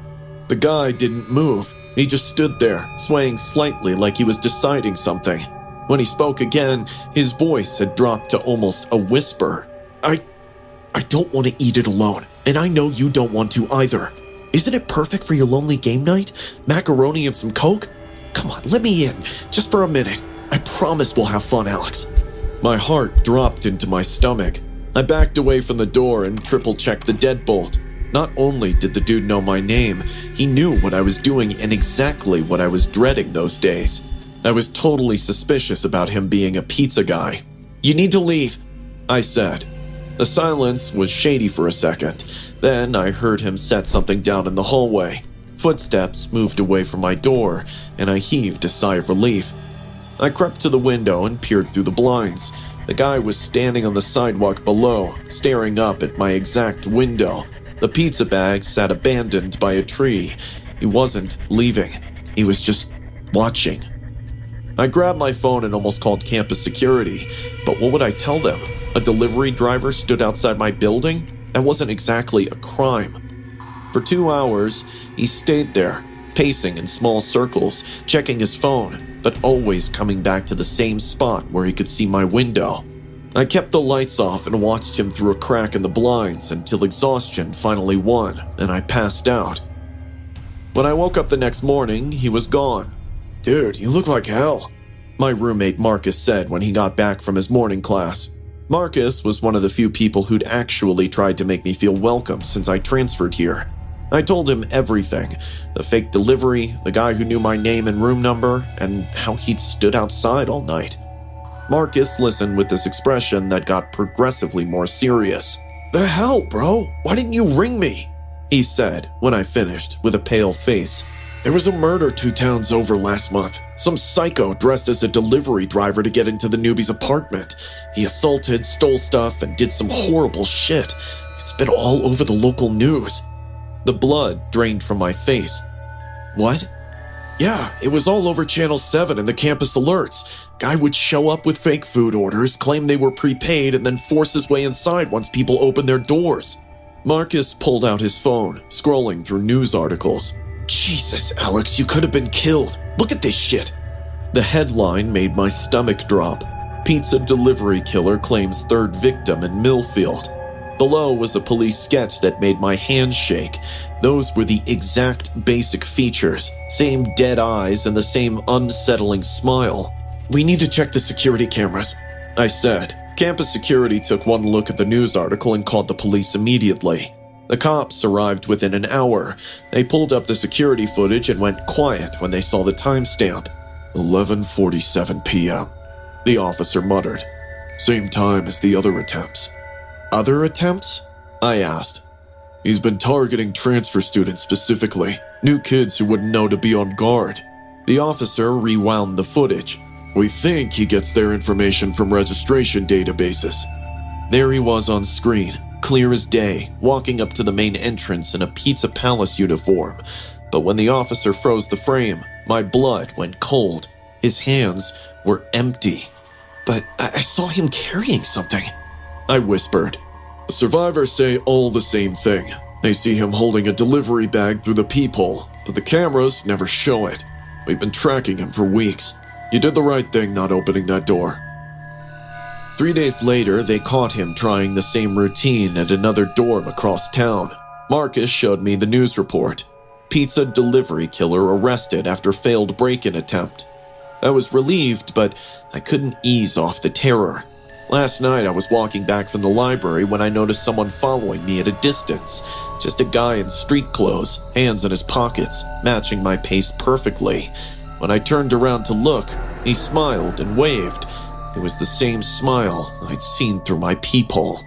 The guy didn't move. He just stood there, swaying slightly like he was deciding something. When he spoke again, his voice had dropped to almost a whisper. I don't want to eat it alone, and I know you don't want to either. Isn't it perfect for your lonely game night? Macaroni and some Coke? Come on, let me in, just for a minute. I promise we'll have fun, Alex. My heart dropped into my stomach. I backed away from the door and triple-checked the deadbolt. Not only did the dude know my name, he knew what I was doing and exactly what I was dreading those days. I was totally suspicious about him being a pizza guy. "You need to leave," I said. The silence was shady for a second. Then I heard him set something down in the hallway. Footsteps moved away from my door, and I heaved a sigh of relief. I crept to the window and peered through the blinds. The guy was standing on the sidewalk below, staring up at my exact window. The pizza bag sat abandoned by a tree. He wasn't leaving. He was just watching. I grabbed my phone and almost called campus security, but what would I tell them? A delivery driver stood outside my building? That wasn't exactly a crime. For 2 hours, he stayed there, pacing in small circles, checking his phone, but always coming back to the same spot where he could see my window. I kept the lights off and watched him through a crack in the blinds until exhaustion finally won and I passed out. When I woke up the next morning, he was gone. Dude, you look like hell, my roommate Marcus said when he got back from his morning class. Marcus was one of the few people who'd actually tried to make me feel welcome since I transferred here. I told him everything, the fake delivery, the guy who knew my name and room number, and how he'd stood outside all night. Marcus listened with this expression that got progressively more serious. The hell, bro? Why didn't you ring me? He said when I finished with a pale face. There was a murder 2 towns over last month. Some psycho dressed as a delivery driver to get into the newbie's apartment. He assaulted, stole stuff, and did some horrible shit. It's been all over the local news. The blood drained from my face. What? Yeah, it was all over Channel 7 and the campus alerts. Guy would show up with fake food orders, claim they were prepaid, and then force his way inside once people opened their doors. Marcus pulled out his phone, scrolling through news articles. Jesus, Alex, you could have been killed. Look at this shit. The headline made my stomach drop. Pizza delivery killer claims 3rd victim in Millfield. Below was a police sketch that made my hands shake. Those were the exact basic features. Same dead eyes and the same unsettling smile. We need to check the security cameras, I said. Campus security took one look at the news article and called the police immediately. The cops arrived within an hour. They pulled up the security footage and went quiet when they saw the timestamp. 11:47 p.m., the officer muttered. Same time as the other attempts. Other attempts? I asked. He's been targeting transfer students specifically, new kids who wouldn't know to be on guard. The officer rewound the footage. We think he gets their information from registration databases. There he was on screen, clear as day, walking up to the main entrance in a Pizza Palace uniform. But when the officer froze the frame, my blood went cold. His hands were empty. But I saw him carrying something, I whispered. Survivors say all the same thing. They see him holding a delivery bag through the peephole, but the cameras never show it. We've been tracking him for weeks. You did the right thing not opening that door. 3 days later, they caught him trying the same routine at another dorm across town. Marcus showed me the news report. Pizza delivery killer arrested after failed break-in attempt. I was relieved, but I couldn't ease off the terror. Last night, I was walking back from the library when I noticed someone following me at a distance. Just a guy in street clothes, hands in his pockets, matching my pace perfectly. When I turned around to look, he smiled and waved. It was the same smile I'd seen through my peephole.